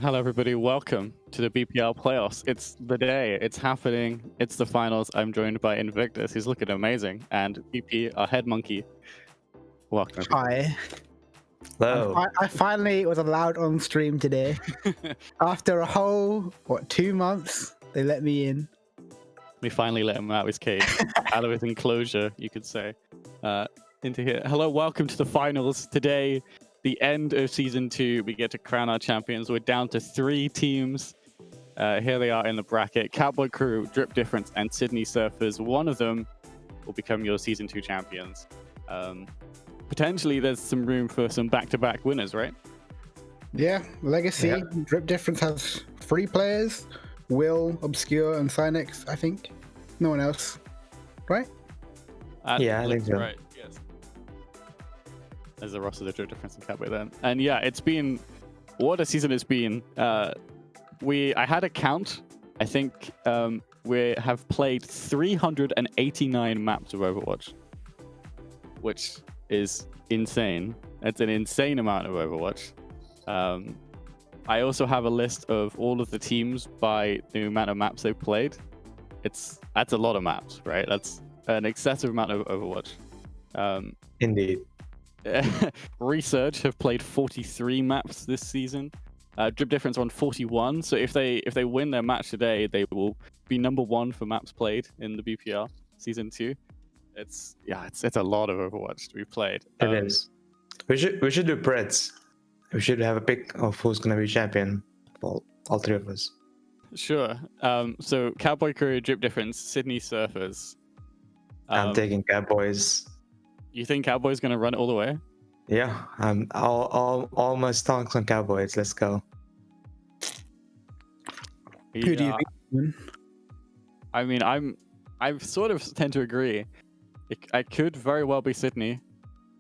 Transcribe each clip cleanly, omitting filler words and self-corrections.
Hello, everybody. Welcome to the BPL playoffs. It's the day. It's happening. It's the finals. I'm joined by Invictus. He's looking amazing. And BP, our head monkey. Welcome. Hi. Hello. I finally was allowed on stream today. After a whole, 2 months, they let me in. We finally let him out of his cage, out of his enclosure, you could say, into here. Hello, welcome to the finals. Today, the end of season 2. We get to crown our champions. We're down to 3 teams. Here they are in the bracket. Katboy Crew, Drip Difference, and Sydney Surfers. One of them will become your season 2 champions. Potentially, there's some room for some back-to-back winners, right? Yeah, Legacy, Drip Difference has 3 players. Will, Obscure, and Cynex, I think. No one else, right? Yeah, I think so. Right, yes. There's the roster of the Drip Difference and Katboy then. And yeah, it's been... What a season it's been. I had a count. I think we have played 389 maps of Overwatch, which is insane. It's an insane amount of Overwatch. I also have a list of all of the teams by the amount of maps they've played. That's a lot of maps, right? That's an excessive amount of Overwatch. Indeed. Research have played 43 maps this season. Drip Difference on 41. So if they win their match today, they will be number 1 for maps played in the BPL season 2. It's a lot of Overwatch to be played. It is. We should do Preds. We should have a pick of who's gonna be champion for all 3 of us. Sure. So Katboy Crew, Drip Difference, Sydney Surfers. I'm taking Cowboys. You think Katboy's gonna run it all the way? Yeah, all my stocks on Cowboys. Let's go. Who do you think? I mean, I sort of tend to agree. I could very well be Sydney.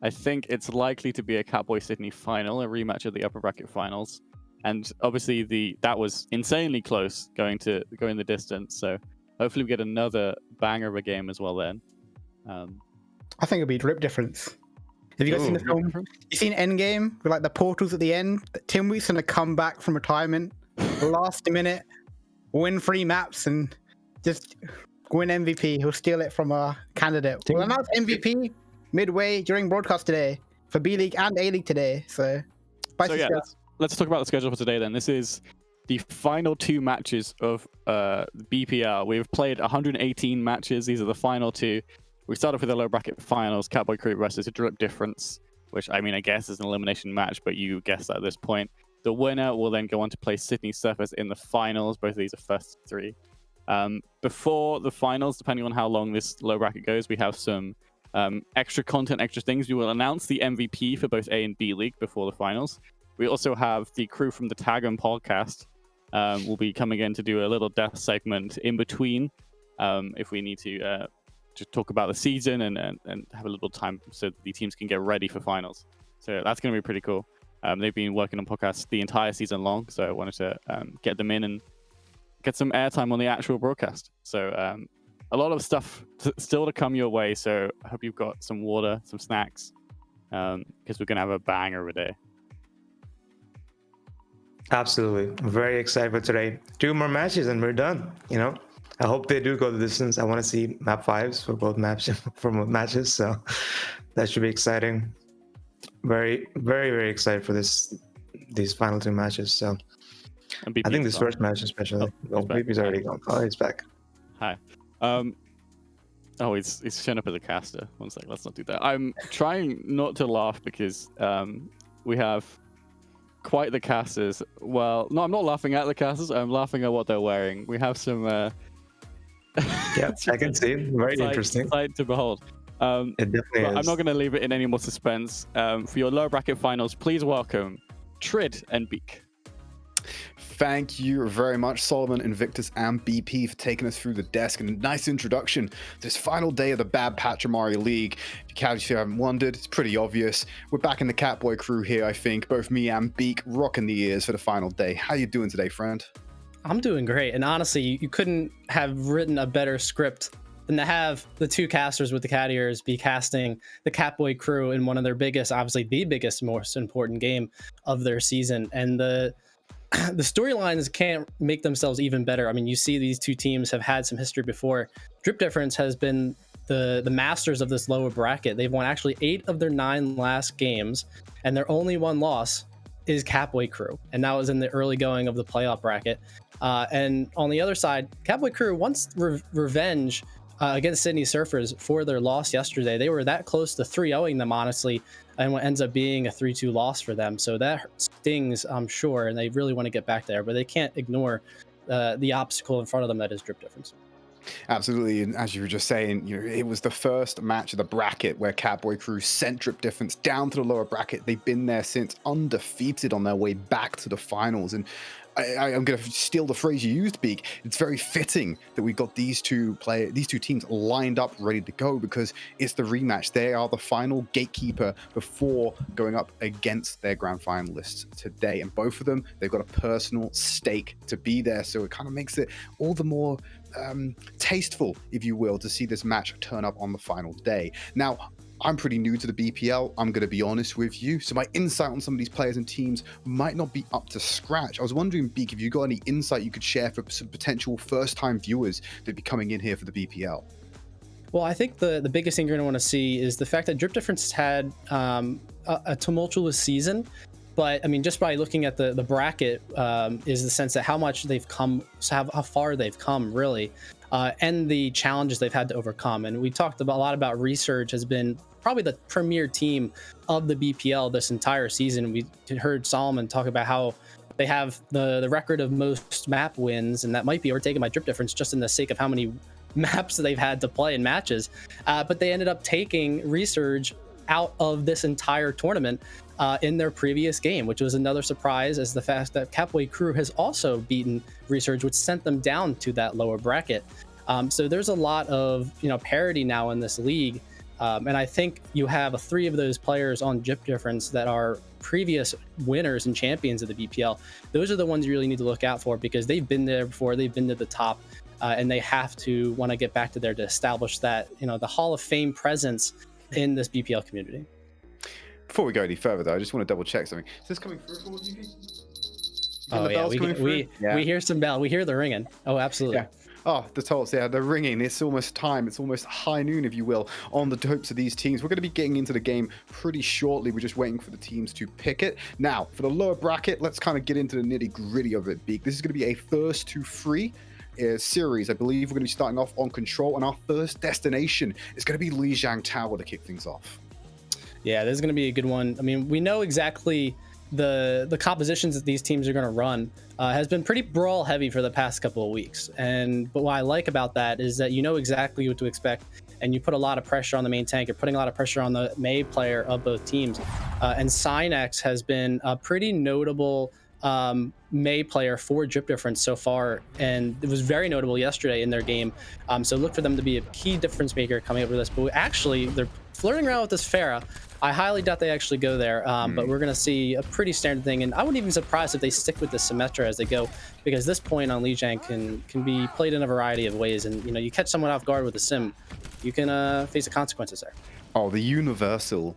I think it's likely to be a Katboy Sydney final, a rematch of the upper bracket finals, and obviously that was insanely close going the distance. So hopefully we get another banger of a game as well then. I think it'll be Drip Difference. Have you guys seen the film? You seen Endgame with like the portals at the end? Tim Wheat's gonna come back from retirement, last minute, win 3 maps, and just win MVP. He'll steal it from a candidate. We'll announce MVP midway during broadcast today for B League and A League today. So yeah, let's talk about the schedule for today then. This is the final 2 matches of BPL. We've played 118 matches. These are the final 2. We start off with the low bracket finals, Katboy Crew versus Drip Difference, which I mean I guess is an elimination match, but you guessed at this point. The winner will then go on to play Sydney Surfers in the finals. Both of these are first 3. Before the finals, depending on how long this low bracket goes, we have some extra content, extra things. We will announce the MVP for both A and B League before the finals. We also have the crew from the TAGGM podcast will be coming in to do a little death segment in between if we need to talk about the season and have a little time so the teams can get ready for finals. So that's going to be pretty cool. They've been working on podcasts the entire season long, so I wanted to get them in and get some airtime on the actual broadcast. So a lot of stuff still to come your way, so I hope you've got some water, some snacks, because we're going to have a banger of a day. Absolutely. I'm very excited for today. 2 more matches and we're done. I hope they do go the distance. I want to see map 5s for both maps for both matches, so that should be exciting. Very, very, very excited for these final 2 matches. So I think this first match especially. BP's already gone. Oh, he's back. Hi. He's shown up as a caster. One sec, let's not do that. I'm trying not to laugh because we have quite the casters. Well, no, I'm not laughing at the casters. I'm laughing at what they're wearing. We have some... Yeah, I can see. Very interesting. Sight to behold. It definitely is. I'm not going to leave it in any more suspense. For your lower bracket finals, please welcome Trid and Beak. Thank you very much, Solomon, Invictus, and BP for taking us through the desk and a nice introduction to this final day of the Bad Patramari League. If you haven't wondered, it's pretty obvious. We're back in the Katboy crew here, I think. Both me and Beak rocking the ears for the final day. How you doing today, friend? I'm doing great. And honestly, you couldn't have written a better script than to have the 2 casters with the cat ears be casting the Katboy crew in one of their biggest, obviously the biggest, most important game of their season. And the storylines can't make themselves even better. I mean, you see these two teams have had some history before. Drip Difference has been the masters of this lower bracket. They've won actually 8 of their 9 last games, and their only one loss is Katboy Crew, and that was in the early going of the playoff bracket. And on the other side, Katboy Crew wants revenge against Sydney Surfers for their loss yesterday. They were that close to 3-0ing them, honestly, and what ends up being a 3-2 loss for them. So that stings, I'm sure, and they really want to get back there, but they can't ignore the obstacle in front of them that is Drip Difference. Absolutely, and as you were just saying, it was the first match of the bracket where Katboy Crew sent Drip Difference down to the lower bracket. They've been there since, undefeated on their way back to the finals. And I'm going to steal the phrase you used, Beak. It's very fitting that we got these two teams lined up, ready to go, because it's the rematch. They are the final gatekeeper before going up against their grand finalists today. And both of them, they've got a personal stake to be there. So it kind of makes it all the more tasteful, if you will, to see this match turn up on the final day. Now, I'm pretty new to the BPL, I'm going to be honest with you, so my insight on some of these players and teams might not be up to scratch. I was wondering, Beak, if you got any insight you could share for some potential first-time viewers that'd be coming in here for the BPL. Well, I think the biggest thing you're going to want to see is the fact that Drip Difference has had a tumultuous season. But I mean, just by looking at the bracket, is the sense that how much they've come, how far they've come, really, and the challenges they've had to overcome. And we talked a lot about Resurge has been probably the premier team of the BPL this entire season. We heard Solomon talk about how they have the record of most map wins, and that might be overtaken by Drip Difference just in the sake of how many maps they've had to play in matches. But they ended up taking Resurge out of this entire tournament in their previous game, which was another surprise, as the fact that Katboy Crew has also beaten Resurge, which sent them down to that lower bracket. So there's a lot of parity now in this league, and I think you have 3 of those players on Drip Difference that are previous winners and champions of the BPL. Those are the ones you really need to look out for, because they've been there before, they've been to the top, and they have to want to get back to there to establish that the Hall of Fame presence in this BPL community. Before we go any further, though, I just want to double check something. Is this coming through for you? Oh yeah, we hear some bell. We hear the ringing. Oh, absolutely. Yeah. Oh, the tolls, yeah, they're ringing. It's almost time. It's almost high noon, if you will, on the hopes of these teams. We're going to be getting into the game pretty shortly. We're just waiting for the teams to pick it. Now, for the lower bracket, let's kind of get into the nitty-gritty of it, Beak. This is going to be a first to 3 series. I believe we're going to be starting off on Control, and our first destination is going to be Lijiang Tower to kick things off. Yeah, this is going to be a good one. I mean, we know exactly the compositions that these teams are going to run. Has been pretty brawl heavy for the past couple of weeks. But what I like about that is that you know exactly what to expect, and you put a lot of pressure on the main tank. You're putting a lot of pressure on the Mei player of both teams. And Synex has been a pretty notable Mei player for Drip Difference so far, and it was very notable yesterday in their game. So look for them to be a key difference maker coming up with this. But actually, they're flirting around with this Pharah. I highly doubt they actually go there, but we're going to see a pretty standard thing, and I wouldn't even be surprised if they stick with the Symmetra as they go, because this point on Lijiang can be played in a variety of ways, and you catch someone off guard with a Sim, you can face the consequences there. Oh, the universal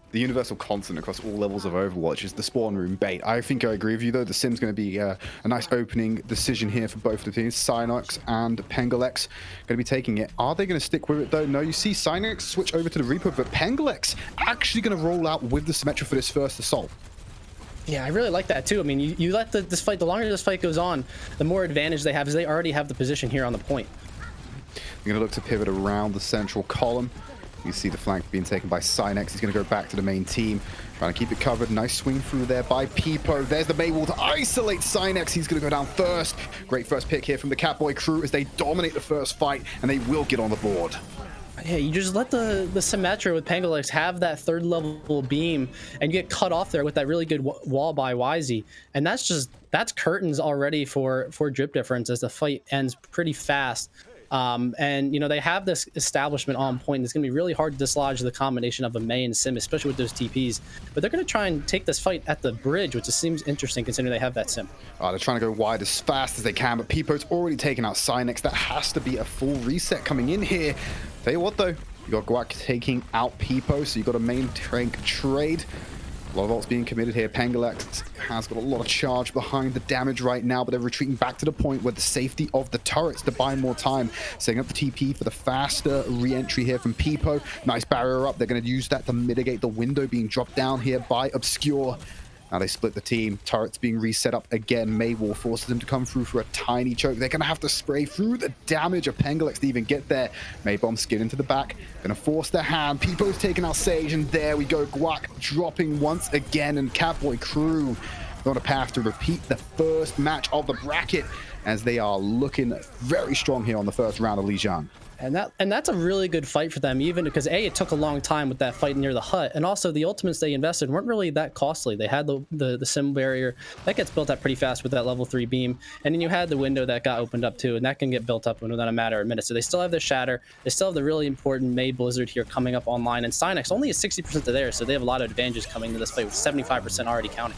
constant across all levels of Overwatch is the spawn room bait. I think I agree with you, though. The Sim's going to be a nice opening decision here for both the teams. Synex and Pengalex going to be taking it. Are they going to stick with it, though? No, you see Synex switch over to the Reaper, but Pengalex actually going to roll out with the Symmetra for this first assault. Yeah, I really like that, too. I mean, you let this fight, the longer this fight goes on, the more advantage they have, is they already have the position here on the point. They're going to look to pivot around the central column. You see the flank being taken by Synex. He's going to go back to the main team, trying to keep it covered. Nice swing through there by Peepo. There's the Mei wall to isolate Synex. He's going to go down first. Great first pick here from the Katboy Crew as they dominate the first fight, and they will get on the board. Yeah, you just let the Symmetra with Pengalex have that 3rd level beam, and you get cut off there with that really good wall by YZ. And that's curtains already for Drip Difference as the fight ends pretty fast. And they have this establishment on point, and it's going to be really hard to dislodge the combination of a Mei and Sim, especially with those TPs. But they're going to try and take this fight at the bridge, which just seems interesting considering they have that Sim. They're trying to go wide as fast as they can, but Peepo's already taken out Synex. That has to be a full reset coming in here. Tell you what, though, you got Guak taking out Peepo, so you got a main tank trade. A lot of ults being committed here. Pangalex has got a lot of charge behind the damage right now, but they're retreating back to the point where the safety of the turrets to buy more time. Setting up the TP for the faster re-entry here from Peepo. Nice barrier up. They're going to use that to mitigate the window being dropped down here by Obscure. Now they split the team. Turrets being reset up again. Maywall forces them to come through for a tiny choke. They're going to have to spray through the damage of Pangalex to even get there. Maybomb skid into the back. Going to force their hand. Peepo's taking out Sage, and there we go. Guac dropping once again, and Katboy crew on a path to repeat the first match of the bracket, as they are looking very strong here on the first round of Lijiang. And that's a really good fight for them, even because it took a long time with that fight near the hut, and also the ultimates they invested weren't really that costly. They had the sim barrier that gets built up pretty fast with that level 3 beam, and then you had the window that got opened up too, and that can get built up within a matter of minutes. So they still have the shatter, they still have the really important May Blizzard here coming up online, and Synex only is 60% to there, so they have a lot of advantages coming to this fight with 75% already counting.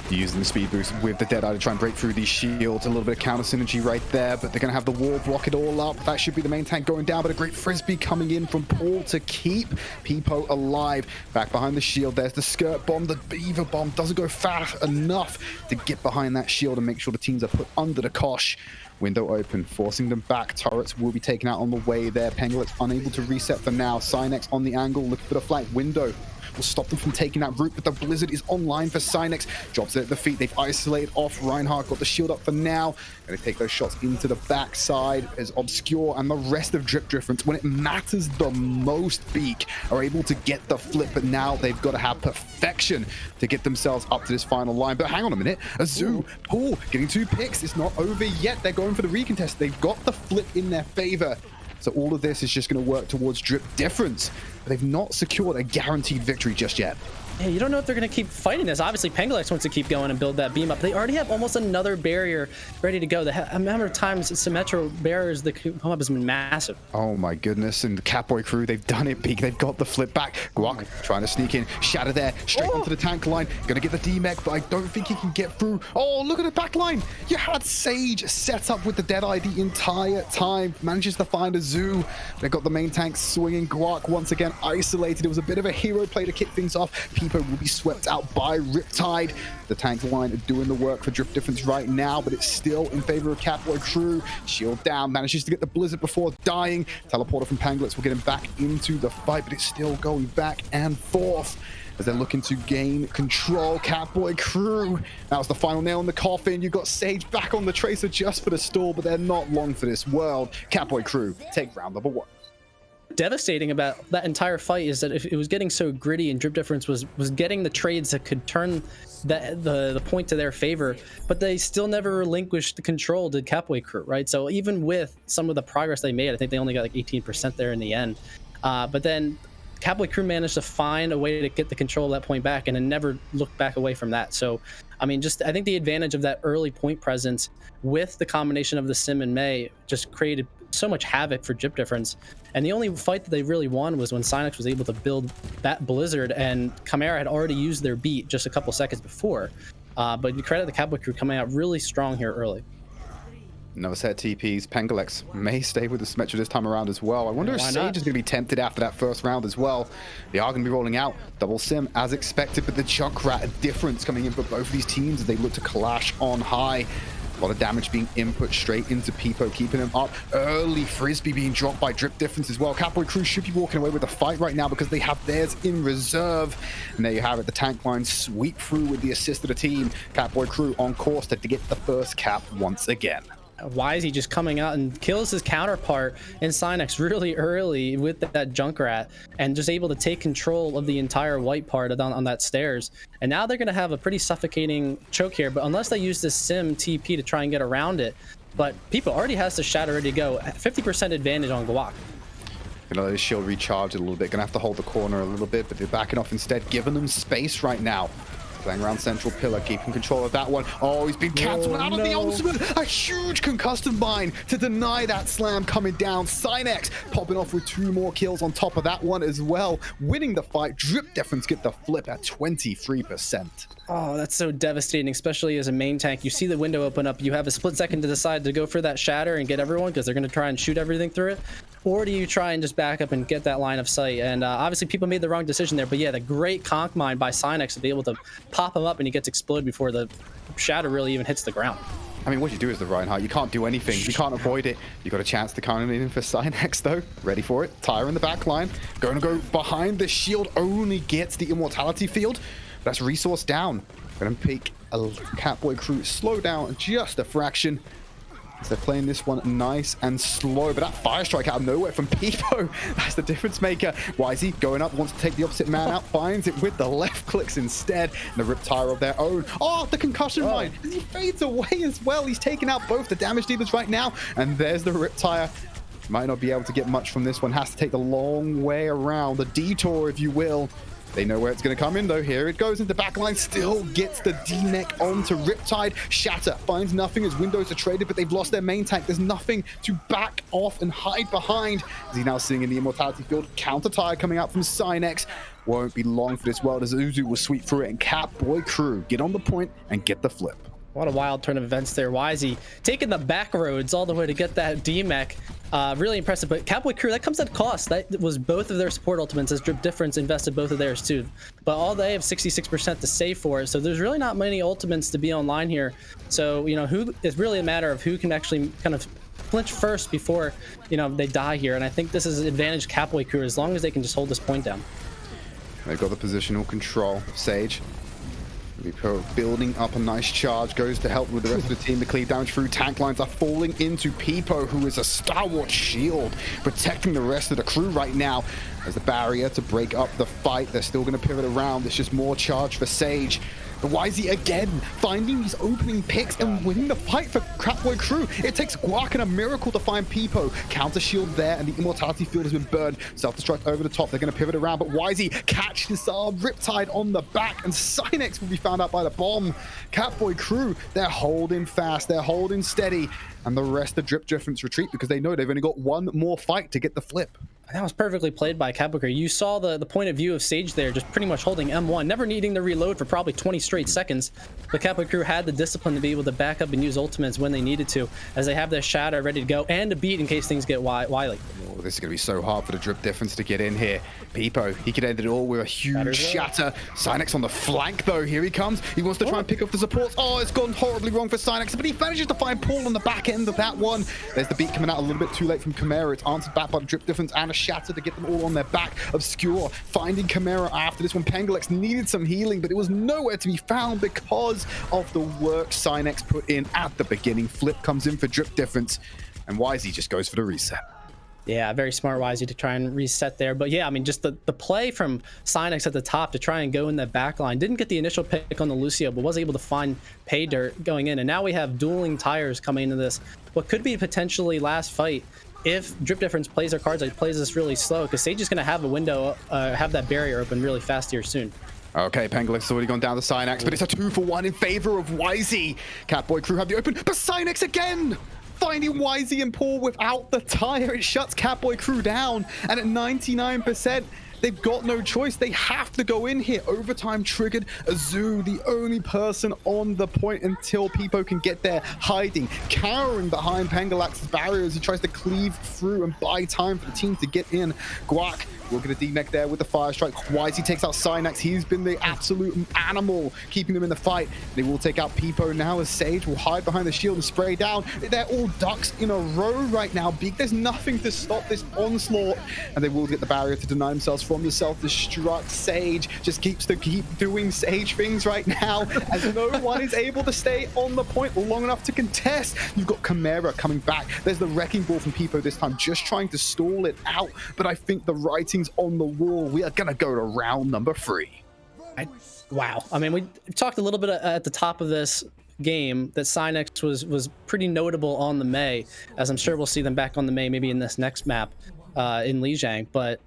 Using the speed boost with the Deadeye to try and break through these shields. A little bit of counter synergy right there, but they're going to have the wall block it all up. That should be the main tank going down, but a great frisbee coming in from Paul to keep Peepo alive. Back behind the shield, there's the skirt bomb. The beaver bomb doesn't go fast enough to get behind that shield and make sure the teams are put under the cosh. Window open, forcing them back. Turrets will be taken out on the way there. Pangalex unable to reset for now. Synex on the angle, looking for the flank. Window will stop them from taking that route, but the Blizzard is online for Synex. Drops it at the feet. They've isolated off. Reinhardt got the shield up for now. Going to take those shots into the backside as Obscure and the rest of Drip Difference, when it matters the most, Beak, are able to get the flip, but now they've got to have perfection to get themselves up to this final line. But hang on a minute. Azu, Paul getting 2 picks. It's not over yet. They're going for the recontest. They've got the flip in their favor. So all of this is just going to work towards Drip Difference. But they've not secured a guaranteed victory just yet. Yeah, you don't know if they're going to keep fighting this. Obviously, Pangalex wants to keep going and build that beam up. They already have almost another barrier ready to go. The number of times Symmetro barriers that come up has been massive. Oh my goodness, and the Katboy crew, they've done it big. They've got the flip back. Guac trying to sneak in. Shatter there, straight onto the tank line. Gonna get the D-Mech, but I don't think he can get through. Oh, look at the back line. You had Sage set up with the Deadeye the entire time. Manages to find a zoo. They got the main tank swinging. Guac once again isolated. It was a bit of a hero play to kick things off. Peepo will be swept out by Riptide. The tank line are doing the work for Drip Difference right now, but it's still in favor of Katboy crew. Shield down, manages to get the Blizzard before dying. Teleporter from Pangalex will get him back into the fight, but it's still going back and forth as they're looking to gain control. Katboy crew, that was the final nail in the coffin. You got Sage back on the Tracer just for the stall, but they're not long for this world. Katboy crew take round number 1. Devastating about that entire fight is that if it was getting so gritty and Drip Difference was getting the trades that could turn the point to their favor, but they still never relinquished the control to Katboy crew, right? So even with some of the progress they made, I think they only got like 18% there in the end, but then Katboy crew managed to find a way to get the control of that point back and then never looked back away from that. So I mean, I think the advantage of that early point presence with the combination of the Sim and May just created so much havoc for Drip Difference. And the only fight that they really won was when Synex was able to build that Blizzard, and Chimera had already used their beat just a couple seconds before. But you credit the Katboy crew coming out really strong here early. Another set of TPs. Pangalex may stay with the Symmetra this time around as well. I wonder if Sage is going to be tempted after that first round as well. They are going to be rolling out double Sim as expected, but the Junkrat difference coming in for both of these teams as they look to clash on high. A lot of damage being input straight into Peepo, keeping him up. Early Frisbee being dropped by Drip Difference as well. Katboy crew should be walking away with the fight right now because they have theirs in reserve. And there you have it. The tank line sweep through with the assist of the team. Katboy crew on course to get the first cap once again. Why is he just coming out and kills his counterpart in Synex really early with that Junkrat and just able to take control of the entire white part on that stairs? And now they're going to have a pretty suffocating choke here, but unless they use this Sim TP to try and get around it. But People already has the shatter ready to go. 50% advantage on Guac. Gonna let his shield recharge a little bit. Gonna have to hold the corner a little bit, but they're backing off instead, giving them space right now. Playing around central pillar, keeping control of that one. Oh, he's been cancelled out of the ultimate. A huge concussive mine to deny that slam coming down. Synex popping off with 2 more kills on top of that one as well. Winning the fight. Drip Difference get the flip at 23%. Oh, that's so devastating, especially as a main tank. You see the window open up. You have a split second to decide to go for that shatter and get everyone because they're going to try and shoot everything through it. or do you try and just back up and get that line of sight? And obviously people made the wrong decision there, but yeah, the great conk mine by Synex to be able to pop him up and he gets exploded before the shatter really even hits the ground. I mean, what you do is the Reinhardt. You can't do anything. You can't avoid it. You got a chance to counter in for Synex, though. Ready for it. Tyre in the back line. Going to go behind the shield. Only gets the immortality field. That's resource down. Going to pick a Katboy crew. Slow down just a fraction. So they're playing this one nice and slow, but that fire strike out of nowhere from Peepo, that's the difference maker. Wisey going up, wants to take the opposite man out, finds it with the left clicks instead, and the Riptire of their own. Oh, the concussion mine, as he fades away as well. He's taking out both the damage dealers right now, and there's the Riptire. Might not be able to get much from this one, has to take the long way around, the detour, if you will. They know where it's going to come in, though. Here it goes into backline. Still gets the D-neck onto Riptide. Shatter finds nothing as windows are traded, but they've lost their main tank. There's nothing to back off and hide behind. As he's now sitting in the immortality field. Counter tire coming out from Synex. Won't be long for this world as Uzu will sweep through it. And Katboy crew get on the point and get the flip. What a wild turn of events there. Wisey taking the back roads all the way to get that D-mech. Really impressive, but Katboy crew, that comes at cost. That was both of their support ultimates as Drip Difference invested both of theirs too. But all they have 66% to save for it, so there's really not many ultimates to be online here. So, you know, it's really a matter of who can actually kind of flinch first before, you know, they die here. And I think this is an advantage Katboy crew as long as they can just hold this point down. They've got the positional control. Sage building up a nice charge, goes to help with the rest of the team. The cleave damage through tank lines are falling into Peepo, who is a stalwart shield, protecting the rest of the crew right now. As the barrier to break up the fight, they're still going to pivot around. It's just more charge for Sage. But Wisey again, finding these opening picks and winning the fight for Katboy crew. It takes Guac and a miracle to find Peepo. Counter shield there, and the immortality field has been burned. Self-destruct over the top. They're going to pivot around, but Wisey catch this Riptide on the back, and Synex will be found out by the bomb. Katboy crew, they're holding fast. They're holding steady. And the rest of Drip Difference retreat because they know they've only got one more fight to get the flip. That was perfectly played by Katboy crew. You saw the point of view of Sage there, just pretty much holding M1, never needing to reload for probably 20 straight seconds. But Katboy crew had the discipline to be able to back up and use ultimates when they needed to, as they have their shatter ready to go and a beat in case things get wily. Oh, this is going to be so hard for the Drip Difference to get in here. Peepo, he could end it all with a huge shatter. Synex on the flank, though. Here he comes. He wants to try and pick off the supports. Oh, it's gone horribly wrong for Synex, but he manages to find Paul on the back end of that one. There's the beat coming out a little bit too late from Chimera. It's answered back by the Drip Difference and a shatter to get them all on their back. Obscure finding Chimera after this one. Pengalex needed some healing, but it was nowhere to be found because of the work Synex put in at the beginning. Flip comes in for Drip Difference, and Wisey just goes for the reset. Yeah, very smart Wisey to try and reset there. But yeah, I mean, just the play from Synex at the top to try and go in that back line. Didn't get the initial pick on the Lucio, but was able to find pay dirt going in. And now we have dueling tires coming into this. What could be potentially last fight if Drip Difference plays their cards, like plays this really slow, because Sage is going to have a window, have that barrier open really fast here soon. Okay, Pengalex has already gone down to Synex, but it's a 2-for-1 in favor of Wisey. Katboy crew have the open, but Synex again! Finding Wisey and Paul without the tire. It shuts Katboy crew down, and at 99%, they've got no choice. They have to go in here. Overtime triggered. Azu, the only person on the point until Peepo can get there, hiding, cowering behind Pengalax's barriers. He tries to cleave through and buy time for the team to get in. Guac will get a D-neck there with the fire strike. Wisey takes out Synex. He's been the absolute animal, keeping them in the fight. They will take out Peepo now as Sage will hide behind the shield and spray down. They're all ducks in a row right now. Big, there's nothing to stop this onslaught, and they will get the barrier to deny themselves from the self-destruct. Sage just keep doing Sage things right now, as no one is able to stay on the point long enough to contest. You've got Chimera coming back. There's the wrecking ball from Peepo this time, just trying to stall it out. But I think the writing's on the wall. We are gonna go to round number 3. Wow. I mean, we talked a little bit at the top of this game that Synex was pretty notable on the Mei, as I'm sure we'll see them back on the Mei maybe in this next map in Lijiang. But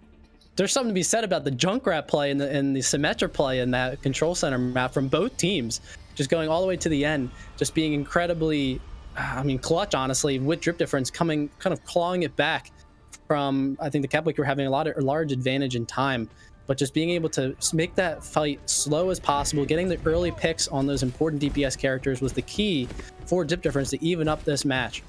there's something to be said about the Junkrat play and the Symmetra play in that control center map from both teams, just going all the way to the end, just being incredibly, I mean, clutch, honestly, with Drip Difference coming, kind of clawing it back from, I think the Katboy were having a large advantage in time, but just being able to make that fight slow as possible, getting the early picks on those important DPS characters was the key for Drip Difference to even up this match.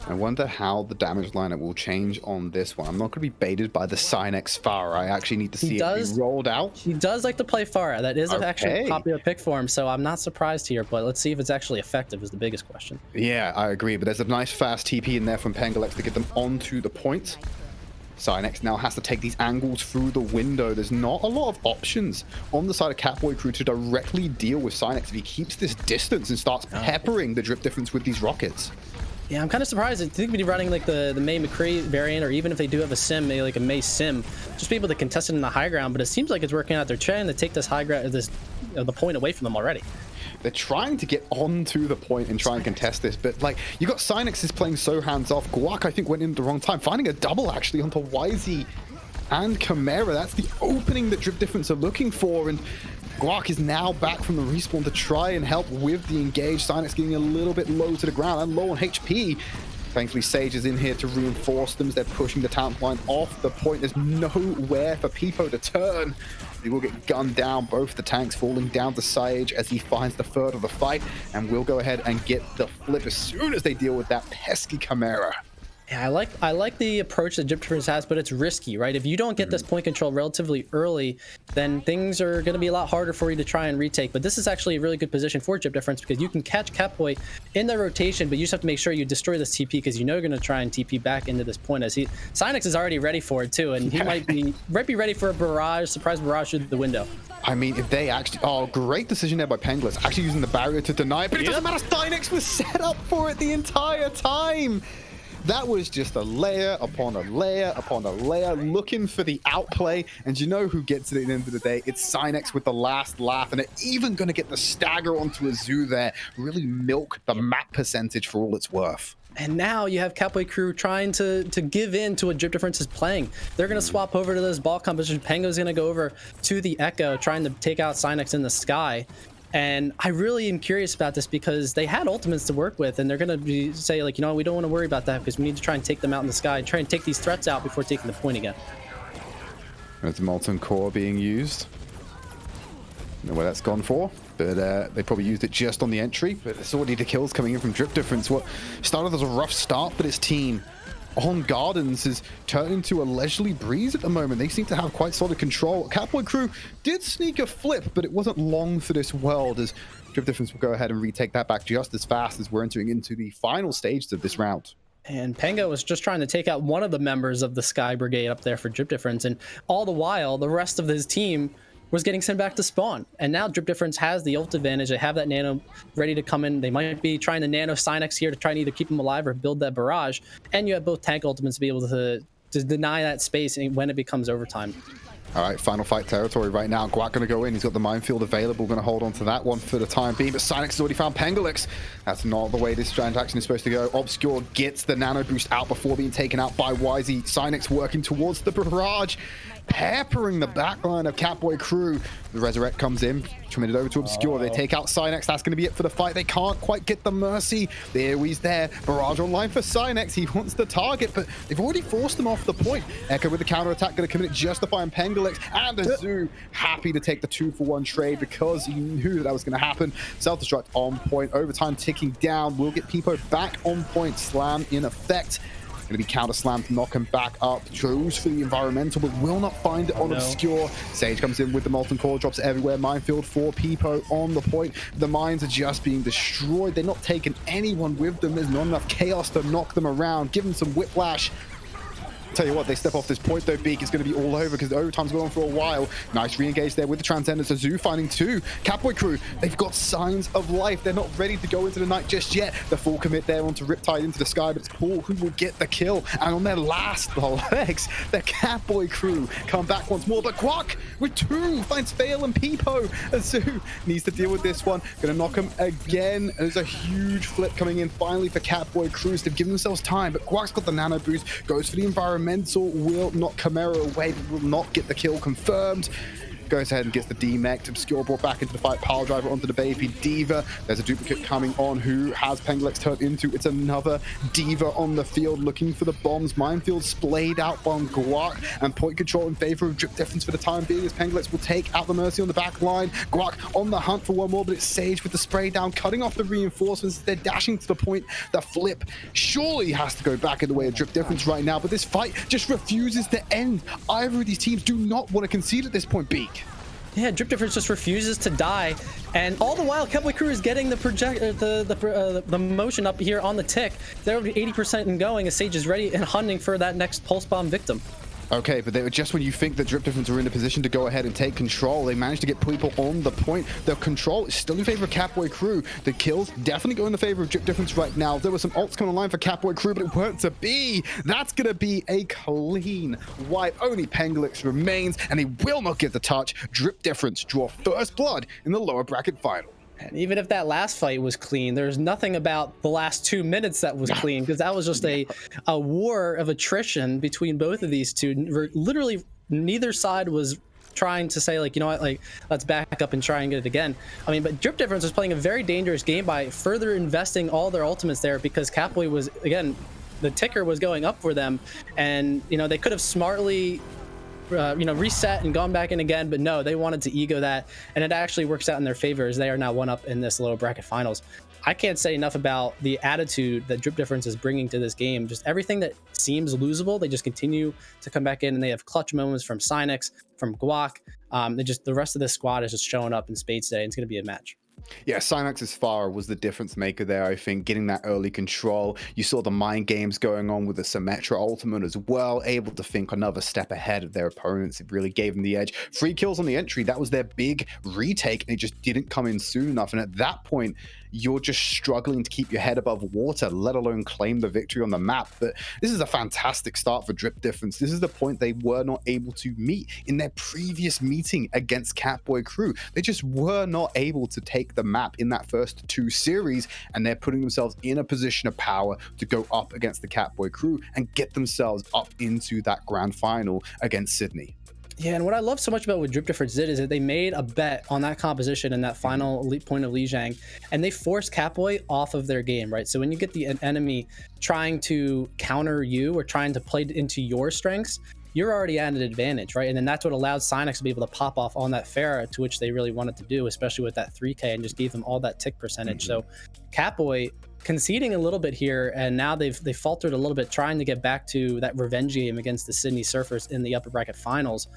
I wonder how the damage lineup will change on this one. I'm not going to be baited by the Synex Pharah. I actually need to see it be rolled out. He does like to play Pharah. That is actually a popular pick for him, so I'm not surprised here, but let's see if it's actually effective is the biggest question. Yeah, I agree, but there's a nice fast TP in there from Pengalex to get them onto the point. Synex now has to take these angles through the window. There's not a lot of options on the side of Katboy crew to directly deal with Synex if he keeps this distance and starts peppering the drip difference with these rockets. Yeah, I'm kind of surprised. I think we'd be running like the Mei McCree variant, or even if they do have a sim, maybe like a Mei sim, just be able to contest it in the high ground. But it seems like it's working out. They're trying to take this high ground, the point away from them already. They're trying to get onto the point and try and contest this, but like you got Synex is playing so hands off. Guac I think went in at the wrong time, finding a double actually onto YZ and Chimera. That's the opening that Drip Difference are looking for, and Guac is now back from the respawn to try and help with the engage. Synex getting a little bit low to the ground and low on HP. Thankfully, Sage is in here to reinforce them as they're pushing the talent line off the point. There's nowhere for Peepo to turn. He will get gunned down, both the tanks falling down to Sage as he finds the third of the fight, and will go ahead and get the flip as soon as they deal with that pesky Chimera. Yeah, I like the approach that Drip Difference has, but it's risky, right? If you don't get this point control relatively early, then things are going to be a lot harder for you to try and retake. But this is actually a really good position for Drip Difference because you can catch Katboy in the rotation, but you just have to make sure you destroy this TP because you know you're going to try and TP back into this point. As Synex is already ready for it too, and he might be ready for a barrage, surprise barrage through the window. I mean, if they actually... Oh, great decision there by Penglis, actually using the barrier to deny it, but it doesn't matter. Synex was set up for it the entire time. That was just a layer upon a layer upon a layer, looking for the outplay. And you know who gets it at the end of the day? It's Synex with the last laugh. And they're even going to get the stagger onto a zoo there. Really milk the map percentage for all it's worth. And now you have Katboy crew trying to give in to what Drip Difference is playing. They're going to swap over to this ball composition. Pango's going to go over to the Echo, trying to take out Synex in the sky. And I really am curious about this because they had ultimates to work with, and they're going to say, like, you know, we don't want to worry about that because we need to try and take them out in the sky and try and take these threats out before taking the point again. There's the Molten Core being used. Don't know where that's gone for, but they probably used it just on the entry. But it's already the kills coming in from Drip Difference. What started as a rough start for this team on Gardens is turned into a leisurely breeze at the moment. They seem to have quite solid control. Katboy crew did sneak a flip, but it wasn't long for this world, as Drip Difference will go ahead and retake that back just as fast as we're entering into the final stages of this round. And Pango was just trying to take out one of the members of the Sky Brigade up there for Drip Difference, and all the while, the rest of his team was getting sent back to spawn. And now Drip Difference has the ult advantage. They have that nano ready to come in. They might be trying to nano Synex here to try and either keep him alive or build that barrage. And you have both tank ultimates to be able to deny that space when it becomes overtime. All right, final fight territory right now. Guac going to go in. He's got the minefield available. Going to hold on to that one for the time being. But Synex has already found Pengalex. That's not the way this transaction is supposed to go. Obscure gets the nano boost out before being taken out by YZ. Synex working towards the barrage, peppering the backline of Katboy crew. The Resurrect comes in, committed over to Obscure. They take out Synex. That's going to be it for the fight. They can't quite get the Mercy. The AoE's there. Barrage online for Synex. He wants the target, but they've already forced him off the point. Echo with the counterattack, going to commit, justifying Pengalex. And Azu happy to take the 2-for-1 trade because he knew that was going to happen. Self-destruct on point. Overtime ticking down. We'll get Peepo back on point. Slam in effect. Going to be counter slammed to knock him back up. Goes for the environmental, but will not find it on Obscure. Sage comes in with the Molten Core, drops everywhere. Minefield for Peepo on the point. The mines are just being destroyed. They're not taking anyone with them. There's not enough chaos to knock them around. Give them some whiplash. Tell you what, they step off this point though, Beak is going to be all over because the overtime's going on for a while. Nice re-engage there with the Transcendence. Azu finding two. Katboy crew, they've got signs of life. They're not ready to go into the night just yet. The full commit there onto Riptide into the sky, but it's Paul who will get the kill. And on their last legs, the Katboy crew come back once more. But Guac with two finds Fail and Peepo. Azu needs to deal with this one. Going to knock him again. And there's a huge flip coming in finally for Katboy crews. They've given themselves time, but Guac's got the nano boost, goes for the environmental, will knock Chimera away, but will not get the kill confirmed. Goes ahead and gets the D-Mech. Obscure brought back into the fight. Pile driver onto the baby Diva. There's a duplicate coming on. Who has Pengulex turned into? It's another Diva on the field looking for the bombs. Minefield splayed out by Guac, and point control in favor of Drip Difference for the time being, as Pengulex will take out the Mercy on the back line. Guac on the hunt for one more, but it's Sage with the spray down, cutting off the reinforcements. They're dashing to the point. The flip surely has to go back in the way of Drip Difference right now, but this fight just refuses to end. Either of these teams do not want to concede at this point, Beak. Yeah, Drip Difference just refuses to die, and all the while, Katboy Crew is getting the motion up here on the tick. They're over 80% and going as Sage is ready and hunting for that next pulse bomb victim. Okay, but they were just when you think the Drip Difference are in a position to go ahead and take control, they managed to get people on the point. The control is still in favor of Katboy Crew. The kills definitely go in the favor of Drip Difference right now. There were some ults coming online for Katboy Crew, but it weren't to be. That's going to be a clean wipe. Only Pengulex remains, and he will not get the touch. Drip Difference draw first blood in the lower bracket final. And even if that last fight was clean, there's nothing about the last 2 minutes that was clean, because that was just a war of attrition between both of these two. Literally, neither side was trying to say, like, you know what, like, let's back up and try and get it again. I mean, but Drip Difference was playing a very dangerous game by further investing all their ultimates there, because Katboy was, again, the ticker was going up for them, and, you know, they could have smartly reset and gone back in again, but no, they wanted to ego that, and it actually works out in their favor as they are now one up in this lower bracket finals. I can't say enough about the attitude that Drip Difference is bringing to this game. Just everything that seems losable, they just continue to come back in, and they have clutch moments from Cynex, from Guac. The rest of this squad is just showing up in spades today, and it's going to be a match. Yeah, Cynax's Far was the difference maker there, I think, getting that early control. You saw the mind games going on with the Symmetra ultimate as well, able to think another step ahead of their opponents. It really gave them the edge. 3 kills on the entry, that was their big retake, and it just didn't come in soon enough. And at that point, you're just struggling to keep your head above water, let alone claim the victory on the map. But this is a fantastic start for Drip Difference. This is the point they were not able to meet in their previous meeting against Katboy Crew. They just were not able to take the map in that first 2 series, and they're putting themselves in a position of power to go up against the Katboy Crew and get themselves up into that grand final against Sydney. Yeah, and what I love so much about what Drip Difference did is that they made a bet on that composition in that final point of Lijiang, and they forced Katboy off of their game, right? So when you get the enemy trying to counter you or trying to play into your strengths, you're already at an advantage, right? And then that's what allowed Cynex to be able to pop off on that Pharah, to which they really wanted to do, especially with that 3K, and just gave them all that tick percentage. So Katboy conceding a little bit here, and now they've faltered a little bit, trying to get back to that revenge game against the Sydney Surfers in the upper bracket finals.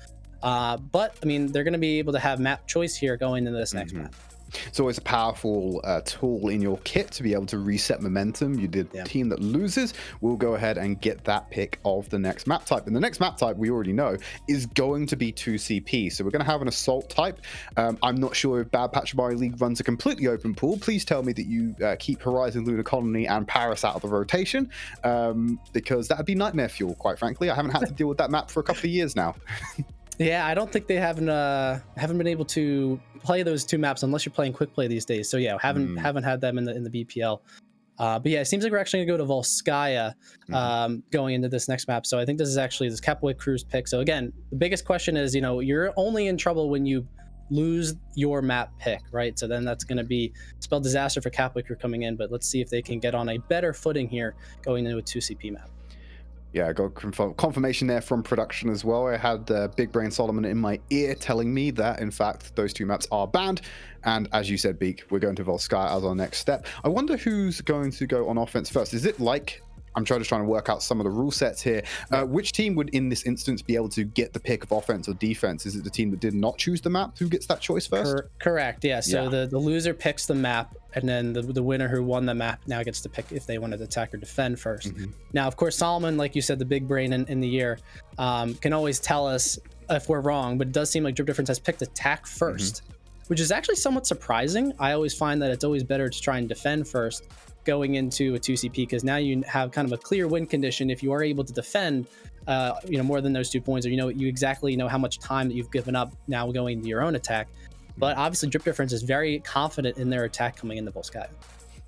But I mean, they're going to be able to have map choice here going into this next map. It's always a powerful tool in your kit to be able to reset momentum. You did the team that loses will go ahead and get that pick of the next map type. And the next map type, we already know, is going to be 2CP. So we're going to have an assault type. I'm not sure if Bad Pachamari League runs a completely open pool. Please tell me that you keep Horizon, Lunar Colony, and Paris out of the rotation, because that would be nightmare fuel, quite frankly. I haven't had to deal with that map for a couple of years now. Yeah, I don't think they haven't been able to play those 2 maps unless you're playing quick play these days. So yeah, haven't had them in the BPL. But yeah, it seems like we're actually gonna go to Volskaya going into this next map. So I think this is actually this Katboy Crew's pick. So again, the biggest question is, you're only in trouble when you lose your map pick, right? So then that's going to be spell disaster for Katboy Crew coming in. But let's see if they can get on a better footing here going into a 2CP map. Yeah, I got confirmation there from production as well. I had Big Brain Solomon in my ear telling me that, in fact, those 2 maps are banned. And as you said, Beak, we're going to Volskaya as our next step. I wonder who's going to go on offense first. Is it like... I'm trying to work out some of the rule sets here. Which team would, in this instance, be able to get the pick of offense or defense? Is it the team that did not choose the map who gets that choice first? Correct, yeah. So the loser picks the map, and then the winner who won the map now gets to pick if they wanted to attack or defend first. Now, of course, Solomon, like you said, the big brain in the year, can always tell us if we're wrong, but it does seem like Drip Difference has picked attack first, which is actually somewhat surprising. I always find that it's always better to try and defend first going into a 2CP, because now you have kind of a clear win condition if you are able to defend more than those 2 points, or you exactly know how much time that you've given up now going to your own attack. But obviously Drip Difference is very confident in their attack coming into Volskaya.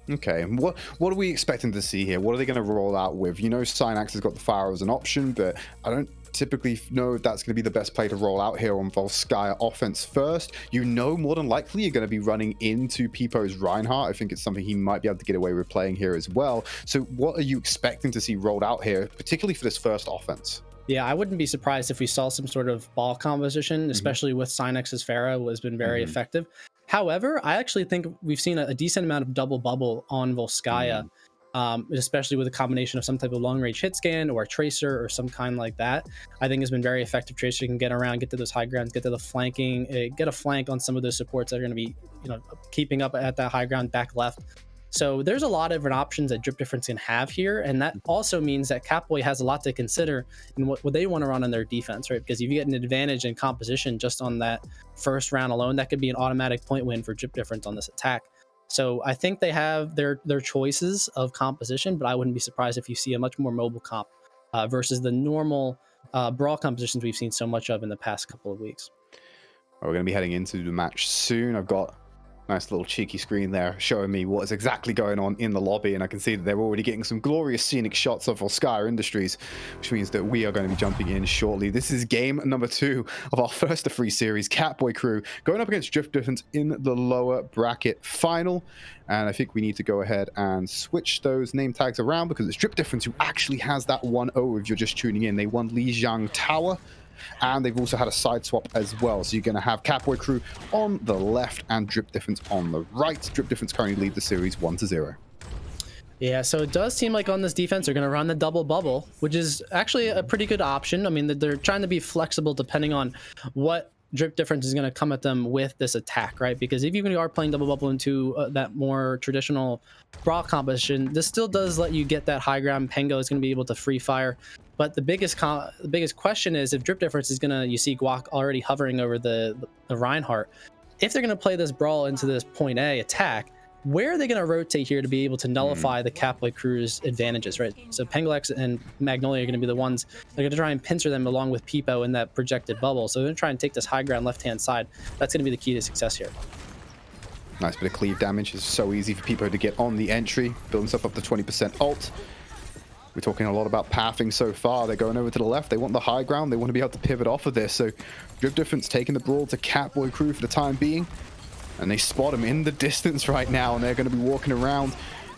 Okay, and what are we expecting to see here? What are they going to roll out with? You know, Synax has got the Fire as an option, but I don't typically know if that's going to be the best play to roll out here on Volskaya offense first. You know, more than likely you're going to be running into Peepo's Reinhardt. I think it's something he might be able to get away with playing here as well. So what are you expecting to see rolled out here, particularly for this first offense? Yeah, I wouldn't be surprised if we saw some sort of ball composition, especially with Synex's Pharah has been very effective. However, I actually think we've seen a decent amount of double bubble on Volskaya, especially with a combination of some type of long range hit scan or a tracer or some kind like that. I think has been very effective. Tracer can get around, get to those high grounds, get to the flanking, get a flank on some of those supports that are going to be, keeping up at that high ground back left. So there's a lot of different options that Drip Difference can have here, and that also means that Katboy has a lot to consider in what they want to run on their defense, right? Because if you get an advantage in composition just on that first round alone, that could be an automatic point win for Drip Difference on this attack. So I think they have their choices of composition, but I wouldn't be surprised if you see a much more mobile comp versus the normal brawl compositions we've seen so much of in the past couple of weeks. We're going to be heading into the match soon. I've got nice little cheeky screen there showing me what is exactly going on in the lobby, and I can see that they're already getting some glorious scenic shots of Volskaya Industries, which means that we are going to be jumping in shortly. This is game number 2 of our first of 3 series. Katboy crew going up against Drip Difference in the lower bracket final, and I think we need to go ahead and switch those name tags around because it's Drip Difference who actually has that 1-0 if you're just tuning in. They won Lijiang Tower, and they've also had a side swap as well. So you're going to have Katboy crew on the left and Drip Difference on the right. Drip Difference currently lead the series 1-0. Yeah, so it does seem like on this defense, they're going to run the double bubble, which is actually a pretty good option. I mean, they're trying to be flexible depending on what Drip Difference is going to come at them with this attack, right? Because if you are playing double bubble into that more traditional brawl composition, this still does let you get that high ground. Pengo is going to be able to free fire. But the biggest question is if Drip Difference is gonna, you see Guac already hovering over the Reinhardt. If they're gonna play this brawl into this point A attack, where are they gonna rotate here to be able to nullify the Katboy crew's advantages, right? So Pengolex and Magnolia are gonna be the ones that are gonna try and pincer them along with Peepo in that projected bubble. So they're gonna try and take this high ground left-hand side. That's gonna be the key to success here. Nice bit of cleave damage. It's so easy for Peepo to get on the entry, build himself up to 20% ult. We're talking a lot about pathing so far. They're going over to the left. They want the high ground. They want to be able to pivot off of this. So Drip Difference taking the brawl to Katboy crew for the time being. And they spot him in the distance right now. And they're going to be walking around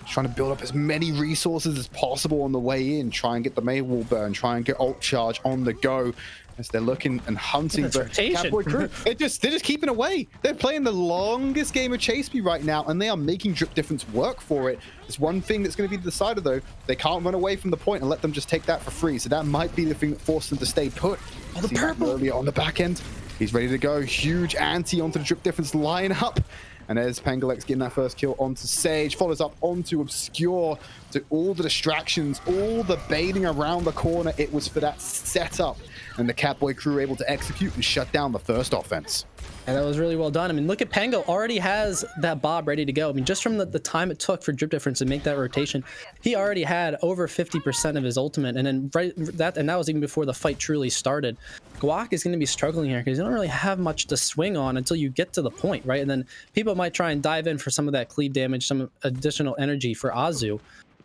trying to build up as many resources as possible on the way in. Try and get the Maywall burn. Try and get ult charge on the go as they're looking and hunting. But Katboy crew, they're just keeping away. They're playing the longest game of Chase Me right now, and they are making Drip Difference work for it. There's one thing that's going to be the decider, though. They can't run away from the point and let them just take that for free. So that might be the thing that forced them to stay put. Oh, the purple earlier on the back end. He's ready to go. Huge anti onto the Drip Difference lineup. And there's Pengolex getting that first kill onto Sage. Follows up onto Obscure. To all the distractions, all the baiting around the corner. It was for that setup. And the Katboy crew were able to execute and shut down the first offense. And that was really well done. I mean, look at Pengo already has that Bob ready to go. I mean, just from the time it took for Drip Difference to make that rotation, he already had over 50% of his ultimate. And then that was even before the fight truly started. Guac is going to be struggling here because you don't really have much to swing on until you get to the point, right? And then people might try and dive in for some of that cleave damage, some additional energy for Azu.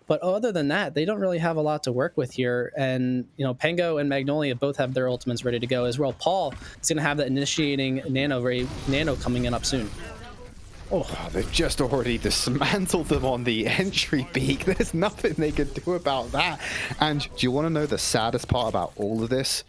But other than that, they don't really have a lot to work with here. And, Pengo and Magnolia both have their ultimates ready to go as well. Paul is going to have that initiating nano coming in up soon. Oh, they've just already dismantled them on the entry peak. There's nothing they could do about that. And do you want to know the saddest part about all of this?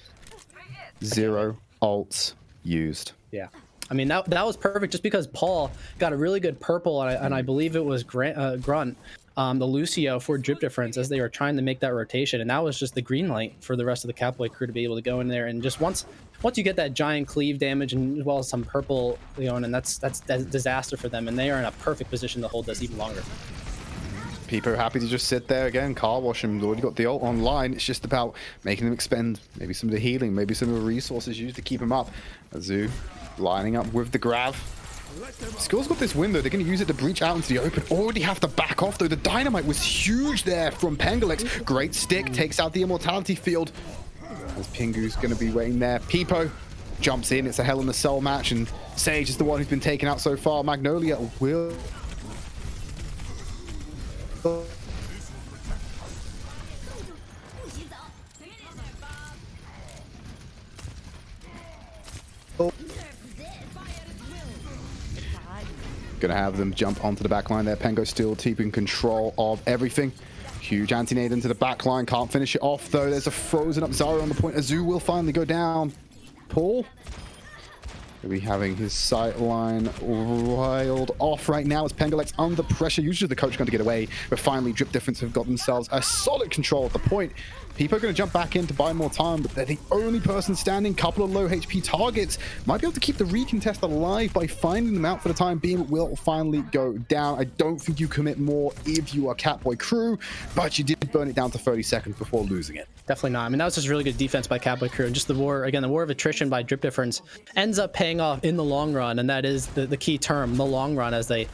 0 ults used. Yeah. I mean, that was perfect just because Paul got a really good purple, and I believe it was Grunt. The Lucio for Drip Difference as they were trying to make that rotation, and that was just the green light for the rest of the Katboy crew to be able to go in there. And just once you get that giant cleave damage and as well as some purple, and that's disaster for them, and they are in a perfect position to hold this even longer. People are happy to just sit there again, car wash him. Already got the ult online. It's just about making them expend maybe some of the healing, maybe some of the resources used to keep him up. Azu lining up with the grav. Skill's got this window. They're going to use it to breach out into the open. Already have to back off, though. The dynamite was huge there from Pengolex. Great stick. Takes out the immortality field. As Pingu's going to be waiting there. Peepo jumps in. It's a Hell in the Cell match. And Sage is the one who's been taken out so far. Magnolia will Gonna have them jump onto the back line there. Pengo still keeping control of everything. Huge anti-nade into the back line. Can't finish it off though. There's a frozen up Zara on the point. Azu will finally go down. Paul will be having his sight line riled off right now as Pengolex under pressure. Usually the coach going to get away, but finally Drip Difference have got themselves a solid control at the point. People are going to jump back in to buy more time, but they're the only person standing. Couple of low HP targets might be able to keep the recontest alive by finding them out for the time being, but will finally go down. I don't think you commit more if you are Katboy crew, but you did burn it down to 30 seconds before losing it. Definitely not. I mean, that was just really good defense by Katboy crew. And just the war, again, the war of attrition by Drip Difference ends up paying off in the long run. And that is the key term, the long run, as they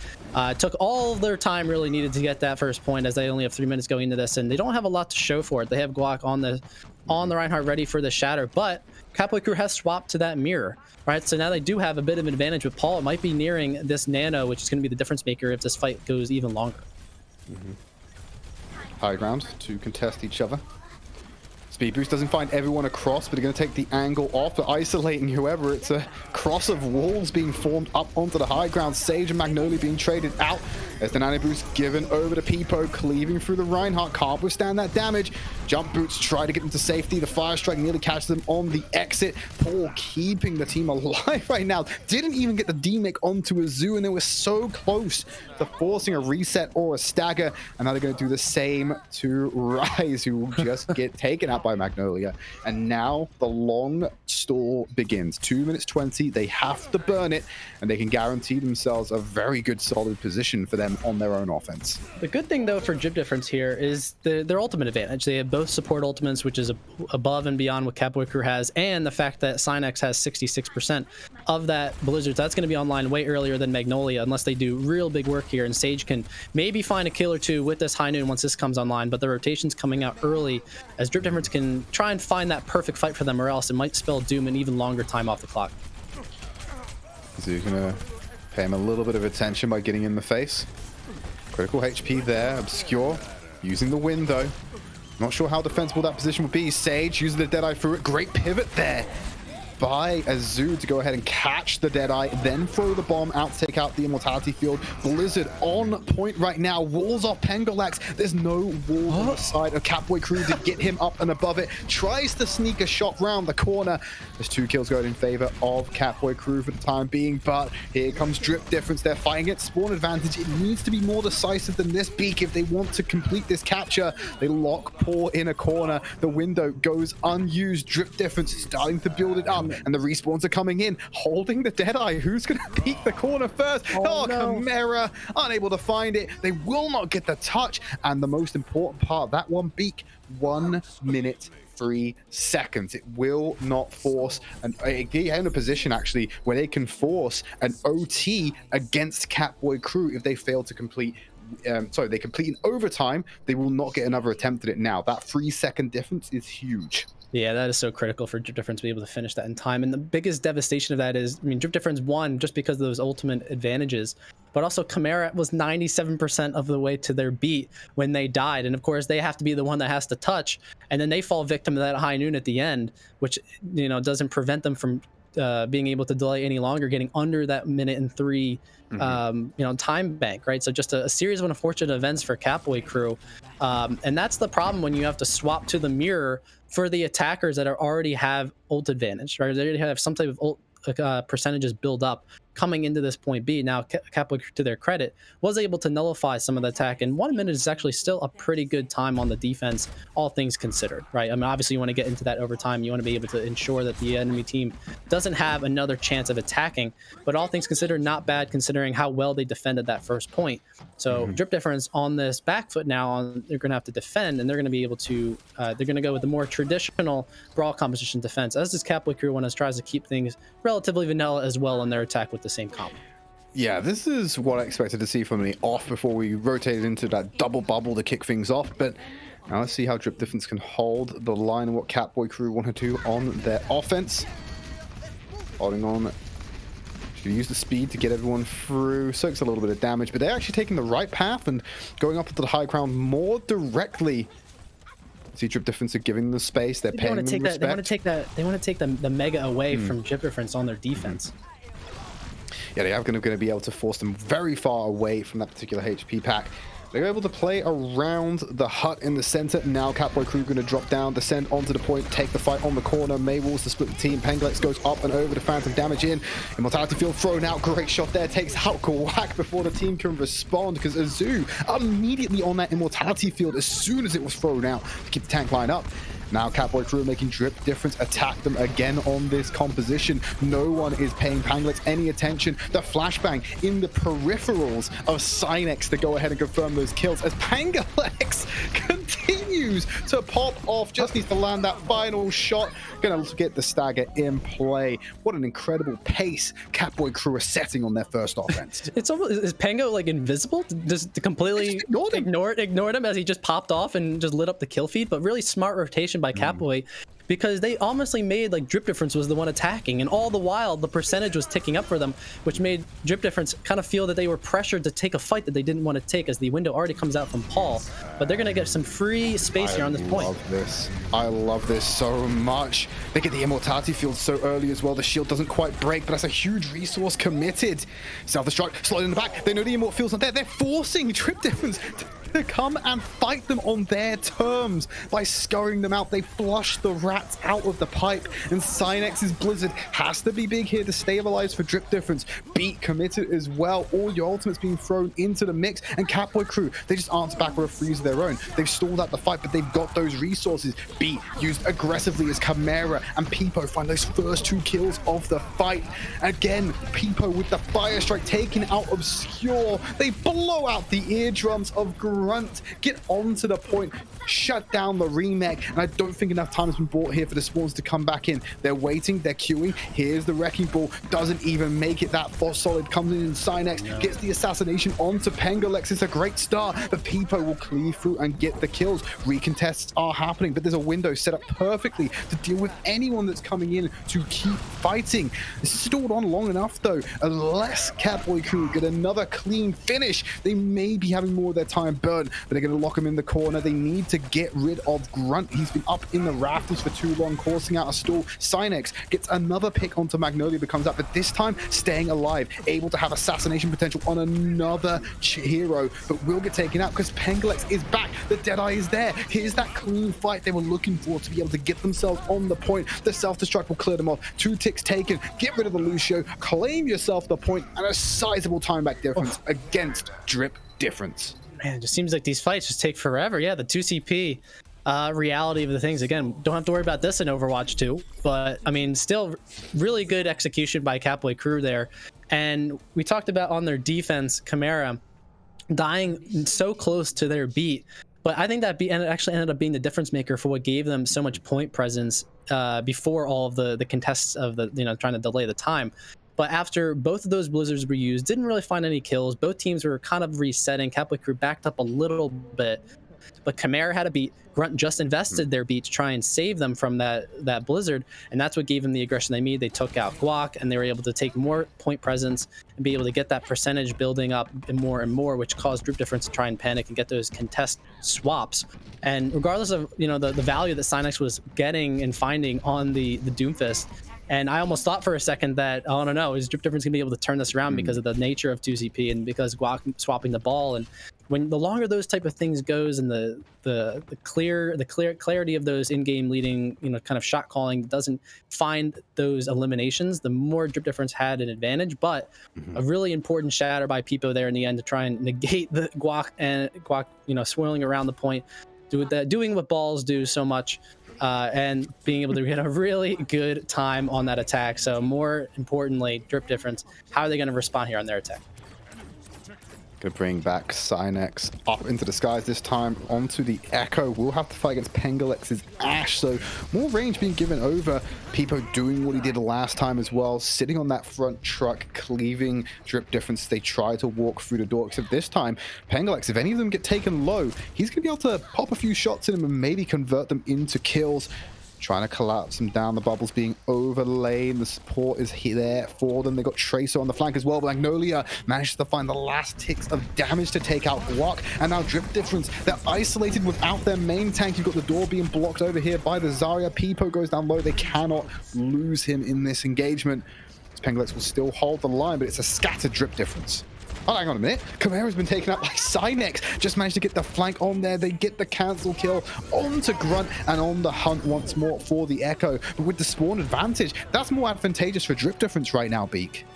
took all of their time really needed to get that first point, as they only have 3 minutes going into this. And they don't have a lot to show for it. They have Glock on the Reinhardt ready for the shatter, but Katboy crew has swapped to that mirror, right? So now they do have a bit of an advantage with Paul. It might be nearing this nano, which is going to be the difference maker if this fight goes even longer. High ground to contest each other. Speed Boost doesn't find everyone across, but they're going to take the angle off, but isolating whoever. It's a cross of walls being formed up onto the high ground. Sage and Magnolia being traded out as the Nano Boost given over to Peepo, cleaving through the Reinhardt. Can't withstand that damage. Jump Boots try to get them to safety. The Fire Strike nearly catches them on the exit. Paul keeping the team alive right now. Didn't even get the D-Mic onto Azu, and they were so close to forcing a reset or a stagger. And now they're going to do the same to Rise, who will just get taken out by Magnolia. And now the long stall begins. 2 minutes 20. They have to burn it, and they can guarantee themselves a very good solid position for them on their own offense. The good thing though for Drip Difference here is their ultimate advantage. They have both support ultimates, which is above and beyond what Katboy crew has, and the fact that Synex has 66% of that Blizzard. So that's going to be online way earlier than Magnolia, unless they do real big work here, and Sage can maybe find a kill or two with this high noon once this comes online. But the rotation's coming out early as Drip Difference can try and find that perfect fight for them, or else it might spell doom and even longer time off the clock. So you're gonna pay him a little bit of attention by getting in the face. Critical HP there. Obscure using the window. Not sure how defensible that position would be. Sage using the Deadeye through it. Great pivot there by Azu to go ahead and catch the Deadeye, then throw the bomb out to take out the Immortality Field. Blizzard on point right now. Walls off Pengolax. There's no wall on the side of Katboy crew to get him up and above it. Tries to sneak a shot round the corner. There's 2 kills going in favor of Katboy crew for the time being, but here comes Drip Difference. They're fighting at spawn advantage. It needs to be more decisive than this beak if they want to complete this capture. They lock Paul in a corner. The window goes unused. Drip Difference is starting to build it up, and the respawns are coming in, holding the Deadeye. Who's going to peek the corner first? Oh, no. Chimera, unable to find it. They will not get the touch, and the most important part, that one beak, 1 minute 3 seconds. It will not force an in a position actually where they can force an OT against Katboy crew if they fail to complete. They complete in overtime. They will not get another attempt at it now. That 3-second difference is huge. Yeah, that is so critical for Drip Difference to be able to finish that in time. And the biggest devastation of that is, I mean, Drip Difference won just because of those ultimate advantages, but also Chimera was 97% of the way to their beat when they died. And of course, they have to be the one that has to touch. And then they fall victim to that high noon at the end, which, you know, doesn't prevent them from being able to delay any longer, getting under that 1 minute and 3 you know, time bank, right? So just a series of unfortunate events for Katboy crew. And that's the problem when you have to swap to the mirror for the attackers that already have ult advantage, right? They already have some type of ult percentages build up coming into this point B. Now, Katboy, to their credit, was able to nullify some of the attack, and 1 minute is actually still a pretty good time on the defense, all things considered, right? I mean, obviously, you want to get into that overtime. You want to be able to ensure that the enemy team doesn't have another chance of attacking, but all things considered, not bad considering how well they defended that first point. So Drip Difference on this back foot now, they're going to have to defend, and they're going to be able to, they're going to go with the more traditional brawl composition defense, as does Katboy crew when it tries to keep things relatively vanilla as well in their attack with the same comp. Yeah, this is what I expected to see from the off before we rotated into that double bubble to kick things off. But now let's see how Drip Difference can hold the line and what Katboy crew want to do on their offense. Holding on Gonna use the speed to get everyone through. Soaks a little bit of damage, but they're actually taking the right path and going up into the high ground more directly. See, Drip Difference are giving them the space. They're paying them respect. They want to take the mega away from Drip Difference on their defense. Yeah, they are going to be able to force them very far away from that particular HP pack. They're able to play around the hut in the center. Now Katboy crew going to drop down, descend onto the point, take the fight on the corner. Maywalls to split the team. Pengalex goes up and over to Phantom, damage in. Immortality Field thrown out. Great shot there. Takes out Gwak before the team can respond, because Azu immediately on that Immortality Field as soon as it was thrown out to keep the tank line up. Now Katboy crew making Drip Difference attack them again on this composition. No one is paying Pangalex any attention. The flashbang in the peripherals of Cynex to go ahead and confirm those kills as Pangalex continues to pop off. Just needs to land that final shot. Gonna get the stagger in play. What an incredible pace Katboy crew are setting on their first offense. It's almost, is Pango like invisible? Just to completely ignored him as he just popped off and just lit up the kill feed, but really smart rotation by Katboy, because they honestly made like Drip Difference was the one attacking, and all the while the percentage was ticking up for them, which made Drip Difference kind of feel that they were pressured to take a fight that they didn't want to take, as the window already comes out from Paul. But they're gonna get some free space here on this point. I love this so much. They get the Immortality Field so early as well. The shield doesn't quite break, but that's a huge resource committed. Self-destruct, slide in the back. They know the Immort Field's not there. They're forcing Drip Difference to come and fight them on their terms by scurrying them out. They flush the rats out of the pipe, and Cynex's Blizzard has to be big here to stabilize for Drip Difference. Beat committed as well. All your ultimates being thrown into the mix, and Katboy crew, they just answer back with a freeze of their own. They've stalled out the fight, but they've got those resources. Beat used aggressively as Chimera and Peepo find those first 2 kills of the fight. Again, Peepo with the fire strike taking out Obscure. They blow out the eardrums of Grunt, get onto the point, shut down the remake, and I don't think enough time has been bought here for the spawns to come back in. They're waiting, they're queuing. Here's the Wrecking Ball, doesn't even make it that far solid, comes in and Cynex gets the assassination onto Pengalex. It's a great start, but Peepo will cleave through and get the kills. Recontests are happening, but there's a window set up perfectly to deal with anyone that's coming in to keep fighting. This is stalled on long enough though, unless Katboy crew get another clean finish. They may be having more of their time burnt, but they're going to lock him in the corner. They need to get rid of Grunt. He's been up in the rafters for too long, causing out a stall. Cynex gets another pick onto Magnolia, but comes up, but this time staying alive, able to have assassination potential on another hero, but will get taken out because Pengalex is back. The Deadeye is there. Here's that clean fight they were looking for to be able to get themselves on the point. The self-destruct will clear them off. 2 ticks taken. Get rid of the Lucio. Claim yourself the point, and a sizable time back difference against Drip Difference. Man, it just seems like these fights just take forever. Yeah, the 2CP reality of the things. Again, don't have to worry about this in Overwatch 2, but I mean, still really good execution by Katboy crew there. And we talked about on their defense, Chimera dying so close to their beat, but I think that beat actually ended up being the difference maker for what gave them so much point presence before all of the contests of the, trying to delay the time. But after both of those blizzards were used, didn't really find any kills. Both teams were kind of resetting. Katboy crew backed up a little bit, but Chimera had a beat. Grunt just invested their beat to try and save them from that blizzard, and that's what gave them the aggression they needed. They took out Gwak, and they were able to take more point presence and be able to get that percentage building up and more, which caused Drip Difference to try and panic and get those contest swaps. And regardless of the value that Cynex was getting and finding on the Doomfist, and I almost thought for a second that, oh, no, is Drip Difference gonna be able to turn this around because of the nature of 2CP and because Gwak swapping the ball. And when the longer those type of things goes and the clarity of those in-game leading, kind of shot calling doesn't find those eliminations, the more Drip Difference had an advantage. But a really important shatter by Peepo there in the end to try and negate the Gwak, swirling around the point, doing what balls do so much. And being able to get a really good time on that attack. So more importantly, Drip Difference, how are they going to respond here on their attack? Gonna bring back Cynex up into the skies this time onto the Echo. We'll have to fight against Pengalex's Ash, so more range being given over. Peepo doing what he did last time as well, sitting on that front truck, cleaving Drip Difference. They try to walk through the door, except this time, Pengalex, if any of them get taken low, he's gonna be able to pop a few shots in them and maybe convert them into kills. trying to collapse them down. The bubble's being overlaid. The support is there for them. They got Tracer on the flank as well. Magnolia managed to find the last ticks of damage to take out Guac. And now Drip Difference, they're isolated without their main tank. You've got the door being blocked over here by the Zarya. Peepo goes down low. They cannot lose him in this engagement. Pengalex will still hold the line, but it's a scattered Drip Difference. Oh, hang on a minute. Chimera's been taken out by Cynex. Just managed to get the flank on there. They get the cancel kill onto Grunt and on the hunt once more for the Echo. But with the spawn advantage, that's more advantageous for Drip Difference right now, Beak.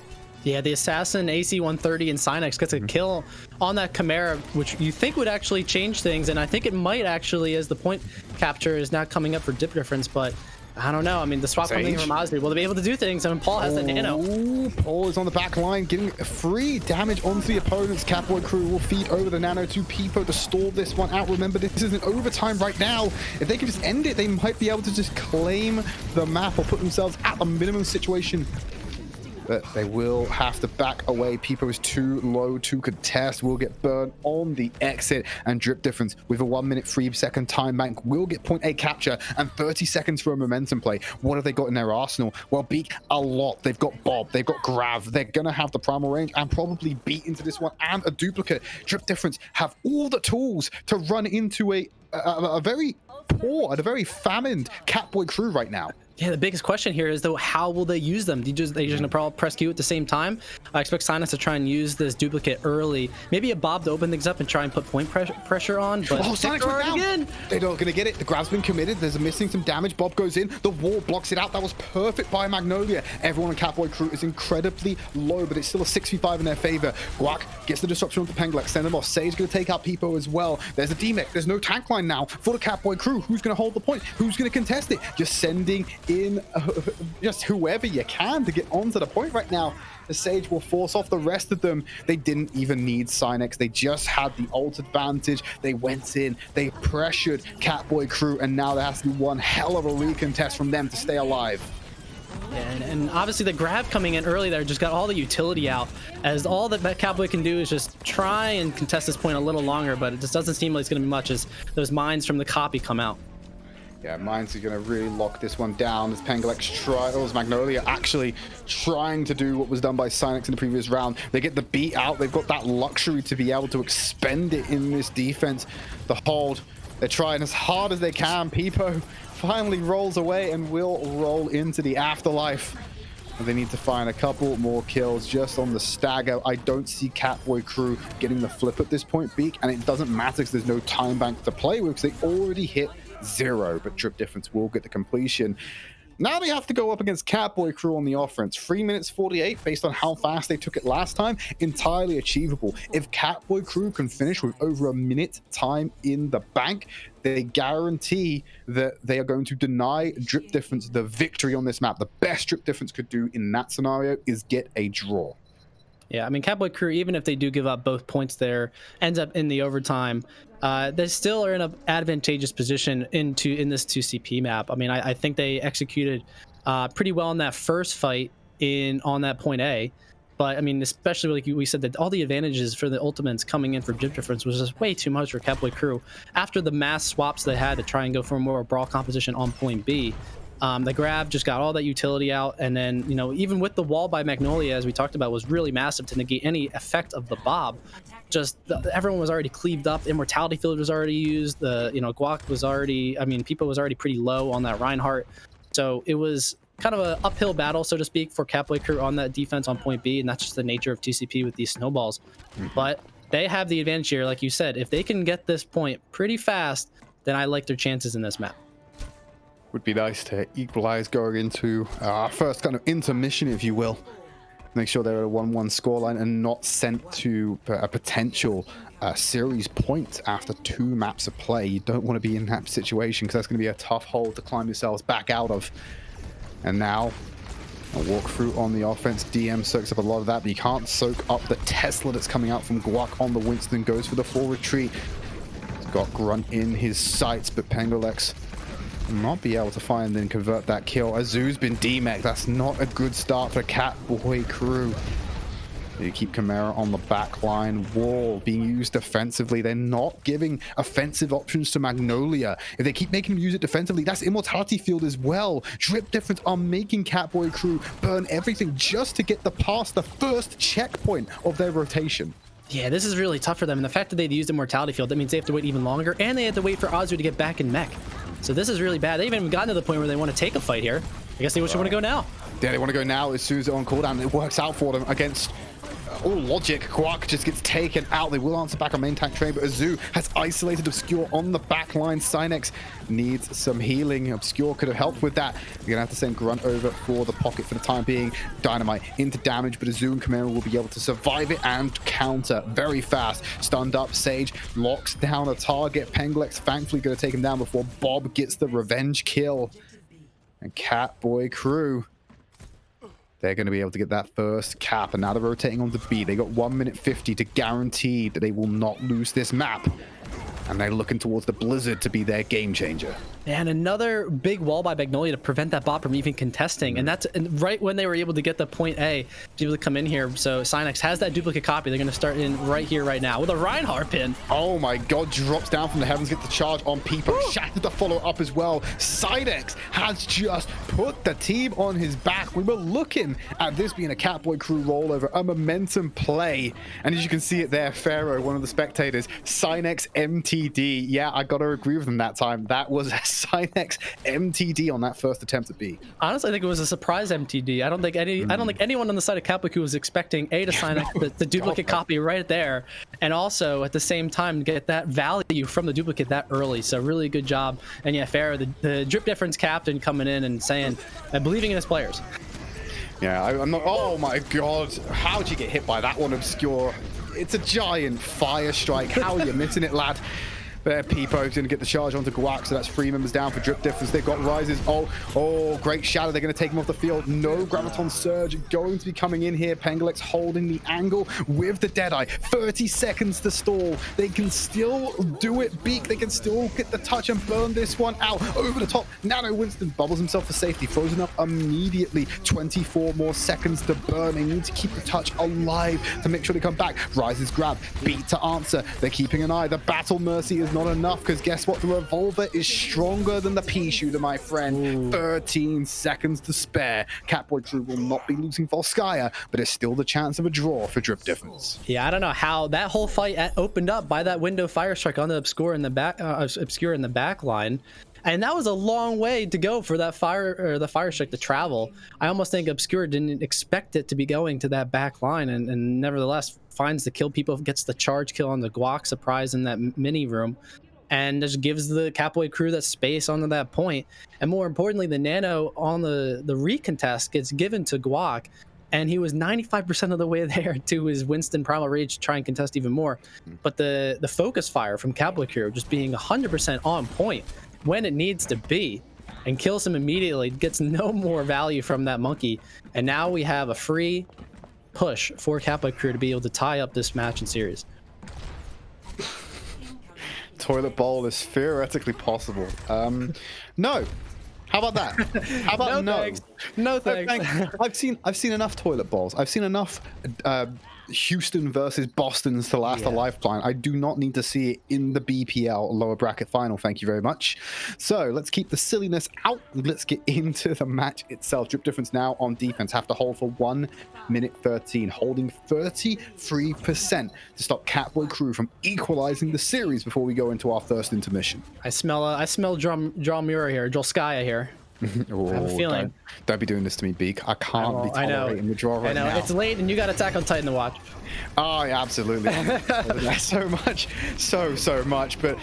Yeah, the Assassin AC-130 and Cynex gets a kill on that Chimera, which you think would actually change things. And I think it might actually, as the point capture is now coming up for Drip Difference, but I don't know. I mean, the swap coming from Ozzy, will they be able to do things? I mean, Paul has the nano. Paul is on the back line, getting free damage onto the opponents. Katboy crew will feed over the nano to Peepo to stall this one out. Remember, this is an overtime right now. If they can just end it, they might be able to just claim the map or put themselves at the minimum situation. But they will have to back away. Peepo is too low to contest. Will get burned on the exit. And Drip Difference with a 1 minute 3 second time bank will get point A capture and 30 seconds for a momentum play. What have they got in their arsenal? Well, Beak, a lot. They've got Bob, they've got Grav. They're going to have the primal range and probably beat into this one and a duplicate. Drip Difference have all the tools to run into a very poor and a very famined Katboy crew right now. Yeah, the biggest question here is, though, how will they use them? They're just going to probably press Q at the same time. I expect Silence to try and use this duplicate early. Maybe a Bob to open things up and try and put point pressure on. But Silence went down. Again. They're not going to get it. The grab's been committed. There's missing some damage. Bob goes in. The wall blocks it out. That was perfect by Magnolia. Everyone on Katboy crew is incredibly low, but it's still a 6v5 in their favor. Guac gets the disruption onto Pengalex. Send them off. Sage going to take out Peepo as well. There's a D-Mech. There's no tank line now for the Katboy crew. Who's going to hold the point? Who's going to contest it? Just sending in just whoever you can to get onto the point right now. The Sage will force off the rest of them. They didn't even need Cynex. They just had the ult advantage. They went in, they pressured Katboy crew, and now there has to be one hell of a recontest from them to stay alive. Yeah, and obviously the grab coming in early there just got all the utility out, as all that Katboy can do is just try and contest this point a little longer, but it just doesn't seem like it's going to be much as those mines from the copy come out. Yeah, Mines are going to really lock this one down as Pengalex tries. Magnolia actually trying to do what was done by Cynex in the previous round. They get the beat out. They've got that luxury to be able to expend it in this defense. The hold, they're trying as hard as they can. Peepo finally rolls away and will roll into the afterlife. And they need to find a couple more kills just on the stagger. I don't see Katboy crew getting the flip at this point, Beak, and it doesn't matter because there's no time bank to play with because they already hit 0, but Drip Difference will get the completion. Now they have to go up against Katboy crew on the offense. 3 minutes 48 based on how fast they took it last time, entirely achievable. If Katboy crew can finish with over a minute time in the bank, they guarantee that they are going to deny Drip Difference the victory on this map. The best Drip Difference could do in that scenario is get a draw. Yeah, I mean, Katboy crew, even if they do give up both points there, ends up in the overtime, they still are in an advantageous position in this 2CP map. I mean, I think they executed pretty well in that first fight on that point A. But I mean, especially like we said, that all the advantages for the ultimates coming in for Drip Difference was just way too much for Katboy crew. After the mass swaps they had to try and go for more brawl composition on point B, the grab just got all that utility out, and then, you know, even with the wall by Magnolia, as we talked about, was really massive to negate any effect of the Bob. Just everyone was already cleaved up. Immortality Field was already used. Guac was already, I mean, Peepo was already pretty low on that Reinhardt. So it was kind of an uphill battle, so to speak, for Katboy crew on that defense on point B, and that's just the nature of TCP with these snowballs. But they have the advantage here, like you said. If they can get this point pretty fast, then I like their chances in this map. Would be nice to equalize going into our first kind of intermission, if you will. Make sure they're at a 1-1 scoreline and not sent to a potential series point after 2 maps of play. You don't want to be in that situation because that's going to be a tough hole to climb yourselves back out of. And now a walkthrough on the offense. DM soaks up a lot of that, but you can't soak up the Tesla that's coming out from Guac on the Winston. Goes for the full retreat. He's got Grunt in his sights, but Pengalex will not be able to find and convert that kill. Azu's been D-Mech. That's not a good start for Katboy crew. You keep Chimera on the back line. Wall being used defensively. They're not giving offensive options to Magnolia. If they keep making him use it defensively, that's Immortality Field as well. Drip Difference are making Katboy crew burn everything just to get past the first checkpoint of their rotation. Yeah, this is really tough for them. And the fact that they've used Immortality Field, that means they have to wait even longer. And they have to wait for Azu to get back in mech. So this is really bad. They haven't even gotten to the point where they want to take a fight here. I guess they want to go now. Yeah, they want to go now as soon as they're on cooldown. It works out for them against all logic. Quack just gets taken out. They will answer back on main tank train, but Azu has isolated Obscure on the back line. Cynex needs some healing. Obscure could have helped with that. You're going to have to send Grunt over for the pocket for the time being. Dynamite into damage, but Azu and Chimera will be able to survive it and counter very fast. Stunned up, Sage locks down a target. Penglex thankfully going to take him down before Bob gets the revenge kill. And Katboy crew, they're going to be able to get that first cap, and now they're rotating on to B. They got 1 minute 50 to guarantee that they will not lose this map. And they're looking towards the Blizzard to be their game changer. And another big wall by Magnolia to prevent that bot from even contesting. And that's right when they were able to get the point A to be able to come in here. So Cynex has that duplicate copy. They're going to start in right here, right now with a Reinhardt pin. Oh my god, drops down from the heavens, get the charge on Peepo. Shattered the follow up as well. Cynex has just put the team on his back. We were looking at this being a Katboy crew rollover, a momentum play. And as you can see it there, Pharaoh, one of the spectators, Cynex MTD. Yeah, I got to agree with him that time. That was Cynex MTD on that first attempt at B. Honestly, I think it was a surprise MTD. I don't think anyone on the side of Katboy was expecting to Cynex the duplicate copy right there, and also at the same time get that value from the duplicate that early. So really good job. And yeah, Pharaoh, the Drip Difference captain, coming in and saying and believing in his players. Yeah, I'm not. Oh my god, how'd you get hit by that one, Obscure? It's a giant fire strike. How are you missing it, lad? There, Peepo's going to get the charge onto Guac, so that's 3 members down for Drip Difference. They've got Rises. Oh, great shadow. They're going to take him off the field. No Graviton Surge going to be coming in here. Penglex holding the angle with the Deadeye. 30 seconds to stall. They can still do it. Beak, they can still get the touch and burn this one out. Over the top, Nano Winston bubbles himself for safety. Frozen up immediately. 24 more seconds to burn. They need to keep the touch alive to make sure they come back. Rises grab. Beat to answer. They're keeping an eye. The Battle Mercy is not enough, because guess what? The revolver is stronger than the pea shooter, my friend. Ooh. 13 seconds to spare. Katboy crew will not be losing Volskaya, but it's still the chance of a draw for Drip Difference. Yeah, I don't know how that whole fight opened up by that window fire strike on the Obscure in the back line. And that was a long way to go for that the fire strike to travel. I almost think Obscure didn't expect it to be going to that back line, and nevertheless finds the kill. People, gets the charge kill on the Guac surprise in that mini room, and just gives the Katboy crew that space onto that point. And more importantly, the Nano on the recontest gets given to Guac, and he was 95% of the way there to his Winston Primal Rage to try and contest even more. But the focus fire from Katboy crew just being 100% on point when it needs to be, and kills him immediately, gets no more value from that monkey. And now we have a free push for Katboy crew to be able to tie up this match and series. Toilet bowl is theoretically possible. No. How about that? How about no? Thanks. No thanks. I've seen enough toilet bowls. I've seen enough Houston versus Boston's to last a lifeline. I do not need to see it in the BPL lower bracket final. Thank you very much. So let's keep the silliness out. Let's get into the match itself. Drip Difference now on defense have to hold for 1 minute 13, holding 33% to stop Katboy crew from equalizing the series before we go into our first intermission. I smell Draw Mirror here, Jolskaya here. Oh, I have a feeling. Don't be doing this to me, Beak. I can't be tolerating the draw right now. It's late and you got Attack on Titan to watch. Oh, yeah, absolutely. so much. So much. But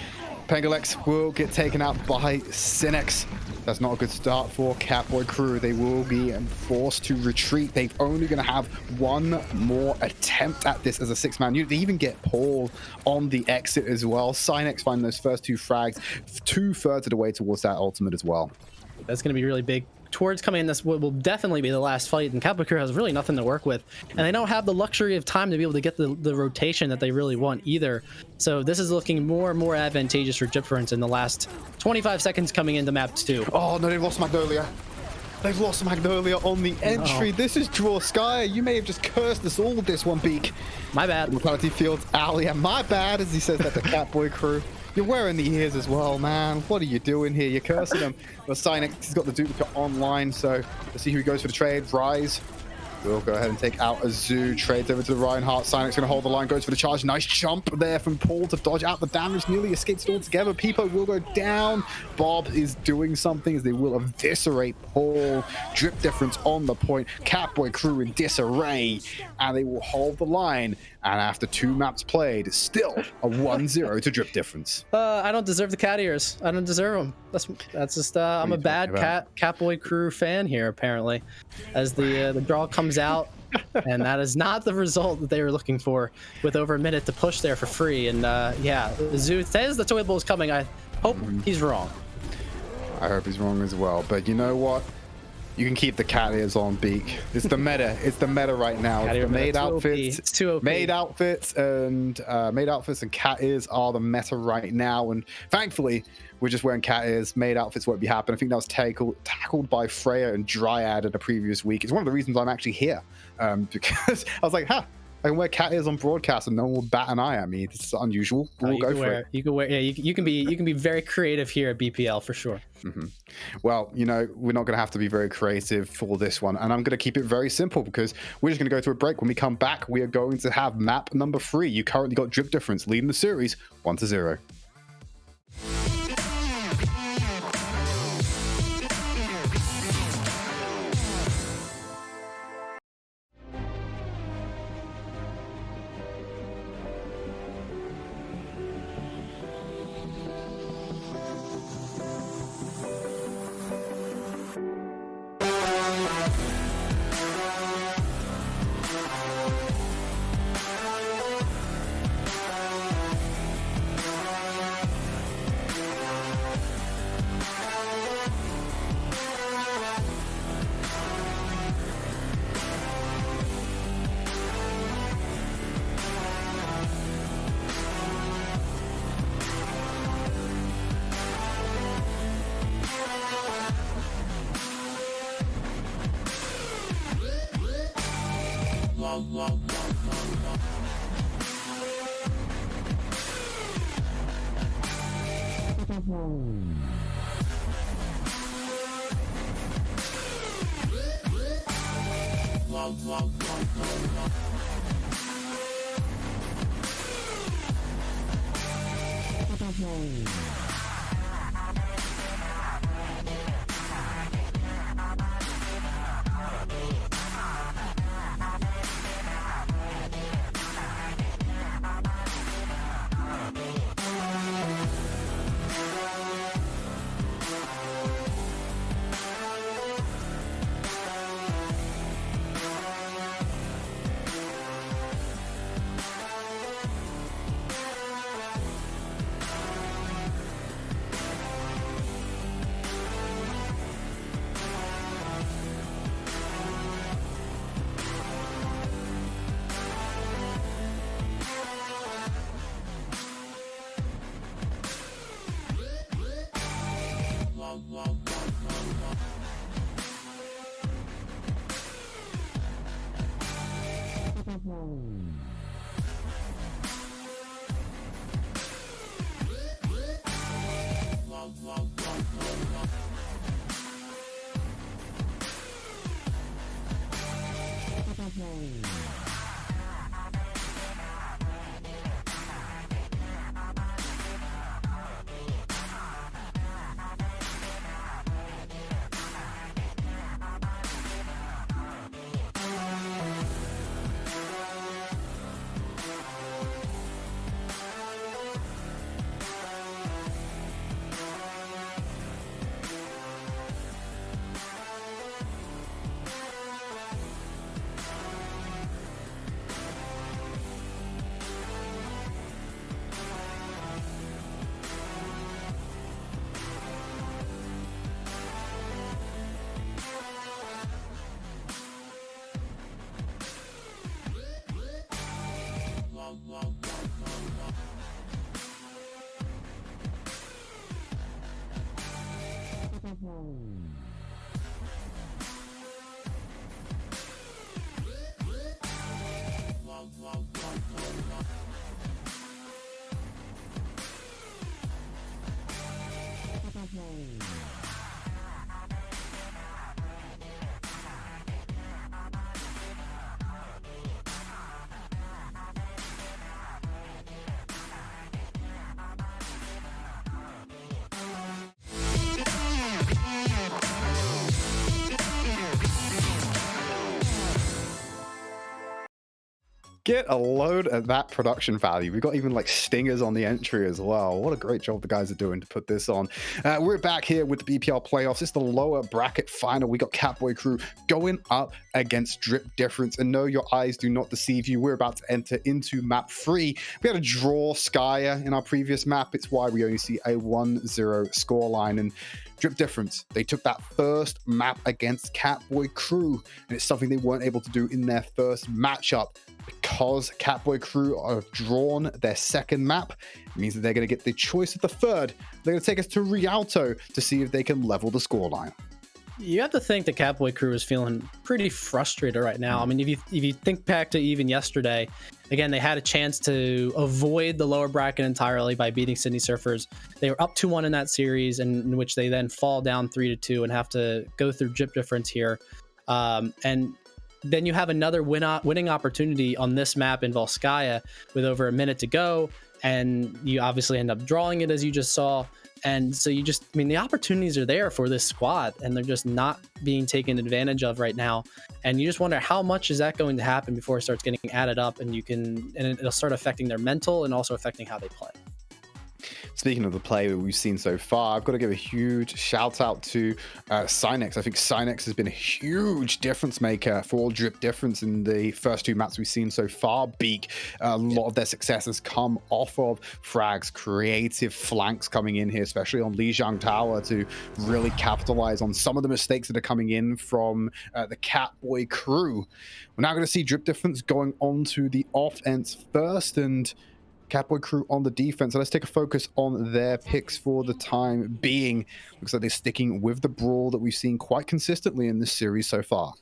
Penglex will get taken out by Cynex. That's not a good start for Katboy crew. They will be forced to retreat. They're only going to have one more attempt at this as a 6-man unit. They even get Paul on the exit as well. Cynex find those first 2 frags 2/3 of the way towards that ultimate as well. That's going to be really big. Towards coming in, this will definitely be the last fight, and Katboy crew has really nothing to work with, and they don't have the luxury of time to be able to get the rotation that they really want either. So this is looking more and more advantageous for Drip Difference in the last 25 seconds coming into map 2. Oh no, they lost Magnolia. They've lost Magnolia on the entry. This is Draw Sky. You may have just cursed us all with this one, Beak. My bad. Mortality Fields, Ali, and my bad, as he says that to Katboy crew. You're wearing the ears as well, man. What are you doing here? You're cursing him. But Cynex, he's got the duplicate online, so let's see who goes for the trade. Rise will go ahead and take out a Zoo. Trades over to the Reinhardt. Cynex's going to hold the line, goes for the charge. Nice jump there from Paul to dodge out the damage. Nearly escapes it altogether. Peepo will go down. Bob is doing something as they will eviscerate Paul. Drip difference on the point. Catboy crew in disarray. And they will hold the line. And after 2 maps played, still a 1-0 to drip difference. I don't deserve the cat ears. I don't deserve them. That's just I'm a bad Catboy crew fan here apparently, as the draw comes out, and that is not the result that they were looking for. With over a minute to push there for free, and yeah, Zoo says the toilet bowl is coming. I hope he's wrong. I hope he's wrong as well. But you know what? You can keep the cat ears on, Beak. It's the meta. It's the meta right now. It's the maid outfits. It's too OP. Maid outfits and cat ears are the meta right now. And thankfully, we're just wearing cat ears. Maid outfits won't be happening. I think that was tackled by Freya and Dryad in a previous week. It's one of the reasons I'm actually here, because I was like, I can wear cat ears on broadcast and no one will bat an eye at me. It's unusual. We'll go for it. You can wear. Yeah, you can be very creative here at BPL for sure. Well, you know, we're not going to have to be very creative for this one, and I'm going to keep it very simple because we're just going to go through a break. When we come back, we are going to have map number 3. You currently got Drip Difference leading the series 1-0. Get a load of that production value. We've got even like stingers on the entry as well. What a great job the guys are doing to put this on. We're back here with the BPL playoffs. It's the lower bracket final. We got Katboy crew going up against Drip Difference. And no, your eyes do not deceive you. We're about to enter into map 3. We had a draw Skya in our previous map. It's why we only see a 1-0 scoreline. And Drip Difference, they took that first map against Katboy crew. And it's something they weren't able to do in their first matchup. Because Katboy crew have drawn their second map, it means that they're going to get the choice of the third. They're going to take us to Rialto to see if they can level the scoreline. You have to think the Katboy crew is feeling pretty frustrated right now. I mean, if you think back to even yesterday, again, they had a chance to avoid the lower bracket entirely by beating Sydney Surfers. They were up 2-1 in that series, in which they then fall down 3-2 and have to go through Drip Difference here. And then you have another winning opportunity on this map in Volskaya with over a minute to go, and you obviously end up drawing it, as you just saw. And so I mean, the opportunities are there for this squad, and they're just not being taken advantage of right now. And you just wonder how much is that going to happen before it starts getting added up, and it'll start affecting their mental and also affecting how they play. Speaking of the play that we've seen so far, I've got to give a huge shout out to Cynex. I think Cynex has been a huge difference maker for Drip Difference in the first 2 maps we've seen so far. Beak, a lot of their success has come off of frags, creative flanks coming in here, especially on Lijiang Tower, to really capitalize on some of the mistakes that are coming in from the Katboy crew. We're now going to see Drip Difference going on to the offense first, and Katboy crew on the defense. So let's take a focus on their picks for the time being. Looks like they're sticking with the brawl that we've seen quite consistently in this series so far.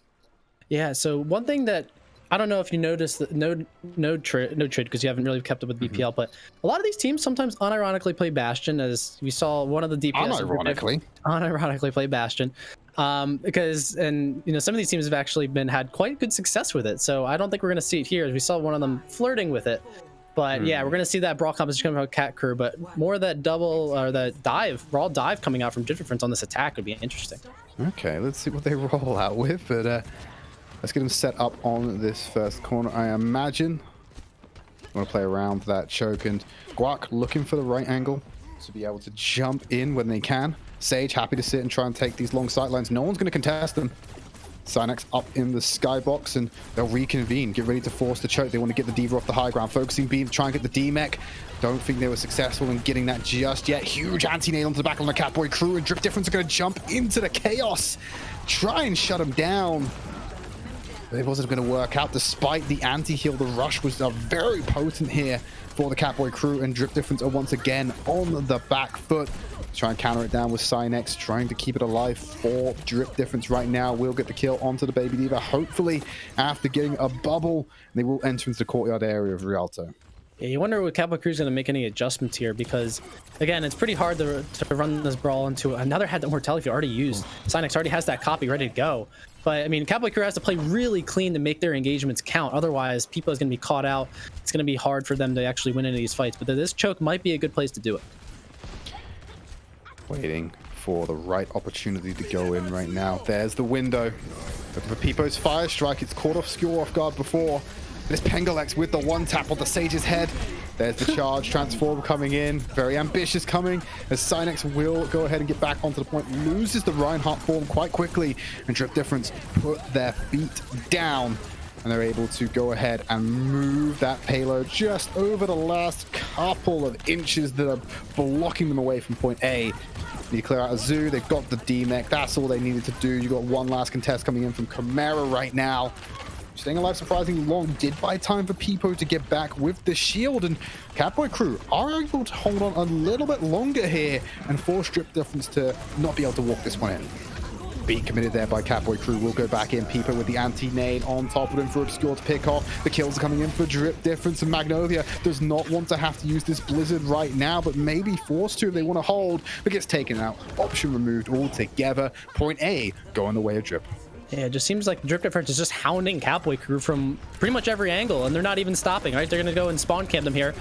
Yeah, so one thing that I don't know if you noticed, that no trade because you haven't really kept up with BPL, but a lot of these teams sometimes unironically play Bastion, as we saw one of the DPS unironically play Bastion. Because some of these teams have actually had quite good success with it. So I don't think we're going to see it here, as we saw one of them flirting with it. But yeah, we're going to see that brawl composition coming out of Cat crew, but more of that double or that raw dive coming out from Difference on this attack would be interesting. Okay, let's see what they roll out with, but let's get them set up on this first corner. I imagine I want to play around that choke, and Guac looking for the right angle to be able to jump in when they can. Sage happy to sit and try and take these long sightlines. No one's going to contest them. Cynex up in the skybox, and they'll reconvene, get ready to force the choke. They want to get the Diva off the high ground, focusing beam to try and get the D-Mech. Don't think they were successful in getting that just yet. Huge anti-nade onto the back on the Katboy crew, and Drip Difference are going to jump into the chaos, try and shut him down. But it wasn't going to work out despite the anti-heal. The rush was very potent here for the Katboy crew, and Drip Difference are once again on the back foot. Try and counter it down with Cynex, trying to keep it alive for Drip Difference right now. Will get the kill onto the Baby Diva, hopefully after getting a bubble. They will enter into the courtyard area of Rialto. Yeah, you wonder what Katboy crew is going to make any adjustments here, because again, it's pretty hard to run this brawl into another head that mortality if you already used. Cynex already has that copy ready to go. But I mean, Katboy crew has to play really clean to make their engagements count. Otherwise, people is going to be caught out. It's going to be hard for them to actually win any of these fights. But this choke might be a good place to do it. Waiting for the right opportunity to go in right now. There's the window. Looking for Peepo's Fire Strike. It's caught off Skewer off guard before. There's Pengalex with the one tap on the Sage's head. There's the charge transform coming in. Very ambitious coming, as Cynex will go ahead and get back onto the point. Loses the Reinhardt form quite quickly, and Drip Difference put their feet down. And they're able to go ahead and move that payload just over the last couple of inches that are blocking them away from point A. Need to clear out a zoo. They've got the D-Mech. That's all they needed to do. You got one last contest coming in from Chimera right now. Staying alive surprisingly long. Did buy time for Peepo to get back with the shield, and Katboy crew are able to hold on a little bit longer here and force Drip Difference to not be able to walk this one in. Being committed there by Katboy crew will go back in. Peepo with the anti-nade on top of him for Obscure to pick off. The kills are coming in for Drip Difference, and Magnolia does not want to have to use this Blizzard right now, but maybe forced to if they want to hold, but gets taken out. Option removed altogether. Point A going the way of Drip. Yeah, it just seems like Drip Difference is just hounding Katboy crew from pretty much every angle, and they're not even stopping, right? They're going to go and spawn camp them here,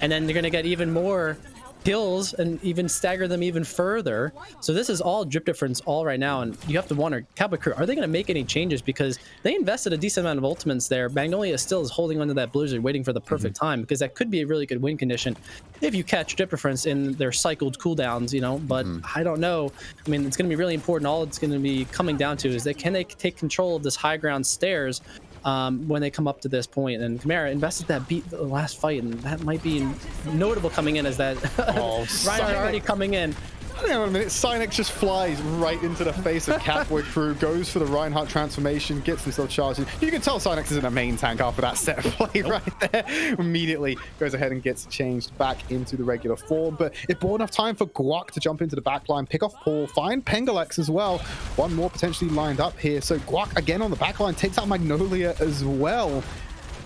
and then they're going to get even more kills and even stagger them even further. So this is all drip difference all right now, and you have to wonder, Katboy Crew, are they going to make any changes? Because they invested a decent amount of ultimates there. Magnolia still is holding onto that blizzard, waiting for the perfect time, because that could be a really good win condition if you catch drip difference in their cycled cooldowns, you know. But I don't know. I mean, it's going to be really important. All it's going to be coming down to is that can they take control of this high ground stairs when they come up to this point. And Chimera invested that beat the last fight, and that might be notable coming in as that Reinhardt already coming in. Hang on a minute, Cynex just flies right into the face of Katboy Crew, goes for the Reinhardt transformation, gets himself charged. You can tell Cynex isn't a main tank after that set of play right there. Immediately goes ahead and gets changed back into the regular form, but it bought enough time for Guac to jump into the backline, pick off Paul, find Pengalex as well. One more potentially lined up here, so Guac again on the backline takes out Magnolia as well.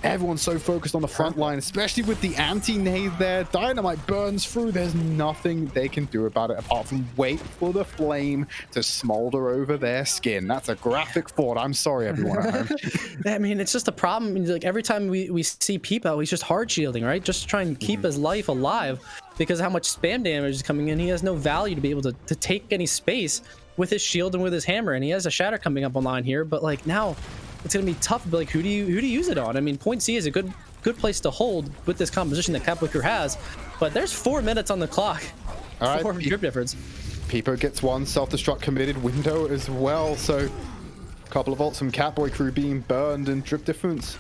Everyone's so focused on the front line, especially with the anti-nade there. Dynamite burns through. There's nothing they can do about it apart from wait for the flame to smolder over their skin. That's a graphic thought. I'm sorry, everyone at home. I mean, it's just a problem. Like every time we see Peepo, he's just hard shielding, right? Just to try and keep his life alive, because how much spam damage is coming in. He has no value to be able to take any space with his shield and with his hammer. And he has a shatter coming up online here, but like now, it's gonna be tough. But like, who do you use it on? I mean, point C is a good place to hold with this composition that Katboy Crew has, but there's 4 minutes on the clock. All right, for drip difference. Peepo gets one self-destruct committed window as well, so a couple of ults from Katboy Crew being burned, and drip difference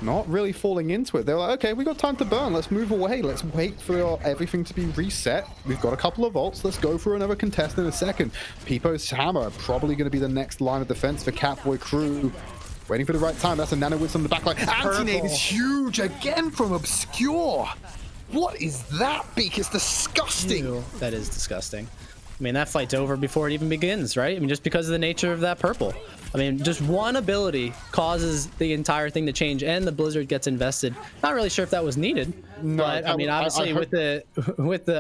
not really falling into it. They're like, okay, we got time to burn. Let's move away. Let's wait for everything to be reset. We've got a couple of ults. Let's go for another contest in a second. Peepo's hammer probably going to be the next line of defense for Katboy Crew. Waiting for the right time. That's a nano wisdom on the backline. Anti-nade is huge again from Obscure. What is that, Beak? It's disgusting. Ew, that is disgusting. I mean, that fight's over before it even begins, right? I mean, just because of the nature of that purple. I mean, just one ability causes the entire thing to change, and the blizzard gets invested. Not really sure if that was needed, no, but I mean, obviously with the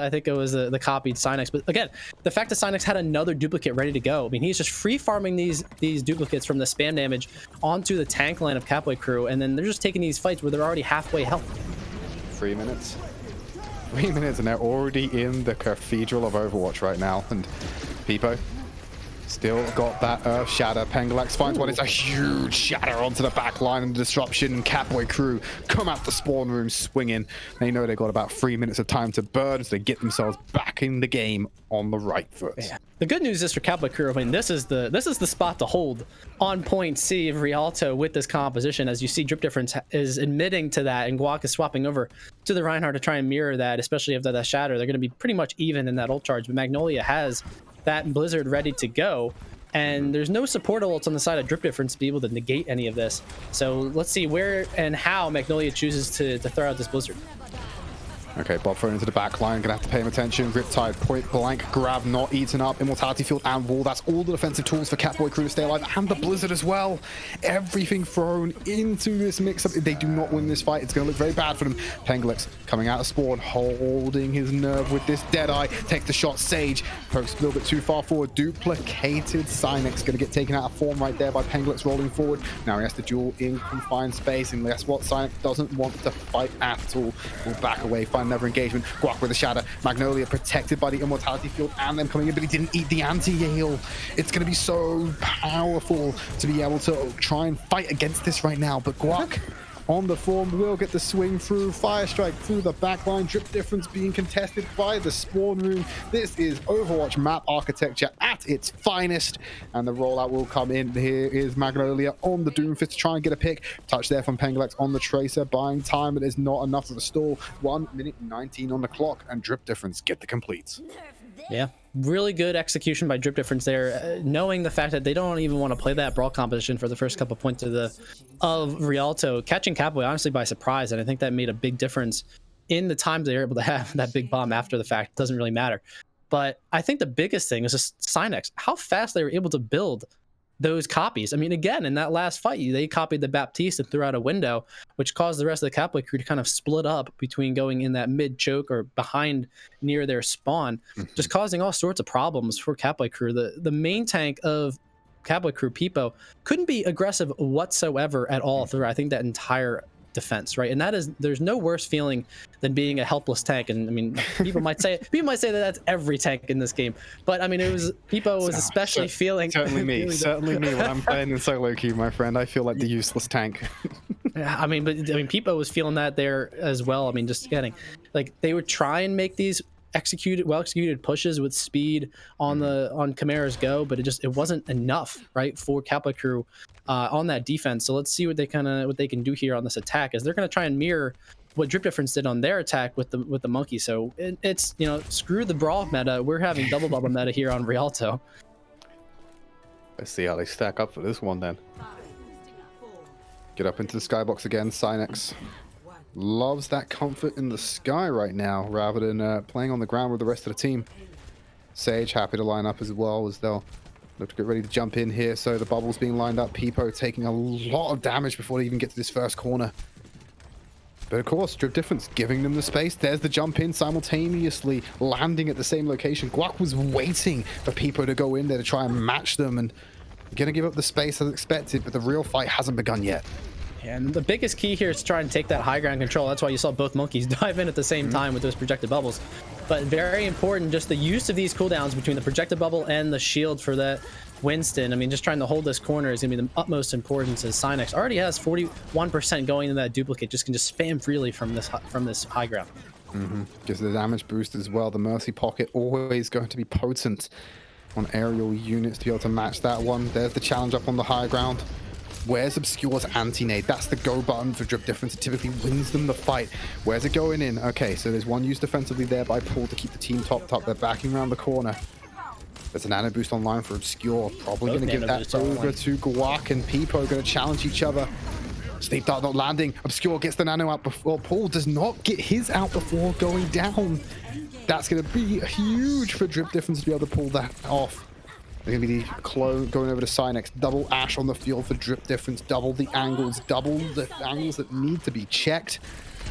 I think it was the copied Cynex. But again, the fact that Cynex had another duplicate ready to go. I mean, he's just free farming these duplicates from the spam damage onto the tank line of Katboy Crew, and then they're just taking these fights where they're already halfway health. 3 minutes. 3 minutes, and they're already in the cathedral of Overwatch right now. And Peepo still got that Earth Shatter. Pengalex finds one. It's a huge shatter onto the back line and disruption. Katboy Crew come out the spawn room swinging. They know they got about 3 minutes of time to burn, so they get themselves back in the game on the right foot. Yeah. The good news is for Katboy Crew, I mean, this is the spot to hold on point C of Rialto with this composition. As you see, drip difference is admitting to that, and Guac is swapping over to the Reinhardt to try and mirror that, especially after that shatter. They're going to be pretty much even in that ult charge, but Magnolia has that blizzard ready to go, and there's no support ults on the side of drip difference to be able to negate any of this. So let's see where and how Magnolia chooses to throw out this blizzard. Okay, Bob thrown into the back line. Gonna have to pay him attention. Riptide, point blank, grab, not eaten up. Immortality Field and Wall. That's all the defensive tools for Katboy Crew to stay alive. And the Blizzard as well. Everything thrown into this mix-up. If they do not win this fight, it's gonna look very bad for them. Pengalex coming out of spawn, holding his nerve with this Deadeye. Takes the shot. Sage pokes a little bit too far forward. Duplicated. Cynex gonna get taken out of form right there by Pengalex rolling forward. Now he has to duel in confined space, and guess what? Cynex doesn't want to fight at all. Will back away, find another engagement. Guac with a shatter. Magnolia protected by the Immortality Field and them coming in, but he didn't eat the anti-heal. It's going to be so powerful to be able to try and fight against this right now, but Guac on the form will get the swing through. Fire Strike through the backline. Drip difference being contested by the spawn room. This is Overwatch map architecture at its finest, and the rollout will come in. Here is Magnolia on the Doomfist to try and get a pick. Touch there from Pengalex on the Tracer, buying time, but it's not enough of a stall. 1 minute 19 on the clock, and drip difference get the completes. Yeah, really good execution by drip difference there, knowing the fact that they don't even want to play that brawl competition for the first couple points of Rialto, catching Katboy honestly by surprise, and I think that made a big difference in the time they were able to have that big bomb after the fact. It doesn't really matter, but I think the biggest thing is just Cynex, how fast they were able to build those copies. I mean, again, in that last fight, they copied the Baptiste and threw out a window, which caused the rest of the Katboy Crew to kind of split up between going in that mid choke or behind near their spawn, just causing all sorts of problems for Katboy Crew. The main tank of Katboy Crew, Peepo, couldn't be aggressive whatsoever at all through, I think, that entire defense, right? And that is, there's no worse feeling than being a helpless tank. And I mean, people might say that that's every tank in this game, but I mean, Peepo was especially feeling certainly me when I'm playing in solo queue, my friend. I feel like the useless tank. Yeah, I mean, Peepo was feeling that there as well. I mean, just getting, like, they would try and make these well executed pushes with speed on Chimera's go, but it wasn't enough, right, for Katboy crew on that defense. So let's see what they can do here on this attack, as they're going to try and mirror what Drip Difference did on their attack with the monkey. So it's, you know, screw the brawl meta. We're having double bubble meta here on Rialto. Let's see how they stack up for this one then. Get up into the skybox again. Synex loves that comfort in the sky right now, rather than playing on the ground with the rest of the team. Sage happy to line up as well, as they'll look to get ready to jump in here. So the bubble's being lined up. Peepo taking a lot of damage before they even get to this first corner. But of course, Drip Difference giving them the space. There's the jump in, simultaneously landing at the same location. Guac was waiting for Peepo to go in there to try and match them, and gonna give up the space as expected, but the real fight hasn't begun yet. And the biggest key here is to try and take that high ground control. That's why you saw both monkeys dive in at the same time with those projected bubbles. But very important, just the use of these cooldowns between the projected bubble and the shield for that Winston. I mean, just trying to hold this corner is going to be the utmost importance, as Synex already has 41% going into that duplicate. Just can just spam freely from this high ground. Gives the damage boost as well. The Mercy Pocket always going to be potent on aerial units to be able to match that one. There's the challenge up on the high ground. Where's Obscure's anti-nade? That's the go button for Drip Difference. It typically wins them the fight. Where's it going in? Okay, so there's one used defensively there by Paul to keep the team topped up. They're backing around the corner. There's a nano boost online for Obscure. Probably going to give that over to Guac, and Peepo going to challenge each other. Sleep Dart not landing. Obscure gets the nano out before Paul does not get his out before going down. That's going to be huge for Drip Difference to be able to pull that off. They're going to be the clone going over to Synex. Double Ash on the field for Drip Difference. Double the angles that need to be checked.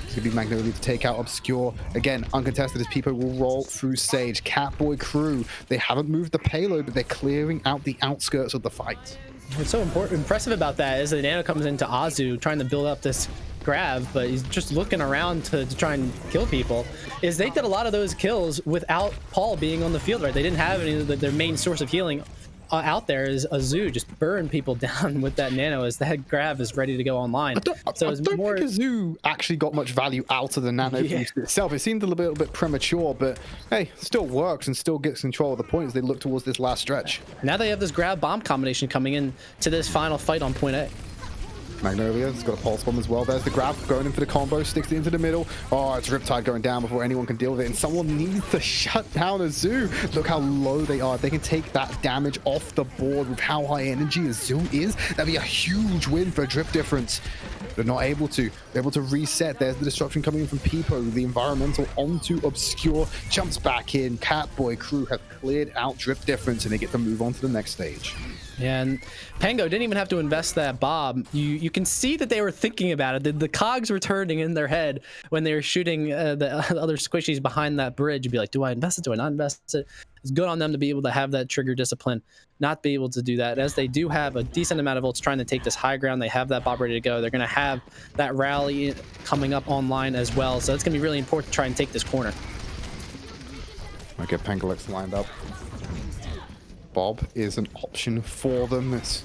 It's going to be Magnolia to take out Obscure. Again, uncontested as Peepo will roll through Sage. Katboy crew, they haven't moved the payload, but they're clearing out the outskirts of the fight. What's so impressive about that is that Nano comes into Azu trying to build up this grab, but he's just looking around to try and kill people. Is they did a lot of those kills without Paul being on the field, right? They didn't have any of their main source of healing out there. Is Azu just burn people down with that nano as that grab is ready to go online. I don't think Azu actually got much value out of the nano boost itself. It seemed a little bit premature, but hey, still works and still gets control of the point as they look towards this last stretch. Now they have this grab bomb combination coming in to this final fight on point A. Magnolia's got a pulse bomb as well. There's the grab going in for the combo, sticks it into the middle. Oh, it's Riptide going down before anyone can deal with it, and someone needs to shut down Azu. Look how low they are. If they can take that damage off the board with how high energy Azu is, that'd be a huge win for Drip Difference. They're not able to. They're able to reset. There's the destruction coming in from Peepo. The environmental onto Obscure. Jumps back in. Katboy crew have cleared out Drip Difference, and they get to move on to the next stage. Yeah, and Pango didn't even have to invest that Bob. You can see that they were thinking about it. The cogs were turning in their head when they were shooting the other squishies behind that bridge. You'd be like, do I invest it? Do I not invest it? It's good on them to be able to have that trigger discipline, not be able to do that, as they do have a decent amount of ults trying to take this high ground. They have that Bob ready to go. They're going to have that rally coming up online as well. So it's going to be really important to try and take this corner. Might get Pangalex lined up. Bob is an option for them. It's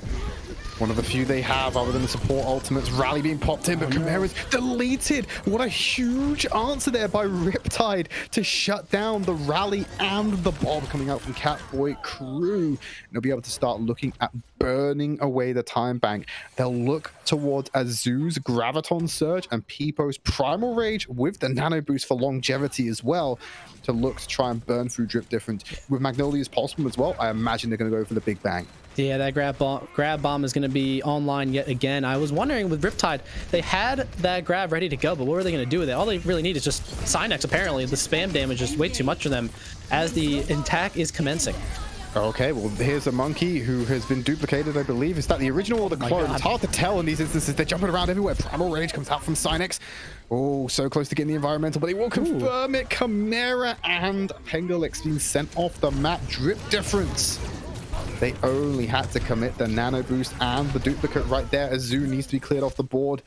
one of the few they have other than the support ultimates. Rally being popped in, but Chimera's deleted. What a huge answer there by Riptide to shut down the rally and the Bob coming out from Katboy crew. And they'll be able to start looking at burning away the time bank. They'll look towards Azu's Graviton Surge and Peepo's Primal Rage with the Nano Boost for longevity as well, to look to try and burn through Drip Difference. With Magnolia's Pulse Bomb as well, I imagine they're going to go for the Big Bang. Yeah, that grab bomb is going to be online yet again. I was wondering with Riptide, they had that grab ready to go, but what were they going to do with it? All they really need is just Synex, apparently. The spam damage is way too much for them as the attack is commencing. Okay, well, here's a monkey who has been duplicated, I believe. Is that the original or the clone? It's hard to tell in these instances. They're jumping around everywhere. Primal Rage comes out from Synex. Oh, so close to getting the environmental, but they will confirm it. Chimera and Pengalix being sent off the map. Drip Difference. They only had to commit the nano boost and the duplicate right there. Azu needs to be cleared off the board.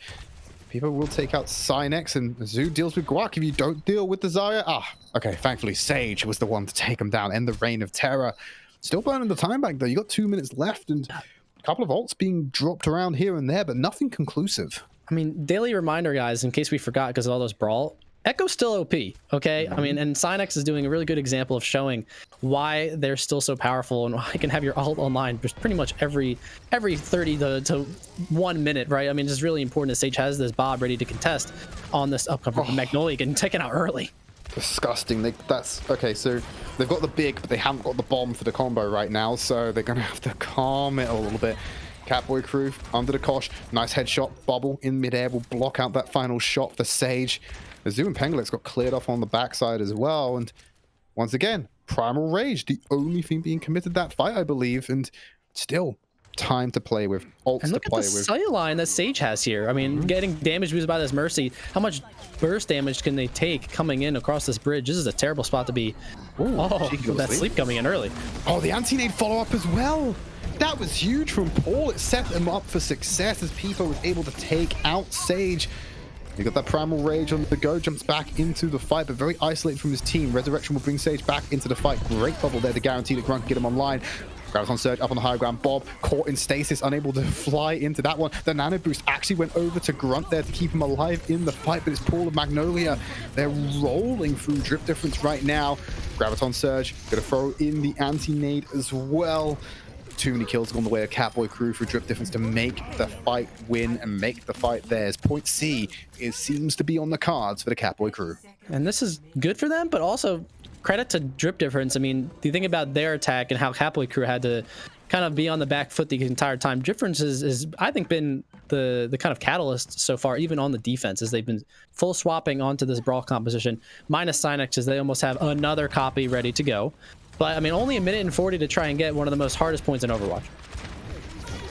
People will take out Cynex, and Zoo deals with Guac. If you don't deal with the Zarya, okay, thankfully Sage was the one to take him down, end the reign of terror. Still burning the time back though. You got 2 minutes left, and a couple of ults being dropped around here and there, but nothing conclusive. I mean, daily reminder, guys, in case we forgot because of all those brawl. Echo's still OP, okay? I mean, and Cynex is doing a really good example of showing why they're still so powerful and why you can have your ult online just pretty much every 30 to 1 minute, right? I mean, it's really important that Sage has this Bob ready to contest on this upcoming Magnolia getting taken out early. Disgusting. That's okay. So they've got the big, but they haven't got the bomb for the combo right now, so they're gonna have to calm it a little bit. Katboy crew under the kosh, nice headshot, bubble in midair will block out that final shot for Sage. The Zoo and Pengalex got cleared off on the backside as well, and once again, Primal Rage, the only thing being committed that fight, I believe, and still time to play with, ults and look to play at the with. sight line that Sage has here. I mean, getting damage boosted by this Mercy. How much burst damage can they take coming in across this bridge? This is a terrible spot to be. Ooh, oh, that sleep coming in early. Oh, the anti-nade follow-up as well. That was huge from Paul. It set them up for success as Pipo was able to take out Sage. You got that Primal Rage on the go, jumps back into the fight, but very isolated from his team. Resurrection will bring Sage back into the fight. Great bubble there to guarantee that Grunt can get him online. Graviton Surge up on the high ground. Bob caught in stasis, unable to fly into that one. The Nano Boost actually went over to Grunt there to keep him alive in the fight, but it's Paul of Magnolia. They're rolling through Drip Difference right now. Graviton Surge, gonna throw in the anti-nade as well. Too many kills on the way of Katboy crew for Drip Difference to make the fight win and make the fight theirs. Point C seems to be on the cards for the Katboy crew. And this is good for them, but also credit to Drip Difference. I mean, do you think about their attack and how Katboy crew had to kind of be on the back foot the entire time? Difference is I think, been the kind of catalyst so far, even on the defense, as they've been full swapping onto this brawl composition. Minus Cynex, as they almost have another copy ready to go. But, I mean, only a minute and 40 to try and get one of the most hardest points in Overwatch.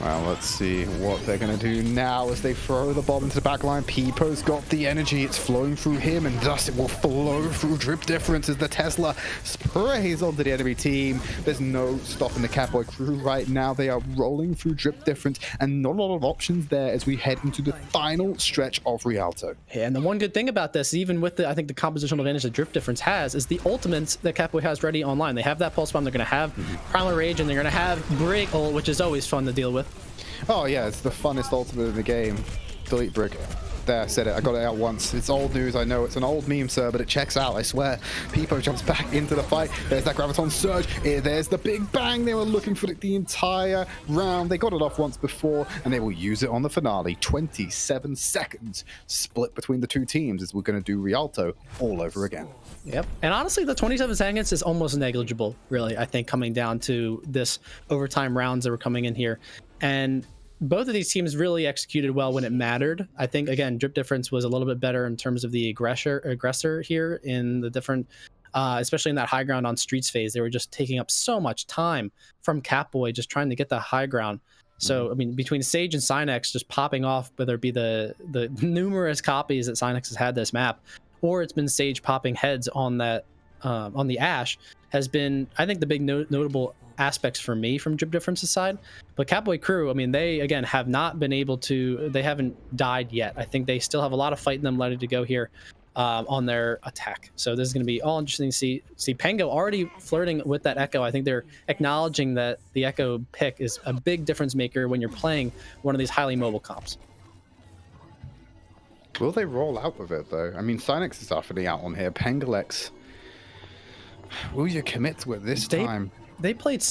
Well, let's see what they're going to do now as they throw the bomb into the back line. Pipo's got the energy. It's flowing through him, and thus it will flow through Drip Difference as the Tesla sprays onto the enemy team. There's no stopping the Katboy crew right now. They are rolling through Drip Difference, and not a lot of options there as we head into the final stretch of Rialto. Yeah, and the one good thing about this, even with I think the compositional advantage that Drip Difference has, is the ultimates that Katboy has ready online. They have that Pulse Bomb, they're going to have Primal Rage, and they're going to have Brick Ult, which is always fun to deal with. Oh yeah, it's the funnest ultimate in the game. Delete Brick. There, I said it. I got it out once. It's old news, I know. It's an old meme, sir, but it checks out, I swear. Pipo jumps back into the fight. There's that Graviton Surge. There's the big bang. They were looking for it the entire round. They got it off once before, and they will use it on the finale. 27 seconds split between the two teams as we're going to do Rialto all over again. Yep. And honestly, the 27 seconds is almost negligible, really, I think, coming down to this overtime rounds that were coming in here. And both of these teams really executed well when it mattered. I think, again, Drip Difference was a little bit better in terms of the aggressor here in the different, especially in that high ground on streets phase. They were just taking up so much time from Katboy, just trying to get the high ground. So, I mean, between Sage and Cynex just popping off, whether it be the numerous copies that Cynex has had this map, or it's been Sage popping heads on that, on the Ash, has been, I think, the big notable aspects for me from Drip Difference's side. But Katboy crew, I mean, they again have not been able to, they haven't died yet. I think they still have a lot of fight in them ready to go here on their attack. So this is going to be all interesting to see Pengo already flirting with that Echo. I think they're acknowledging that the Echo pick is a big difference maker when you're playing one of these highly mobile comps. Will they roll out with it though? I mean, Cynex is definitely out on here. Pengalex, will you commit to it this time? They played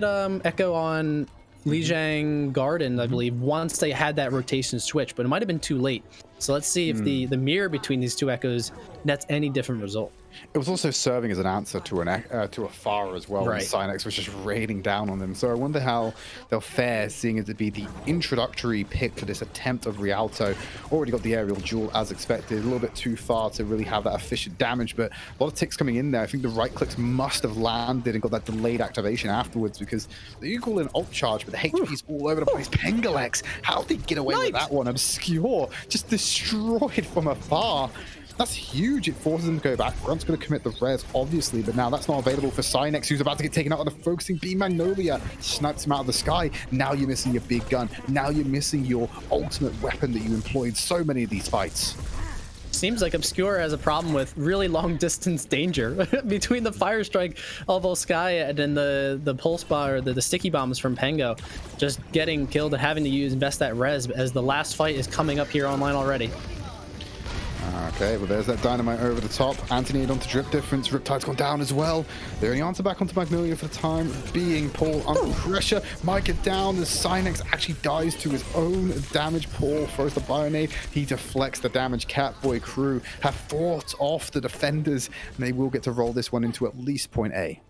Echo on Lijiang Garden, I believe, once they had that rotation switch, but it might have been too late. So let's see if the mirror between these two Echoes nets any different result. It was also serving as an answer to a Pharah as well. Right. Cynex was just raining down on them. So I wonder how they'll fare, seeing it to be the introductory pick for this attempt of Rialto. Already got the aerial duel as expected. A little bit too far to really have that efficient damage, but a lot of ticks coming in there. I think the right clicks must have landed and got that delayed activation afterwards, because you call an ult charge, but the HP's all over the place. Pengalex, how did they get away with that one? Obscure, just destroyed from afar. That's huge. It forces him to go back. Grunt's going to commit the res, obviously, but now that's not available for Cynex, who's about to get taken out on the focusing beam. Magnolia snipes him out of the sky. Now you're missing your big gun. Now you're missing your ultimate weapon that you employed so many of these fights. Seems like Obscure has a problem with really long distance danger between the fire strike of Volskaya and then the pulse bar, or the sticky bombs from Pango, just getting killed and having to invest that res as the last fight is coming up here online already. Okay, well, there's that dynamite over the top. Anthony onto Drip Difference. Riptide's gone down as well. The only answer back onto Magnolia for the time being. Paul under pressure. Micah down. The Cynex actually dies to his own damage. Paul throws the Bionade. He deflects the damage. Catboy crew have fought off the defenders, and they will get to roll this one into at least point A.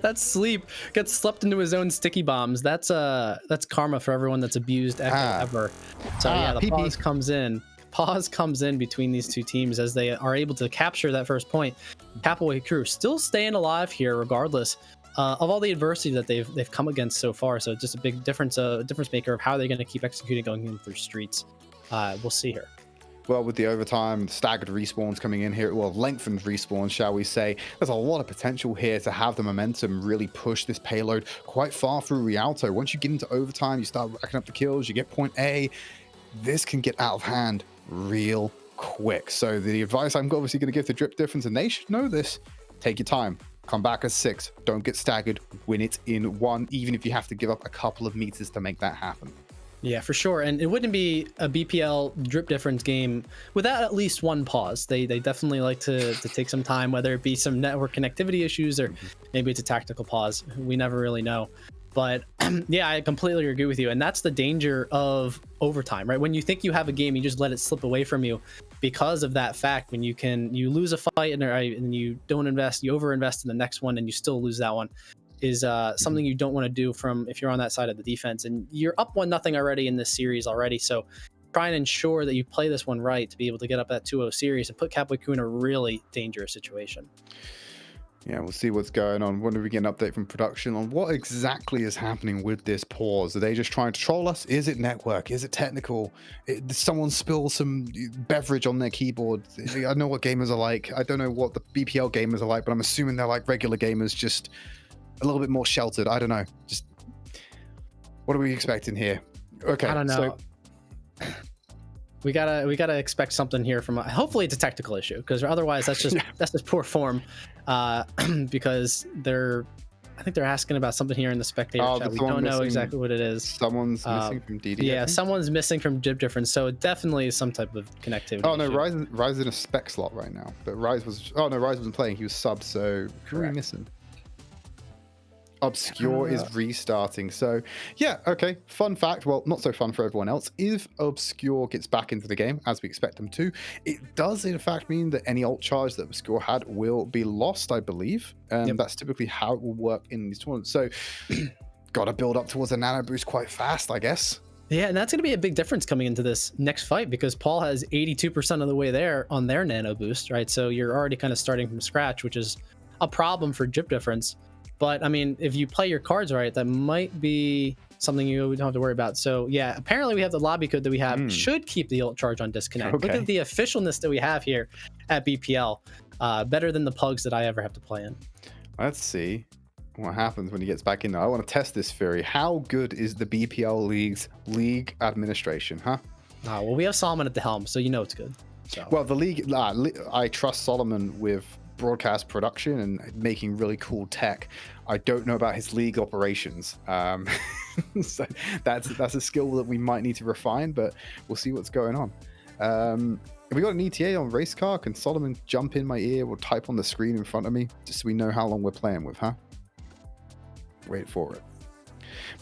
That sleep gets slept into his own sticky bombs. That's karma for everyone that's abused Echo ever. So yeah, the pause comes in. Pause comes in between these two teams as they are able to capture that first point. Catboy crew still staying alive here regardless of all the adversity that they've come against so far. So just a big difference maker of how they're going to keep executing going in through streets. We'll see here. Well, with the overtime, staggered respawns coming in here, well, lengthened respawns, shall we say, there's a lot of potential here to have the momentum really push this payload quite far through Rialto. Once you get into overtime, you start racking up the kills, you get point A, this can get out of hand real quick. So the advice I'm obviously going to give to Drip Difference, and they should know this, take your time, come back as 6, don't get staggered, win it in 1, even if you have to give up a couple of meters to make that happen. Yeah, for sure. And it wouldn't be a BPL Drip Difference game without at least one pause. They definitely like to take some time, whether it be some network connectivity issues or maybe it's a tactical pause. We never really know. But yeah, I completely agree with you. And that's the danger of overtime, right? When you think you have a game, you just let it slip away from you because of that fact. When you lose a fight and you don't invest, you overinvest in the next one and you still lose that one, is something you don't want to do from if you're on that side of the defense. And you're up 1-0 already in this series already. So try and ensure that you play this one right to be able to get up that 2-0 series and put Catboy Crew in a really dangerous situation. Yeah, we'll see what's going on. When do we get an update from production on what exactly is happening with this pause? Are they just trying to troll us? Is it network? Is it technical? Did someone spill some beverage on their keyboard? I know what gamers are like. I don't know what the BPL gamers are like, but I'm assuming they're like regular gamers, just a little bit more sheltered. I don't know. Just what are we expecting here? Okay, I don't know. So we gotta expect something here from. Hopefully, it's a technical issue, because otherwise, that's just poor form. Because I think they're asking about something here in the spectator chat. We don't know exactly what it is. Someone's missing from DD. Yeah, someone's missing from Drip Difference. So it definitely is some type of connectivity. Oh no, issue. Rise is in a spec slot right now, but Rise wasn't playing. He was subbed. So who are we missing? Obscure is restarting. So yeah, okay. Fun fact, well, not so fun for everyone else. If Obscure gets back into the game, as we expect them to, it does in fact mean that any ult charge that Obscure had will be lost, I believe. And that's typically how it will work in these tournaments. So got to build up towards a nano boost quite fast, I guess. Yeah, and that's going to be a big difference coming into this next fight, because Paul has 82% of the way there on their nano boost, right? So you're already kind of starting from scratch, which is a problem for Drip Difference. But I mean, if you play your cards right, that might be something you don't have to worry about. So yeah, apparently we have the lobby code that we have should keep the ult charge on disconnect. Okay. Look at the officialness that we have here at BPL. Better than the pugs that I ever have to play in. Let's see what happens when he gets back in there. I want to test this theory. How good is the BPL League's league administration, huh? Well, we have Solomon at the helm, so you know it's good. So. Well, the league, I trust Solomon with broadcast production and making really cool tech. I don't know about his league operations. So that's a skill that we might need to refine, but we'll see what's going on. Have we got an ETA on race car? Can Solomon jump in my ear or type on the screen in front of me just so we know how long we're playing with, huh? Wait for it.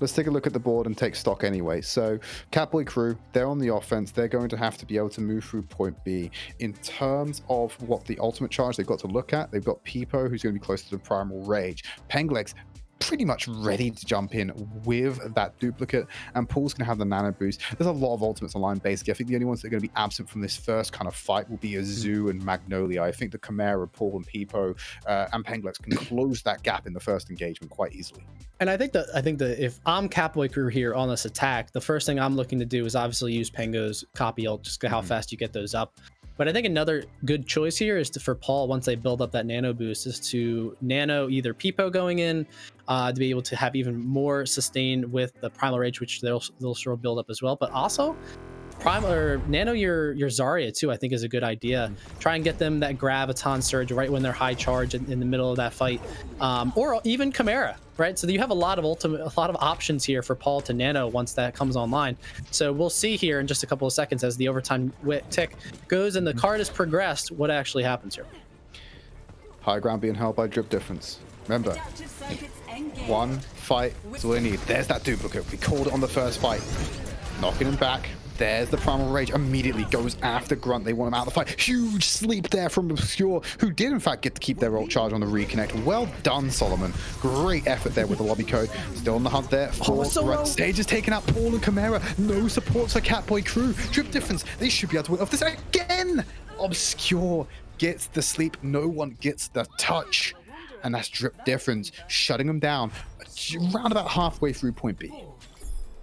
Let's take a look at the board and take stock anyway. So Catboy crew, they're on the offense. They're going to have to be able to move through point B. In terms of what the ultimate charge they've got to look at, they've got Peepo, who's going to be close to the primal rage. Pengleg's pretty much ready to jump in with that duplicate, and Paul's going to have the nano boost. There's a lot of ultimates online, basically. I think the only ones that are going to be absent from this first kind of fight will be Azu and Magnolia. I think the Chimera, Paul, and Peepo and Penglex can close that gap in the first engagement quite easily. And I think that if I'm Catboy crew here on this attack, the first thing I'm looking to do is obviously use Pengo's copy ult, just how fast you get those up. But I think another good choice here is for Paul, once they build up that nano boost, is to nano either Peepo going in to be able to have even more sustained with the Primal Rage, which they'll sure build up as well. But also nano your Zarya too, I think is a good idea. Try and get them that graviton surge right when they're high charge in the middle of that fight, or even Chimera, right? So you have a lot of options here for Paul to nano once that comes online. So we'll see here in just a couple of seconds as the overtime tick goes and the card is progressed, what actually happens here. High ground being held by drip difference. Remember, one fight is all they need. There's that duplicate. We called it on the first fight. Knocking him back. There's the Primal Rage, immediately goes after Grunt. They want him out of the fight. Huge sleep there from Obscure, who did in fact get to keep their ult charge on the reconnect. Well done, Solomon. Great effort there with the lobby code. Still on the hunt there for Grunt. Stage is taking out Paul and Chimera. No supports for Katboy crew. Drip difference. They should be able to win off this again. Obscure gets the sleep. No one gets the touch. And that's drip difference, shutting them down around about halfway through point B.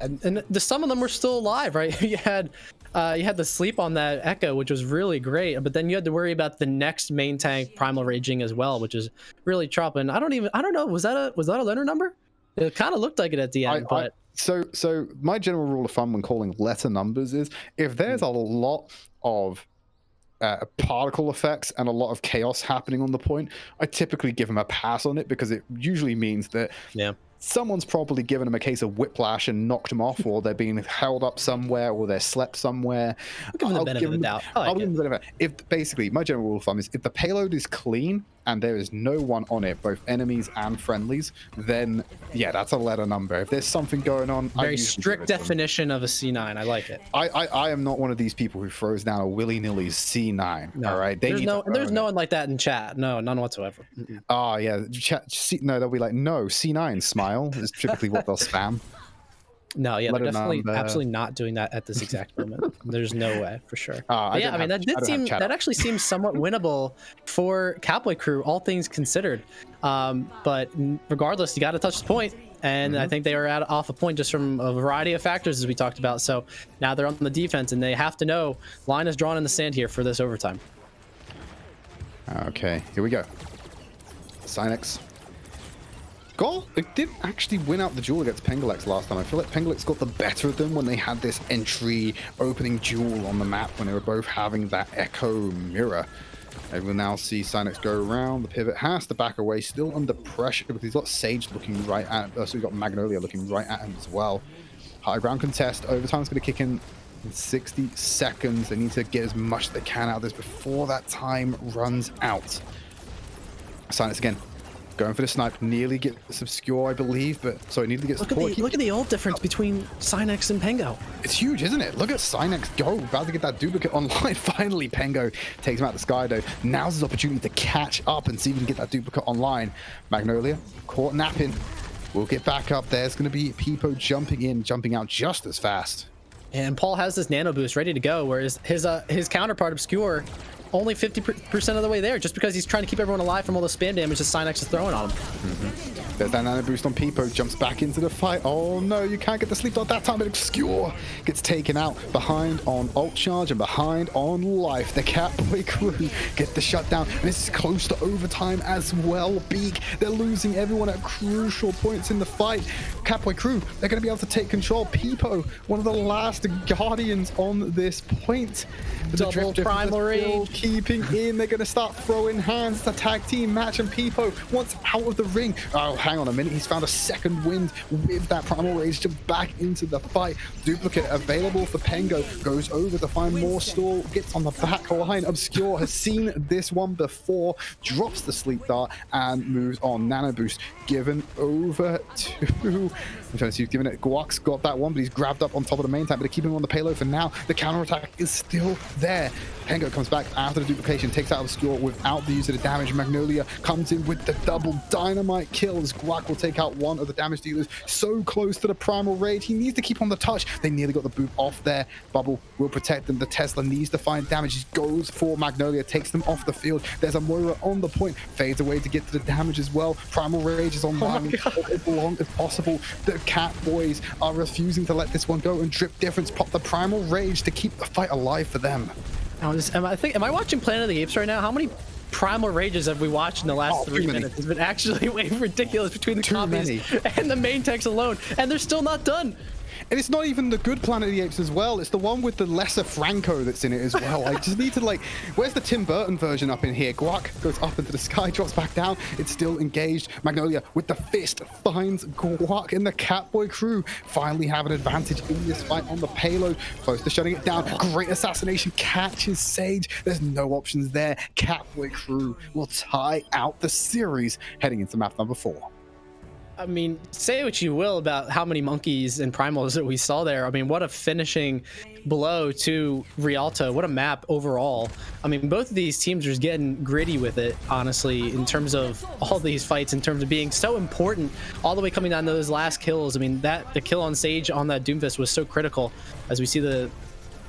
And some of them were still alive, right? You had the sleep on that Echo, which was really great, but then you had to worry about the next main tank Primal Raging as well, which is really chopping. I don't know, was that a letter number? It kind of looked like it at the end, but so my general rule of thumb when calling letter numbers is if there's a lot of particle effects and a lot of chaos happening on the point, I typically give them a pass on it, because it usually means that someone's probably given them a case of whiplash and knocked them off, or they're being held up somewhere, or they're slept somewhere. I'll give them the benefit of the doubt. I'll give them the benefit. If basically, my general rule of thumb is if the payload is clean and there is no one on it, both enemies and friendlies, then yeah, that's a letter number. If there's something going on, very strict definition of a C9. I like it. I am not one of these people who throws down a willy-nilly C9. No. All right, there's no one like that in chat. No, none whatsoever. Oh yeah, no, they'll be like, no, C9 smile is typically what they'll spam. No, yeah, they're definitely absolutely not doing that at this exact moment. There's no way, for sure. Yeah, I mean, that actually seems somewhat winnable for Katboy crew, all things considered. But regardless, you got to touch the point, and I think they are off a point just from a variety of factors, as we talked about. So now they're on the defense, and they have to know line is drawn in the sand here for this overtime. Okay, here we go. Synex. It did actually win out the duel against Pengalex last time. I feel like Pengalex got the better of them when they had this entry opening duel on the map, when they were both having that echo mirror. And we'll now see Synex go around. The pivot has to back away, still under pressure, because he's got Sage looking right at him. So we've got Magnolia looking right at him as well. High ground contest. Overtime's going to kick in 60 seconds. They need to get as much as they can out of this before that time runs out. Synex again. Going for the snipe, nearly gets Obscure, I believe, but sorry, nearly gets support. Look at the ult difference between Synex and Pengo. It's huge, isn't it? Look at Synex go, about to get that duplicate online. Finally, Pengo takes him out the sky, though. Now's his opportunity to catch up and see if he can get that duplicate online. Magnolia, caught napping. We'll get back up. There's going to be Peepo jumping in, jumping out just as fast. And Paul has this nano boost ready to go, whereas his counterpart, Obscure, only 50% of the way there, just because he's trying to keep everyone alive from all the spam damage that Synex is throwing on him. There's that nano boost on Peepo, jumps back into the fight. Oh no, you can't get the sleep dot that time, but Obscure gets taken out, behind on ult charge and behind on life. The Katboy crew get the shutdown, and this is close to overtime as well. Beak, they're losing everyone at crucial points in the fight. Katboy crew, they're going to be able to take control. Peepo, one of the last guardians on this point. Double Primal Rage. Keeping in, they're going to start throwing hands. It's a tag team match, and Peepo wants out of the ring. Oh, hang on a minute. He's found a second wind with that Primal Rage to back into the fight. Duplicate available for Pengo. Goes over to find more stall. Gets on the back line. Obscure has seen this one before. Drops the sleep dart and moves on. Nano boost given over to... I'm trying to see who's giving it. Guak's got that one, but he's grabbed up on top of the main tank, but they're keeping him on the payload for now. The counterattack is still there. Pengo comes back after the duplication, takes out Obscure without the use of the damage. Magnolia comes in with the double dynamite kill as Guak will take out one of the damage dealers. So close to the Primal Rage. He needs to keep on the touch. They nearly got the boot off there. Bubble will protect them. The Tesla needs to find damage. He goes for Magnolia, takes them off the field. There's a Moira on the point. Fades away to get to the damage as well. Primal Rage is online as long as possible. The Katboys are refusing to let this one go, and Drip Difference pop the Primal Rage to keep the fight alive for them. Am I watching Planet of the Apes right now? How many Primal Rages have we watched in the last 3 minutes? It's been actually way ridiculous between the copies and the main text alone, and they're still not done. And it's not even the good Planet of the Apes as well. It's the one with the lesser Franco that's in it as well. I just need to like, where's the Tim Burton version up in here? Guac goes up into the sky, drops back down. It's still engaged. Magnolia with the fist finds Guac, and the Katboy crew finally have an advantage in this fight on the payload. Close to shutting it down. Great assassination, catches Sage. There's no options there. Katboy crew will tie out the series heading into map number 4. I mean, say what you will about how many monkeys and primals that we saw there. I mean, what a finishing blow to Rialto. What a map overall. I mean, both of these teams are just getting gritty with it, honestly, in terms of all these fights, in terms of being so important, all the way coming down to those last kills. I mean, the kill on Sage on that Doomfist was so critical as we see the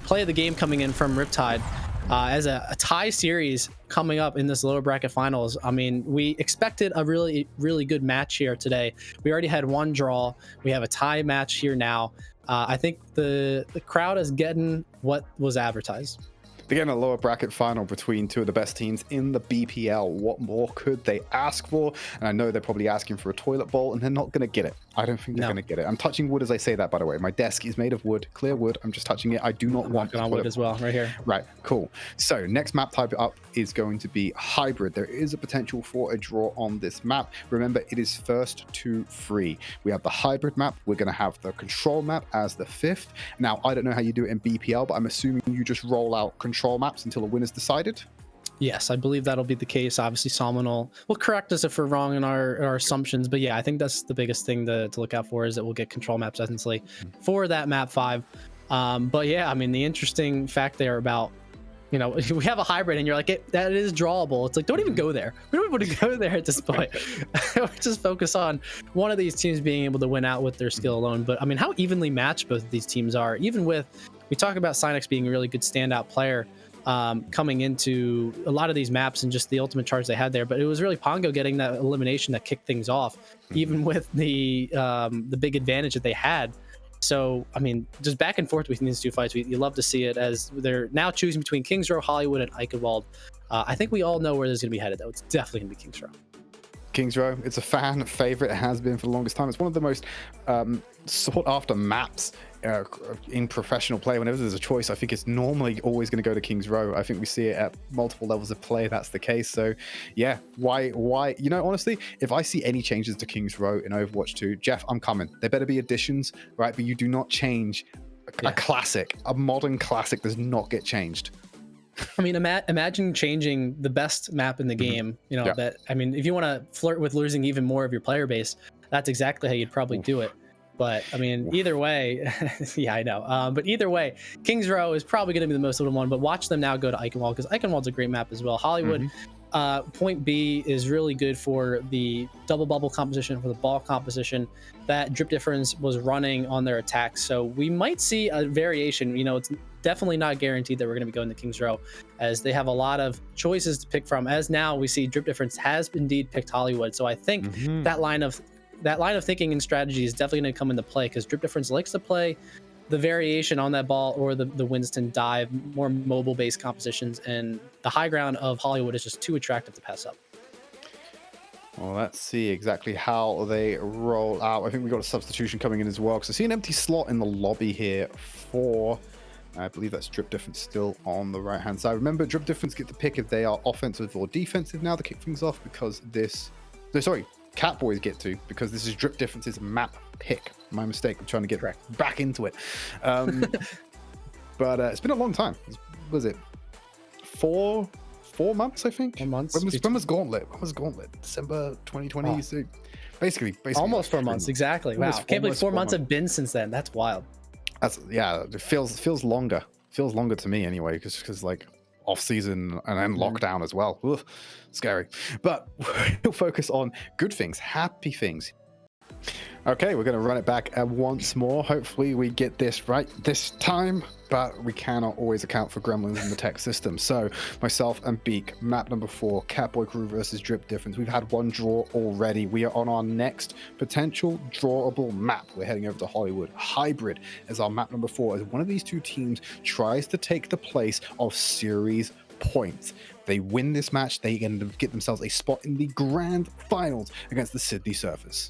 play of the game coming in from Riptide. As a tie series coming up in this lower bracket finals. I mean, we expected a really, really good match here today. We already had one draw. We have a tie match here now. I think the crowd is getting what was advertised. Again, a lower bracket final between two of the best teams in the BPL. What more could they ask for? And I know they're probably asking for a toilet bowl, and they're not going to get it. I don't think they're going to get it. I'm touching wood as I say that, by the way. My desk is made of wood, clear wood. I'm just touching it. I do not want on wood as well, right here. Right, cool. So next map type up is going to be hybrid. There is a potential for a draw on this map. Remember, it is first to 3. We have the hybrid map. We're going to have the control map as the 5th. Now, I don't know how you do it in BPL, but I'm assuming you just roll out control maps until a winner's decided. Yes, I believe that'll be the case. Obviously, Salmon will correct us if we're wrong in our assumptions. But yeah, I think that's the biggest thing to look out for, is that we'll get control maps essentially for that map 5. But yeah, I mean, the interesting fact there about, you know, we have a hybrid and you're like, that is drawable. It's like, don't even go there. We don't even want to go there at this point. Just focus on one of these teams being able to win out with their skill alone. But I mean, how evenly matched both of these teams are, even with, we talk about Synex being a really good standout player coming into a lot of these maps and just the ultimate charge they had there. But it was really Pongo getting that elimination that kicked things off, even with the big advantage that they had. So, I mean, just back and forth between these two fights, you love to see it, as they're now choosing between Kings Row, Hollywood, and Eichenwald. I think we all know where this is going to be headed, though. It's definitely going to be Kings Row. Kings Row, it's a fan favorite. It has been for the longest time. It's one of the most sought after maps in professional play. Whenever there's a choice, I think it's normally always going to go to Kings Row. I think we see it at multiple levels of play. That's the case. So yeah, why, you know, honestly, if I see any changes to Kings Row in Overwatch 2, Jeff, I'm coming. There better be additions, right? But you do not change a classic. A modern classic does not get changed. I mean, imagine changing the best map in the game. You know, that, I mean, if you want to flirt with losing even more of your player base, that's exactly how you'd probably do it. But I mean, either way, yeah, I know. But either way, Kings Row is probably going to be the most little one. But watch them now go to Eichenwald, because Eichenwald's a great map as well. Hollywood, Point B is really good for the double bubble composition, for the ball composition. That drip difference was running on their attacks. So we might see a variation. You know, it's definitely not guaranteed that we're going to be going to Kings Row, as they have a lot of choices to pick from. As now we see drip difference has indeed picked Hollywood. So I think that line of thinking and strategy is definitely going to come into play, because drip difference likes to play the variation on that ball, or the Winston dive, more mobile based compositions, and the high ground of Hollywood is just too attractive to pass up. Well, let's see exactly how they roll out. I think we got a substitution coming in as well, because I see an empty slot in the lobby here for, I believe that's drip difference still on the right hand side. Remember, drip difference get to pick if they are offensive or defensive now to kick things off, because this, no, sorry, Katboys get to, because this is drip difference's map pick. My mistake. I'm trying to get back into it. But it's been a long time. Was it 4 months, I think? 4 months. When was Gauntlet? December 2020. Oh. So basically Almost 4 months, exactly. Wow. Can't believe 4 months have been since then. That's wild. That's, yeah, it feels longer. Feels longer to me anyway, because like off season and then lockdown as well. Ugh, scary. But we'll focus on good things, happy things. Okay, we're going to run it back once more. Hopefully we get this right this time, but we cannot always account for gremlins in the tech system. So myself and Beak, map number 4, Katboy crew versus Drip Difference. We've had one draw already. We are on our next potential drawable map. We're heading over to Hollywood. Hybrid as our map number 4, as one of these two teams tries to take the place of series points. They win this match, they get themselves a spot in the grand finals against the Sydney Surfers.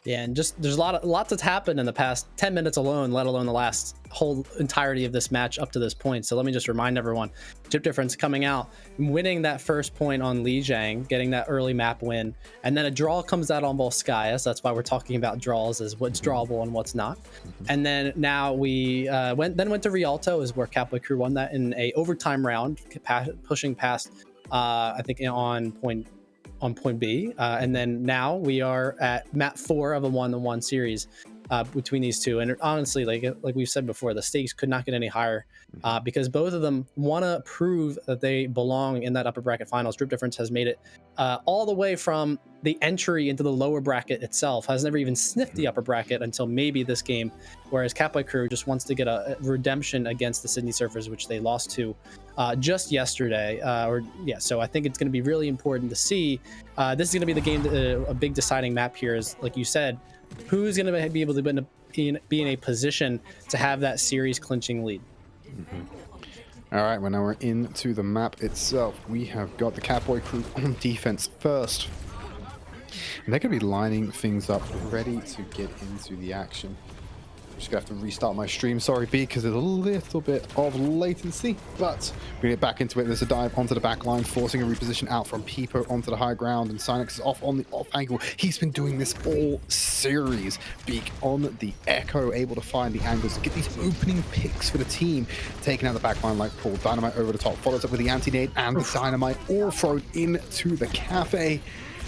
Yeah, and just there's lots that's happened in the past 10 minutes alone, let alone the last whole entirety of this match up to this point. So let me just remind everyone, Drip Difference coming out, winning that first point on Li Jiang, getting that early map win, and then a draw comes out on Volskaya. So that's why we're talking about draws, as what's drawable and what's not. And then now we went to Rialto, is where Katboy crew won that in a overtime round, pushing past I think on point B, and then now we are at map 4 of a 1-1 series between these two. And honestly, like we've said before, the stakes could not get any higher because both of them want to prove that they belong in that upper bracket finals. Drip Difference has made it all the way from the entry into the lower bracket itself, has never even sniffed the upper bracket until maybe this game, whereas Katboy crew just wants to get a redemption against the Sydney Surfers, which they lost to just yesterday. So I think it's going to be really important to see. This is going to be the game, a big deciding map here, is like you said, who's going to be able to be in a position to have that series clinching lead. All right, well, now we're into the map itself. We have got the Katboy crew on defense first. And they're going to be lining things up, ready to get into the action. I'm just going to have to restart my stream. Sorry, B, because there's a little bit of latency. But we get back into it. There's a dive onto the back line, forcing a reposition out from Peepo onto the high ground. And Sinex is off on the off angle. He's been doing this all series. Beak on the Echo, able to find the angles to get these opening picks for the team. Taking out the back line like Paul. Dynamite over the top. Follows up with the anti-nade and the Dynamite, all thrown into the cafe.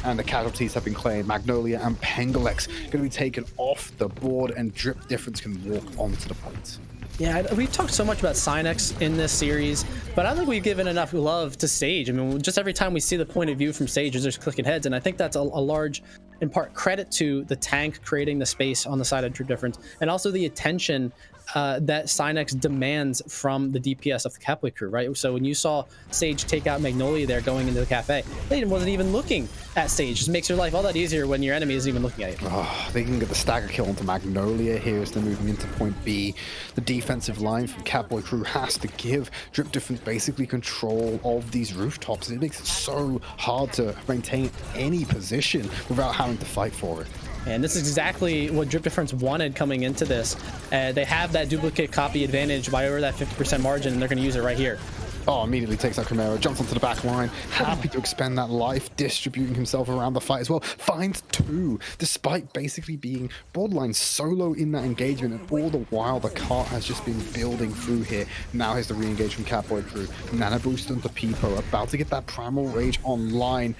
And the casualties have been claimed. Magnolia and Pengalex going to be taken off the board, and Drip Difference can walk onto the point. Yeah, we've talked so much about Sinex in this series, but I don't think we've given enough love to Sage. I mean, just every time we see the point of view from Sage, there's clicking heads, and I think that's a large, in part, credit to the tank creating the space on the side of Drip Difference, and also the attention that Sinex demands from the DPS of the Katboy crew, right? So when you saw Sage take out Magnolia there going into the cafe, they wasn't even looking at Sage. Just makes your life all that easier when your enemy isn't even looking at you. Oh, they can get the stagger kill onto Magnolia here as they're moving into point B. The defensive line from Katboy crew has to give Drip Difference basically control of these rooftops. It makes it so hard to maintain any position without having to fight for it. And this is exactly what Drip Difference wanted coming into this. They have that duplicate copy advantage by over that 50% margin, and they're going to use it right here. Oh, immediately takes out Chimera, jumps onto the back line, happy to expend that life, distributing himself around the fight as well. Finds 2, despite basically being borderline solo in that engagement, and all the while the cart has just been building through here. Now here's the re-engage from Katboy crew. Nano boost onto Peepo, about to get that Primal Rage online.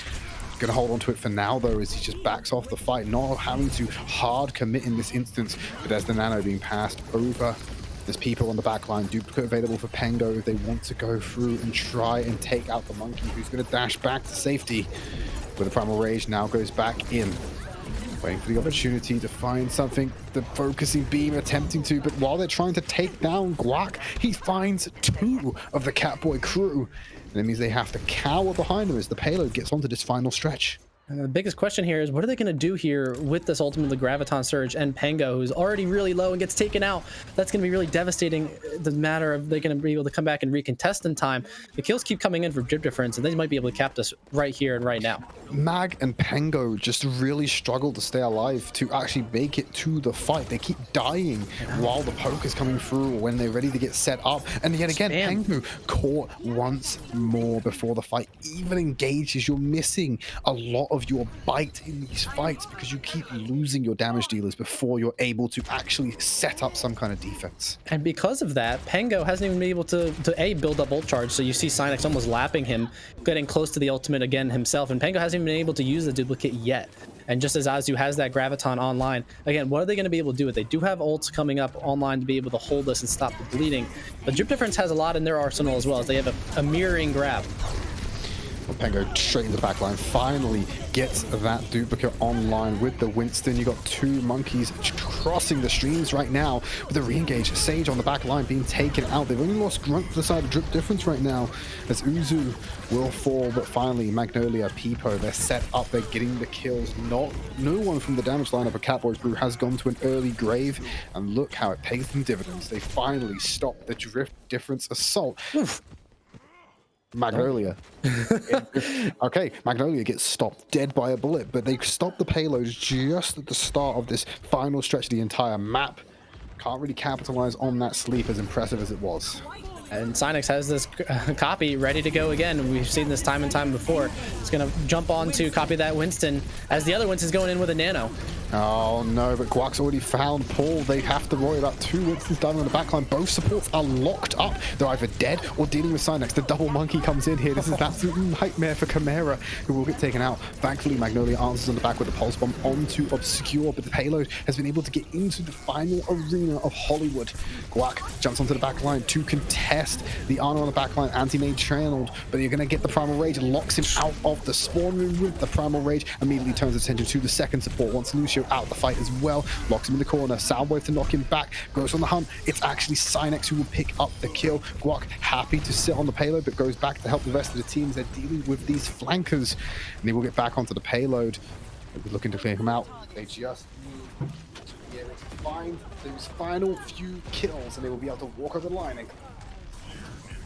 Gonna hold on to it for now though, as he just backs off the fight, not having to hard commit in this instance. But there's the Nano being passed over. There's people on the back line, duplicate available for Pengo if they want to go through and try and take out the monkey, who's gonna dash back to safety. With the Primal Rage now goes back in, waiting for the opportunity to find something. The focusing beam attempting to, but while they're trying to take down Guac, he finds 2 of the Katboy crew. And it means they have to cower behind him as the payload gets onto this final stretch. And the biggest question here is, what are they going to do here with this ultimately Graviton Surge and Pengo, who's already really low and gets taken out? That's going to be really devastating. The matter of they're going to be able to come back and recontest in time. The kills keep coming in for Drip Difference, and they might be able to cap this right here and right now. Mag and Pengo just really struggle to stay alive to actually make it to the fight. They keep dying while the poke is coming through, when they're ready to get set up. And yet again, Pengo caught once more before the fight even engages. You're missing a lot of your bite in these fights because you keep losing your damage dealers before you're able to actually set up some kind of defense. And because of that, Pengo hasn't even been able to build up ult charge. So you see Sinex almost lapping him, getting close to the ultimate again himself, and Pengo hasn't even been able to use the duplicate yet. And just as Azu has that Graviton online, again, what are they going to be able to do? They do have ults coming up online to be able to hold this and stop the bleeding. But Drip Difference has a lot in their arsenal as well, as they have a mirroring grab. Pengo straight in the back line, finally gets that duplicate online with the Winston. You got two monkeys crossing the streams right now with the re-engage. Sage on the back line being taken out. They've only lost Grunt to the side of Drip Difference right now as Uzu will fall, but finally Magnolia, Peepo, they're set up, they're getting the kills. No one from the damage lineup of Katboy crew has gone to an early grave, and look how it pays them dividends. They finally stopped the Drip Difference assault. Oof. Magnolia. Okay, Magnolia gets stopped dead by a bullet, but they stopped the payloads just at the start of this final stretch of the entire map. Can't really capitalize on that sleep, as impressive as it was. And Sinex has this copy ready to go again. We've seen this time and time before. It's going to jump on to copy that Winston as the other Winston's going in with a nano. Oh no, but Guac's already found Paul. They have to worry about two Winstons diving on the backline. Both supports are locked up. They're either dead or dealing with Sinex. The double monkey comes in here. This is an absolute nightmare for Chimera, who will get taken out. Thankfully, Magnolia answers on the back with a pulse bomb onto Obscure, but the payload has been able to get into the final arena of Hollywood. Guac jumps onto the backline to contest the Ana on the backline. Anti-Mage trailed, but you're going to get the Primal Rage, locks him out of the spawn room with the Primal Rage, immediately turns attention to the second support. Once Lucio out the fight as well, locks him in the corner. Soundwave to knock him back, goes on the hunt. It's actually Sinex who will pick up the kill. Guac happy to sit on the payload, but goes back to help the rest of the teams. They're dealing with these flankers, and they will get back onto the payload. They'll be looking to clear him out. They just need to be able to find those final few kills, and they will be able to walk over the line.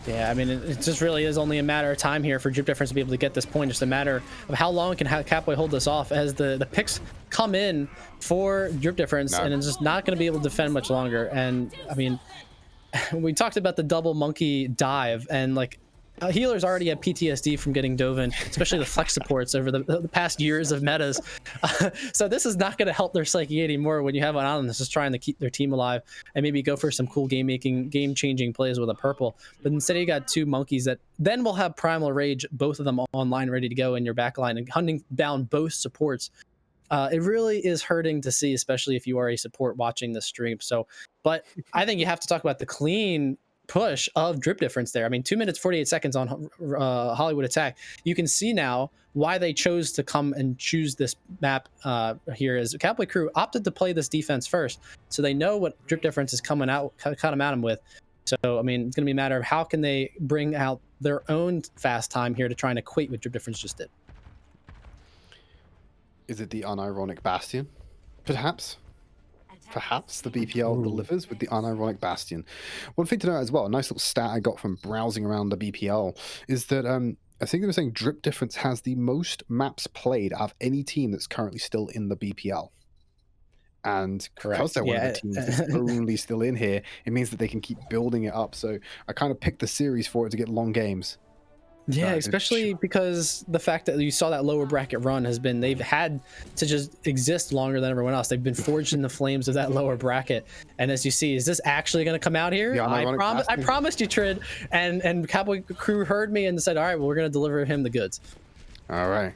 Yeah, I mean, it just really is only a matter of time here for Drip Difference to be able to get this point. Just a matter of how long can Katboy hold this off as the picks come in for Drip Difference, and it's just not going to be able to defend much longer. And I mean, we talked about the double monkey dive, and like healers already have PTSD from getting dove in, especially the flex supports over the past years of metas. So this is not going to help their psyche anymore when you have an island that's just trying to keep their team alive and maybe go for some cool game-changing plays with a purple. But instead you got two monkeys that then will have Primal Rage, both of them online ready to go in your backline and hunting down both supports. It really is hurting to see, especially if you are a support watching the stream. So, but I think you have to talk about the clean push of Drip Difference there. I mean, 2 minutes 48 seconds on Hollywood Attack. You can see now why they chose to come and choose this map here. Is Katboy crew opted to play this defense first, so they know what Drip Difference is coming out, cut them at them with. So I mean, it's going to be a matter of how can they bring out their own fast time here to try and equate what Drip Difference just did. Is it the unironic Bastion? Perhaps. Perhaps the BPL delivers with the unironic Bastion. One thing to note as well, a nice little stat I got from browsing around the BPL, is that I think they were saying Drip Difference has the most maps played out of any team that's currently still in the BPL. And because they're one of the teams that's only still in here, it means that they can keep building it up. So I kind of picked the series for it to get long games. Yeah, especially because the fact that you saw that lower bracket run has been, they've had to just exist longer than everyone else. They've been forged in the flames of that lower bracket. And as you see, is this actually going to come out here? I promised you, Trid. And Katboy crew heard me and said, all right, well, we're going to deliver him the goods. All right.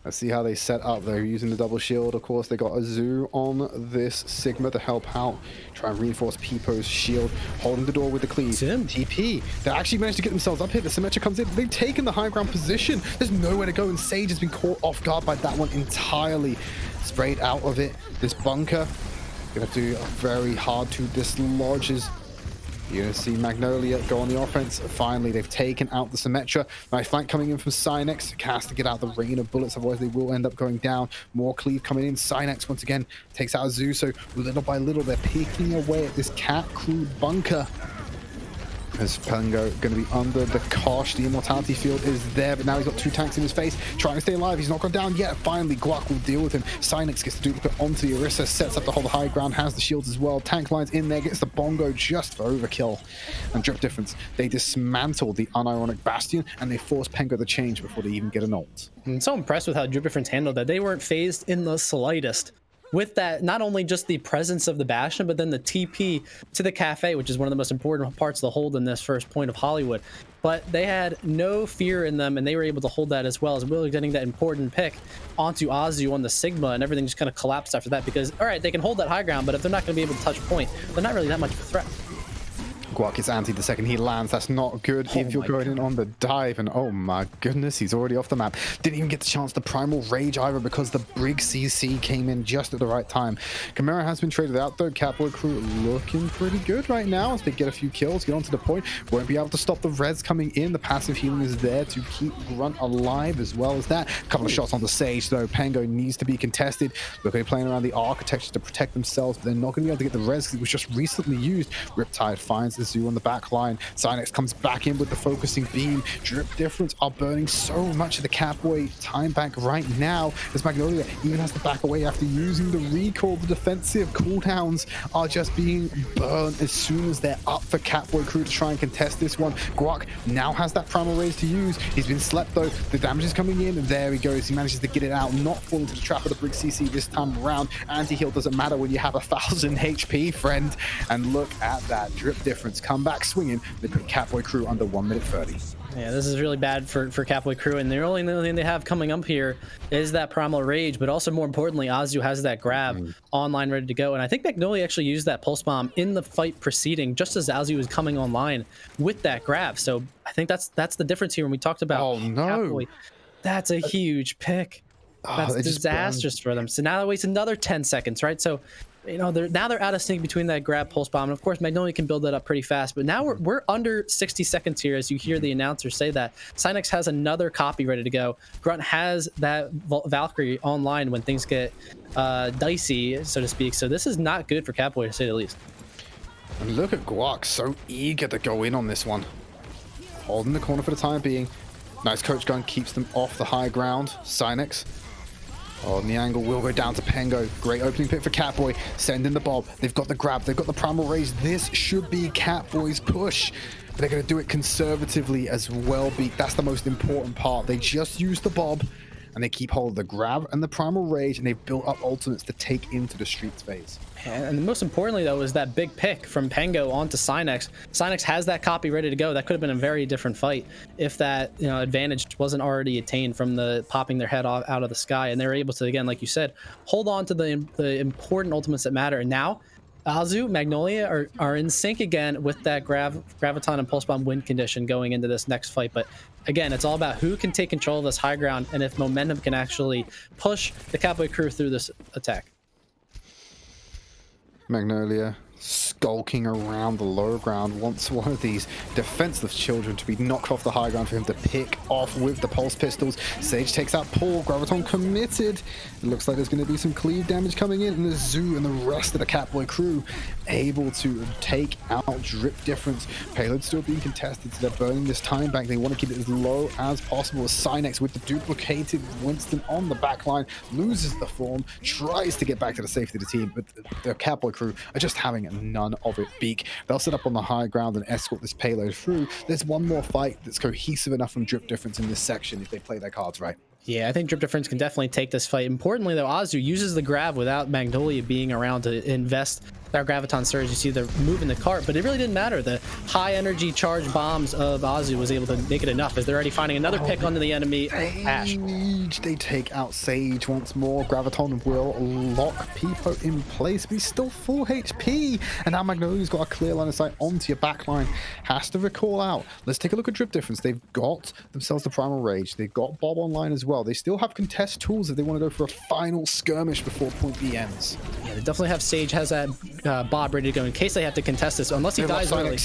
Let's see how they set up. They're using the double shield. Of course, they got a Zoo on this Sigma to help out. Try and reinforce Peepo's shield. Holding the door with the cleave. TP. They actually managed to get themselves up here. The Symmetra comes in. They've taken the high ground position. There's nowhere to go. And Sage has been caught off guard by that one entirely. Sprayed out of it. This bunker. Gonna do very hard to dislodge his. You're going to see Magnolia go on the offense. Finally, they've taken out the Symmetra. Nice flank coming in from Sinex. Has to get out the rain of bullets, otherwise they will end up going down. More cleave coming in. Sinex, once again, takes out Zoo. So little by little, they're picking away at this cat crew bunker. As Pengo going to be under the Kosh. The immortality field is there, but now he's got two tanks in his face. Trying to stay alive. He's not gone down yet. Finally, Guac will deal with him. Sinex gets to duplicate onto the Orisa. Sets up the whole high ground. Has the shields as well. Tank lines in there. Gets the bongo just for overkill. And Drip Difference. They dismantle the unironic Bastion, and they force Pengo to change before they even get an ult. I'm so impressed with how Drip Difference handled that. They weren't phased in the slightest. With that, not only just the presence of the Bastion, but then the TP to the cafe, which is one of the most important parts of the hold in this first point of Hollywood. But they had no fear in them, and they were able to hold that as well, as really getting that important pick onto Azu on the Sigma, and everything just kind of collapsed after that because, all right, they can hold that high ground, but if they're not going to be able to touch point, they're not really that much of a threat. Guac gets anti the second he lands. That's not good if you're going in on the dive. And oh my goodness, he's already off the map. Didn't even get the chance to Primal Rage either because the Brig CC came in just at the right time. Chimera has been traded out though. Katboy crew looking pretty good right now as they get a few kills, get onto the point. Won't be able to stop the res coming in. The passive healing is there to keep Grunt alive as well as that. A couple of shots on the Sage though. Pango needs to be contested. Look, they're playing around the architecture to protect themselves, but they're not going to be able to get the res because it was just recently used. Riptide finds the Zoo on the back line. Cynex comes back in with the focusing beam. Drip Difference are burning so much of the Katboy time bank right now as Magnolia even has to back away after using the recall. The defensive cooldowns are just being burned as soon as they're up for Katboy crew to try and contest this one. Guac now has that primal raise to use. He's been slept though. The damage is coming in and there he goes. He manages to get it out, not fall into the trap of the Brig CC this time around. Anti-heal doesn't matter when you have 1,000 HP, friend. And look at that Drip Difference come back swinging. They put Katboy crew under 1 minute 30. Yeah, this is really bad for Katboy crew, and the only thing they have coming up here is that Primal Rage, but also more importantly, Azu has that grab online ready to go, and I think Magnolia actually used that Pulse Bomb in the fight preceding, just as Azu was coming online with that grab, so I think that's the difference here when we talked about Katboy. That's a huge pick. That's disastrous for them. So now they waste another 10 seconds, right? So you know, they're out of sync between that grab pulse bomb, and of course Magnolia can build that up pretty fast, but now we're under 60 seconds here as you hear the announcer say that Cynex has another copy ready to go. Grunt has that Valkyrie online when things get dicey, so to speak, so this is not good for Katboy to say the least. And look at Guac, so eager to go in on this one, holding the corner for the time being. Nice coach gun keeps them off the high ground. Cynex on the angle will go down to Pango. Great opening pick for Katboy. Send in the Bob. They've got the grab. They've got the primal raise. This should be Katboy's push. But they're going to do it conservatively as well, Beak. That's the most important part. They just use the Bob and they keep hold of the grab and the primal rage, and they've built up ultimates to take into the streets phase. And most importantly, though, is that big pick from Pango onto Cynex. Cynex has that copy ready to go. That could have been a very different fight if that advantage wasn't already attained from the popping their head out of the sky. And they were able to, again, like you said, hold on to the important ultimates that matter. And now Azu, Magnolia are in sync again with that Graviton and Pulse Bomb win condition going into this next fight. But again, it's all about who can take control of this high ground and if Momentum can actually push the Katboy crew through this attack. Magnolia skulking around the low ground wants one of these defenseless children to be knocked off the high ground for him to pick off with the pulse pistols. Sage takes out Paul. Graviton committed. It looks like there's going to be some cleave damage coming in, and the Zoo and the rest of the Katboy crew able to take out Drip Difference. Payload still being contested, so they're burning this time bank. They want to keep it as low as possible. As Cynex with the duplicated Winston on the back line loses the form, tries to get back to the safety of the team, but the Katboy crew are just having none of it. Beak, they'll set up on the high ground and escort this payload through. There's one more fight that's cohesive enough from Drip Difference in this section if they play their cards right. Yeah, I think Drip Difference can definitely take this fight. Importantly, though, Azu uses the grab without Magnolia being around to invest their Graviton Surge. You see they're moving the cart, but it really didn't matter. The high energy charge bombs of Azu was able to make it enough as they're already finding another pick onto the enemy. Ash. They take out Sage once more. Graviton will lock Peepo in place, but he's still full HP. And now Magnolia's got a clear line of sight onto your backline. Has to recall out. Let's take a look at Drip Difference. They've got themselves the Primal Rage. They've got Bob online as well. They still have contest tools if they want to go for a final skirmish before point B ends. Yeah, they definitely have Sage has that Bob ready to go in case they have to contest this, unless he dies early.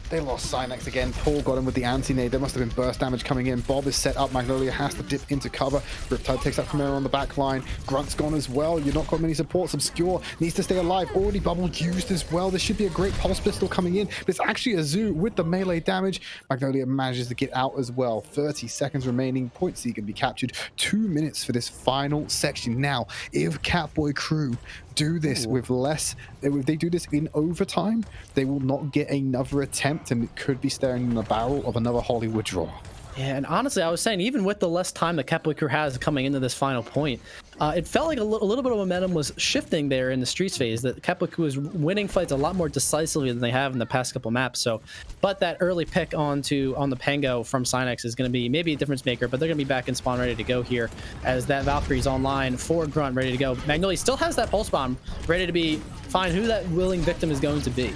They lost Cynex again. Paul got him with the anti-nade. There must have been burst damage coming in. Bob is set up. Magnolia has to dip into cover. Riptide takes out Chimera on the back line. Grunt's gone as well. You've not got many supports. Obscure needs to stay alive. Already bubble used as well. There should be a great pulse pistol coming in. But it's actually a Zoo with the melee damage. Magnolia manages to get out as well. 30 seconds remaining. Point C can be captured. 2 minutes for this final section. Now, if Katboy crew do this with less, if they do this in overtime, they will not get another attempt, and it could be staring in the barrel of another Hollywood draw. Yeah, and honestly, I was saying, even with the less time that Katboy crew has coming into this final point, it felt like a little bit of momentum was shifting there in the streets phase, that Katboy crew was winning fights a lot more decisively than they have in the past couple maps. So, but that early pick on the Pango from Cynex is going to be maybe a difference maker, but they're going to be back in spawn ready to go here as that Valkyrie's online for Grunt ready to go. Magnolia still has that pulse bomb ready to be find who that willing victim is going to be.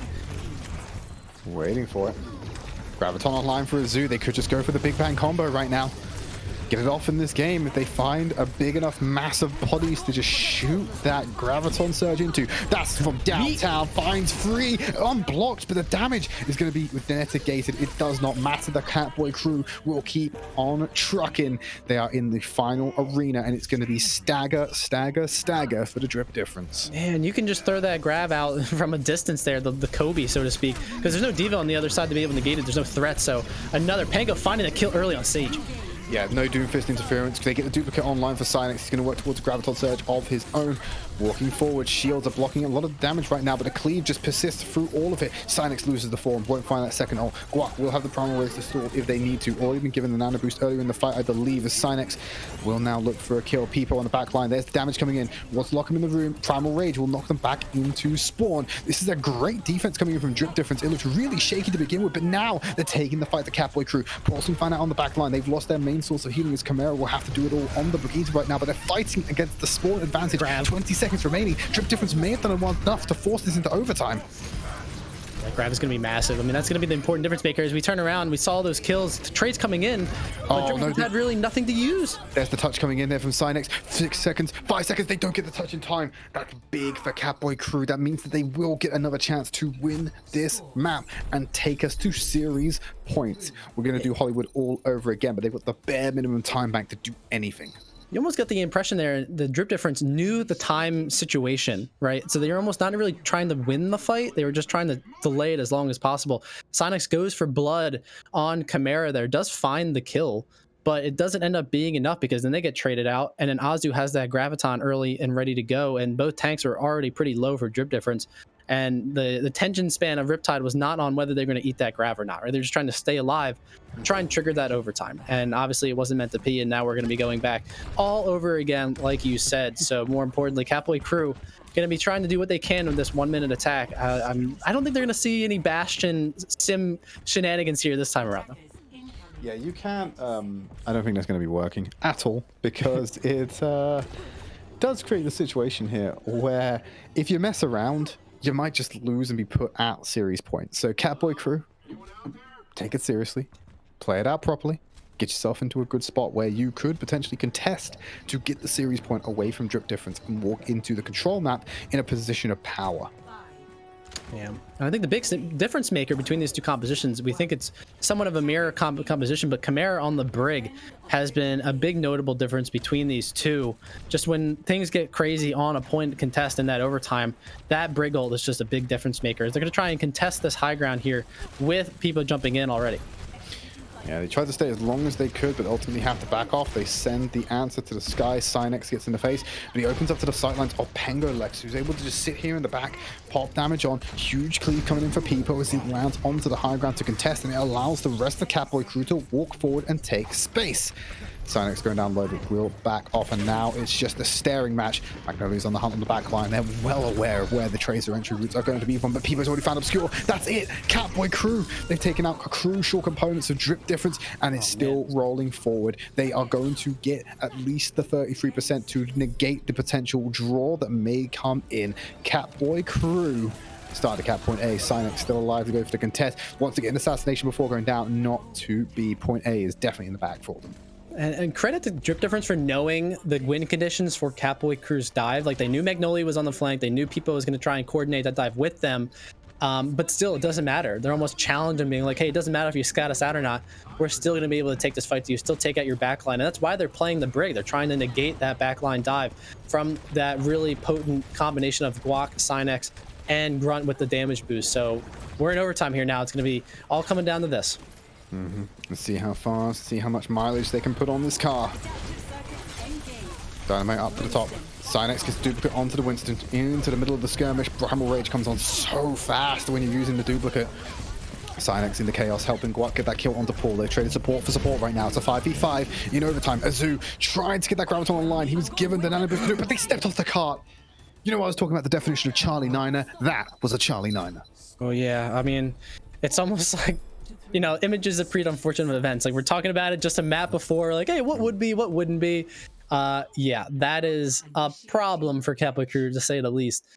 Waiting for it. Graviton online for a Zoo. They could just go for the Big Bang combo right now. Get it off in this game if they find a big enough mass of bodies to just shoot that Graviton Surge into. That's from downtown, finds free, unblocked, but the damage is going to be mitigated. It does not matter. The Katboy crew will keep on trucking. They are in the final arena, and it's going to be stagger, stagger, stagger for the drip difference. Man, you can just throw that grab out from a distance there, the Kobe, so to speak, because there's no Diva on the other side to be able to negate it. There's no threat, so another Pango finding a kill early on Sage. Yeah, no Doomfist interference. They get the duplicate online for Sinex. He's going to work towards a Graviton Surge of his own. Walking forward, shields are blocking a lot of damage right now, but the cleave just persists through all of it. Sinex loses the form, won't find that second ult. Guak will have the primal raise to stall if they need to. Already been given the nano boost earlier in the fight, I believe, as Sinex will now look for a kill. Peepo on the back line. There's the damage coming in. Wants to lock him in the room. Primal Rage will knock them back into spawn. This is a great defense coming in from Drip Difference. It looks really shaky to begin with, but now they're taking the fight. The Katboy crew. Paulson find out on the back line. They've lost their main source of healing as Chimera will have to do it all on the Brigitte right now, but they're fighting against the spawn advantage. 20 seconds remaining. Drip Difference may have done enough to force this into overtime. That grab is going to be massive. I mean, that's going to be the important difference maker. As we turn around, we saw those kills, the trades coming in, but Drip had really nothing to use. There's the touch coming in there from Sinex. 6 seconds, 5 seconds. They don't get the touch in time. That's big for Katboy crew. That means that they will get another chance to win this map and take us to series points. We're going to do Hollywood all over again, but they've got the bare minimum time bank to do anything. You almost got the impression there the Drip Difference knew the time situation, right? So they're almost not really trying to win the fight. They were just trying to delay it as long as possible. Sinex goes for blood on Chimera there, does find the kill, but it doesn't end up being enough because then they get traded out, and then Azu has that Graviton early and ready to go, and both tanks are already pretty low for Drip Difference. And the tension span of Riptide was not on whether they're going to eat that grab or not, right? They're just trying to stay alive, try and trigger that overtime. And obviously it wasn't meant to be, and now we're going to be going back all over again, like you said. So more importantly, Katboy crew going to be trying to do what they can with this 1 minute attack. I don't think they're going to see any Bastion sim shenanigans here this time around, though. Yeah, you can't. I don't think that's going to be working at all, because it does create the situation here where if you mess around, you might just lose and be put out series points. So Katboy crew, take it seriously, play it out properly, get yourself into a good spot where you could potentially contest to get the series point away from Drip Difference and walk into the control map in a position of power. Yeah, and I think the big difference maker between these two compositions, we think it's somewhat of a mirror composition, but Chimera on the Brig has been a big notable difference between these two. Just when things get crazy on a point contest in that overtime, that Brig ult is just a big difference maker. They're going to try and contest this high ground here with people jumping in already. Yeah, they tried to stay as long as they could, but ultimately have to back off. They send the answer to the sky. Sinex gets in the face, but he opens up to the sightlines of Pengo Lex, who's able to just sit here in the back, pop damage on. Huge cleave coming in for Peepo as he rounds onto the high ground to contest, and it allows the rest of the Katboy crew to walk forward and take space. Sinex going down low, but will back off, and now it's just a staring match. Magnolia's on the hunt on the back line. They're well aware of where the Tracer entry routes are going to be from, but Peepo's already found Obscure. That's it. Katboy crew. They've taken out crucial components of Drip Difference, and it's still rolling forward. They are going to get at least the 33% to negate the potential draw that may come in. Katboy crew started at point A. Sinex still alive to go for the contest. Wants to get an assassination before going down. Not to be. Point A is definitely in the bag for them. And credit to Drip Difference for knowing the win conditions for Katboy crew's dive. Like, they knew Magnolia was on the flank. They knew Peepo was going to try and coordinate that dive with them. But still, it doesn't matter. They're almost challenging, being like, hey, it doesn't matter if you scout us out or not. We're still going to be able to take this fight to you, still take out your backline. And that's why they're playing the Brig. They're trying to negate that backline dive from that really potent combination of Guak, Sinex, and Grunt with the damage boost. So we're in overtime here now. It's going to be all coming down to this. Let's see how fast, see how much mileage they can put on this car. Dynamite up to the top. Sinex gets duplicate onto the Winston, into the middle of the skirmish. Primal Rage comes on so fast when you're using the duplicate. Sinex in the chaos, helping Guak get that kill onto Paul. They've traded support for support right now. It's a 5v5 in overtime. Azu tried to get that Graviton online. He was given the nano boost to do it, but they stepped off the cart. You know what I was talking about, the definition of Charlie Niner? That was a Charlie Niner. Oh yeah, I mean, it's almost like, you know, images of pre-unfortunate events. Like, we're talking about it just a map before, like, hey, what would be, what wouldn't be? Yeah, that is a problem for Katboy crew, to say the least.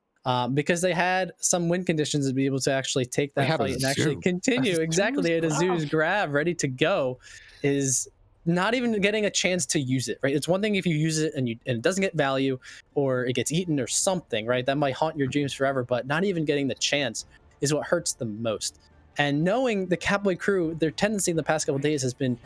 because they had some win conditions to be able to actually take that fight and actually continue. Exactly, they had a Zeus grab ready to go. Is not even getting a chance to use it, right? It's one thing if you use it and it doesn't get value, or it gets eaten or something, right? That might haunt your dreams forever. But not even getting the chance is what hurts the most. And knowing the Katboy crew, their tendency in the past couple of days has been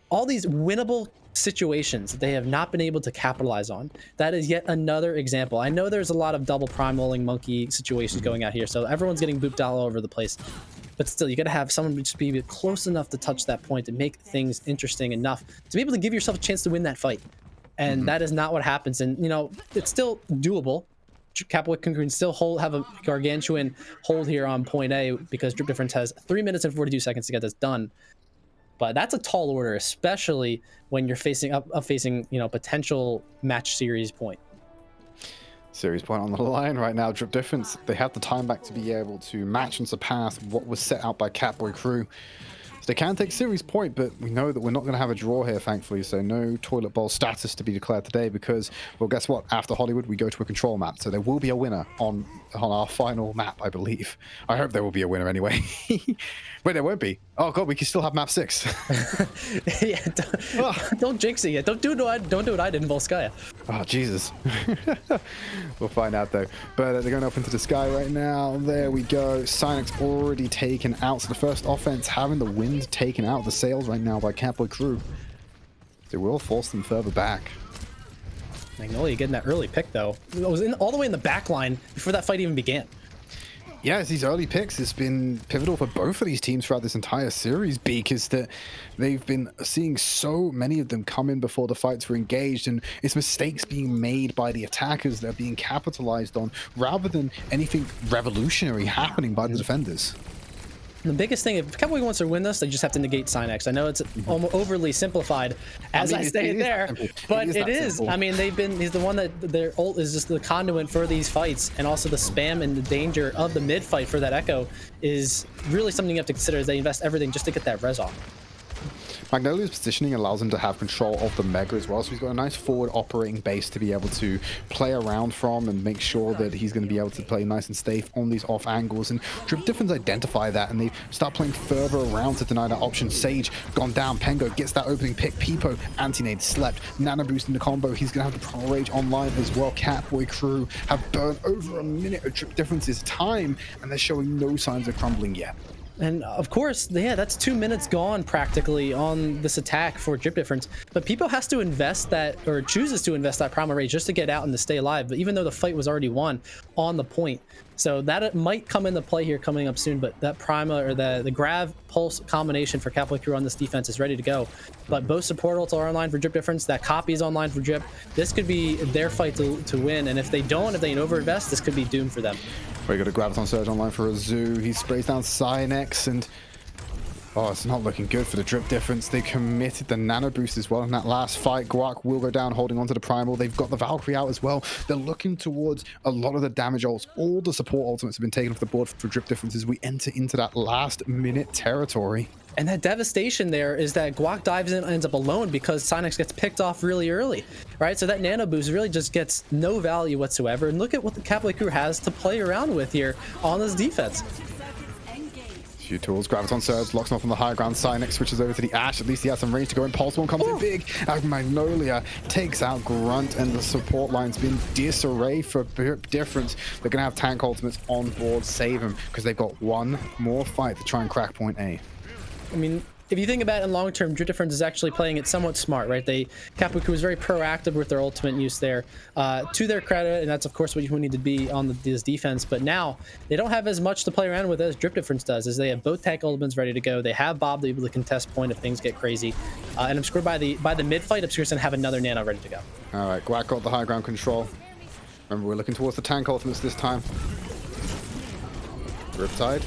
all these winnable situations that they have not been able to capitalize on. That is yet another example. I know there's a lot of double primaling monkey situations going out here, so everyone's getting booped all over the place. But still, you got to have someone just be close enough to touch that point to make things interesting enough to be able to give yourself a chance to win that fight. And that is not what happens. And, you know, it's still doable. Katboy can still have a gargantuan hold here on point A because Drip Difference has 3 minutes and 42 seconds to get this done. But that's a tall order, especially when you're facing you know, potential match series point. Series point on the line right now. Drip Difference, they have the time back to be able to match and surpass what was set out by Katboy crew. So they can take series point, but we know that we're not going to have a draw here, thankfully. So no toilet bowl status to be declared today because, well, guess what? After Hollywood, we go to a control map. So there will be a winner on our final map, I believe. I hope there will be a winner anyway. Wait, there won't be. Oh god, we can still have map 6. Yeah, don't jinx it yet. Don't do what I did in Volskaya. Oh Jesus. We'll find out though. But they're going up into the sky right now. There we go. Cynix already taken out. So the first offense having the wind taken out of the sails right now by Katboy crew. They will force them further back. Magnolia getting that early pick though. It was all the way in the back line before that fight even began. Yes, these early picks has been pivotal for both of these teams throughout this entire series, Beak, is that they've been seeing so many of them come in before the fights were engaged, and it's mistakes being made by the attackers that are being capitalized on, rather than anything revolutionary happening by the defenders. The biggest thing, if Katboy wants to win this, they just have to negate Cynix. I know it's almost overly simplified as I say it there, but it is. I mean, he's the one that their ult is just the conduit for these fights, and also the spam and the danger of the mid fight for that Echo is really something you have to consider as they invest everything just to get that res off. Magnolia's positioning allows him to have control of the Mega as well, so he's got a nice forward operating base to be able to play around from and make sure that he's going to be able to play nice and safe on these off angles. And Drip Difference identify that, and they start playing further around to deny that option. Sage gone down, Pengo gets that opening pick, Peepo, anti-nade slept, Nano Boost in the combo, he's going to have the Pro Rage online as well. Katboy crew have burned over a minute of Drip Difference's time, and they're showing no signs of crumbling yet. And of course, yeah, that's 2 minutes gone practically on this attack for Drip Difference. But Peepo has to invest that, or chooses to invest that Primal Rage just to get out and to stay alive. But even though the fight was already won on the point. So that might come into play here coming up soon. But that Primal, or the Grav Pulse combination for Katboy crew on this defense is ready to go. But both support ults are online for Drip Difference. That copy is online for Drip. This could be their fight to win. And if they overinvest, this could be doomed for them. We got a Graviton Surge online for Azu. He sprays down Cynix, and oh, it's not looking good for the Drip Difference. They committed the Nano Boost as well in that last fight. Guac will go down holding onto the Primal. They've got the Valkyrie out as well. They're looking towards a lot of the damage ults. All the support ultimates have been taken off the board for Drip Difference as we enter into that last minute territory. And that devastation there is that Guac dives in and ends up alone because Cynix gets picked off really early, right? So that Nano Boost really just gets no value whatsoever. And look at what the Katboy crew has to play around with here on this defense. Few tools, Graviton Surge, locks off on the high ground. Cynix switches over to the Ash. At least he has some range to go in. Pulse One comes in big. As Magnolia takes out Grunt, and the support line's been disarray for Difference. They're going to have tank ultimates on board, save him, because they've got one more fight to try and crack point A. I mean, if you think about it in long term, Drip Difference is actually playing it somewhat smart, right? Katboy crew was very proactive with their ultimate use there, to their credit, and that's of course what you need to be on this defense. But now they don't have as much to play around with as Drip Difference does, as they have both tank ultimates ready to go. They have Bob to be able to contest point if things get crazy, and Obscure by the mid fight, Obscure's gonna have another Nano ready to go. All right, Guac got the high ground control. Remember, we're looking towards the tank ultimates this time. Riptide.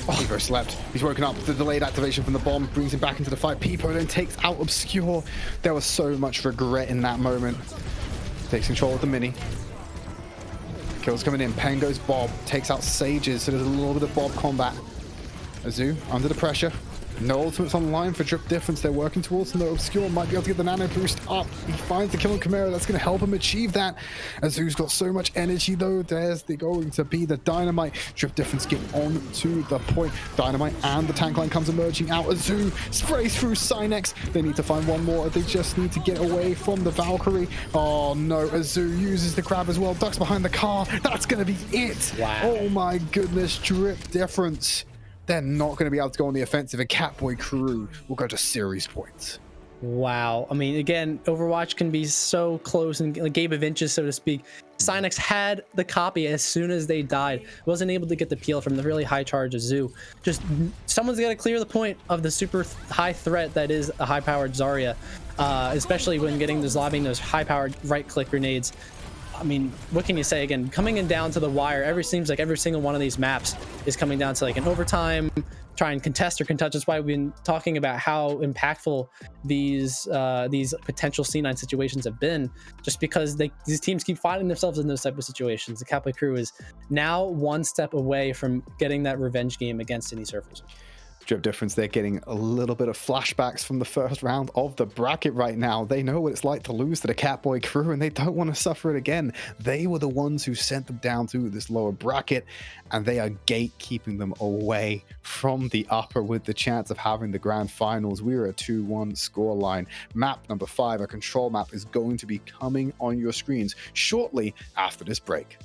Oh, he very slept. He's woken up. The delayed activation from the bomb brings him back into the fight. Peepo then takes out Obscure. There was so much regret in that moment. Takes control of the mini. Kills coming in. Pengo's Bob takes out Sages, so there's a little bit of Bob combat. Azu under the pressure. No ultimates on the line for Drip Difference. They're working towards the Obscure. Might be able to get the nano boost up. He finds the kill on Chimera. That's going to help him achieve that. Azu's got so much energy though. There's going to be the Dynamite. Drip Difference get on to the point. Dynamite and the tank line comes emerging out. Azu sprays through Cynex. They need to find one more. They just need to get away from the Valkyrie. Oh no, Azu uses the grab as well. Ducks behind the car. That's going to be it. Wow. Oh my goodness, Drip Difference. They're not going to be able to go on the offensive, and Katboy crew will go to series points. Wow. I mean, again, Overwatch can be so close and a game of inches, so to speak. Cynex had the copy as soon as they died. Wasn't able to get the peel from the really high charge of Zoo. Just someone's got to clear the point of the super high threat that is a high-powered Zarya, especially when lobbing those high-powered right-click grenades. I mean, what can you say? Again, coming in down to the wire, seems like every single one of these maps is coming down to like an overtime, try and contest or contest. That's why we've been talking about how impactful these potential C9 situations have been, just because these teams keep finding themselves in those type of situations. The Katboy crew is now one step away from getting that revenge game against any surfers. Drip Difference, they're getting a little bit of flashbacks from the first round of the bracket right now. They know what it's like to lose to the Katboy crew, and they don't want to suffer it again. They were the ones who sent them down to this lower bracket, and they are gatekeeping them away from the upper with the chance of having the grand finals. We're a 2-1 scoreline. Map number 5, a control map, is going to be coming on your screens shortly after this break.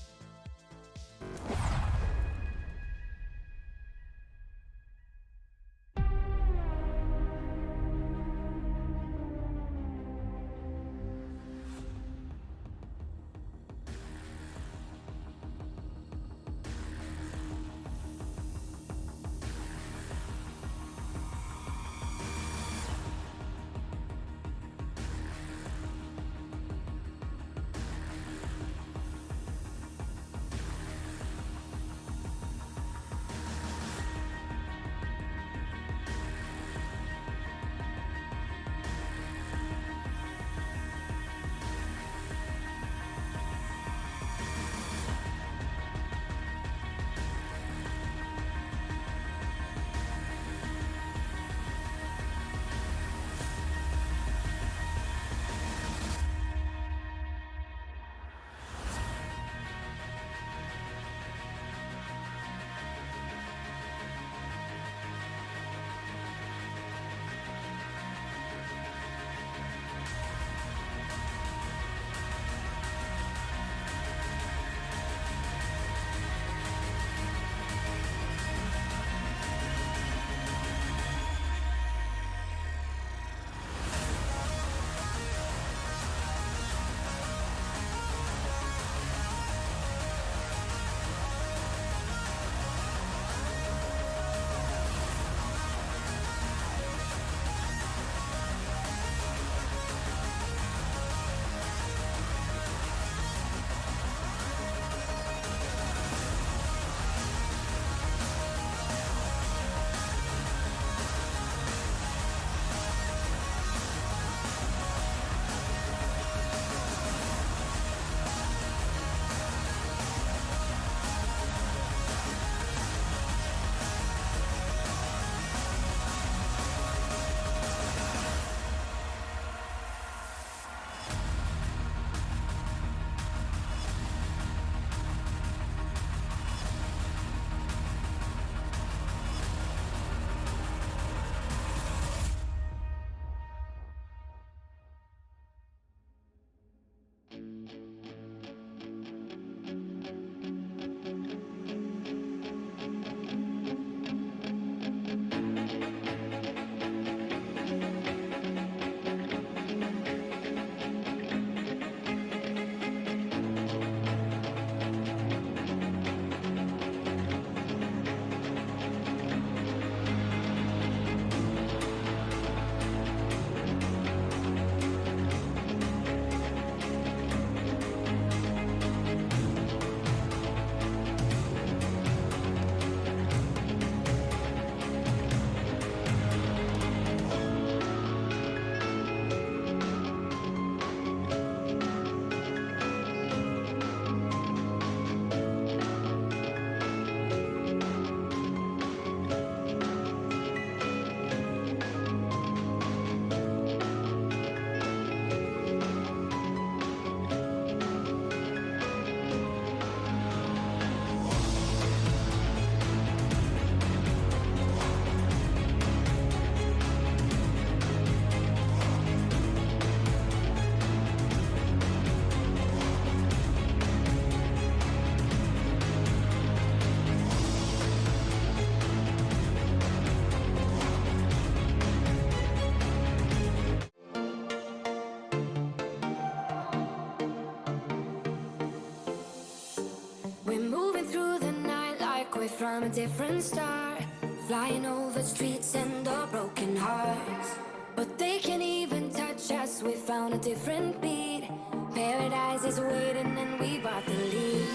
from a different star, flying over streets and our broken hearts. But they can't even touch us, we found a different beat. Paradise is waiting and we bought the lead.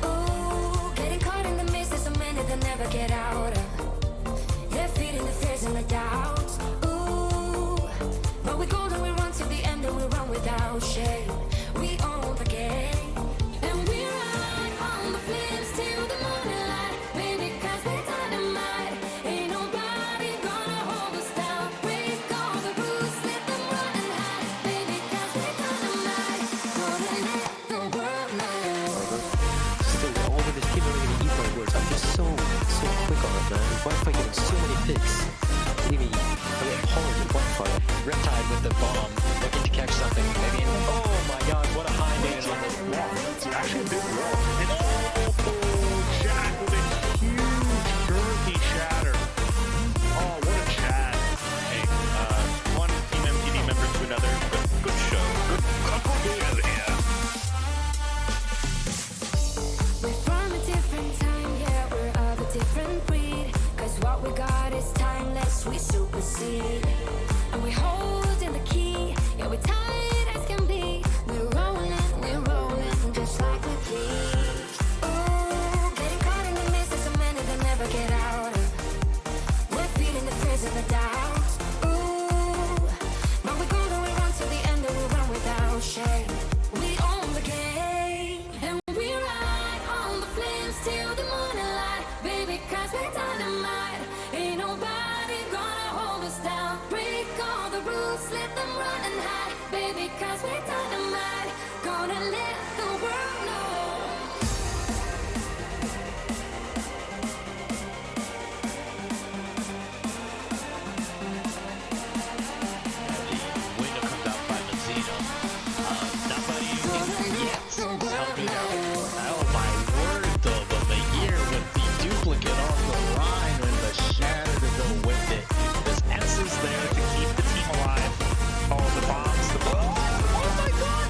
Ooh, getting caught in the mist, there's so many that never get out of. They're feeding the fears and the doubts. Ooh, but we go and we run to the end and we run without shame. We own the game, and we ride on the flames till the morning light. Baby, 'cause we're dynamite. Ain't nobody gonna hold us down. Break all the rules, let them run and hide. Baby, 'cause we're dynamite. Gonna let the world know. Still, all of this people are gonna eat my words. I'm just so quick on it, man. Wi-Fi getting so many picks. Maybe I get Holland with Wi-Fi. Riptide with the bomb, looking to catch something. Maybe. Oh my God, what a high man on this wall. It's actually a big wall. And Jack with a huge girthy shatter. Oh, what a chat. Hey, one Team MTD member to another. Good show. Good yeah. We're from a different time, yeah, we're of a different breed. 'Cause what we got is timeless, we supersede. And we hold in the key, yeah, we're tight as can be. We're rolling, just like we please. Ooh, getting caught in the mist, there's so many that never get out of. We're feeding the fears and the doubts. Ooh, but we go and we run to the end and we run without shame. We own the game, and we ride on the flames till the morning light. Baby, 'cause we're dynamite. Ain't nobody gonna hold us down. Break all the rules, let them run and hide. Baby, 'cause we're dynamite. Gonna let the world know. The window comes out by Mazzino. Somebody help me out. Oh my word, though, but the year with the duplicate off the line and the shatter to go with it. There's S's there to keep the team alive. Oh, the bombs, oh my God,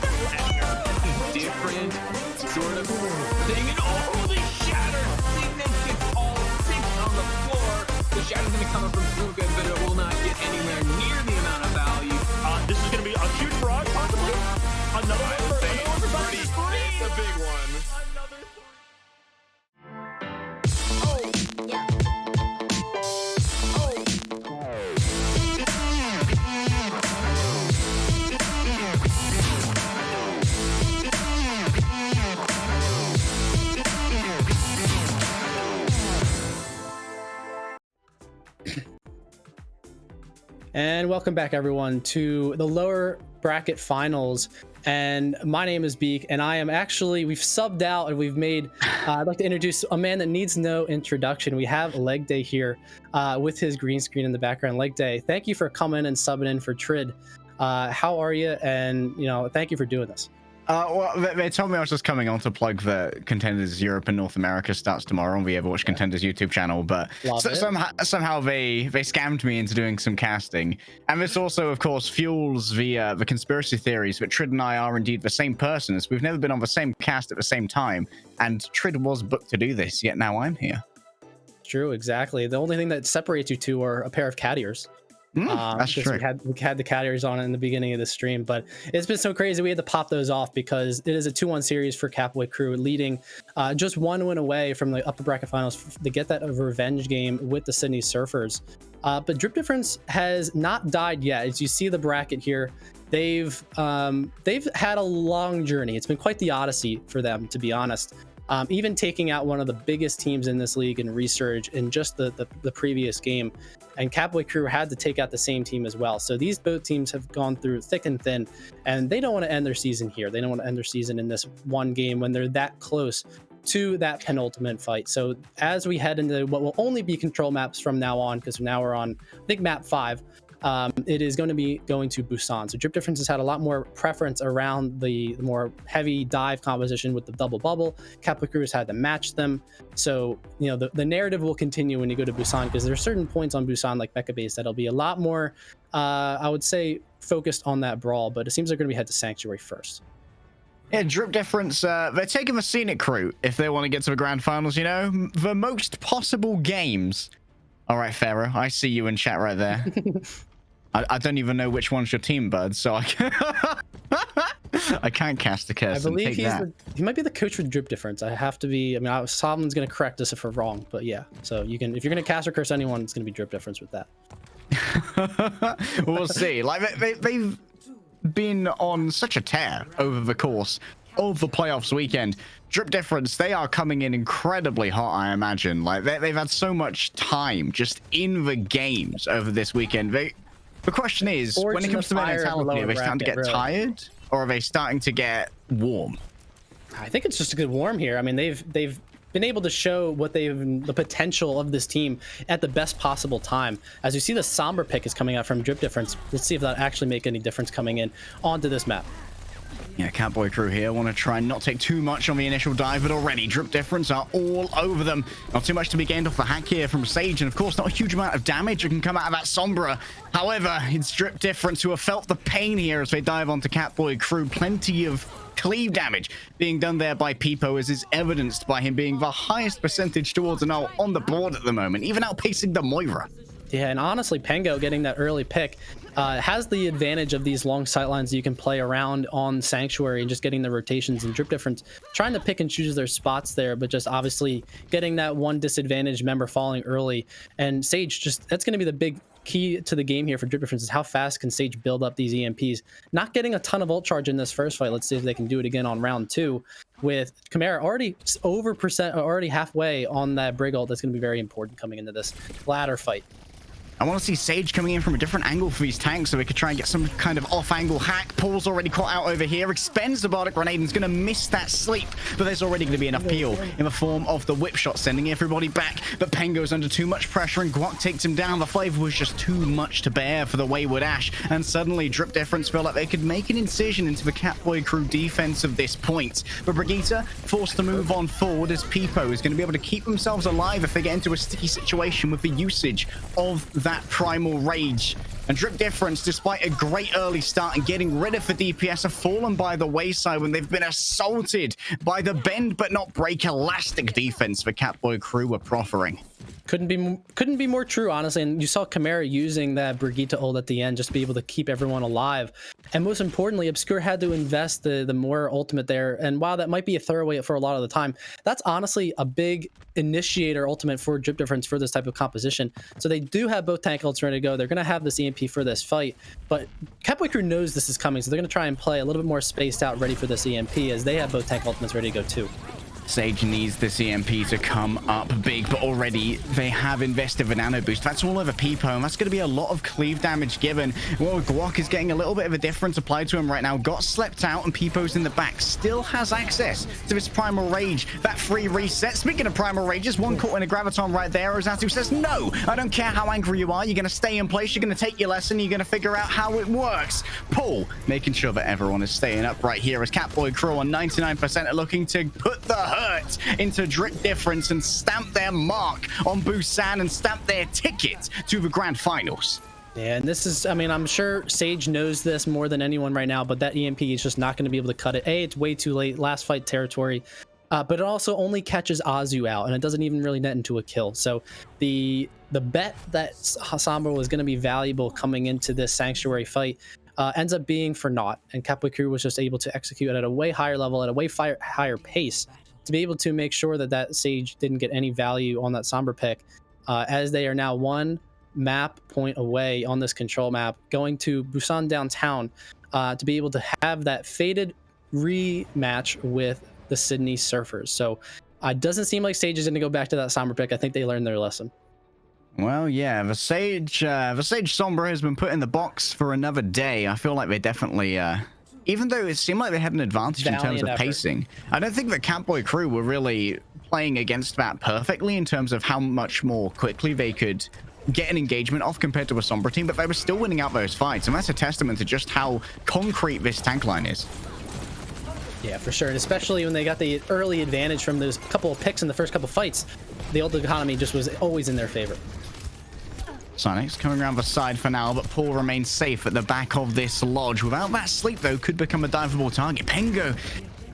different sort of thing. And oh, the shatter thing that gets all six on the floor. The shatter's gonna come up from Sluga, but it will not get anywhere near the amount of value. This is gonna be a huge frog, possibly. Another one for Bobby. It's a big one. Another And welcome back, everyone, to the lower bracket finals. And my name is Beak, and I am actually, we've subbed out and we've made, I'd like to introduce a man that needs no introduction. We have Leg Day here with his green screen in the background. Leg Day, thank you for coming and subbing in for Trid. How are you? And, thank you for doing this. Well, they told me I was just coming on to plug the Contenders Europe and North America starts tomorrow on the Overwatch Contenders YouTube channel, but somehow they scammed me into doing some casting. And this also, of course, fuels the conspiracy theories that Trid and I are indeed the same persons. We've never been on the same cast at the same time, and Trid was booked to do this, yet now I'm here. True, exactly. The only thing that separates you two are a pair of cat ears. That's true. We had the cat ears on in the beginning of the stream, but it's been so crazy. We had to pop those off because it is a 2-1 series for Katboy crew, leading just one win away from the upper bracket finals to get that revenge game with the Sydney Surfers. But Drip Difference has not died yet. As you see the bracket here, they've had a long journey. It's been quite the odyssey for them, to be honest. Even taking out one of the biggest teams in this league in Resurge in just the previous game. And Katboy crew had to take out the same team as well. So these both teams have gone through thick and thin, and they don't want to end their season here. They don't want to end their season in this one game when they're that close to that penultimate fight. So as we head into what will only be control maps from now on, because now we're on, I think, map 5, it is going to be going to Busan. So Drip Difference has had a lot more preference around the more heavy dive composition with the double bubble. Katboy crew has had to match them. So, the narrative will continue when you go to Busan, because there are certain points on Busan, like Mecha Base, that'll be a lot more, I would say, focused on that brawl. But it seems like we're going to be head to Sanctuary first. Yeah, Drip Difference, they're taking the scenic route if they want to get to the grand finals, you know? The most possible games. All right, Pharaoh, I see you in chat right there. I don't even know which one's your team, bud, so I can't, I can't cast a curse. I believe and take that. he might be the coach for Drip Difference. I have to be, I mean, Solomon's going to correct us if we're wrong, but yeah. So you can, if you're going to cast or curse anyone, it's going to be Drip Difference with that. We'll see. Like, they've been on such a tear over the course of the playoffs weekend. Drip Difference, they are coming in incredibly hot, I imagine. Like, they've had so much time just in the games over this weekend. The question is, when it comes to their mentality, are they starting to get tired, or are they starting to get warm? I think it's just a good warm here. I mean, they've been able to show what the potential of this team at the best possible time. As you see, the Somber pick is coming out from Drip Difference. Let's see if that actually make any difference coming in onto this map. Yeah, Katboy crew here want to try and not take too much on the initial dive, but already Drip Difference are all over them. Not too much to be gained off the hack here from Sage, and of course not a huge amount of damage that can come out of that Sombra. However, it's Drip Difference who have felt the pain here as they dive onto Katboy crew. Plenty of cleave damage being done there by Peepo, as is evidenced by him being the highest percentage towards an ult on the board at the moment, even outpacing the Moira. Yeah, and honestly, Pengo getting that early pick has the advantage of these long sightlines that you can play around on Sanctuary and just getting the rotations, and Drip Difference trying to pick and choose their spots there, but just obviously getting that one disadvantaged member falling early. And Sage, just that's going to be the big key to the game here for Drip Difference, is how fast can Sage build up these EMPs. Not getting a ton of ult charge in this first fight. Let's see if they can do it again on round 2 with Chimera already already halfway on that Brig ult. That's going to be very important coming into this ladder fight. I want to see Sage coming in from a different angle for these tanks so we could try and get some kind of off-angle hack. Paul's already caught out over here, expends the Bardic Grenade and is going to miss that sleep, but there's already going to be enough peel in the form of the whip shot, sending everybody back. But Pengo's under too much pressure and Guac takes him down. The flavor was just too much to bear for the Wayward Ash, and suddenly Drip Difference felt like they could make an incision into the Katboy crew defense of this point. But Brigitte forced to move on forward, as Peepo is going to be able to keep themselves alive if they get into a sticky situation with the usage of that Primal Rage. And Drip Difference, despite a great early start and getting rid of the DPS, have fallen by the wayside when they've been assaulted by the bend but not break elastic defense the Katboy crew were proffering. Couldn't be more true, honestly. And you saw Chimera using that Brigitte ult at the end just to be able to keep everyone alive. And most importantly, Obscure had to invest the more ultimate there. And while that might be a throwaway for a lot of the time, that's honestly a big initiator ultimate for Drip Difference for this type of composition. So they do have both tank ults ready to go. They're going to have this EMP for this fight. But Katboy crew knows this is coming, so they're going to try and play a little bit more spaced out, ready for this EMP, as they have both tank ultimates ready to go too. Sage needs this EMP to come up big, but already they have invested the nano boost. That's all over Peepo, and that's going to be a lot of cleave damage given. Well, Guac is getting a little bit of a difference applied to him right now. Got slept out, and Peepo's in the back. Still has access to his Primal Rage. That free reset. Speaking of Primal Rages, one caught in a Graviton right there. Ozatu says, no, I don't care how angry you are. You're going to stay in place. You're going to take your lesson. You're going to figure out how it works. Paul making sure that everyone is staying up right here, as Katboy crew on 99% are looking to put the hurt into Drip Difference and stamp their mark on Busan and stamp their ticket to the grand finals. Yeah, and this is, I mean, I'm sure Sage knows this more than anyone right now, but that EMP is just not going to be able to cut it. It's way too late, last fight territory, but it also only catches Azu out, and it doesn't even really net into a kill. So the bet that Sombra was going to be valuable coming into this Sanctuary fight ends up being for naught, and Katboy crew was just able to execute at a way higher level, at a way higher pace, to be able to make sure that Sage didn't get any value on that Sombra pick, as they are now one map point away on this control map, going to Busan downtown to be able to have that fated rematch with the Sydney Surfers. So it doesn't seem like Sage is going to go back to that Sombra pick. I think they learned their lesson. Well, yeah, the Sage Sombra has been put in the box for another day. I feel like they definitely... even though it seemed like they had an advantage in terms of pacing, I don't think the Katboy crew were really playing against that perfectly in terms of how much more quickly they could get an engagement off compared to a Sombra team, but they were still winning out those fights, and that's a testament to just how concrete this tank line is. Yeah, for sure, and especially when they got the early advantage from those couple of picks in the first couple of fights, the ult economy just was always in their favor. Sonic's coming around the side for now, but Paul remains safe at the back of this lodge. Without that sleep, though, could become a diveable target. Pengo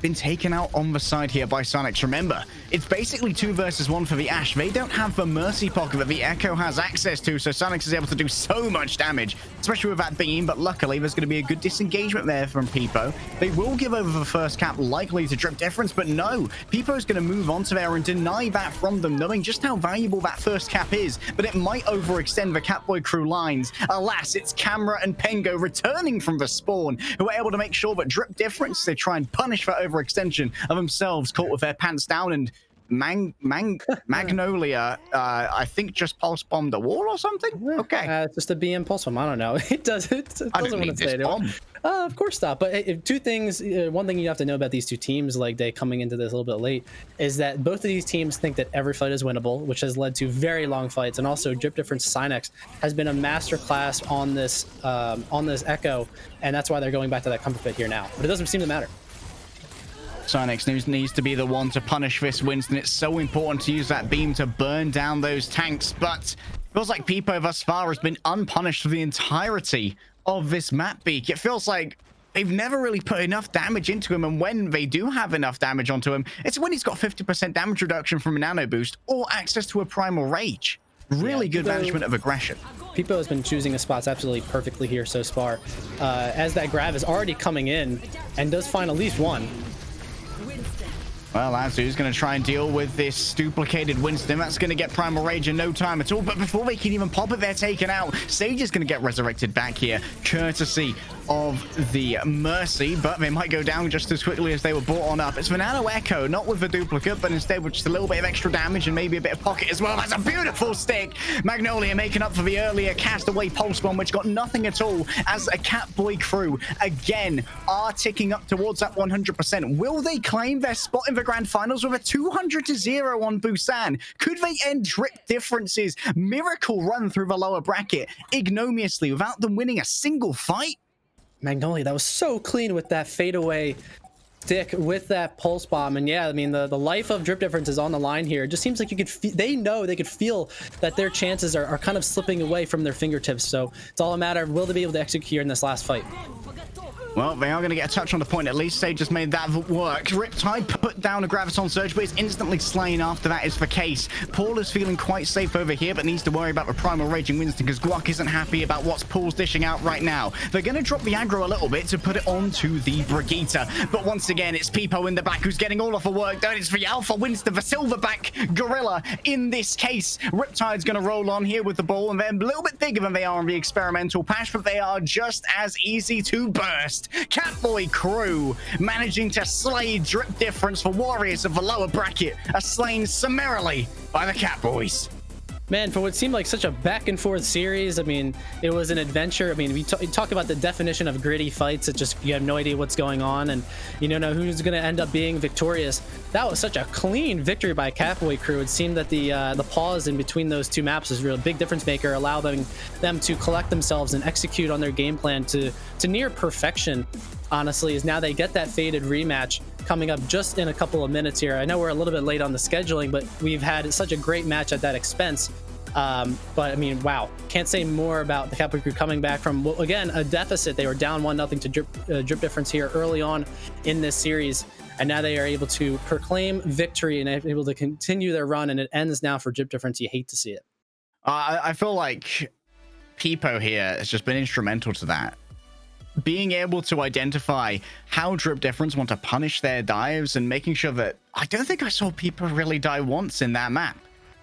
been taken out on the side here by Sonics. Remember, it's basically 2 versus 1 for the Ashe. They don't have the Mercy pocket that the Echo has access to, so Sonics is able to do so much damage, especially with that beam, but luckily there's going to be a good disengagement there from Peepo. They will give over the first cap, likely to Drip Difference, but no, Peepo's going to move on to there and deny that from them, knowing just how valuable that first cap is, but it might overextend the Katboy crew lines. Alas, it's Camera and Pengo returning from the spawn, who are able to make sure that Drip Difference, they try and punish that overextension of themselves, caught with their pants down, and Magnolia, I think just pulse bombed the wall or something. Okay, it's just a BM pulse bomb. I don't know. It doesn't want to say it. Of course not. But two things. One thing you have to know about these two teams, like they coming into this a little bit late, is that both of these teams think that every fight is winnable, which has led to very long fights. And also, Drip Difference Synex has been a master class on this Echo, and that's why they're going back to that comfort pit here now. But it doesn't seem to matter. Synex needs to be the one to punish this Winston. It's so important to use that beam to burn down those tanks, but it feels like Peepo thus far has been unpunished for the entirety of this map beak. It feels like they've never really put enough damage into him, and when they do have enough damage onto him, it's when he's got 50% damage reduction from a nano boost or access to a primal rage. Really good management of aggression. Peepo has been choosing his spots absolutely perfectly here so far. As that grab is already coming in and does find at least one. Well, Azu's going to try and deal with this duplicated Winston. That's going to get Primal Rage in no time at all. But before they can even pop it, they're taken out. Sage is going to get resurrected back here, courtesy of the Mercy. But they might go down just as quickly as they were brought on up. It's the Nano Echo, not with the duplicate, but instead with just a little bit of extra damage and maybe a bit of pocket as well. That's a beautiful stick. Magnolia making up for the earlier castaway Pulse Bomb, which got nothing at all, as a Katboy crew, again, are ticking up towards that 100%. Will they claim their spot in the grand finals with a 200-0 on Busan? Could they end Drip Difference's miracle run through the lower bracket ignominiously without them winning a single fight? Magnolia, that was so clean with that fadeaway stick with that pulse bomb. And yeah, I mean, the life of Drip Difference is on the line here. It just seems like you could they know they could feel that their chances are kind of slipping away from their fingertips. So it's all a matter of will they be able to execute here in this last fight. Well, they are going to get a touch on the point. At least Sage just made that work. Riptide put down a Graviton Surge, but is instantly slain after that is the case. Paul is feeling quite safe over here, but needs to worry about the Primal Raging Winston because Guac isn't happy about what Paul's dishing out right now. They're going to drop the aggro a little bit to put it onto the Brigitte. But once again, it's Peepo in the back who's getting all of the work done. It's the Alpha Winston, the Silverback Gorilla in this case. Riptide's going to roll on here with the ball, and they're a little bit bigger than they are on the experimental patch, but they are just as easy to burst. Katboy crew managing to slay Drip Difference for Warriors of the lower bracket are slain summarily by the Katboys. Man, for what seemed like such a back and forth series, I mean, it was an adventure. I mean, we talk about the definition of gritty fights. It's just you have no idea what's going on and you don't know who's going to end up being victorious. That was such a clean victory by Katboy crew. It seemed that the pause in between those two maps was a real big difference maker, allowing them to collect themselves and execute on their game plan to near perfection. Honestly, is now they get that faded rematch coming up just in a couple of minutes here. I know we're a little bit late on the scheduling, but we've had such a great match at that expense. But I mean, wow, can't say more about the Katboy crew coming back from, well, again, a deficit. They were down 1-0 to Drip Difference here early on in this series, and now they are able to proclaim victory and able to continue their run, and it ends now for Drip Difference. You hate to see it. I feel like Peepo here has just been instrumental to that. Being able to identify how Drip Difference want to punish their dives and making sure that I don't think I saw Peepo really die once in that map.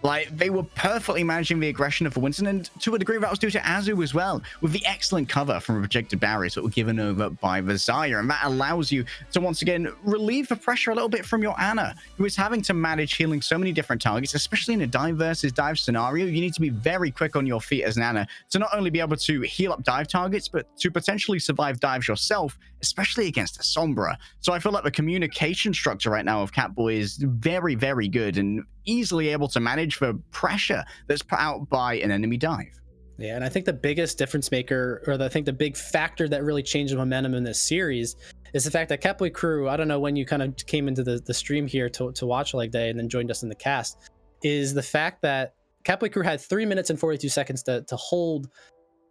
Like, they were perfectly managing the aggression of the Winston, and to a degree that was due to Azu as well, with the excellent cover from projected barriers that were given over by the Zaya, and that allows you to once again relieve the pressure a little bit from your Ana, who is having to manage healing so many different targets, especially in a dive versus dive scenario. You need to be very quick on your feet as an Ana to not only be able to heal up dive targets, but to potentially survive dives yourself, especially against a Sombra. So I feel like the communication structure right now of Katboy is very, very good and easily able to manage the pressure that's put out by an enemy dive. Yeah, and I think the biggest difference maker, or I think the big factor that really changed the momentum in this series is the fact that Katboy crew, I don't know when you kind of came into the stream here to watch Leg Day and then joined us in the cast, is the fact that Katboy crew had 3 minutes and 42 seconds to hold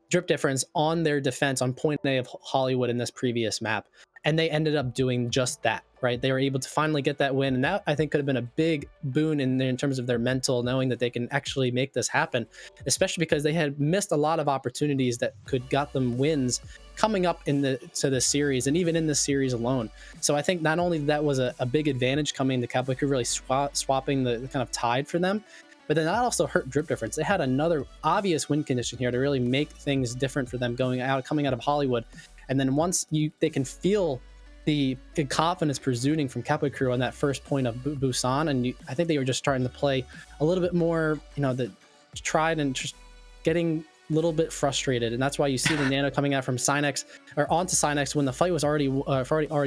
Drip Difference on their defense on point A of Hollywood in this previous map. and they ended up doing just that, right? They were able to finally get that win, and that I think could have been a big boon in terms of their mental, knowing that they can actually make this happen, especially because they had missed a lot of opportunities that could got them wins coming up to the series, and even in this series alone. So I think not only that was a big advantage coming to Katboy Crew, really swapping the kind of tide for them, but then that also hurt Drip Difference. They had another obvious win condition here to really make things different for them coming out of Hollywood. And then once they can feel the confidence presuming from Katboy Crew on that first point of Busan, and I think they were just starting to play a little bit more, the tried and just getting a little bit frustrated, and that's why you see the Nano coming out from Cynex or onto Cynex when the fight was already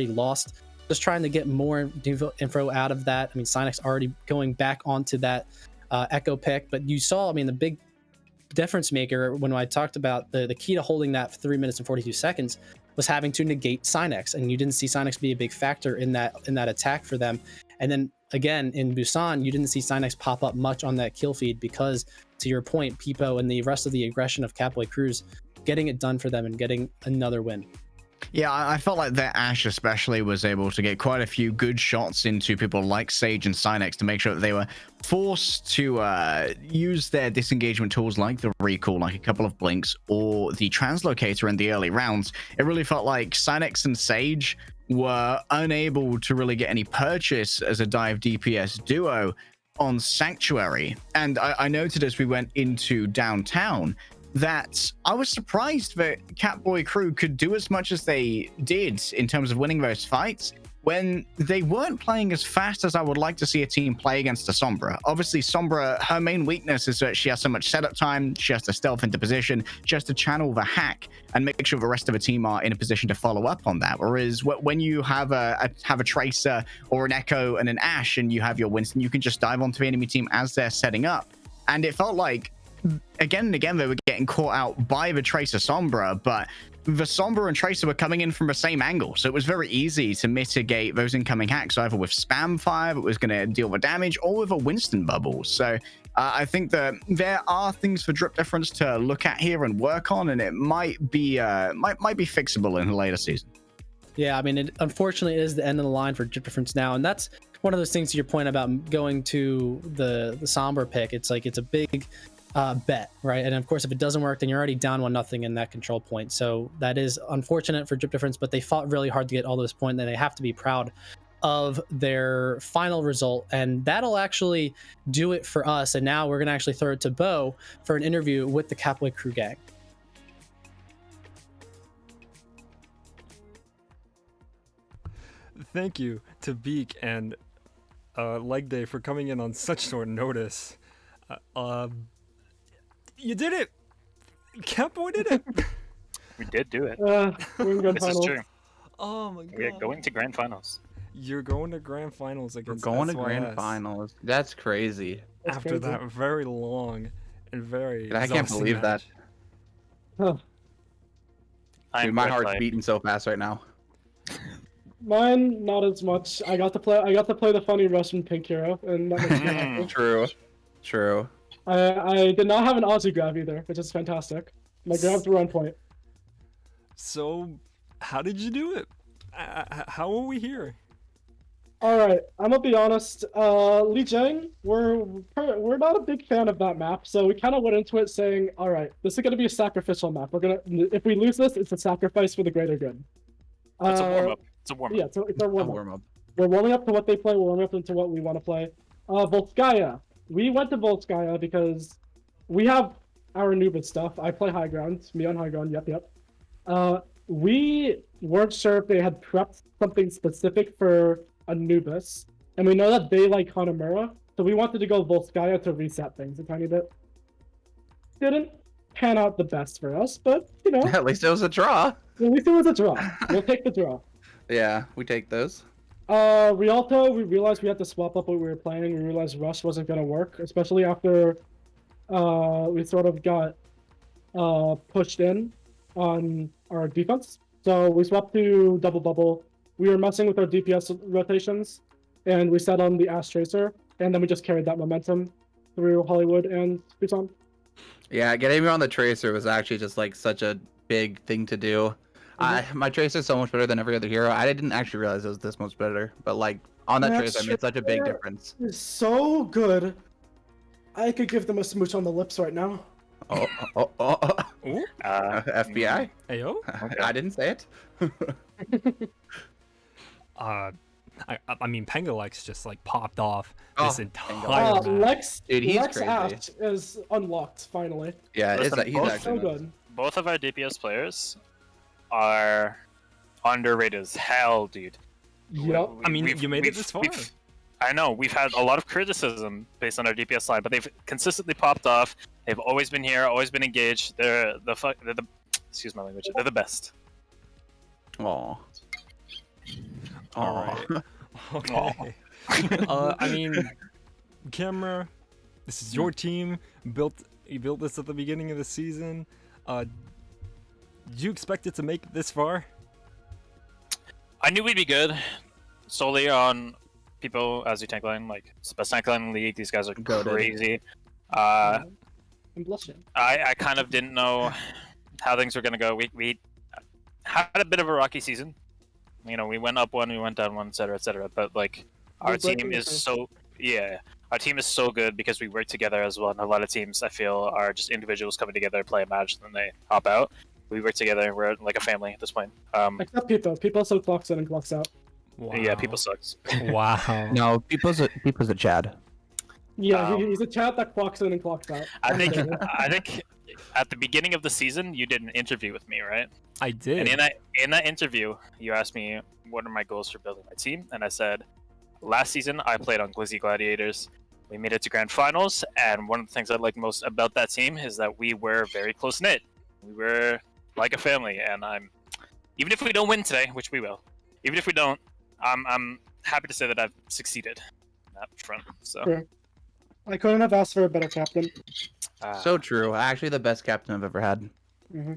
lost, just trying to get more info out of that. I mean, Cynex already going back onto that Echo pick, but you saw, the big difference maker when I talked about the key to holding that 3 minutes and 42 seconds was having to negate Cynex, and you didn't see Cynex be a big factor in that attack for them. And then again in Busan, you didn't see Cynex pop up much on that kill feed because, to your point, Peepo and the rest of the aggression of Katboy Crews getting it done for them and getting another win. Yeah, I felt like their Ash especially was able to get quite a few good shots into people like Sage and Cynex to make sure that they were forced to use their disengagement tools like the recall, like a couple of blinks, or the translocator in the early rounds. It really felt like Cynex and Sage were unable to really get any purchase as a dive DPS duo on Sanctuary. And I noted as we went into downtown that I was surprised that Katboy Crew could do as much as they did in terms of winning those fights when they weren't playing as fast as I would like to see a team play against a Sombra. Obviously, Sombra, her main weakness is that she has so much setup time, she has to stealth into position, she has to channel the hack and make sure the rest of the team are in a position to follow up on that. Whereas when you have a Tracer or an Echo and an Ashe and you have your Winston, you can just dive onto the enemy team as they're setting up. And it felt like again and again they were getting caught out by the Tracer Sombra, but the Sombra and Tracer were coming in from the same angle, so it was very easy to mitigate those incoming hacks either with spam fire that was going to deal with damage or with a Winston bubble. So I think that there are things for Drip Difference to look at here and work on, and it might be fixable in the later season. Yeah, Unfortunately it is the end of the line for Drip Difference now, and that's one of those things to your point about going to the Sombra pick. It's like it's a big bet, right? And of course, if it doesn't work, then you're already down 1-0 in that control point. So that is unfortunate for Drip Difference, but they fought really hard to get all those points, and they have to be proud of their final result. And that'll actually do it for us. And now we're going to actually throw it to Bo for an interview with the Katboy Crew gang. Thank you to Beak and Leg Day for coming in on such short notice. You did it! Katboy did it! We did do it. We're in grand This finals. is true. Oh my god. We are going to grand finals. You're going to grand finals against We're going to SYS. grand finals. That's crazy. After that very long and very I can't exhausting believe match. that. Dude, my heart's like... beating so fast right now. Mine, not as much. I got to play the funny Russian pink hero, and that makes me happy. True. I did not have an Aussie grab either, which is fantastic. My grabs were on point. So, how did you do it? How are we here? Alright, I'm gonna be honest. Li Jiang, we're not a big fan of that map, so we kind of went into it saying, alright, this is gonna be a sacrificial map. If we lose this, it's a sacrifice for the greater good. It's a warm-up. It's a warm-up. Yeah, it's a warm-up. We're warming up to what they play, we're warming up to what we want to play. Volskaya. We went to Volskaya because we have our Anubis stuff. I play high ground. Me on high ground, yep. We weren't sure if they had prepped something specific for Anubis, and we know that they like Hanamura, so we wanted to go Volskaya to reset things a tiny bit. Didn't pan out the best for us, but, At least it was a draw. At least it was a draw. We'll take the draw. Yeah, we take those. Rialto, we realized we had to swap up what we were playing. We realized Rush wasn't going to work, especially after we sort of got pushed in on our defense. So we swapped to double bubble. We were messing with our DPS rotations, and we set on the Ash Tracer, and then we just carried that momentum through Hollywood and Busan. Yeah, getting me on the Tracer was actually just like such a big thing to do. My trace is so much better than every other hero. I didn't actually realize it was this much better, but like on that trace, I made such a big difference. It's so good. I could give them a smooch on the lips right now. Ooh. FBI? Ayo. I didn't say it. I mean, Pengalex just like popped off this entire match. Lex, dude, he's Lex crazy. Ash is unlocked finally. Yeah, Listen, he's both- actually So good. Both of our DPS players are underrated as hell, dude. Yep. I mean, you made it this far. I know, we've had a lot of criticism based on our DPS line, but they've consistently popped off. They've always been here, always been engaged. They're the excuse my language. They're the best. Aw. All right. Okay. I mean, Camera, this is your team. You built this at the beginning of the season. Did you expect it to make it this far? I knew we'd be good, solely on people as your tank line. Like, it's the best tank line in the league. These guys are crazy. I'm blushing. I kind of didn't know how things were gonna go. We had a bit of a rocky season. You know, we went up one, we went down one, etc., etc. But like, our team is so our team is so good because we work together as well. And a lot of teams, I feel, are just individuals coming together, play a match, and then they hop out. We work together. We're like a family at this point. Except people. People so clocks in and clocks out. Wow. Yeah, people sucks. Wow. No, people's a Chad. Yeah, he's a chat that clocks in and clocks out. I think at the beginning of the season, you did an interview with me, right? I did. And in that interview, you asked me what are my goals for building my team, and I said, last season I played on Glizzy Gladiators. We made it to grand finals, and one of the things I like most about that team is that we were very close knit. We were like a family, and even if we don't win today, which we will, even if we don't, I'm happy to say that I've succeeded on that front. So. Sure. I couldn't have asked for a better captain. So true. Actually, the best captain I've ever had. Mm-hmm.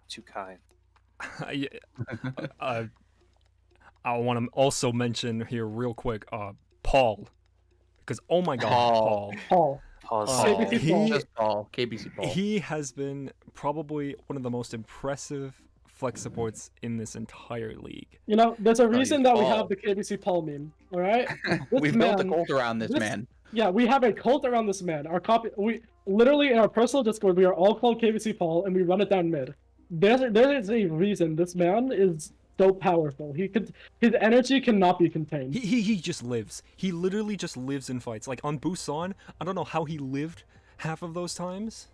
Too kind. I want to also mention here real quick, Paul, because oh my God, Paul. KBC Paul. He has been probably one of the most impressive flex supports in this entire league. You know, there's a reason that we have the KBC Paul meme. All right, We've built a cult around this man. Yeah, we have a cult around this man. We literally in our personal Discord, we are all called KBC Paul, and we run it down mid. There is a reason this man is so powerful. His energy cannot be contained. He just lives. He literally just lives in fights. Like on Busan, I don't know how he lived half of those times.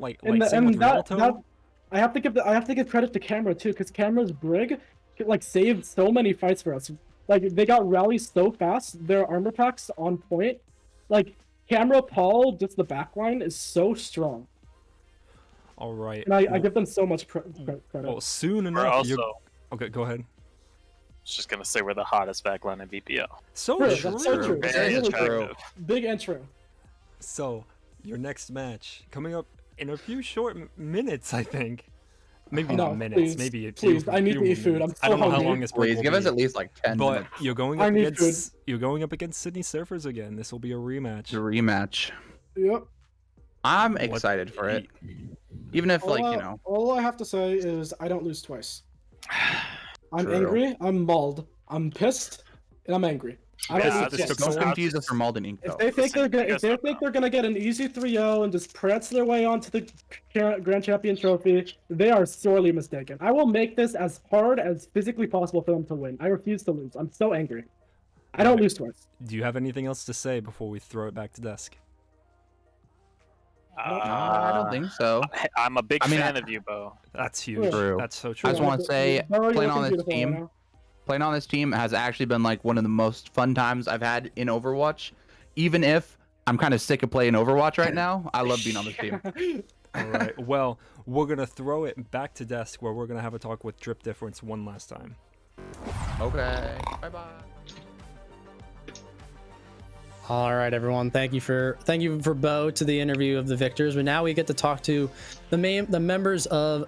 Same with Rialto. I have to give credit to Camera too, because Camera's Brig saved so many fights for us. Like they got rallies so fast, their armor packs on point. Like Camera Paul, just the backline is so strong. All right. And I give them so much credit. Well, soon enough. Also, okay, go ahead. I was just gonna say we're the hottest backline in BPL. So true. true. That's so true. Very Really attractive. Big intro. So your next match coming up in a few short minutes, I think. Maybe not minutes. Please, maybe a please. few. I need to eat food. I'm so I don't know hungry. how long this break Please will give be. us at least like 10 But minutes. you're going I up need against Sydney Surfers again. This will be a rematch. The rematch. Yep. I'm excited for it. Even if All I have to say is I don't lose twice. I'm True. angry. I'm mauled. I'm pissed, and I'm angry. I don't lose twice. Don't confuse us for Malden Ink. If they think they're gonna get an easy 3-0 and just prance their way onto the Grand Champion trophy, they are sorely mistaken. I will make this as hard as physically possible for them to win. I refuse to lose. I'm so angry. I don't lose twice. Do you have anything else to say before we throw it back to desk? I don't think so. I'm a big fan of you, Bo. That's huge. True. That's so true. I just want to say, playing on this team has actually been like one of the most fun times I've had in Overwatch. Even if I'm kind of sick of playing Overwatch right now, I love being on this team. All right. Well, we're gonna throw it back to desk where we're gonna have a talk with Drip Difference one last time. Okay. Bye. All right, everyone. Thank you for Bo to the interview of the victors. But now we get to talk to the members of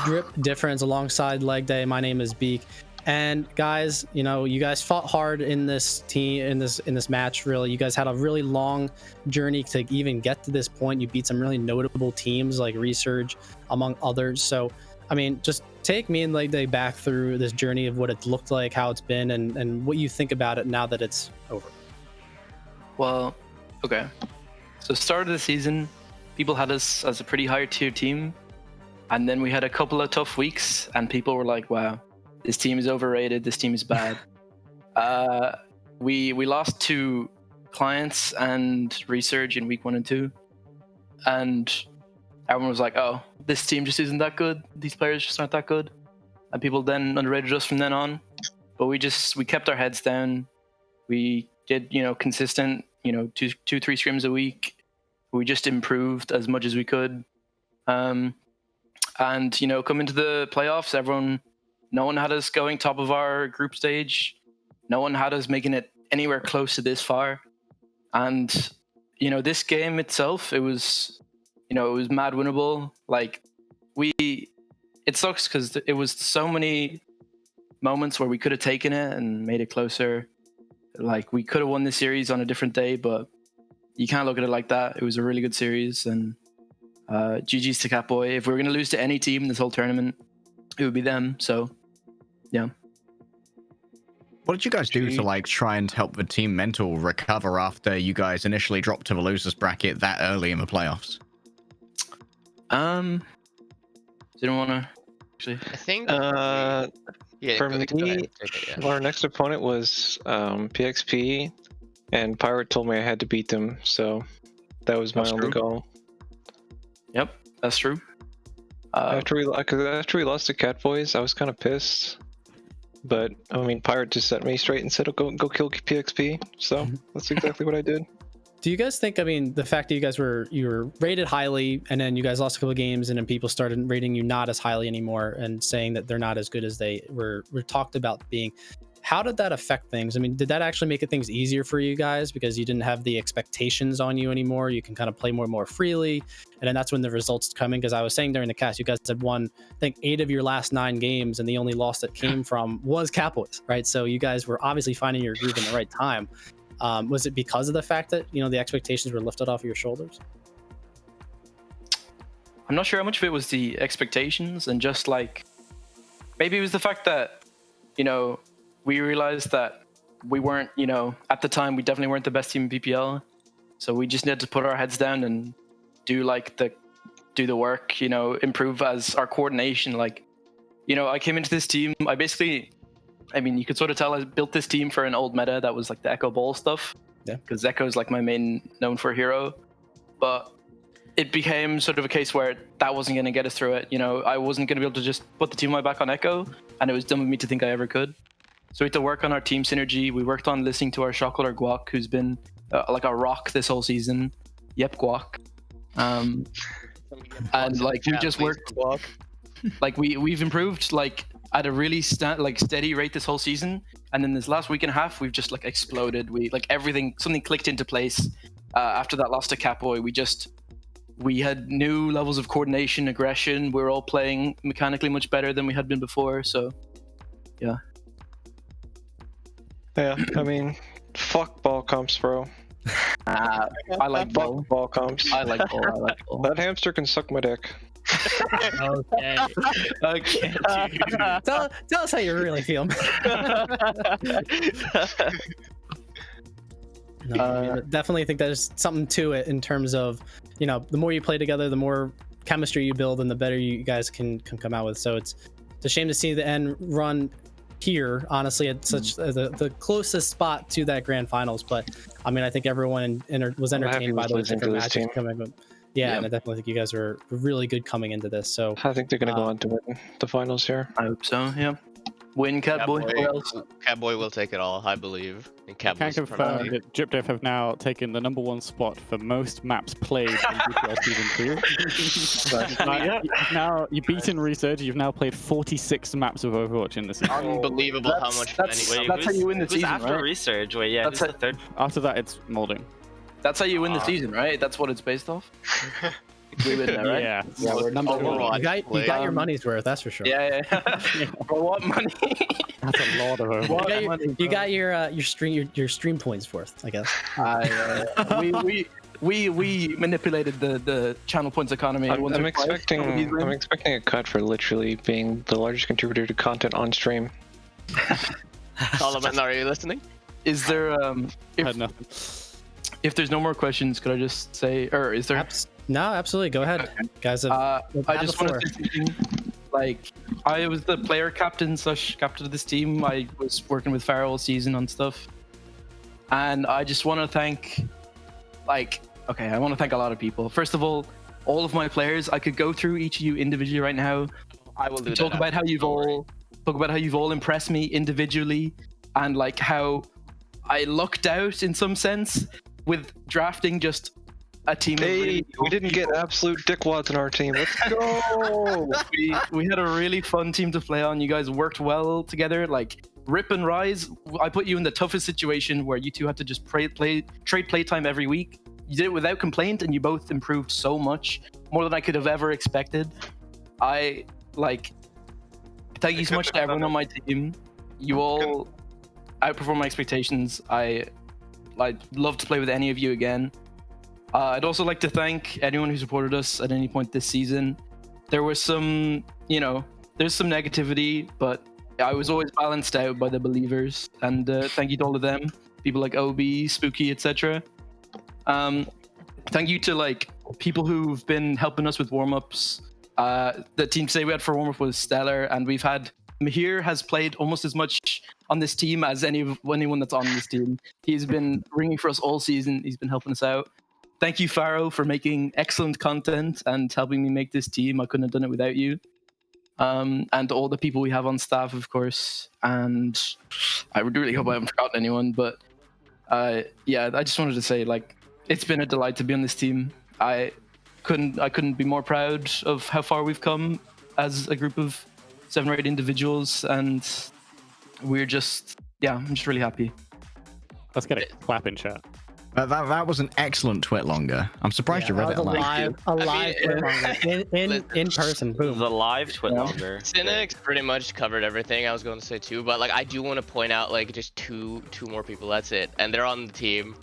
Drip Difference alongside Leg Day. My name is Beak, and guys, you guys fought hard in this team in this match. Really, you guys had a really long journey to even get to this point. You beat some really notable teams like Resurge, among others. So I mean, just take me and Leg Day back through this journey of what it looked like, how it's been, and what you think about it now that it's over. Well, okay. So start of the season, people had us as a pretty higher tier team, and then we had a couple of tough weeks, and people were like, "Wow, this team is overrated. This team is bad." We lost to clients and research in week 1 and 2, and everyone was like, "Oh, this team just isn't that good. These players just aren't that good," and people then underrated us from then on. But we kept our heads down. We did, consistent, 2-3 scrims a week. We just improved as much as we could. And, coming to the playoffs, no one had us going top of our group stage. No one had us making it anywhere close to this far. And, this game itself, it was mad winnable. Like, it sucks because it was so many moments where we could have taken it and made it closer. Like, we could have won this series on a different day, but you can't look at it like that. It was a really good series, and GG's to Katboy. If we were going to lose to any team in this whole tournament, it would be them. So, yeah. What did you guys do to try and help the team mental recover after you guys initially dropped to the losers bracket that early in the playoffs? Didn't want to actually. I think. For me, our next opponent was PXP, and Pirate told me I had to beat them, so that was my only goal. Yep, that's true. After we lost to Katboys, I was kind of pissed, but I mean, Pirate just set me straight and said, "Go kill PXP." So that's exactly what I did. Do you guys think, the fact that you were rated highly, and then you guys lost a couple of games, and then people started rating you not as highly anymore and saying that they're not as good as they were talked about being, how did that affect things? I mean, did that actually make things easier for you guys because you didn't have the expectations on you anymore? You can kind of play more freely, and then that's when the results come in. Because I was saying during the cast, you guys had won, I think, 8 of your last 9 games, and the only loss that came from was Katboys, right? So you guys were obviously finding your groove in the right time. Was it because of the fact that the expectations were lifted off of your shoulders? I'm not sure how much of it was the expectations and just maybe it was the fact that we realized that we weren't at the time we definitely weren't the best team in BPL, so we just needed to put our heads down and do the work, improve as our coordination. I came into this team, you could sort of tell I built this team for an old meta that was the Echo Ball stuff. Yeah. Because Echo is my main known for hero. But it became sort of a case where that wasn't going to get us through it. I wasn't going to be able to just put the team on my back on Echo, and it was dumb of me to think I ever could. So we had to work on our team synergy. We worked on listening to our chocolate Guac, who's been a rock this whole season. Yep, Guac. And we just worked. We've improved at a really steady rate this whole season, and then this last week and a half we've just exploded. We something clicked into place after that loss to Katboy. We had new levels of coordination, aggression. We were all playing mechanically much better than we had been before. So yeah, fuck ball comps, bro. I like ball comps. I like ball. That hamster can suck my dick. Okay. Tell us how you really feel. Definitely think there's something to it in terms of the more you play together, the more chemistry you build, and the better you guys can come out with. So it's a shame to see the end run here, honestly, at such the closest spot to that grand finals. But I think everyone was entertained by those different matches coming up. Yeah, and I definitely think you guys are really good coming into this. So I think they're going to go on to win the finals here. I hope so, yeah. Win Katboy. Katboy will take it all, I believe. And I can confirm that DripDev have now taken the #1 spot for most maps played in BPL Season 2. You've beaten Research, you've now played 46 maps of Overwatch in the season. Unbelievable how much that's how you win the season, after right? Research. Wait, yeah, that's the third. After that, it's molding. That's how you win the season, right? That's what it's based off. We win that, right? Yeah, we're #1. You got your money's worth, that's for sure. Yeah. For what money? That's a lot of Overwatch. You got your stream points worth, I guess. we manipulated the channel points economy. I'm expecting a cut for literally being the largest contributor to content on stream. Solomon, are you listening? Is there if there's no more questions, could I just say, or is there? No, absolutely. Go ahead, guys. I just want to say something. Like, I was the player captain / captain of this team. I was working with Farrell all season on stuff, and I just want to thank, I want to thank a lot of people. First of all of my players. I could go through each of you individually right now. I will do talk about how you've all impressed me individually, and like how I lucked out in some sense with drafting just a team. Hey, we didn't get absolute dickwads in our team. Let's go. we had a really fun team to play on. You guys worked well together. Like Rip and Rise, I put you in the toughest situation where you two had to just trade playtime every week. You did it without complaint, and you both improved so much, more than I could have ever expected. Thank you so much to everyone on my team. You all outperformed my expectations. I'd love to play with any of you again. I'd also like to thank anyone who supported us at any point this season. There was some, there's some negativity, but I was always balanced out by the believers. And thank you to all of them, people like OB, Spooky, etc. Thank you to people who've been helping us with warm-ups. The team today we had for warm-up was stellar, and we've had Mahir has played almost as much on this team as anyone that's on this team. He's been ringing for us all season. He's been helping us out. Thank you, Faro, for making excellent content and helping me make this team. I couldn't have done it without you. And all the people we have on staff, of course. And I really hope I haven't forgotten anyone. But I just wanted to say, it's been a delight to be on this team. I couldn't be more proud of how far we've come as a group of 7 or 8 individuals, and I'm just really happy. Let's get a clap in chat. That was an excellent twit longer. I'm surprised you read it live. Twit longer in person. Boom. The live twit longer. Cynics pretty much covered everything I was going to say too, but I do want to point out just two more people. That's it, and they're on the team.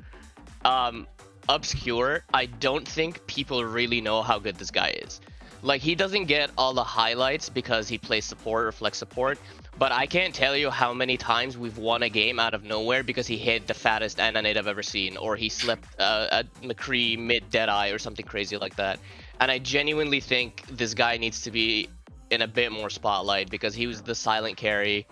Obscure. I don't think people really know how good this guy is. He doesn't get all the highlights because he plays support or flex support, but I can't tell you how many times we've won a game out of nowhere because he hit the fattest Ananate I've ever seen, or he slept a McCree mid Deadeye or something crazy like that. And I genuinely think this guy needs to be in a bit more spotlight because he was the silent carry.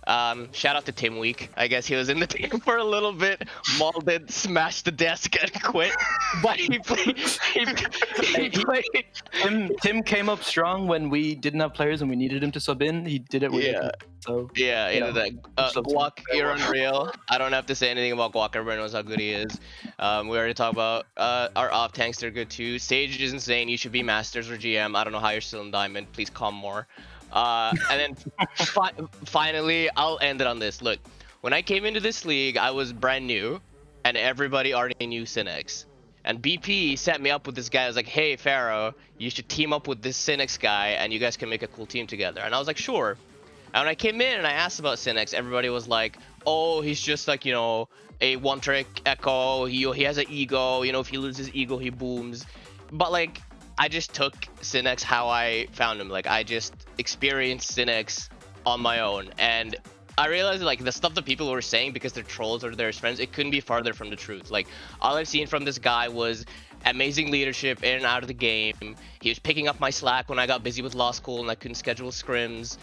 Shout out to Tim Week. I guess he was in the team for a little bit, mauled it, smashed the desk, and quit. But he played. Tim came up strong when we didn't have players and we needed him to sub in. He did it with Guac, you're unreal. I don't have to say anything about Guac. Everyone knows how good he is. We already talked about our off tanks. They're good too. Sage is insane. You should be Masters or GM. I don't know how you're still in Diamond. Please calm more. And then finally, I'll end it on this. Look, when I came into this league, I was brand new, and everybody already knew Cynics. And BP set me up with this guy. I was like, hey, Pharaoh, you should team up with this Cynics guy, and you guys can make a cool team together. And I was like, sure. And when I came in and I asked about Cynics, everybody was like, oh, he's just a one-trick echo. He has an ego. If he loses his ego, he booms. But I just took Cynics how I found him. I just experienced Cynics on my own, and I realized the stuff that people were saying because they're trolls or they're his friends, it couldn't be farther from the truth. All I've seen from this guy was amazing leadership in and out of the game. He was picking up my slack when I got busy with law school and I couldn't schedule scrims.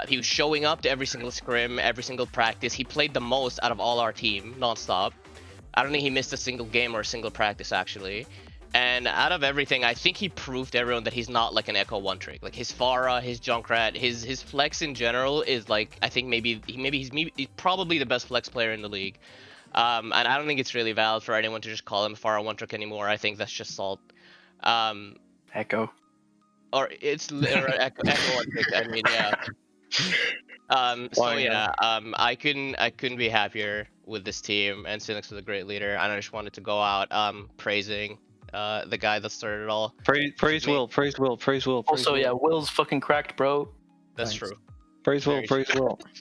He was showing up to every single scrim, every single practice. He played the most out of all our team, nonstop. I don't think he missed a single game or a single practice actually. And out of everything, I think he proved to everyone that he's not an Echo one trick. His Pharah, his Junkrat, his flex in general is I think maybe he's probably the best flex player in the league. And I don't think it's really valid for anyone to just call him Pharah one trick anymore. I think that's just salt. Echo. Or it's Echo one trick. I mean, yeah. I couldn't be happier with this team, and Cynics was a great leader. And I just wanted to go out praising the guy that started it all. Praise Will. Also, yeah, Will's fucking cracked, bro. That's true. Praise Will.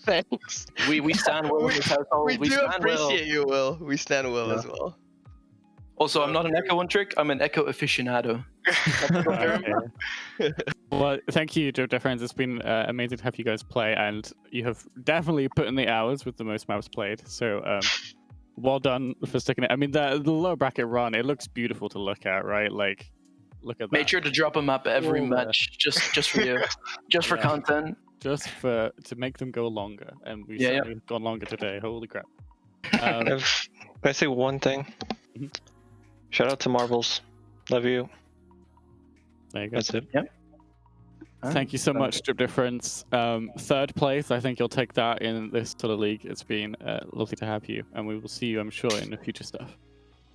Thanks. We stand Will in this household. We do appreciate you, Will. We stand Will as well. Also, I'm not an Echo One Trick. I'm an Echo aficionado. Well, thank you, Joe Difference. It's been amazing to have you guys play, and you have definitely put in the hours with the most maps played. So, well done for sticking it. I mean, the low bracket run, it looks beautiful to look at, right? Like, look at that. Make sure to drop a map every match, just for you, just for content. Just to make them go longer, and we've certainly gone longer today. Holy crap! Can I say one thing? Shout out to Marvels. Love you. There you go. That's it. Yep. Thank you so much, Strip Difference. Third place, I think you'll take that in this sort of league. It's been lovely to have you, and we will see you, I'm sure, in the future stuff.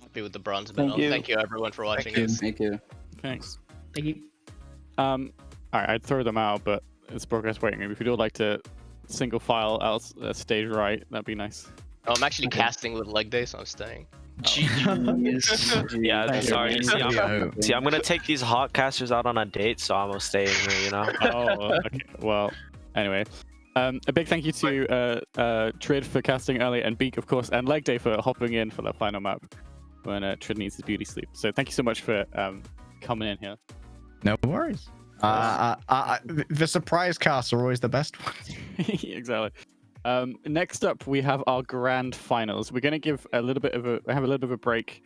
Happy with the bronze medal. Thank you everyone for watching this. Thank you. Thanks. Thank you. All right, I'd throw them out, but it's progress waiting. If you would like to single file out stage right, that'd be nice. Oh, I'm actually casting with leg day, so I'm staying. Yeah, sorry. See, I'm gonna take these hot casters out on a date, so I'm staying here, you know. Oh, okay. Well, anyway, a big thank you to Trid for casting early, and Beak, of course, and Leg Day for hopping in for that final map when Trid needs his beauty sleep. So thank you so much for coming in here. No worries. The surprise casts are always the best ones. Exactly. Next up, we have our grand finals. We're going to give a little bit of a break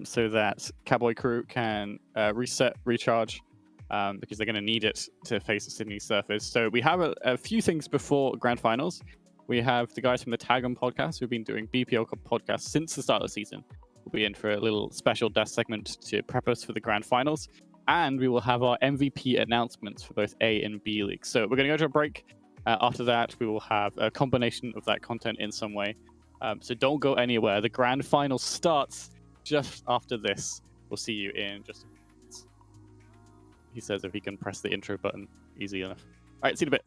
so that Katboy crew can reset, recharge, because they're going to need it to face the Sydney Surfers. So we have a few things before grand finals. We have the guys from the TAGGM podcast who've been doing BPL podcasts since the start of the season. We'll be in for a little special desk segment to prep us for the grand finals. And we will have our MVP announcements for both A and B leagues. So we're going to go to a break. After that, we will have a combination of that content in some way. So don't go anywhere. The grand final starts just after this. We'll see you in just a few minutes. He says if he can press the intro button easy enough. All right, see you in a bit.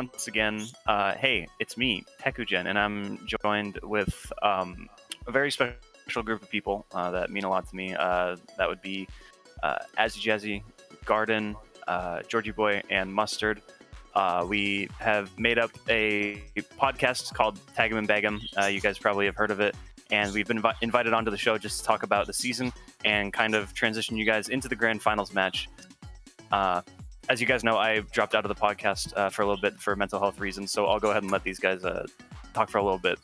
once again. Hey, it's me, TAGGM, and I'm joined with a very special group of people that mean a lot to me. That would be Azzy Jazzy, Garden, Georgie Boy, and Mustard. We have made up a podcast called TAGGM and BPL. You guys probably have heard of it. And we've been invited onto the show just to talk about the season and kind of transition you guys into the grand finals match. As you guys know, I dropped out of the podcast for a little bit for mental health reasons, so I'll go ahead and let these guys talk for a little bit.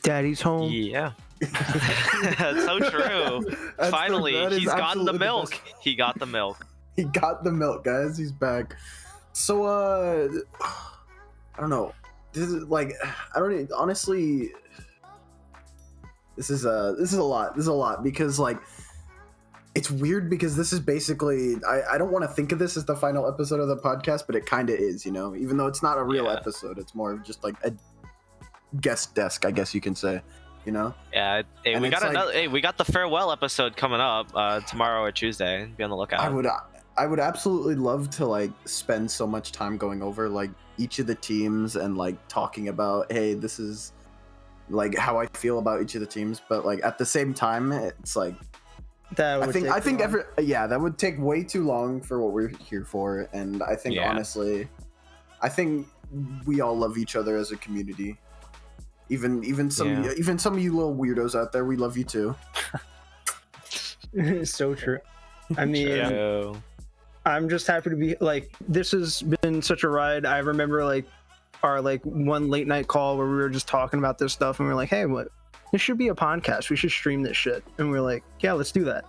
Daddy's home. Yeah. That's so true. Finally, he's gotten the milk. He got the milk. He got the milk, guys. He's back. So, I don't know. This is like, I don't honestly. This is a lot. This is a lot because like, it's weird because this is basically. I don't want to think of this as the final episode of the podcast, but it kind of is, you know. Even though it's not a real episode, it's more of just like a guest desk, I guess you can say. You know. Yeah. Hey, And we it's got another. like- Hey, we got the farewell episode coming up tomorrow or Tuesday. Be on the lookout. I would absolutely love to like spend so much time going over like each of the teams and like talking about, hey, this is like how I feel about each of the teams, but like at the same time it's like that would I think that would take way too long for what we're here for, and I think honestly I think we all love each other as a community. Even some of you little weirdos out there, we love you too. So true. I mean, I'm just happy to be like, this has been such a ride. I remember like our like one late night call where we were just talking about this stuff and we are like, hey, what, this should be a podcast, we should stream this shit. And we are like, yeah, let's do that.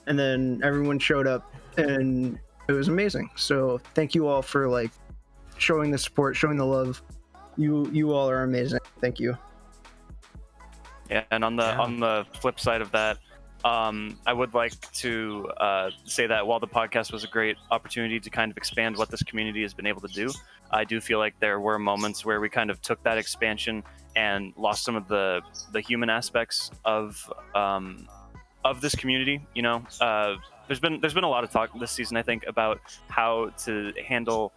And then everyone showed up and it was amazing. So thank you all for like showing the support, showing the love. You all are amazing. Thank you. Yeah, and on the flip side of that, I would like to say that while the podcast was a great opportunity to kind of expand what this community has been able to do, I do feel like there were moments where we kind of took that expansion and lost some of the human aspects of this community. You know, there's been a lot of talk this season, I think, about how to handle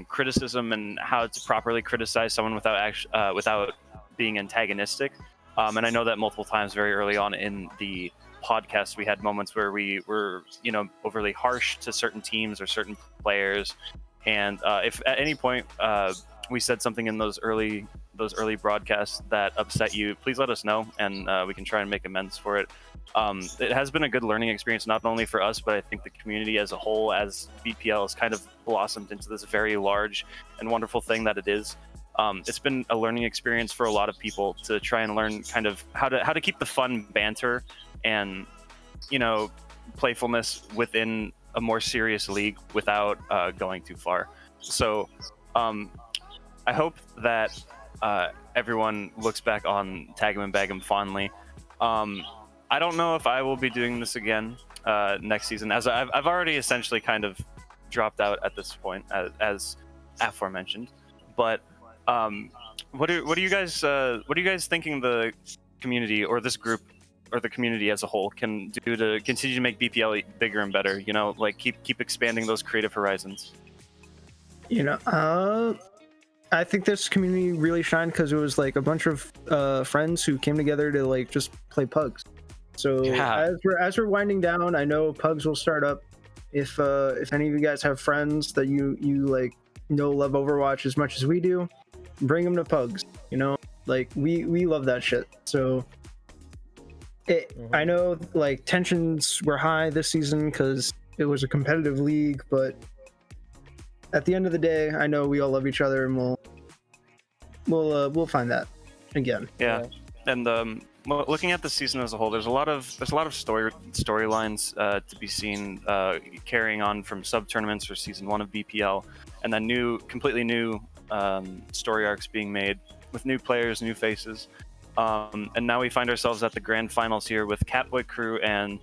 criticism and how to properly criticize someone without being antagonistic. And I know that multiple times very early on in the podcast we had moments where we were, you know, overly harsh to certain teams or certain players, and if at any point we said something in those early broadcasts that upset you, please let us know, and we can try and make amends for it. It has been a good learning experience, not only for us, but I think the community as a whole, as BPL has kind of blossomed into this very large and wonderful thing that it is. It's been a learning experience for a lot of people to try and learn kind of how to keep the fun banter and, you know, playfulness within a more serious league without going too far. So I hope that everyone looks back on TAGGM and BPL fondly. I don't know if I will be doing this again next season, as I've already essentially kind of dropped out at this point, as aforementioned. But what are you guys thinking the community or this group or the community as a whole can do to continue to make BPL bigger and better? You know, like keep expanding those creative horizons. You know, I think this community really shined because it was like a bunch of friends who came together to like just play pugs. So as we're winding down, I know pugs will start up. If any of you guys have friends that you like love Overwatch as much as we do, bring them to pugs. You know, like we love that shit. So I know like tensions were high this season because it was a competitive league, but at the end of the day, I know we all love each other, and we'll find that again. Yeah, and looking at the season as a whole, there's a lot of storylines to be seen carrying on from sub tournaments for season 1 of BPL, and then completely new story arcs being made with new players, new faces, and now we find ourselves at the grand finals here with Katboy crew and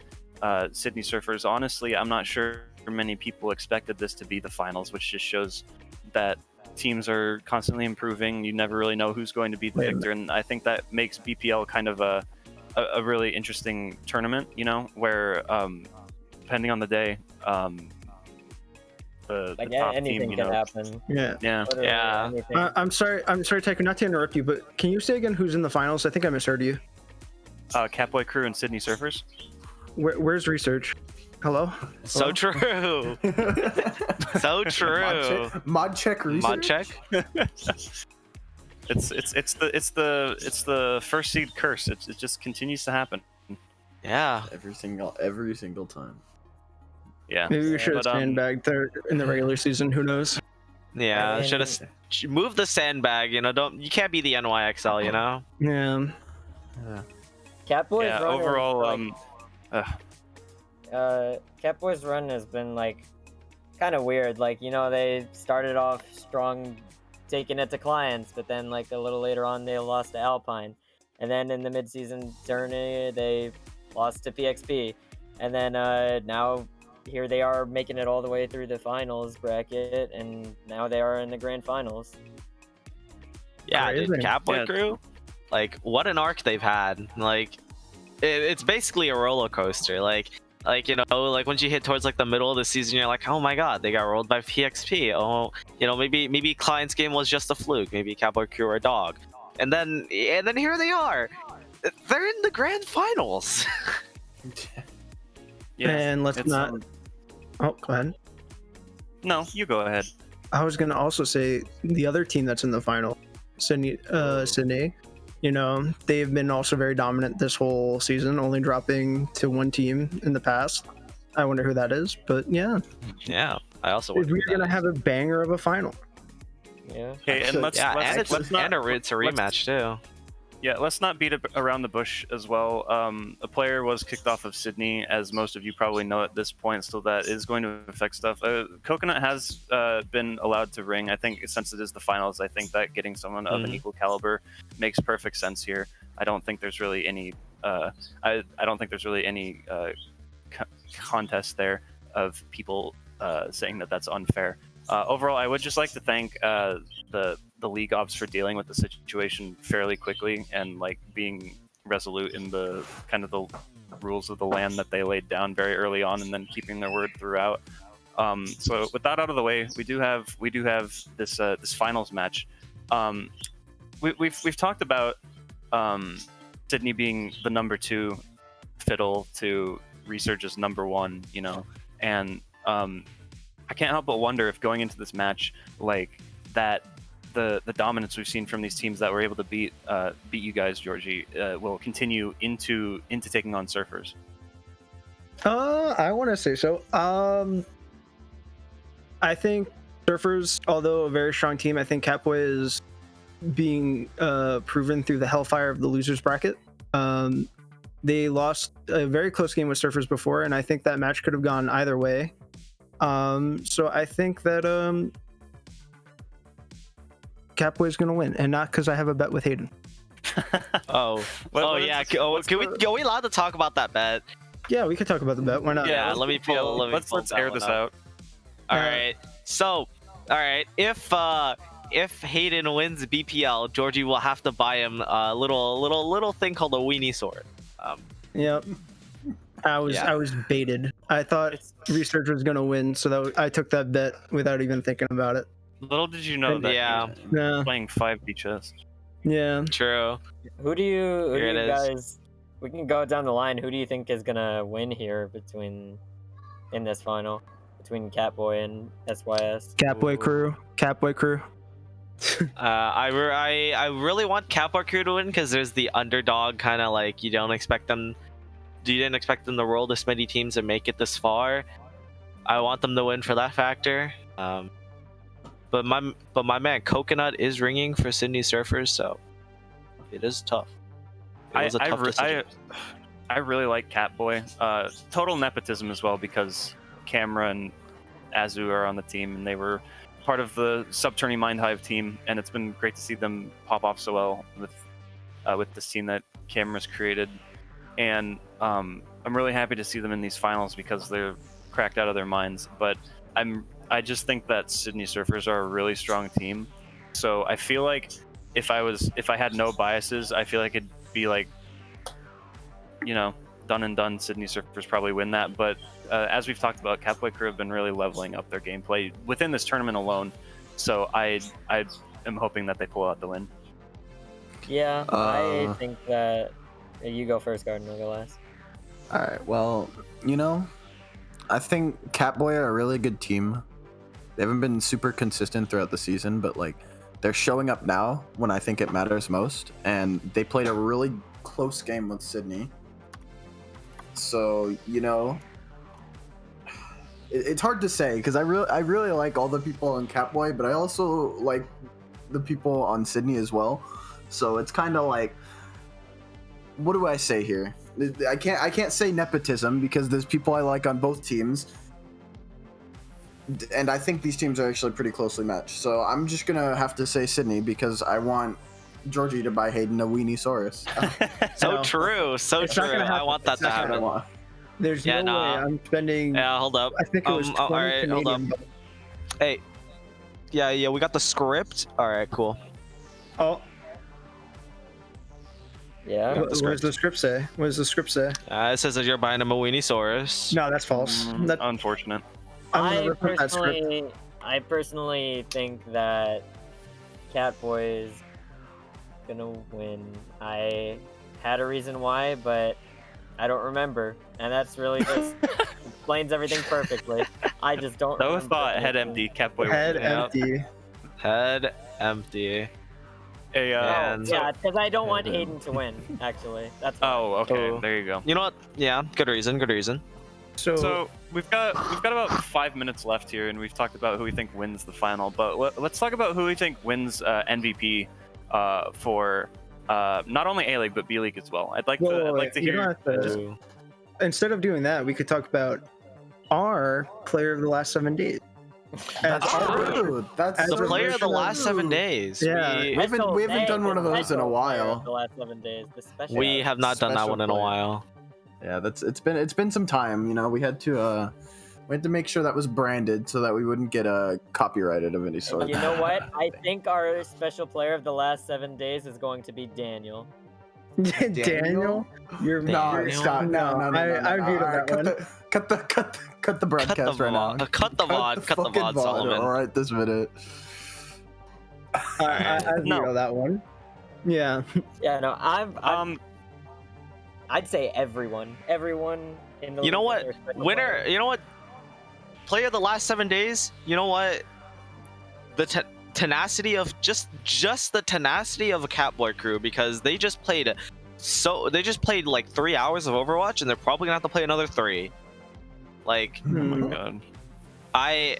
Sydney Surfers. Honestly, I'm not sure many people expected this to be the finals, which just shows that teams are constantly improving. You never really know who's going to be the victor, and I think that makes BPL kind of a really interesting tournament, you know, where depending on the day, Like, top anything team, can happen. Yeah. Yeah. I'm sorry, Taker, not to interrupt you, but can you say again who's in the finals? I think I misheard you. Catboy Crew and Sydney Surfers. Where's research? Hello? So true. So true. Mod check research. Mod check. It's the first seed curse. It just continues to happen. Yeah. Every single time. Yeah. Maybe we should have sandbagged there in the regular season. Who knows? Yeah, should have moved the sandbag. You know, you can't be the NYXL. You know. Yeah. Catboy's Yeah. run Overall, Catboy's run has been like kind of weird. Like, you know, they started off strong, taking it to clients, but then like a little later on they lost to Alpine, and then in the mid-season tourney they lost to PXP, and then now here they are making it all the way through the finals bracket, and now they are in the grand finals. Yeah, dude, Catboy Crew, like, what an arc they've had. Like, it's basically a roller coaster. Like, you know, like once you hit towards like the middle of the season, you're like, oh my god, they got rolled by PXP. Oh, you know, maybe Client's game was just a fluke. Maybe Catboy Crew are a dog. And then here they are. They're in the grand finals. And let's not. Oh, go ahead. No, you go ahead. I was gonna also say the other team that's in the final, Sydney. You know, they've been also very dominant this whole season, only dropping to one team in the past. I wonder who that is, but yeah. Yeah, I also. We're gonna have a banger of a final. Yeah. Hey, and it's a rematch too. Yeah, let's not beat it around the bush as well. A player was kicked off of Sydney, as most of you probably know at this point, so that is going to affect stuff. Coconut has been allowed to ring. I think since it is the finals, I think that getting someone of an equal caliber makes perfect sense here. I don't think there's really any. I don't think there's really any contest there of people saying that that's unfair. Overall, I would just like to thank the league ops for dealing with the situation fairly quickly and like being resolute in the kind of the rules of the land that they laid down very early on, and then keeping their word throughout. So with that out of the way, we do have this this finals match. We've talked about Sydney being the number 2 fiddle to Resurge's number 1, you know, and I can't help but wonder if going into this match, like that, the dominance we've seen from these teams that were able to beat you guys, Georgie, will continue into taking on Surfers. I want to say so. I think Surfers, although a very strong team, I think Catboy is being proven through the hellfire of the losers bracket. They lost a very close game with Surfers before, and I think that match could have gone either way. So I think that Catboy's gonna win, and not because I have a bet with Hayden. Yeah. Are we allowed to talk about that bet? Yeah, we could talk about the bet. Why not? Yeah, let me pull. Let's air this out. All right. So, if Hayden wins BPL, Georgie will have to buy him a little thing called a weenie sword. Yep. I was baited. I thought Research was gonna win, so I took that bet without even thinking about it. Little did you know that he was playing 5B chess. Yeah. True. Who do you guys? We can go down the line. Who do you think is gonna win here in this final between Catboy and SYS? Catboy Crew. I really want Catboy Crew to win because there's the underdog kind of like you didn't expect them to roll this many teams and make it this far. I want them to win for that factor. But my man Coconut is ringing for Sydney Surfers, so it is tough. It was a tough decision. I really like Catboy. Total nepotism as well, because Camera and Azu are on the team, and they were part of the sub-tourney Mind Hive team, and it's been great to see them pop off so well with this team that Camera's created. And I'm really happy to see them in these finals because they're cracked out of their minds. But I just think that Sydney Surfers are a really strong team. So I feel like if I had no biases, I feel like it'd be like, you know, done and done. Sydney Surfers probably win that. But as we've talked about, Katboy crew have been really leveling up their gameplay within this tournament alone. So I am hoping that they pull out the win. Yeah, I think that you go first, Garden. I'll go last. All right. Well, you know, I think Katboy are a really good team. They haven't been super consistent throughout the season, but like they're showing up now when I think it matters most. And they played a really close game with Sydney. So, you know, it's hard to say because I really like all the people on Katboy, but I also like the people on Sydney as well. So it's kind of like, what do I say here? I can't say nepotism because there's people I like on both teams, and I think these teams are actually pretty closely matched. So I'm just gonna have to say Sydney because I want Georgie to buy Hayden a Weenie-saurus. So true, so true. I want that to happen. There's no way I'm spending. Yeah, hold up. I think it was 20 all right, Canadian. hold up. Hey, yeah, we got the script. All right, cool. Oh. Yeah. What does the script say? What does the script say? It says that you're buying a Weenie-saurus. No, that's false. Unfortunate. I'm gonna rip that script. I personally think that Katboy is gonna win. I had a reason why, but I don't remember, and that's really just explains everything perfectly. I just don't. No thought. Head empty. Katboy. Head empty. Head empty. Yeah, because I don't want Hayden to win. Actually, that's. Oh, okay. There you go. You know what? Yeah, good reason. Good reason. So we've got about 5 minutes left here, and we've talked about who we think wins the final. But let's talk about who we think wins MVP for not only A League but B League as well. I'd like to You hear. don't have to- Instead of doing that, we could talk about our player of the last 7 days. That's true. That's the player of the last 7 days. Yeah, we haven't done one of those in a while. The last 7 days. The special. We have not done that one in a while. Yeah, it's been some time. You know, we had to make sure that was branded so that we wouldn't get copyrighted of any sort. You know what? I think our special player of the last 7 days is going to be Daniel. Daniel? You're stop. No. I agreed on that one. Cut the broadcast right now. Cut the VOD, Solomon. All right, this minute. I agree on that one. Yeah. Yeah, no, I'd say everyone in the. You know league what? is their special Winner. player. You know what? Player of the last 7 days. You know what? The tenacity of just the tenacity of a Katboy crew, because they just played like 3 hours of Overwatch, and they're probably gonna have to play another 3. Like, Oh my god. I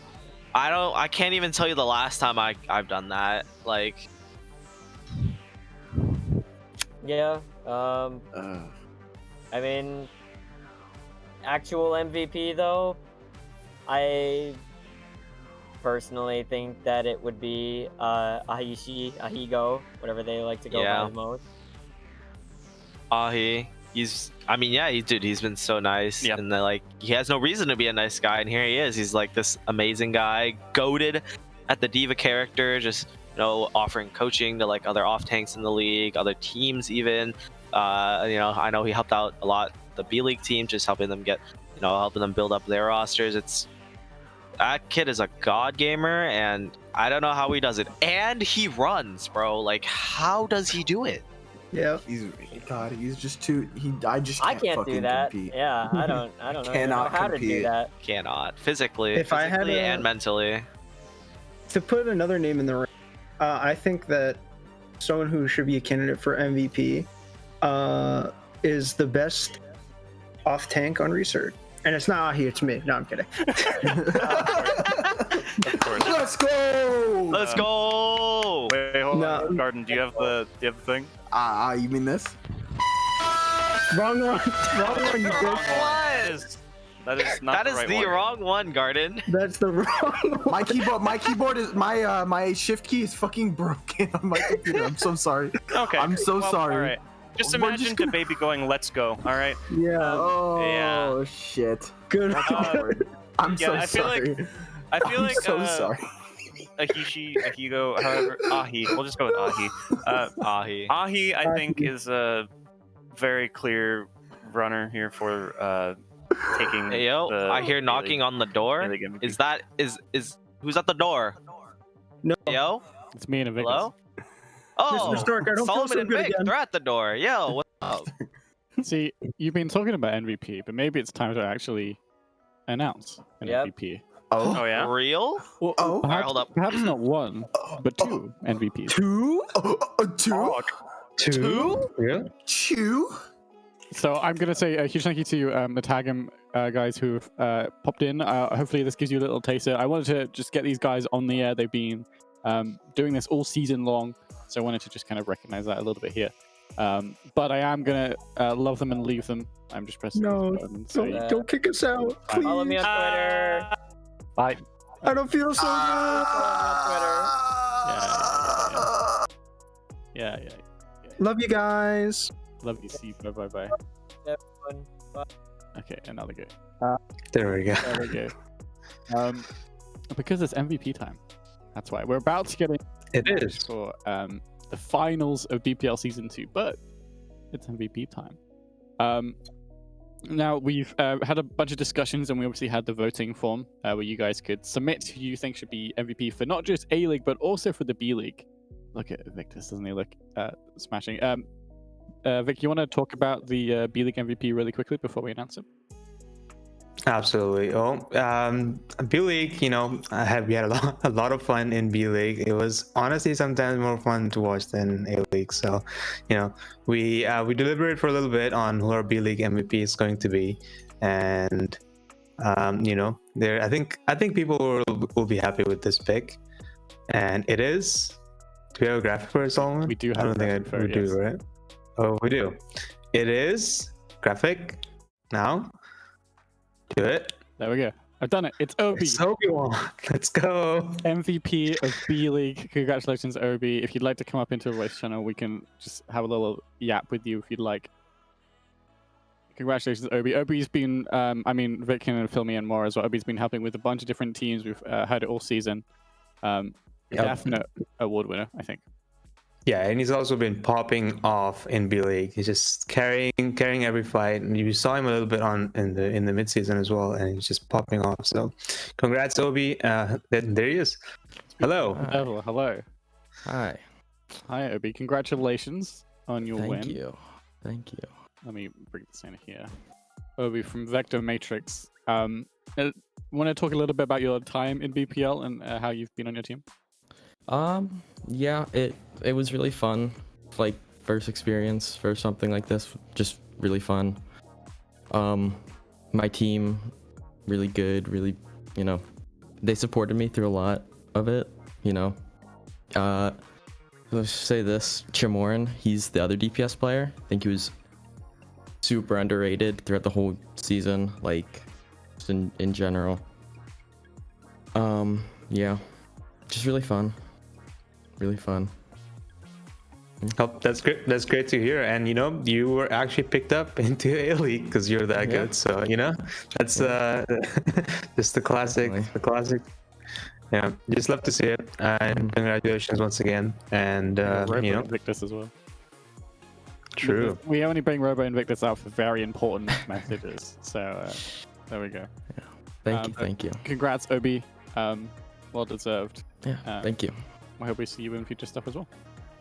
can't even tell you the last time I've done that. Like, Yeah. I mean, actual MVP though, I personally think that it would be Ahigo, whatever they like to go by the most. he's been so nice, and like he has no reason to be a nice guy, and here he is. He's like this amazing guy, goated at the diva character, just offering coaching to like other off tanks in the league, other teams even. I know he helped out a lot the B League team, just helping them helping them build up their rosters. That kid is a god gamer, and I don't know how he does it. And he runs, bro. Like, how does he do it? Yeah, he's just too. I can't do that. Compete. Yeah, I don't know Cannot how to do compete. that. Cannot physically, If I had and mentally. To put another name in the ring, I think that someone who should be a candidate for MVP is the best off tank on research. And it's not Ahi, it's me. No, I'm kidding. Of course. Let's go! Let's go! Wait, hold on. Garden, do you have the thing? You mean this? Wrong one. Wrong one, you bitch. That is not That is right the one. wrong one, Garden. That's the wrong one. My keyboard is my shift key is fucking broken on my computer. I'm so sorry. Okay. I'm so sorry. All right. Just imagine the baby going, "Let's go." All right. Yeah. Oh shit. Good. I'm so I feel sorry. like so sorry. Ahigo, however, Ahi. We'll just go with Ahi. Ahi, I think, is a very clear runner here for taking. Hey, yo, I hear knocking on the door. Is who's at the door? No. Yo? It's me and Invictus. Hello? Oh, Mr. Stark, I don't feel Solomon so and good Vic, again. they're at the door. Yo, what's up? See, you've been talking about MVP, but maybe it's time to actually announce an MVP. Oh yeah? For real? Well, Alright, perhaps, hold up. perhaps not one, but two MVPs. Two? Two? Two? Yeah. Two? So I'm gonna say a huge thank you to the TAGGM guys who've popped in. Hopefully this gives you a little taster. I wanted to just get these guys on the air. They've been doing this all season long, so I wanted to just kind of recognize that a little bit here. But I am gonna love them and leave them. I'm just pressing. No, this button, so don't kick us out, please. Follow me on Twitter. Bye. I don't feel so good. Yeah. Love you guys. Love you, Steve. Bye. Bye. Okay, another go. There we go. There we go. Because it's MVP time. That's why we're about to get in. It is for the finals of BPL Season 2, but it's MVP time. Now we've had a bunch of discussions, and we obviously had the voting form where you guys could submit who you think should be MVP for not just A League but also for the B League. Look at Victus, doesn't he look smashing? Vic, you want to talk about the B League MVP really quickly before we announce it? Absolutely. B League, we had a lot of fun in B League. It was honestly sometimes more fun to watch than A League. So, we deliberated for a little bit on who our B League MVP is going to be, and there I think people will be happy with this pick, and it is. Do we have a graphic for it, Solomon? We do have. I don't think we do, right? Oh, we do. It is graphic now. Do it. There we go. I've done it. It's Obi. It's Obi-Wan. Let's go. MVP of B League. Congratulations, Obi. If you'd like to come up into the voice channel, we can just have a little yap with you if you'd like. Congratulations, Obi. Obi's been, Vic can fill me in more as well. Obi's been helping with a bunch of different teams. We've heard it all season. Definite award winner, I think. Yeah, and he's also been popping off in B League. He's just carrying every fight, and you saw him a little bit in the mid season as well, and he's just popping off. So, congrats, Obi. There he is. Hello. Hello. Hi. Hi, Obi. Congratulations on your win. Thank you. Let me bring this in here. Obi from Vector Matrix. Want to talk a little bit about your time in BPL and how you've been on your team? Yeah, it was really fun. Like, first experience for something like this, just really fun. My team, really good, really, they supported me through a lot of it, Let's say this, Chimoran, he's the other DPS player. I think he was super underrated throughout the whole season, like, just in general. Yeah, just really fun. Really fun. Oh, that's great. That's great to hear. And you were actually picked up into A League because you're that good. So that's just the classic. Definitely. The classic. Yeah, just love to see it. And congratulations once again. And Robo Invictus as well. True. We only bring Robo Invictus out for very important messages. So there we go. Yeah. Thank you. Congrats, Obi. Well deserved. Yeah. Thank you. I hope we see you in future stuff as well.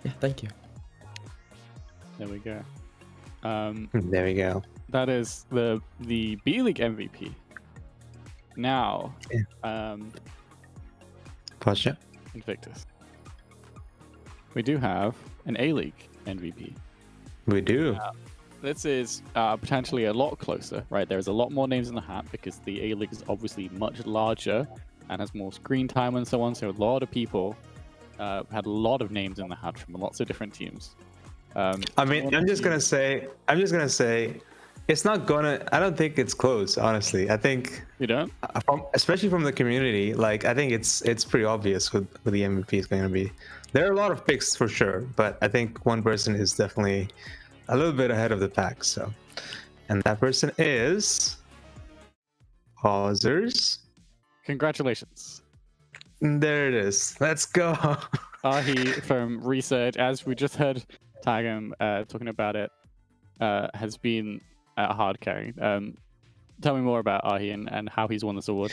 Yeah, thank you. There we go. There we go. That is the B League MVP. Now, Gotcha. Invictus. We do have an A League MVP. We do. This is potentially a lot closer, right? There's a lot more names in the hat because the A League is obviously much larger and has more screen time and so on. So a lot of people had a lot of names in the hat from lots of different teams. I'm just gonna say, it's not gonna. I don't think it's close. Honestly, I think you don't. Especially from the community, I think it's pretty obvious who the MVP is going to be. There are a lot of picks for sure, but I think one person is definitely a little bit ahead of the pack. So, and that person is Pausers. Congratulations. There it is. Let's go. Ahi from Research, as we just heard TAGGM talking about it, has been hard carrying. tell me more about Ahi and how he's won this award.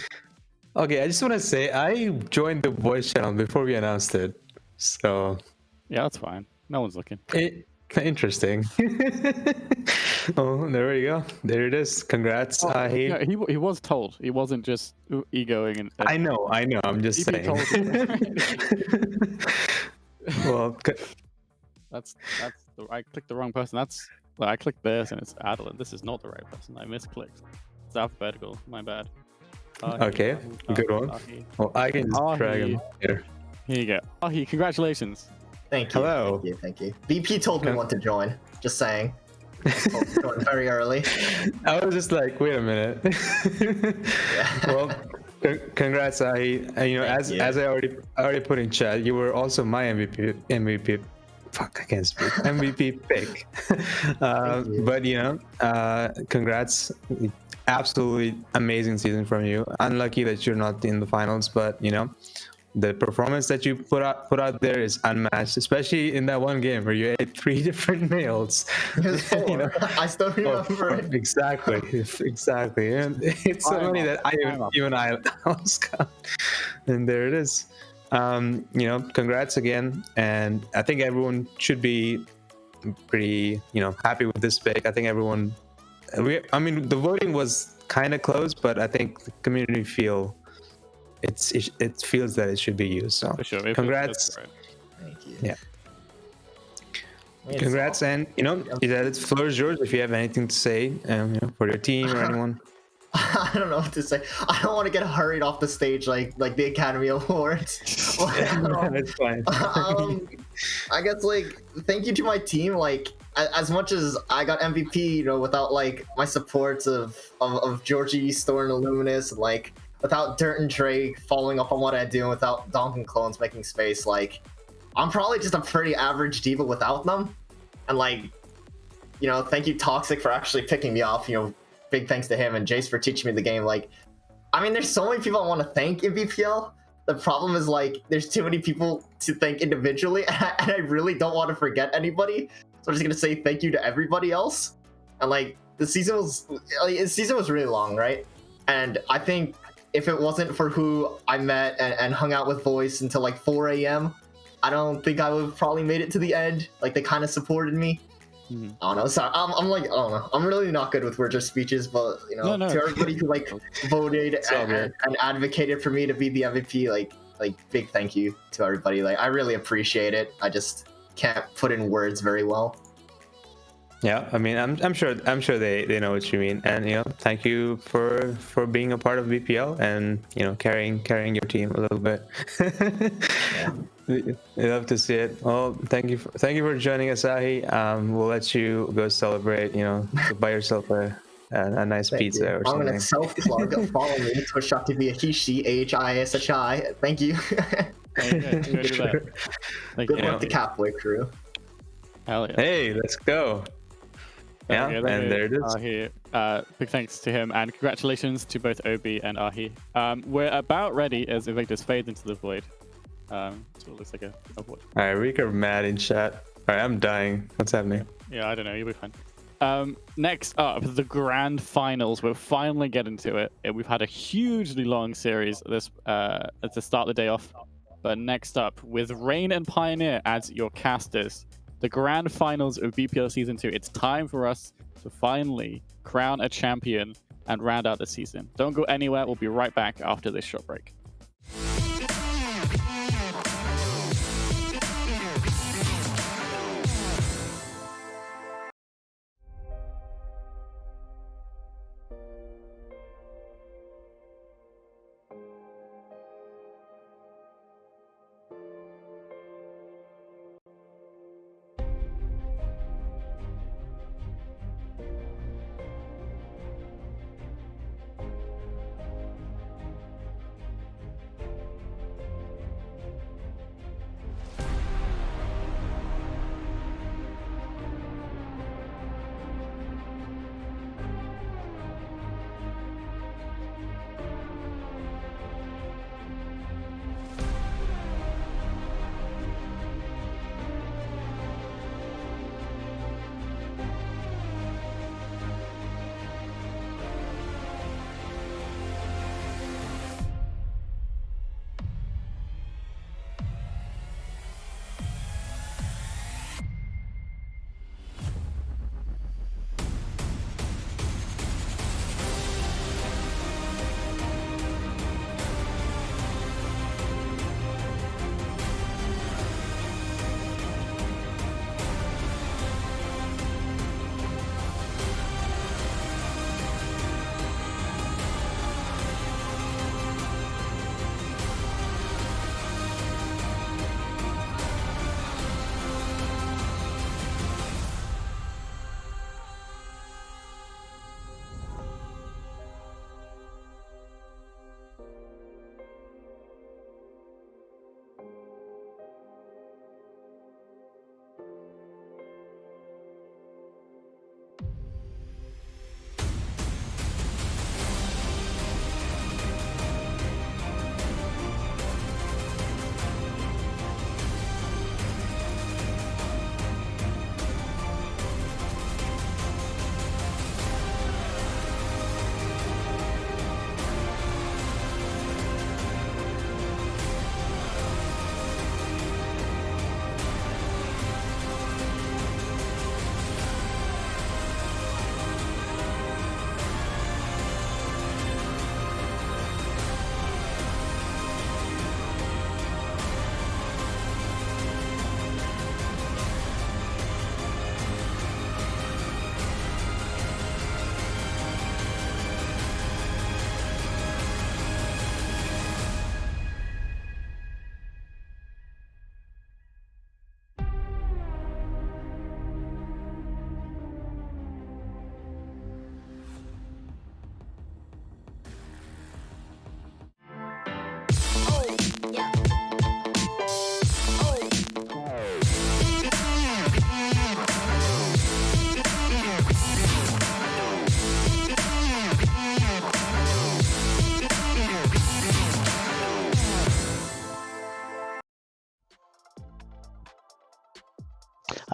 Okay, I just want to say I joined the voice channel before we announced it, so yeah, that's fine. No one's looking. Interesting. Oh, there we go. There it is. Congrats, Ahi. Yeah, he was told. He wasn't just egoing. And I know. I'm just saying. Well, that's I clicked the wrong person. I clicked this and it's Adeline. This is not the right person. I misclicked. It's alphabetical. My bad. Okay, good one. Well, I can just drag him here. Here you go. Ahi, congratulations. Thank you. Hello. Thank you. BP told me when to join. Just saying. Joined very early. I was just like, wait a minute. Well, congrats, Ahi. You know, as I already put in chat, you were also my MVP. Fuck, I can't speak. MVP pick. But you know, congrats. Absolutely amazing season from you. Unlucky that you're not in the finals, but you know, the performance that you put out there is unmatched, especially in that one game where you ate 3 different nails. You know? I still remember it. Exactly. And it's so funny that I almost got. And there it is. You know, congrats again. And I think everyone should be pretty, you know, happy with this pick. I think everyone. I mean, the voting was kind of close, but I think the community it feels that it should be used. So, for sure. Congrats. Thank you. Yeah. Congrats, and you know, the floor is yours if you have anything to say, you know, for your team or anyone. I don't know what to say. I don't want to get hurried off the stage like the Academy Awards. That's fine. I guess like thank you to my team. Like as much as I got MVP, you know, without like my supports of Georgie, Storm, and Luminous, and like without Dirt and Drake following up on what I do, and without Donkin Clones making space, like I'm probably just a pretty average diva without them. And like, you know, thank you Toxic for actually picking me up. You know, big thanks to him and Jace for teaching me the game. Like, I mean, there's so many people I want to thank in BPL. The problem is like there's too many people to thank individually, and I really don't want to forget anybody. So I'm just gonna say thank you to everybody else. And like the season was really long, right? And I think if it wasn't for who I met and hung out with Voice until like 4 a.m., I don't think I would have probably made it to the end. Like they kind of supported me. I don't know. So I'm like, I don't know. I'm really not good with words or speeches, but you know, to everybody who like voted and advocated for me to be the MVP, like big thank you to everybody. Like I really appreciate it. I just can't put in words very well. Yeah, I mean, I'm sure they know what you mean, and you know, thank you for being a part of BPL and you know carrying your team a little bit. We love to see it. Well, thank you for joining us, Ahi. We'll let you go celebrate. You know, buy yourself a nice pizza or something. I'm gonna self-plug. Follow me, twitch.tv AHISHI. Thank you. Good luck to Katboy crew. Hell yeah. Hey, let's go. Yeah, and there it is. Ahi. Big thanks to him and congratulations to both Obi and Ahi. We're about ready as Invictus fades into the void. So it looks like a void. Alright, Rika mad in chat. Alright, I'm dying. What's happening? Yeah, I don't know. You'll be fine. Next up, the grand finals. We're finally getting to it. We've had a hugely long series this to start the day off. But next up, with Rain and Pioneer as your casters, the grand finals of BPL Season 2. It's time for us to finally crown a champion and round out the season. Don't go anywhere. We'll be right back after this short break.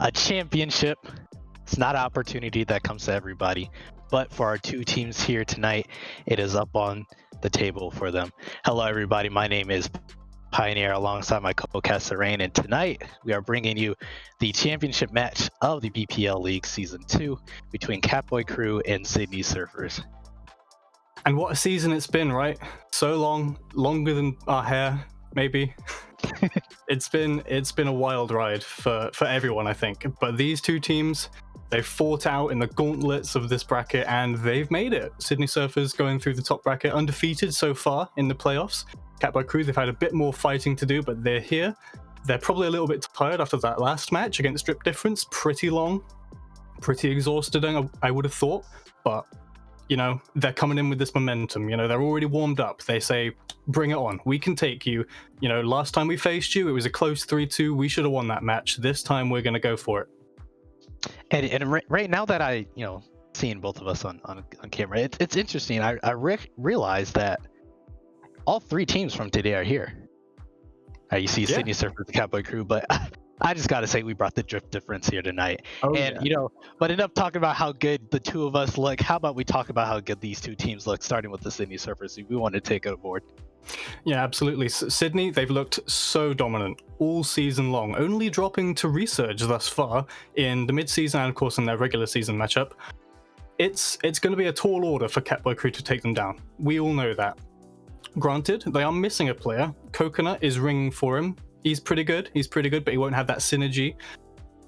A championship, it's not an opportunity that comes to everybody, but for our two teams here tonight, it is up on the table for them. Hello everybody, my name is Pioneer alongside my co-caster Rain, and tonight we are bringing you the championship match of the BPL League Season 2 between Katboy Crew and Sydney Surfers. And what a season it's been, right? So long, longer than our hair, maybe. It's been a wild ride for everyone, I think. But these two teams, they've fought out in the gauntlets of this bracket and they've made it. Sydney Surfers going through the top bracket undefeated so far in the playoffs. Katboy Crew, they've had a bit more fighting to do, but they're here. They're probably a little bit tired after that last match against Drip Difference. Pretty long, pretty exhausted, I would have thought. But, you know, they're coming in with this momentum. You know, they're already warmed up. They say, bring it on. We can take you. You know, last time we faced you, it was a close 3-2. We should have won that match. This time, we're going to go for it. And right now that I, seeing both of us on camera, it's interesting. I realized that all three teams from today are here. You see Sydney Surfers, the Katboy Crew, but I just got to say we brought the Drift Difference here tonight. But enough talking about how good the two of us look. How about we talk about how good these two teams look, starting with the Sydney Surfers, who we want to take on board. Yeah, absolutely. Sydney, they've looked so dominant all season long, only dropping to Resurge thus far in the mid-season and, of course, in their regular season matchup. It's going to be a tall order for Katboy Crew to take them down. We all know that. Granted, they are missing a player. Coconut is ringing for him. He's pretty good, but he won't have that synergy.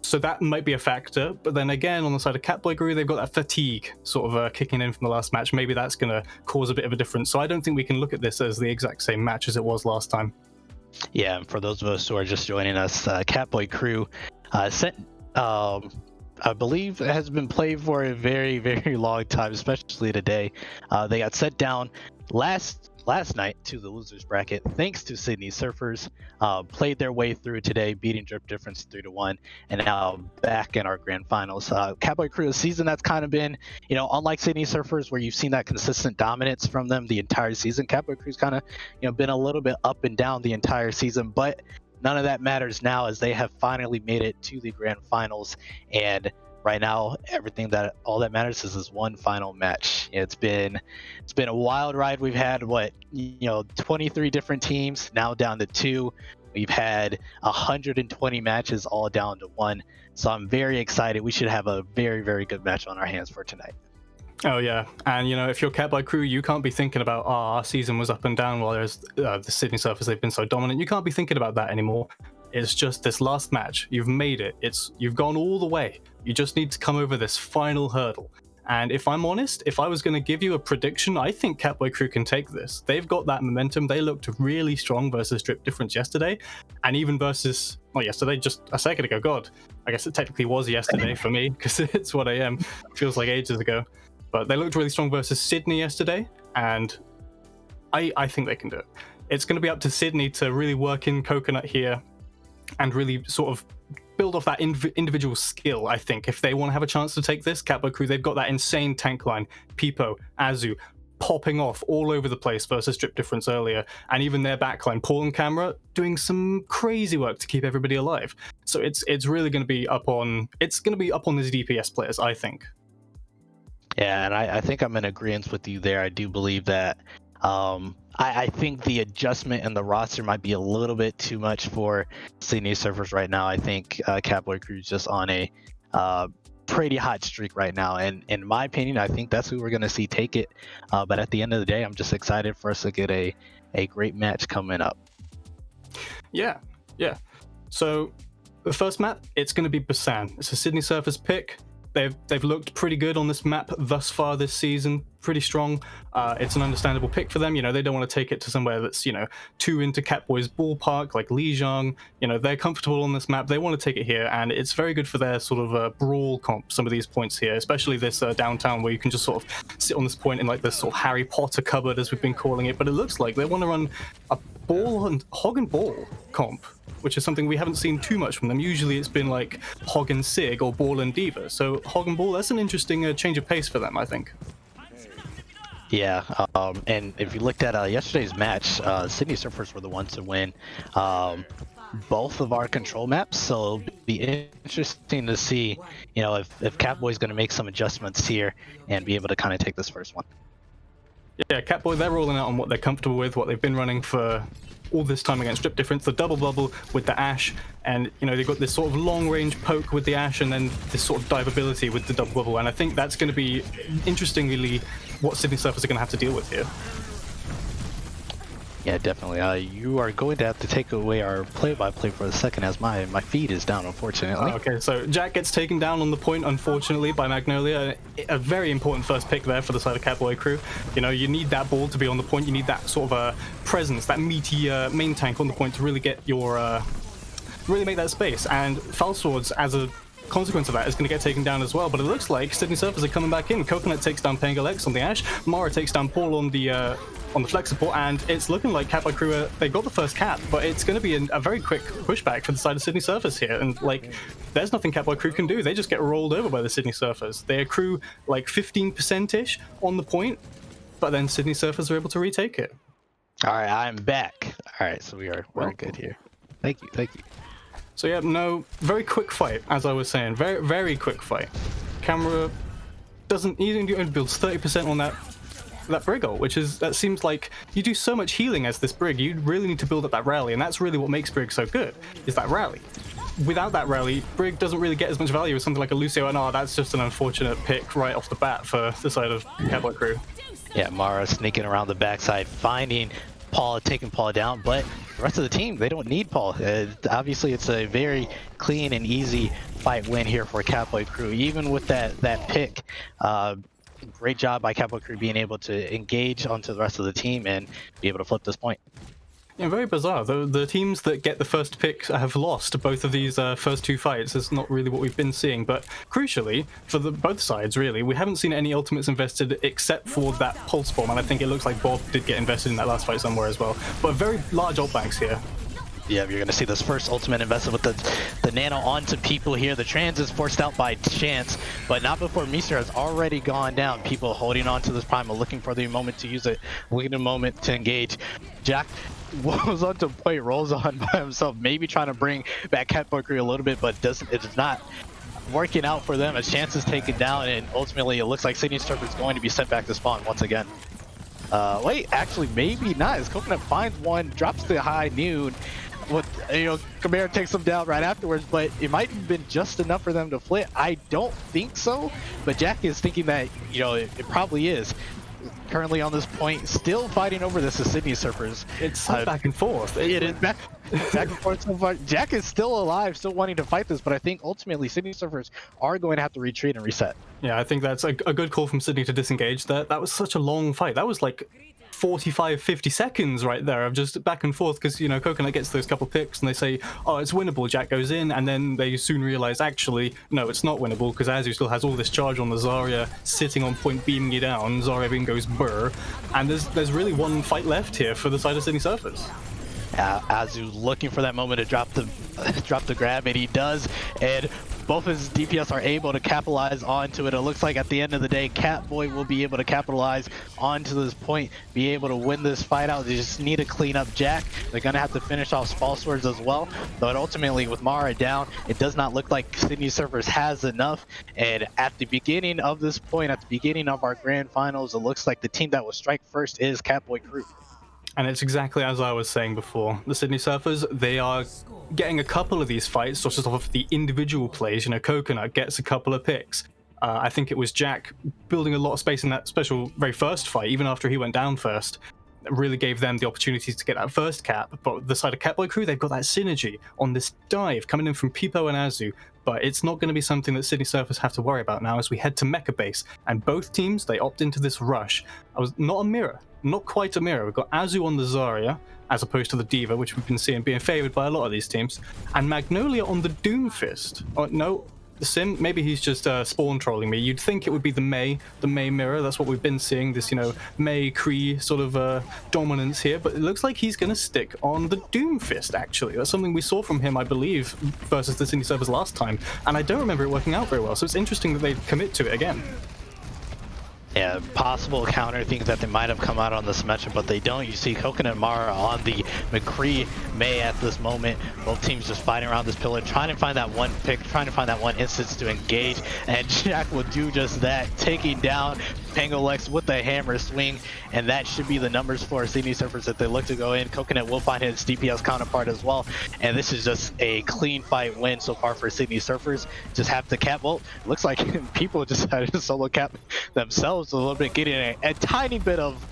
So that might be a factor. But then again, on the side of Katboy Crew, they've got that fatigue sort of kicking in from the last match. Maybe that's going to cause a bit of a difference. So I don't think we can look at this as the exact same match as it was last time. Yeah, and for those of us who are just joining us, Katboy Crew I believe it has been played for a very, very long time, especially today. They got set down last night to the losers bracket thanks to Sydney Surfers. Played their way through today, beating Drip Difference 3-1, and now back in our grand finals. Katboy Crew, a season that's kind of been, unlike Sydney Surfers, where you've seen that consistent dominance from them the entire season. Katboy Crew's kind of, been a little bit up and down the entire season, but none of that matters now as they have finally made it to the grand finals. And right now, all that matters is this one final match. It's been a wild ride. We've had 23 different teams, now down to 2. We've had 120 matches, all down to 1. So I'm very excited. We should have a very, very good match on our hands for tonight. Oh yeah, and if you're Katboy Crew, you can't be thinking about our season was up and down, while there's the Sydney Surfers, they've been so dominant. You can't be thinking about that anymore. It's just this last match. You've made it. You've gone all the way. You just need to come over this final hurdle. And if I'm honest, if I was going to give you a prediction, I think Katboy Crew can take this. They've got that momentum. They looked really strong versus Drip Difference yesterday, and even versus, not yesterday, just a second ago. God, I guess it technically was yesterday for me because it's what I am. Feels like ages ago. But they looked really strong versus Sydney yesterday, and I think they can do it. It's going to be up to Sydney to really work in Coconut here and really sort of build off that individual skill, I think. If they want to have a chance to take this, Katboy Crew, they've got that insane tank line. Peepo, Azu, popping off all over the place versus Drip Difference earlier, and even their backline, Paul and Camera, doing some crazy work to keep everybody alive. So it's really going to be up on these DPS players, I think. Yeah, and I think I'm in agreement with you there. I do believe that I think the adjustment in the roster might be a little bit too much for Sydney Surfers right now. I think Katboy Crew is just on a pretty hot streak right now, and in my opinion, I think that's who we're going to see take it. But at the end of the day, I'm just excited for us to get a great match coming up. Yeah. So the first map, it's going to be Busan. It's a Sydney Surfers pick. They've looked pretty good on this map thus far this season, pretty strong. It's an understandable pick for them. They don't want to take it to somewhere that's, too into Katboy's ballpark, like Lijiang. They're comfortable on this map. They want to take it here, and it's very good for their sort of brawl comp, some of these points here, especially this downtown where you can just sort of sit on this point in like this sort of Harry Potter cupboard, as we've been calling it. But it looks like they want to run a hog and ball comp, which is something we haven't seen too much from them. Usually it's been like Hog and Sig or Ball and Diva. So Hog and Ball, that's an interesting change of pace for them, I think. Yeah, and if you looked at yesterday's match, Sydney Surfers were the ones to win. both of our control maps, so it'll be interesting to see, you know, if Katboy's going to make some adjustments here and be able to kind of take this first one. Yeah, Katboy, they're rolling out on what they're comfortable with, what they've been running for all this time against Strip Difference, the double bubble with the Ash, and you know they've got this sort of long range poke with the Ash and then this sort of dive ability with the double bubble, and I think that's going to be, interestingly, what Sydney Surfers are going to have to deal with here. Yeah, definitely. You are going to have to take away our play-by-play for a second, as my feed is down, unfortunately. Okay, so Jack gets taken down on the point, unfortunately, by Magnolia. A very important first pick there for the side of Katboy crew. You know, you need that ball to be on the point. You need that sort of presence, that meaty main tank on the point to really get your, really make that space. And Foul Swords, as a consequence of that, is going to get taken down as well. But it looks like Sydney Surfers are coming back in. Coconut takes down Pengal X on the Ash. Mara takes down Paul on the flex support, and it's looking like Katboy crew, they got the first cap, but it's going to be a very quick pushback for the side of Sydney Surfers here. And like, there's nothing Katboy crew can do. They just get rolled over by the Sydney Surfers. They accrue like 15%-ish on the point, but then Sydney Surfers are able to retake it. All right, I'm back. All right, so we're good here. Thank you. So yeah, no, very quick fight, as I was saying. Very, very quick fight. Camera doesn't even builds 30% on that Brig ult, that seems like you do so much healing as this Brig. You really need to build up that rally, and that's really what makes Brig so good, is that rally. Without that rally, Brig doesn't really get as much value as something like a Lucio, and that's just an unfortunate pick right off the bat for the side of Katboy crew. Yeah, Mara sneaking around the backside, finding Paul, taking Paul down, but the rest of the team, they don't need Paul. Obviously, it's a very clean and easy fight win here for Katboy crew, even with that pick. Great job by Katboy crew being able to engage onto the rest of the team and be able to flip this point. Yeah, very bizarre. The teams that get the first pick have lost both of these first two fights. It's not really what we've been seeing, but crucially, for both sides, really, we haven't seen any ultimates invested except for that Pulse Bomb, and I think it looks like Bob did get invested in that last fight somewhere as well. But very large ult banks here. Yeah, you're going to see this first ultimate invested with the nano onto people here. The trans is forced out by chance, but not before Meester has already gone down. People holding on to this Primal, looking for the moment to use it, looking a moment to engage. Jack goes onto point, rolls on by himself, maybe trying to bring back Katboy crew a little bit, but it's not working out for them as Chance is taken down, and ultimately it looks like Sydney Surfer is going to be sent back to spawn once again. Wait, actually, maybe not, as Coconut finds one, drops the high noon. Chimera takes them down right afterwards, but it might have been just enough for them to flip. I don't think so, but Jack is thinking that, it probably is. Currently on this point, still fighting over this is Sydney Surfers. It's back and forth. It is back and forth so far. Jack is still alive, still wanting to fight this, but I think ultimately Sydney Surfers are going to have to retreat and reset. Yeah, I think that's a good call from Sydney to disengage. That was such a long fight. That was like 45-50 seconds right there of just back and forth, because Coconut gets those couple picks and they say, oh, it's winnable. Jack goes in, and then they soon realize, actually no, it's not winnable, because Azu still has all this charge on the Zarya sitting on point beaming you down. Zarya even goes burr, and there's really one fight left here for the side of Sydney Surfers. Azu looking for that moment to drop the grab, and he does, and both his DPS are able to capitalize onto it. It looks like at the end of the day, Katboy will be able to capitalize onto this point, be able to win this fight out. They just need to clean up Jack. They're going to have to finish off Spall Swords as well. But ultimately, with Mara down, it does not look like Sydney Surfers has enough. And at the beginning of this point, at the beginning of our grand finals, it looks like the team that will strike first is Katboy crew. And it's exactly as I was saying before. The Sydney Surfers, they are getting a couple of these fights just off of the individual plays. Coconut gets a couple of picks. I think it was Jack building a lot of space in that very first fight, even after he went down first. That really gave them the opportunity to get that first cap. But the side of Katboy crew, they've got that synergy on this dive coming in from Pipo and Azu. But it's not going to be something that Sydney Surfers have to worry about now as we head to Mecha Base. And both teams, they opt into this rush. Not a mirror. Not quite a mirror. We've got Azu on the Zarya, as opposed to the Diva, which we've been seeing being favored by a lot of these teams. And Magnolia on the Doomfist. Oh, no, the Sim, maybe he's just spawn trolling me. You'd think it would be the Mei mirror. That's what we've been seeing, this, Mei Kree sort of dominance here. But it looks like he's going to stick on the Doomfist, actually. That's something we saw from him, I believe, versus the Sydney Surfers last time. And I don't remember it working out very well. So it's interesting that they commit to it again. Yeah, possible counter things that they might have come out on this matchup, but they don't. You see Coconut Mara on the McCree May at this moment. Both teams just fighting around this pillar, trying to find that one pick, trying to find that one instance to engage, and Jack will do just that, taking down Pangolex with the hammer swing, and that should be the numbers for Sydney Surfers if they look to go in. Coconut will find his DPS counterpart as well, and this is just a clean fight win so far for Sydney Surfers. Just have the cap vault. Looks like people just had to solo cap themselves a little bit, getting a tiny bit of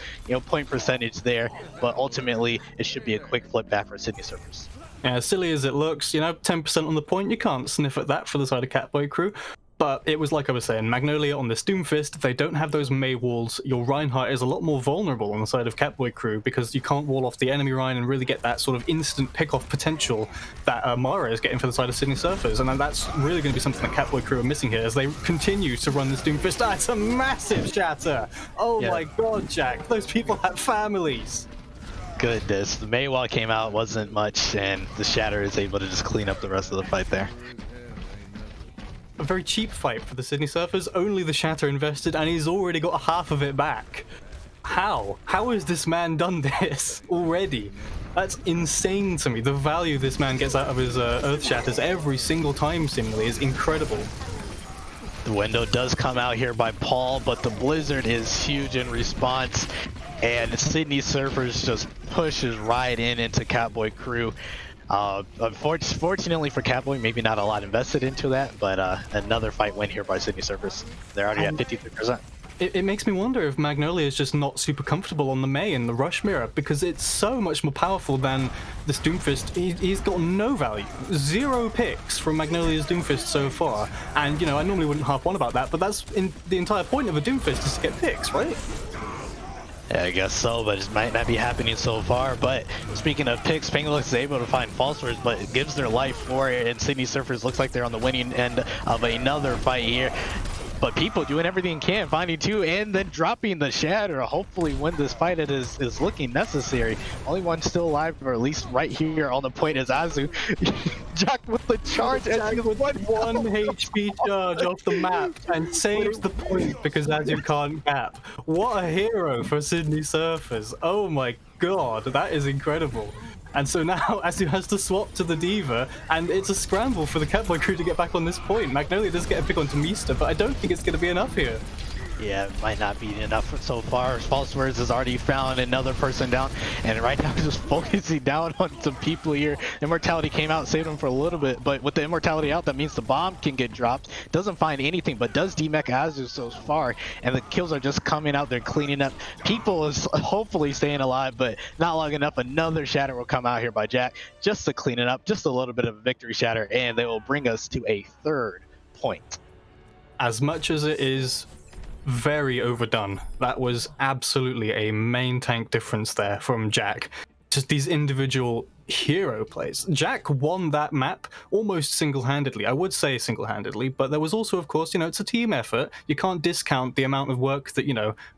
point percentage there, but ultimately it should be a quick flip back for Sydney Surfers. As silly as it looks, 10% on the point, you can't sniff at that for the side of Katboy crew. But it was like I was saying, Magnolia on this Doomfist, they don't have those May walls. Your Reinhardt is a lot more vulnerable on the side of Katboy crew because you can't wall off the enemy Ryan and really get that sort of instant pick-off potential that Mara is getting for the side of Sydney Surfers. And that's really going to be something that Katboy crew are missing here as they continue to run this Doomfist. Ah, it's a massive shatter! Oh my god, Jack, those people have families! Goodness, the May wall came out, wasn't much, and the Shatter is able to just clean up the rest of the fight there. A very cheap fight for the Sydney Surfers, only the Shatter invested, and he's already got half of it back. How? How has this man done this already? That's insane to me. The value this man gets out of his Earth Shatters every single time, seemingly, is incredible. The window does come out here by Paul, but the Blizzard is huge in response, and Sydney Surfers just pushes right into Katboy crew. Fortunately for Katboy, maybe not a lot invested into that, but another fight win here by Sydney Surfers. They're already at 53%. It makes me wonder if Magnolia is just not super comfortable on the May and the Rush Mirror, because it's so much more powerful than this Doomfist. He's got no value. 0 picks from Magnolia's Doomfist so far. And, I normally wouldn't harp on about that, but that's the entire point of a Doomfist is to get picks, right? Yeah, I guess so, but it might not be happening so far. But speaking of picks, Pangolix is able to find false swords, but it gives their life for it, and Sydney Surfers looks like they're on the winning end of another fight here. But people doing everything can, finding 2 and then dropping the Shatter. Hopefully when this fight is looking necessary. Only one still alive, or at least right here on the point is Azu. Jack with the charge, Jack with 1 HP charge off the map and saves the point because Azu can't cap. What a hero for Sydney Surfers. Oh my god, that is incredible. And so now Azu has to swap to the D.Va, and it's a scramble for the Katboy crew to get back on this point. Magnolia does get a pick onto Mista, but I don't think it's going to be enough here. Yeah, it might not be enough so far. False Words has already found another person down, and right now he's just focusing down on some people here. Immortality came out, saved him for a little bit, but with the Immortality out, that means the bomb can get dropped. Doesn't find anything, but does demech Azu so far, and the kills are just coming out there, cleaning up. People is hopefully staying alive, but not long enough. Another Shatter will come out here by Jack, just to clean it up, just a little bit of a victory Shatter, and they will bring us to a 3rd point. As much as it is very overdone, that was absolutely a main tank difference there from Jack. Just these individual hero plays. Jack won that map almost single-handedly. I would say single-handedly, but there was also, of course, it's a team effort. You can't discount the amount of work that,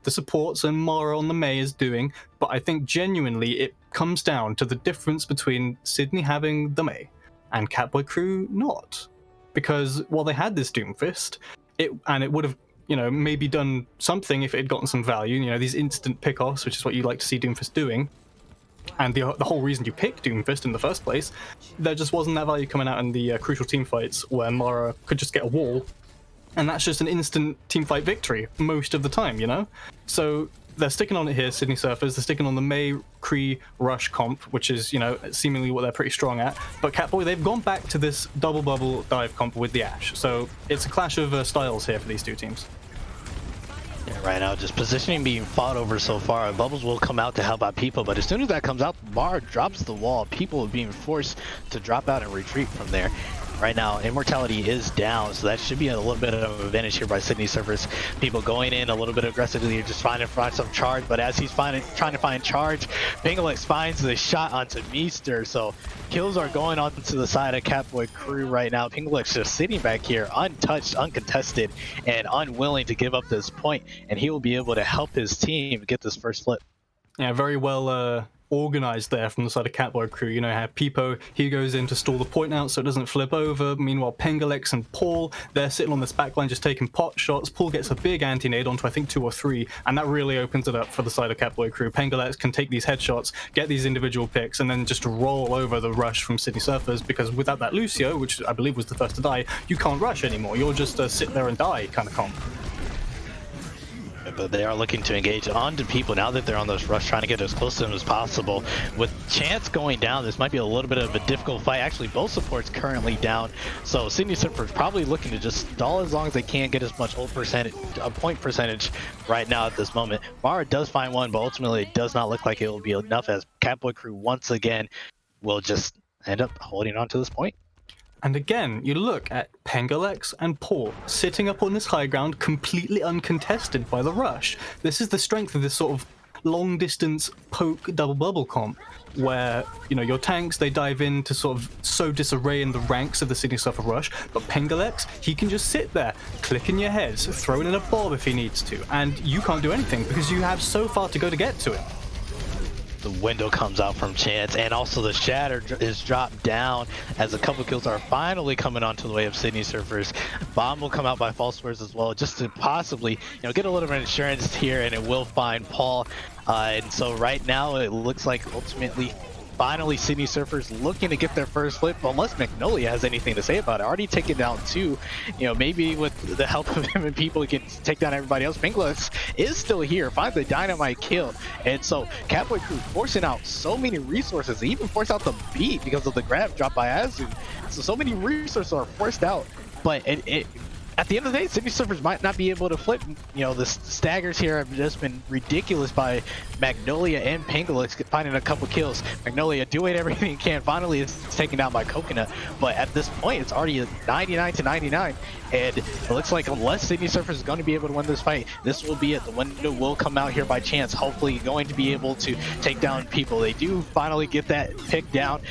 the supports and Mara on the May is doing, but I think genuinely it comes down to the difference between Sydney having the May and Katboy crew not. Because while they had this Doomfist, it would have maybe done something if it had gotten some value, these instant pick-offs, which is what you like to see Doomfist doing. And the whole reason you picked Doomfist in the first place, there just wasn't that value coming out in the crucial team fights where Mara could just get a wall, and that's just an instant team fight victory most of the time, So they're sticking on it here, Sydney Surfers. They're sticking on the May Cree Rush comp, which is, seemingly what they're pretty strong at. But Katboy, they've gone back to this double bubble dive comp with the Ashe. So it's a clash of styles here for these two teams. Yeah, right now, just positioning being fought over so far. Bubbles will come out to help out people, but as soon as that comes out, Bar drops the wall. People are being forced to drop out and retreat from there. Right now, Immortality is down, so that should be a little bit of an advantage here by Sydney Surfers. People going in a little bit aggressively, just trying to find some charge, but as he's trying to find charge, Pangolix finds the shot onto Meester, so kills are going on to the side of Katboy crew right now. Pangolix just sitting back here, untouched, uncontested, and unwilling to give up this point, and he will be able to help his team get this first flip. Yeah, very well organized there from the side of Katboy crew. You know, you have Peepo, he goes in to stall the point out so it doesn't flip over. Meanwhile, Pengalex and Paul, they're sitting on this backline just taking pot shots. Paul gets a big anti-nade onto, I think, 2 or 3, and that really opens it up for the side of Katboy crew. Pengalex can take these headshots, get these individual picks, and then just roll over the rush from Sydney Surfers, because without that Lucio, which I believe was the first to die, you can't rush anymore. You're just a sit there and die kind of comp. But they are looking to engage onto people now that they're on this rush, trying to get as close to them as possible. With Chance going down, this might be a little bit of a difficult fight. Actually, both supports currently down, so Sydney Surfers probably looking to just stall as long as they can, get as much ult percentage, point percentage right now at this moment. Mara does find one, but ultimately it does not look like it will be enough, as Katboy crew once again will just end up holding on to this point. And again, you look at Pengalex and Paul sitting up on this high ground, completely uncontested by the rush. This is the strength of this sort of long-distance poke double bubble comp, where, you know, your tanks, they dive in to sort of sow disarray in the ranks of the Sydney Surfer rush, but Pengalex, he can just sit there, clicking your heads, throwing in a bomb if he needs to, and you can't do anything because you have so far to go to get to him. The window comes out from Chance, and also the shatter is dropped down as a couple kills are finally coming onto the way of Sydney Surfers. Bomb will come out by False Words as well, just to possibly, you know, get a little bit of insurance here, and it will find Paul. And so right now it looks like ultimately, finally, Sydney Surfers looking to get their first flip, unless Magnolia has anything to say about it. Already taken down 2. You know, maybe with the help of him and people, he can take down everybody else. Pinglas is still here, finds the dynamite kill. And so Katboy crew forcing out so many resources. They even forced out the beat because of the grab dropped by Azu. So many resources are forced out. But at the end of the day, Sydney Surfers might not be able to flip. You know, the staggers here have just been ridiculous by Magnolia and Pengalex finding a couple kills. Magnolia doing everything he can. Finally, it's taken down by Coconut. But at this point, it's already 99-99. And it looks like unless Sydney Surfers is going to be able to win this fight, this will be it. The window will come out here by Chance, hopefully going to be able to take down people. They do finally get that pick down,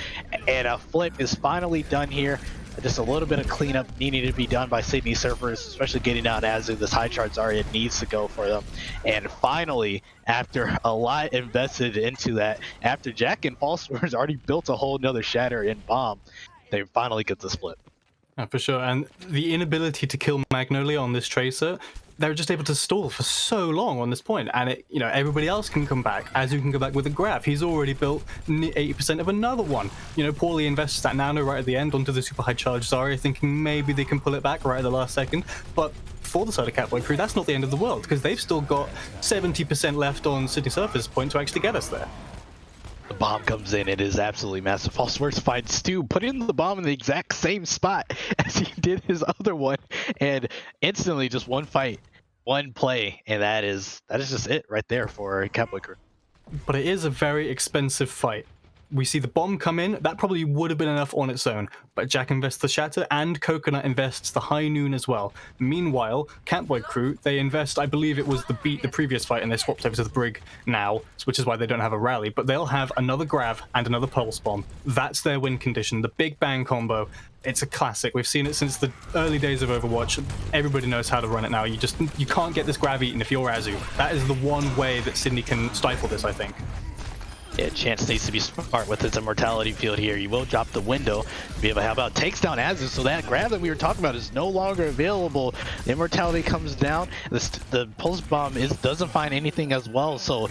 and a flip is finally done here. Just a little bit of cleanup needing to be done by Sydney Surfers, especially getting out Azu. This high chart's already needs to go for them. And finally, after a lot invested into that, after Jack and False Words already built a whole nother shatter in bomb, they finally get the split. Yeah, for sure. And the inability to kill Magnolia on this Tracer, they were just able to stall for so long on this point, and it, you know, everybody else can come back. Azu can go back with a grab. He's already built 80% of another one. You know, Paulie invests that nano right at the end onto the super high charge Zarya, thinking maybe they can pull it back right at the last second. But for the side of Katboy crew, that's not the end of the world, because they've still got 70% left on Sydney Surfers' point to actually get us there. The bomb comes in. It is absolutely massive. False Words finds Stu, putting the bomb in the exact same spot as he did his other one, and instantly just one fight, one play, and that is just it right there for Katboy crew. But it is a very expensive fight. We see the bomb come in. That probably would have been enough on its own, but Jack invests the shatter and Coconut invests the high noon as well. Meanwhile, Katboy crew, they invest, I believe it was the beat the previous fight, and they swapped over to the brig now, which is why they don't have a rally, but they'll have another grab and another pulse bomb. That's their win condition, the big bang combo. It's a classic. We've seen it since the early days of Overwatch. Everybody knows how to run it now. You can't get this grab eaten if you're Azu. That is the one way that Sydney can stifle this, I think. Yeah, Chance needs to be smart with its immortality field here. You will drop the window to be able to help out. Takes down Azu, so that grab that we were talking about is no longer available. The immortality comes down. The pulse bomb doesn't find anything as well. So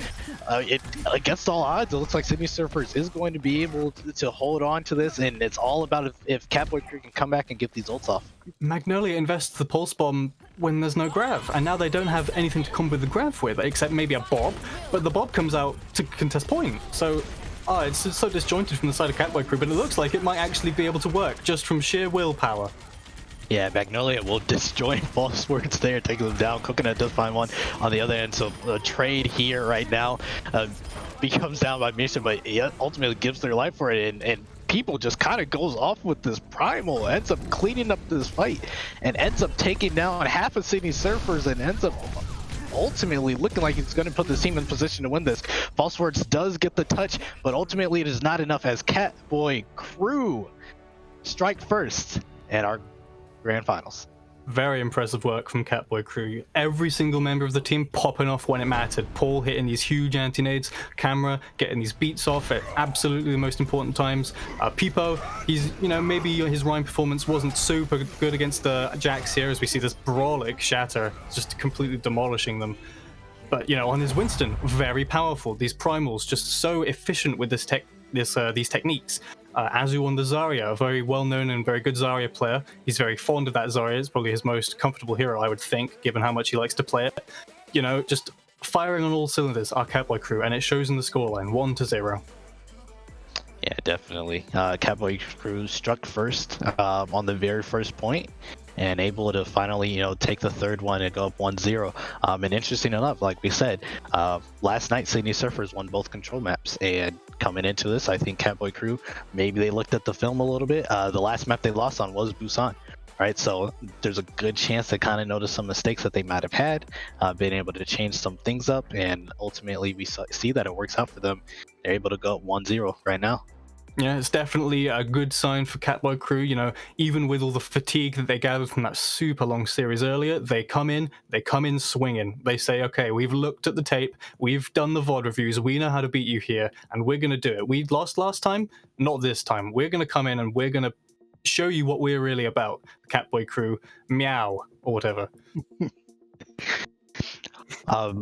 against all odds, it looks like Sydney Surfers is going to be able to hold on to this, and it's all about if Katboy crew can come back and get these ults off. Magnolia invests the pulse bomb when there's no grav, and now they don't have anything to combo the grav with, except maybe a bob, but the bob comes out to contest point. So it's so disjointed from the side of Katboy crew, but it looks like it might actually be able to work just from sheer willpower. Yeah, Magnolia will disjoin False Words there, taking them down. Coconut does find one on the other end, so a trade here right now becomes down by Mission, but he ultimately gives their life for it, and people just kind of goes off with this primal, ends up cleaning up this fight, and ends up taking down half of Sydney Surfers, and ends up ultimately looking like it's going to put this team in position to win this. False Words does get the touch, but ultimately it is not enough as Katboy crew strike first at our grand finals. Very impressive work from Katboy crew. Every single member of the team popping off when it mattered. Paul hitting these huge anti-nades, Camera getting these beats off at absolutely the most important times. Peepo, he's, maybe his Rhyme performance wasn't super good against the Jax here, as we see this Brawlic Shatter just completely demolishing them. But, on his Winston, very powerful. These primals just so efficient with these techniques. Azu on the Zarya, a very well-known and very good Zarya player. He's very fond of that Zarya. It's probably his most comfortable hero, I would think, given how much he likes to play it. Just firing on all cylinders, our Katboy crew, and it shows in the scoreline, 1-0. Yeah, definitely. Katboy crew struck first on the very first point, and able to finally, take the third one and go up 1-0. And interesting enough, like we said, last night Sydney Surfers won both control maps, and coming into this, I think Katboy crew, maybe they looked at the film a little bit. The last map they lost on was Busan, right? So there's a good chance they kind of noticed some mistakes that they might have had, been able to change some things up, and ultimately we see that it works out for them. They're able to go up 1-0 right now. Yeah, it's definitely a good sign for Katboy crew. Even with all the fatigue that they gathered from that super long series earlier, they come in swinging. They say, okay, we've looked at the tape, we've done the VOD reviews, we know how to beat you here, and we're going to do it. We lost last time, not this time. We're going to come in and we're going to show you what we're really about. Katboy crew, meow, or whatever.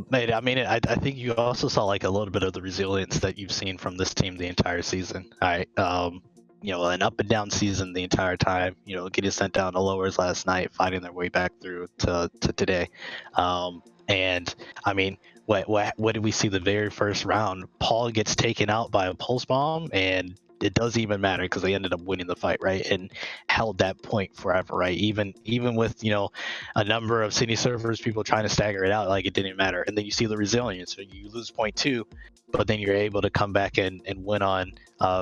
Mate, I mean, I think you also saw like a little bit of the resilience that you've seen from this team the entire season. All right, an up and down season the entire time. Getting sent down to lowers last night, fighting their way back through to today. And I mean, what did we see the very first round? Paul gets taken out by a pulse bomb, and it doesn't even matter because they ended up winning the fight, right? And held that point forever, right? Even with a number of Sydney Surfers, people trying to stagger it out, like it didn't matter. And then you see the resilience. So you lose point 2, but then you're able to come back and win on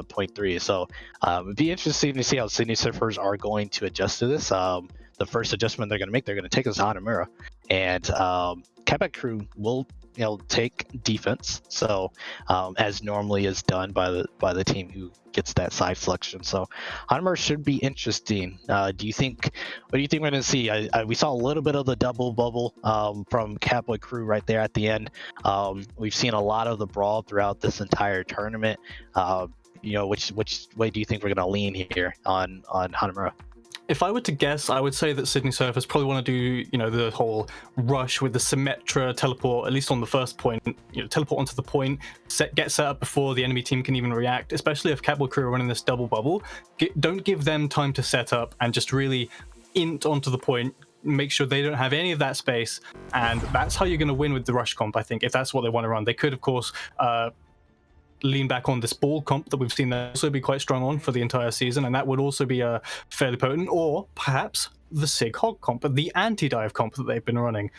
point 3. So it'd be interesting to see how Sydney Surfers are going to adjust to this. The first adjustment they're going to make, they're going to take us on Hanamura, and Katboy crew will take defense, so as normally is done by the team who gets that side selection. So Hanamura should be interesting. What do you think we're going to see? We saw a little bit of the double bubble from Katboy crew right there at the end. We've seen a lot of the brawl throughout this entire tournament. Which way do you think we're going to lean here on Hanamura? If I were to guess, I would say that Sydney Surfers probably want to do, the whole rush with the Symmetra teleport, at least on the first point, teleport onto the point, get set up before the enemy team can even react, especially if Katboy crew are running this double bubble. Don't give them time to set up, and just really int onto the point, make sure they don't have any of that space, and that's how you're going to win with the rush comp, I think, if that's what they want to run. They could, of course, lean back on this ball comp that we've seen them also be quite strong on for the entire season, and that would also be fairly potent, or perhaps the Sig Hog comp, the anti-dive comp that they've been running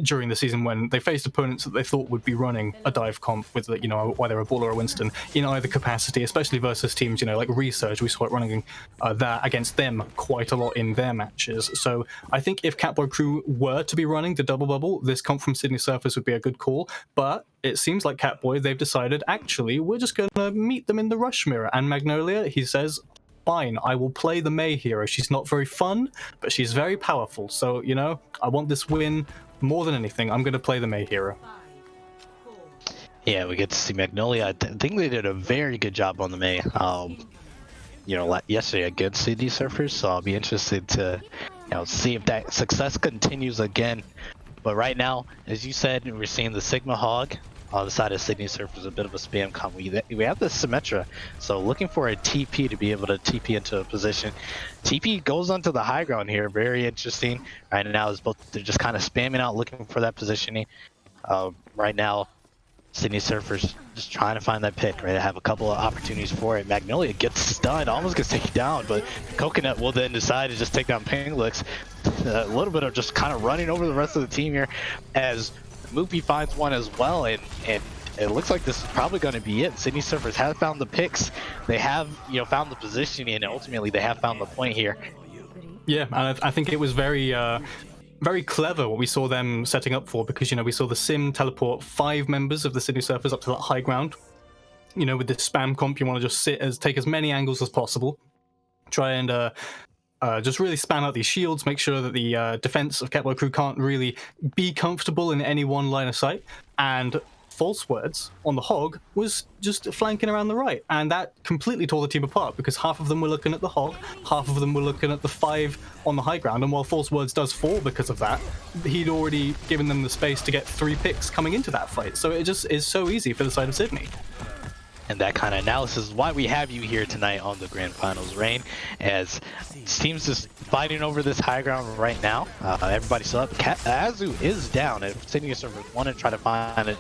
during the season when they faced opponents that they thought would be running a dive comp with, whether a Bull or a Winston in either capacity, especially versus teams, like Research. We saw it running that against them quite a lot in their matches. So I think if Katboy crew were to be running the double bubble, this comp from Sydney Surfers would be a good call. But it seems like Katboy, they've decided, actually, we're just going to meet them in the rush mirror. And Magnolia, he says, fine, I will play the Mei hero. She's not very fun, but she's very powerful. So, I want this win more than anything. I'm going to play the Mei hero. Yeah, we get to see Magnolia. I think they did a very good job on the Mei, yesterday against Sydney Surfers. So I'll be interested to, see if that success continues again. But right now, as you said, we're seeing the Sigma Hog on the side of Sydney Surfers, a bit of a spam comp. We have the Symmetra, so looking for a TP to be able to TP into a position. TP goes onto the high ground here, very interesting. Right now, they're just kind of spamming out, looking for that positioning. Right now, Sydney Surfers just trying to find that pick, right? I have a couple of opportunities for it. Magnolia gets stunned, almost gets taken down, but Coconut will then decide to just take down Pinglix. A little bit of just kind of running over the rest of the team here as Moopy finds one as well, and it looks like this is probably going to be it. Sydney Surfers have found the picks. They have, found the positioning, and ultimately they have found the point here. Yeah, and I think it was very clever what we saw them setting up for, because, we saw the Sim teleport 5 members of the Sydney Surfers up to that high ground. With this spam comp, you want to just take as many angles as possible. Try and just really spam out these shields, make sure that the defense of Katboy Crew can't really be comfortable in any one line of sight. And False Words on the Hog was just flanking around the right, and that completely tore the team apart because half of them were looking at the Hog, half of them were looking at the 5 on the high ground, and while False Words does fall because of that, he'd already given them the space to get 3 picks coming into that fight, so it just is so easy for the side of Sydney. And that kind of analysis is why we have you here tonight on the Grand Finals reign, as teams just fighting over this high ground right now. Everybody's still up. Azu is down. If Sydney servers want to try to find an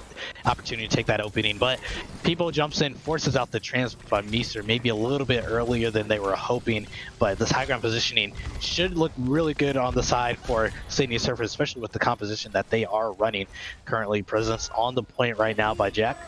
opportunity to take that opening, but People jumps in, forces out the transport by Meester, maybe a little bit earlier than they were hoping, but this high ground positioning should look really good on the side for Sydney Surfers, especially with the composition that they are running currently. Presence on the point right now by Jack.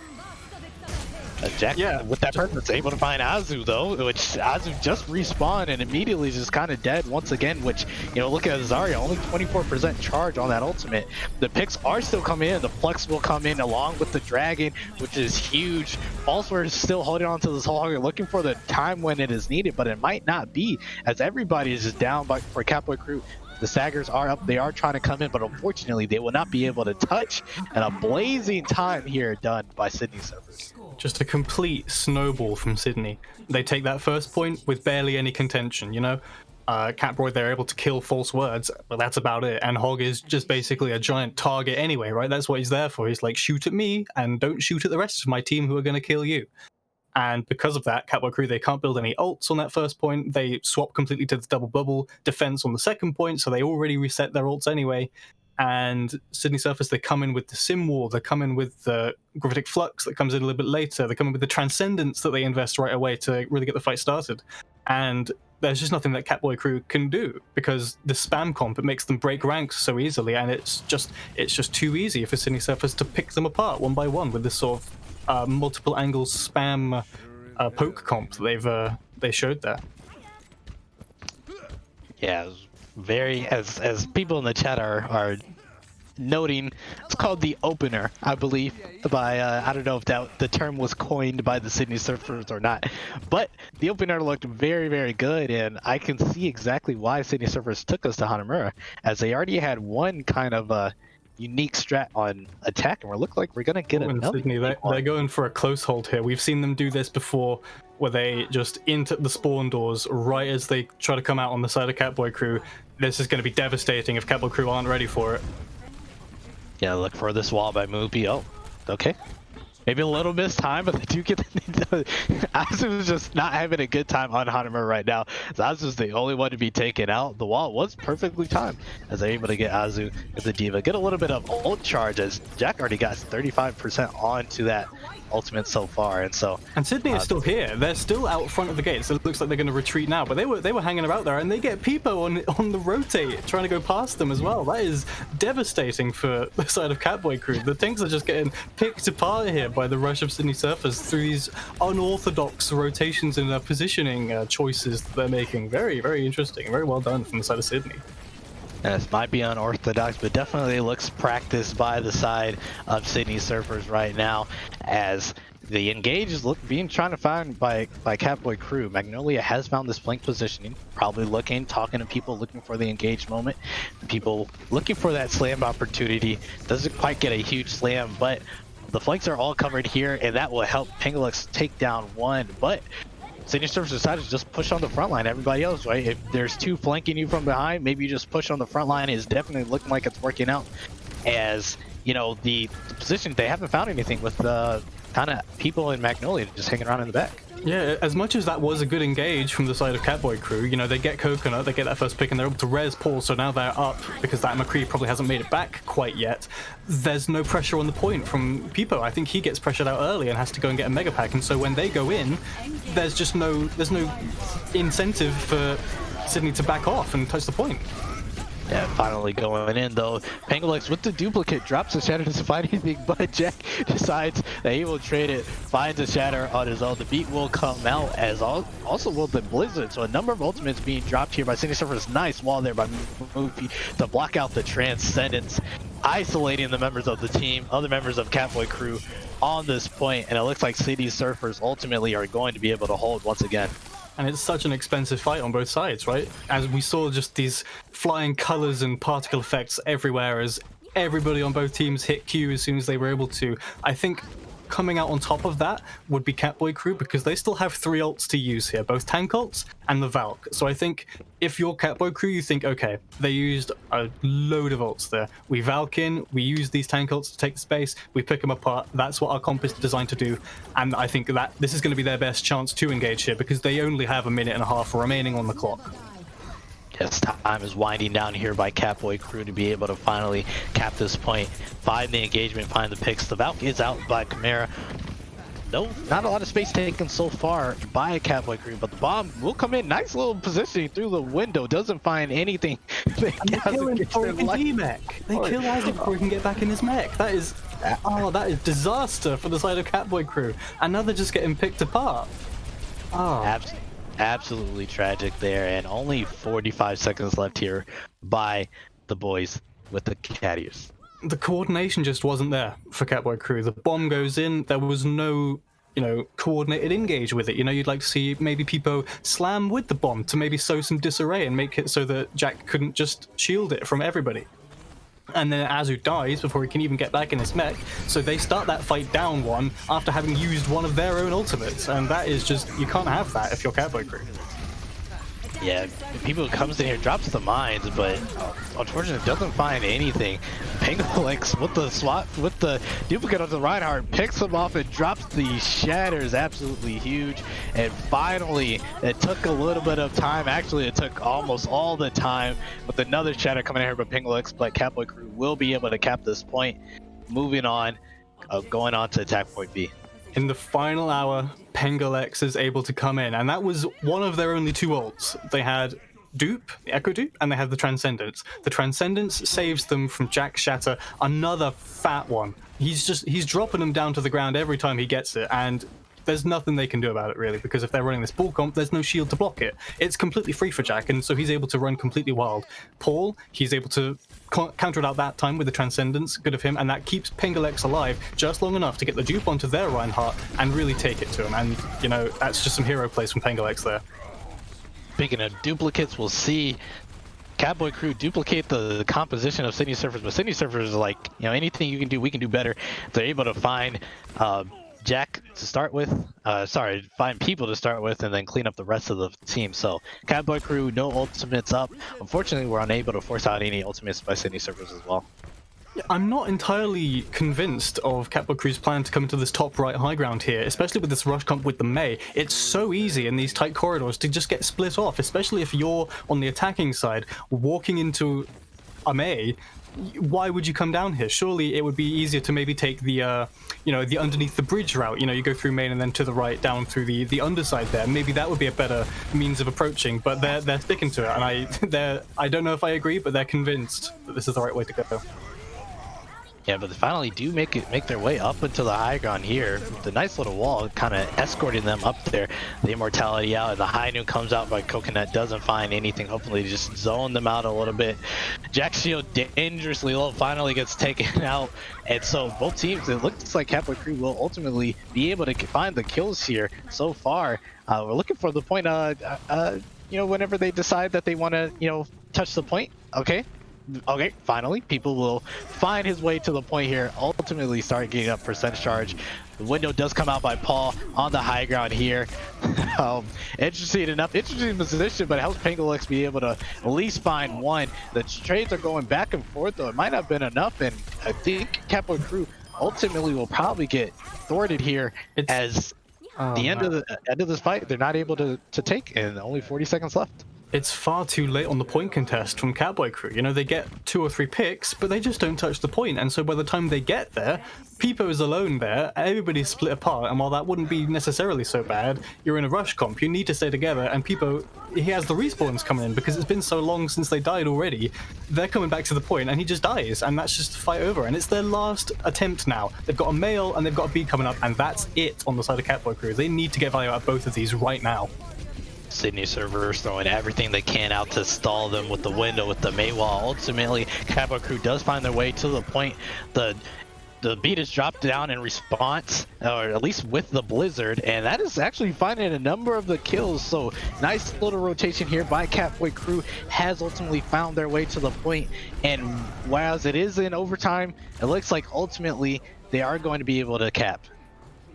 Jack, with that presence, able to find Azu though, which Azu just respawned and immediately just kind of dead once again, which, you know, look at Zarya, only 24% charge on that ultimate. The picks are still coming in, the flex will come in along with the dragon, which is huge. Falseword is still holding on to this whole hunger, looking for the time when it is needed, but it might not be, as everybody is just down for Katboy Crew. The Saggers are up, they are trying to come in, but unfortunately they will not be able to touch, and a blazing time here done by Sydney Surfers. Just a complete snowball from Sydney. They take that first point with barely any contention, you know? Katboy, they're able to kill False Words, but that's about it. And Hog is just basically a giant target anyway, right? That's what he's there for. He's like, shoot at me and don't shoot at the rest of my team who are going to kill you. And because of that, Katboy Crew, they can't build any ults on that first point. They swap completely to the double bubble defense on the second point, so they already reset their ults anyway. And Sydney Surfers, they come in with the Sim Wall, they come in with the Gravitic Flux that comes in a little bit later, they come in with the Transcendence that they invest right away to really get the fight started. And there's just nothing that Katboy Crew can do, because the spam comp, it makes them break ranks so easily, and it's just too easy for Sydney Surfers to pick them apart one by one with this sort of multiple angles spam poke comp that they showed there. Yeah, very, as people in the chat are noting, it's called the opener, I believe, by I don't know if the term was coined by the Sydney Surfers or not, but the opener looked very, very good, and I can see exactly why Sydney Surfers took us to Hanamura, as they already had one kind of unique strat on attack, and we look like we're gonna get another. Sydney, they're going for a close hold here. We've seen them do this before, where they just enter the spawn doors right as they try to come out on the side of Katboy Crew. This is going to be devastating if Katboy Crew aren't ready for it. Yeah, look for this wall by Moopy. Oh, okay. Maybe a little missed time, but they do get the Azu's just not having a good time on Hanamura right now. Azu's the only one to be taken out. The wall was perfectly timed as they're able to get Azu with the Diva. Get a little bit of ult charge, as Jack already got 35% onto that ultimate so far, and Sydney is still here. They're still out front of the gates. It looks like they're going to retreat now, but they were hanging about there, and they get Peepo on the rotate, trying to go past them as well. That is devastating for the side of Katboy Crew. The things are just getting picked apart here by the rush of Sydney Surfers through these unorthodox rotations and positioning choices that they're making. Very, very interesting. Very well done from the side of Sydney. This might be unorthodox, but definitely looks practiced by the side of Sydney Surfers right now, as the engage is trying to find by Katboy Crew. Magnolia has found this flank positioning, probably talking to people looking for the engage moment, people looking for that slam opportunity. Doesn't quite get a huge slam, but the flanks are all covered here, and that will help Pengalux take down one. But Sydney Surfers decided to just push on the front line. Everybody else, right? If there's two flanking you from behind, maybe you just push on the front line. Is definitely looking like it's working out. As you know, the position, they haven't found anything with the kind of people in Magnolia just hanging around in the back. Yeah, as much as that was a good engage from the side of Katboy Crew, you know, they get Coconut, they get that first pick, and they're able to res Paul, so now they're up because that McCree probably hasn't made it back quite yet. There's no pressure on the point from Peepo. I think he gets pressured out early and has to go and get a mega pack, and so when they go in, there's no incentive for Sydney to back off and touch the point. Yeah, finally going in though. Pengalux with the duplicate drops a shatter, doesn't find anything, but Jack decides that he will trade it, finds a shatter on his own. The beat will come out, as also will the Blizzard. So a number of ultimates being dropped here by Sydney Surfers. Nice wall there by Moopy to block out the Transcendence, isolating the members of the team, other members of Katboy Crew on this point, and it looks like Sydney Surfers ultimately are going to be able to hold once again. and it's such an expensive fight on both sides, right? As we saw just these flying colors and particle effects everywhere as everybody on both teams hit Q as soon as they were able to. I think coming out on top of that would be Katboy crew, because they still have 3 ults to use here, both tank ults and the Valk. So I think if you're Katboy crew, you think, okay, they used a load of ults there. We Valk in, we use these tank ults to take the space, we pick them apart. That's what our comp is designed to do. And I think that this is going to be their best chance to engage here, because they only have a minute and a half remaining on the clock. Yes, time is winding down here by Katboy crew to be able to finally cap this point, find the engagement, find the picks. The Valk is out by Chimera. No, not a lot of space taken so far by Katboy crew, but the bomb will come in. Nice little positioning through the window. Doesn't find anything. They kill him before he can D-mech. They kill Isaac before he can get back in his mech. That is disaster for the side of Katboy crew. And now they're just getting picked apart. Oh. Absolutely tragic there, and only 45 seconds left here by the boys with the Cattiers. The coordination just wasn't there for Katboy crew. The bomb goes in, there was no, coordinated engage with it. You'd like to see maybe Peepo slam with the bomb to maybe sow some disarray and make it so that Jack couldn't just shield it from everybody. And then Azu dies before he can even get back in his mech, so they start that fight down 1 after having used one of their own ultimates, and that is just, you can't have that if you're Katboy crew. Yeah, people who comes in here, drops the mines, but unfortunately doesn't find anything. Pengulinx with the swap, with the duplicate of the Reinhardt, picks him off and drops the shatters, absolutely huge. And finally, it took a little bit of time. Actually, it took almost all the time with another shatter coming in here by Pengulinx, but Katboy crew will be able to cap this point. Moving on, going on to attack point B. In the final hour, Pengulinx is able to come in, and that was one of their only 2 ults. They had Dupe, the Echo Dupe, and they had the Transcendence. The Transcendence saves them from Jack Shatter, another fat one. He's dropping them down to the ground every time he gets it, and there's nothing they can do about it, really, because if they're running this ball comp, there's no shield to block it. It's completely free for Jack, and so he's able to run completely wild. Paul, he's able to counter it out that time with the Transcendence, good of him, and that keeps Pengulinx alive just long enough to get the dupe onto their Reinhardt and really take it to him. And, that's just some hero plays from Pengulinx there. Speaking of duplicates, we'll see Katboy crew duplicate the composition of Sydney Surfers, but Sydney Surfers is like, anything you can do, we can do better. They're able to find Jack to start with, find people to start with, and then clean up the rest of the team. So Katboy crew, no ultimates up. Unfortunately, we're unable to force out any ultimates by Sydney Surfers as well. I'm not entirely convinced of Katboy crew's plan to come into this top right high ground here, especially with this rush comp with the Mei. It's so easy in these tight corridors to just get split off, especially if you're on the attacking side, walking into a Mei. Why would you come down here? Surely it would be easier to maybe take the, the underneath the bridge route. You go through main and then to the right down through the underside there. Maybe that would be a better means of approaching. But they're sticking to it, and I don't know if I agree, but they're convinced that this is the right way to go. Yeah, but they finally do make their way up into the high ground here. The nice little wall kind of escorting them up there. The immortality out, and the high noon comes out by Coconut, doesn't find anything. Hopefully just zone them out a little bit. Jack's shield dangerously low, finally gets taken out. And so both teams, it looks like Katboy crew will ultimately be able to find the kills here so far. We're looking for the point, whenever they decide that they want to, touch the point. Okay, finally, people will find his way to the point here, ultimately start getting up percent charge. The window does come out by Paul on the high ground here. Interesting position, but it helps Pengulinx be able to at least find one. The trades are going back and forth, though. It might not have been enough, and I think Katboy crew ultimately will probably get thwarted here as the end of this fight. They're not able to take, and only 40 seconds left. It's far too late on the point contest from Katboy crew. They get 2 or 3 picks, but they just don't touch the point. And so by the time they get there, Peepo is alone there, everybody's split apart, and while that wouldn't be necessarily so bad, you're in a rush comp, you need to stay together, and Peepo, he has the respawns coming in because it's been so long since they died already. They're coming back to the point, and he just dies, and that's just the fight over, and it's their last attempt now. They've got a male, and they've got a B coming up, and that's it on the side of Katboy crew. They need to get value out of both of these right now. Sydney Servers throwing everything they can out to stall them with the window, with the Mei wall. Ultimately, Katboy crew does find their way to the point. The the beat is dropped down in response, or at least with the blizzard, and that is actually finding a number of the kills. So nice little rotation here by Katboy crew has ultimately found their way to the point, and whereas it is in overtime, it looks like ultimately they are going to be able to cap.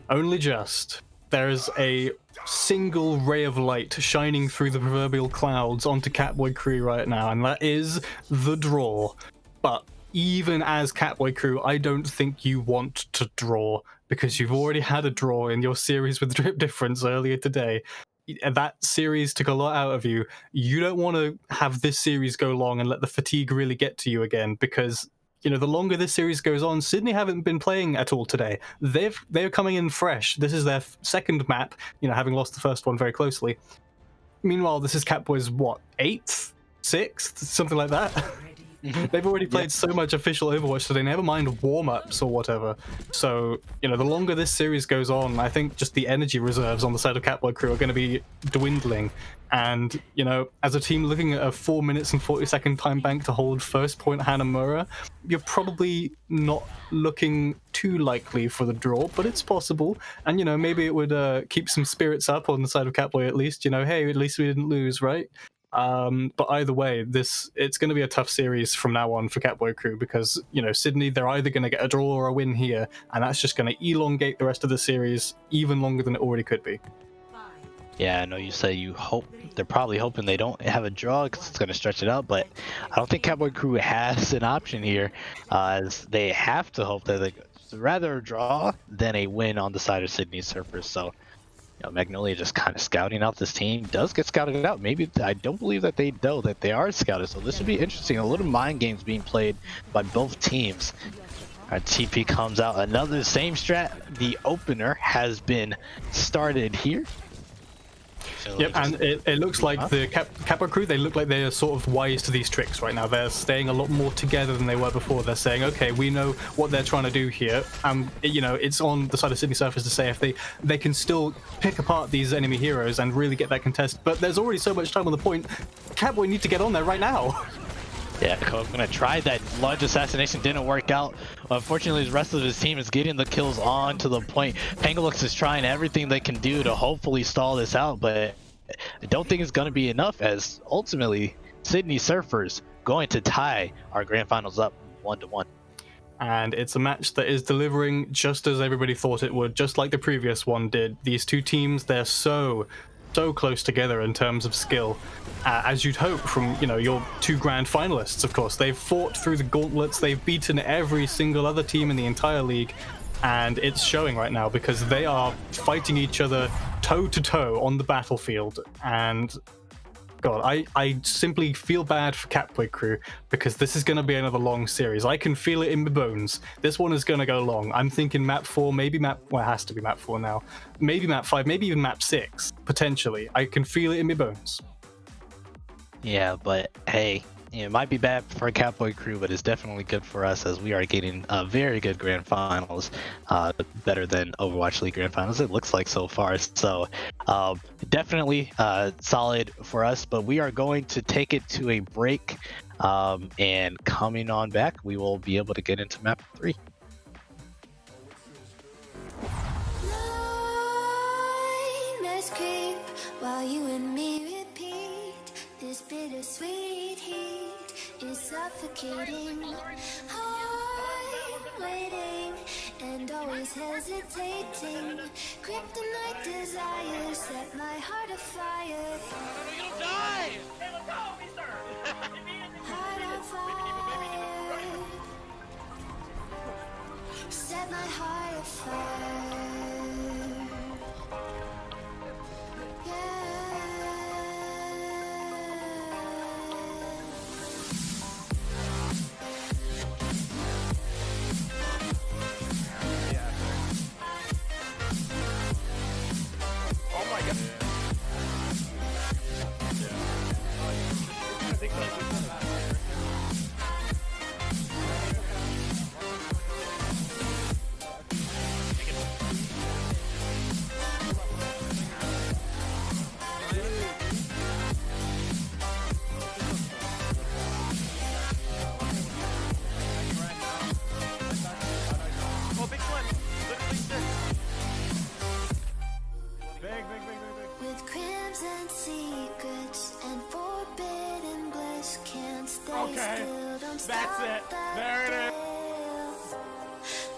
Only just. There's a single ray of light shining through the proverbial clouds onto Katboy crew right now, and that is the draw. But even as Katboy crew, I don't think you want to draw, because you've already had a draw in your series with Drip Difference earlier today. That series took a lot out of you. You don't want to have this series go long and let the fatigue really get to you again, because the longer this series goes on, Sydney haven't been playing at all today. They're coming in fresh. This is their second map, having lost the first one very closely. Meanwhile, this is Katboy's, 8th? 6th? Something like that. They've already played so much official Overwatch, so they never mind warm-ups or whatever. So, the longer this series goes on, I think just the energy reserves on the side of Katboy crew are going to be dwindling. And, as a team looking at a 4 minutes and 40-second time bank to hold first point Hanamura, you're probably not looking too likely for the draw, but it's possible. And, maybe it would keep some spirits up on the side of Katboy at least. Hey, at least we didn't lose, right? But either way, it's going to be a tough series from now on for Katboy crew, because Sydney, they're either going to get a draw or a win here, and that's just going to elongate the rest of the series even longer than it already could be. Yeah, I know you say you hope, they're probably hoping they don't have a draw because it's going to stretch it out, but I don't think Katboy crew has an option here, as they have to hope that they rather a draw than a win on the side of Sydney Surfers. So Magnolia just kind of scouting out this team, does get scouted out. Maybe, I don't believe that they know that they are scouted, so this would be interesting. A little mind games being played by both teams. Our TP comes out, another same strat. The opener has been started here. So yep, and it looks like the Katboy crew, they look like they are sort of wise to these tricks right now. They're staying a lot more together than they were before. They're saying, okay, we know what they're trying to do here. It's on the side of Sydney Surfers to say if they can still pick apart these enemy heroes and really get that contest. But there's already so much time on the point. Katboy need to get on there right now. Yeah, Coke gonna try that lunge assassination, didn't work out. Unfortunately, the rest of his team is getting the kills on to the point. Pangolux is trying everything they can do to hopefully stall this out, but I don't think it's gonna be enough, as ultimately Sydney Surfers going to tie our grand finals up 1-1. And it's a match that is delivering just as everybody thought it would, just like the previous one did. These two teams, they're so close together in terms of skill, as you'd hope from your two grand finalists. Of course, they've fought through the gauntlets, they've beaten every single other team in the entire league, and it's showing right now because they are fighting each other toe to toe on the battlefield. And God, I simply feel bad for Katboy crew, because this is going to be another long series. I can feel it in my bones. This one is going to go long. I'm thinking map 4, maybe well, it has to be map 4 now. Maybe map 5, maybe even map 6, potentially. I can feel it in my bones. Yeah, but hey, it might be bad for Katboy crew, but it's definitely good for us, as we are getting a very good grand finals, better than Overwatch League grand finals, it looks like so far. So definitely solid for us, but we are going to take it to a break, and coming on back, we will be able to get into map 3. Let's creep while you and me repeat. This bittersweet heat is suffocating. I'm waiting and always hesitating. Kryptonite desires set my heart afire. You'll die! Heart on fire. Set my heart afire. That's it. There it is.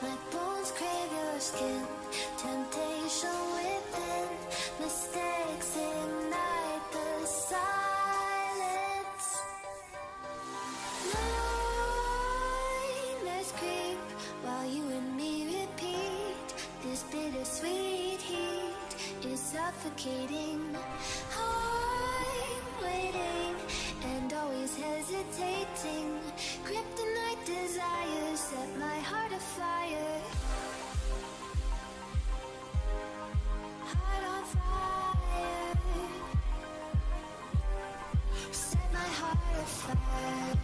My bones crave your skin, temptation within, mistakes ignite the silence. Nightmares creep while you and me repeat. This bittersweet heat is suffocating. I'm waiting and always hesitating. Kryptonite desires set my heart afire. Heart on fire. Set my heart afire.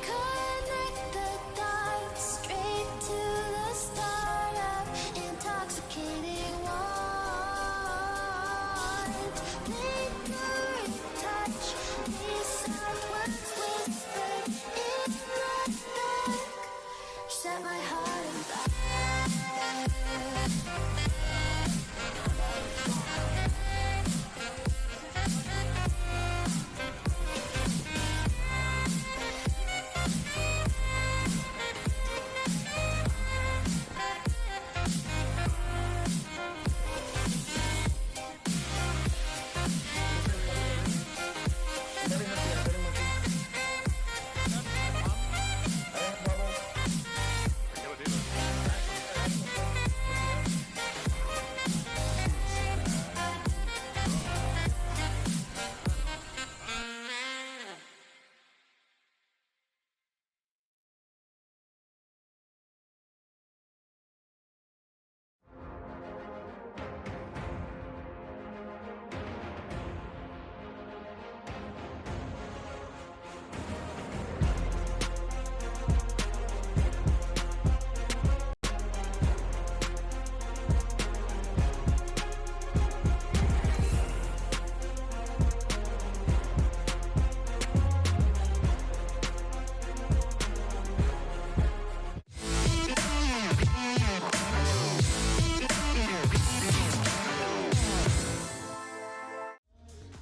Connect the dots straight to the start of intoxicating want. Lingering touch, these soft words whispered in the dark. Set my heart on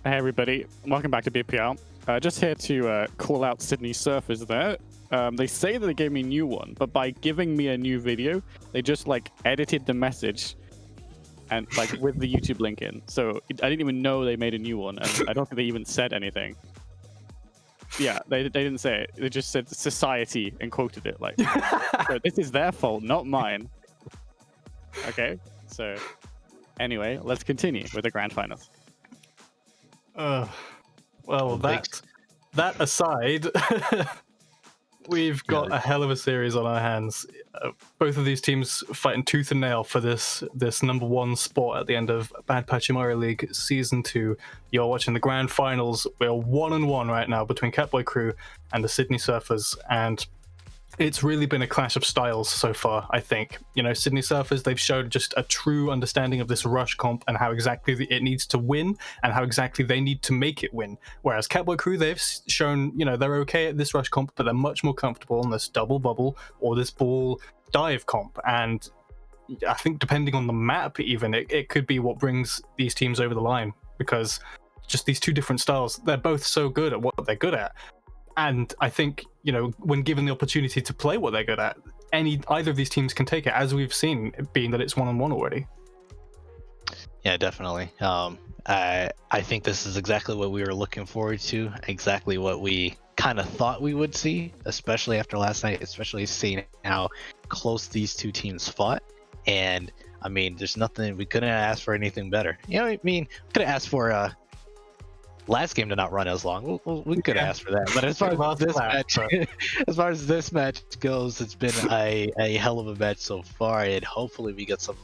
Hey everybody, welcome back to BPL. Just here to call out Sydney Surfers there. They say that they gave me a new one, but by giving me a new video, they just like edited the message and like with the YouTube link in. So I didn't even know they made a new one, and I don't think they even said anything. Yeah, they didn't say it. They just said society and quoted it. Like, so this is their fault, not mine. Okay, so anyway, let's continue with the grand finals. Well, that aside, we've got a hell of a series on our hands. Both of these teams fighting tooth and nail for this #1 spot at the end of Bad Pachimari League Season 2. You're watching the grand finals. We're 1-1 right now between Katboy Crew and the Sydney Surfers, and it's really been a clash of styles so far, I think. You know, Sydney Surfers, they've showed just a true understanding of this rush comp and how exactly it needs to win and how exactly they need to make it win. Whereas Katboy Crew, they've shown, you know, they're okay at this rush comp, but they're much more comfortable on this double bubble or this ball dive comp. And I think depending on the map even, it could be what brings these teams over the line, because just these two different styles, they're both so good at what they're good at. And I think, you know, when given the opportunity to play what they're good at, either of these teams can take it, as we've seen, being that it's 1-on-1 already. Yeah, definitely. I think this is exactly what we were looking forward to, exactly what we kind of thought we would see, especially after last night, especially seeing how close these two teams fought. And I mean, there's nothing, we couldn't ask for anything better. You know what I mean? Could have asked for last game to not run as long. We could ask for that. But as far as this match, as far as this match goes, it's been a hell of a match so far, and hopefully we get some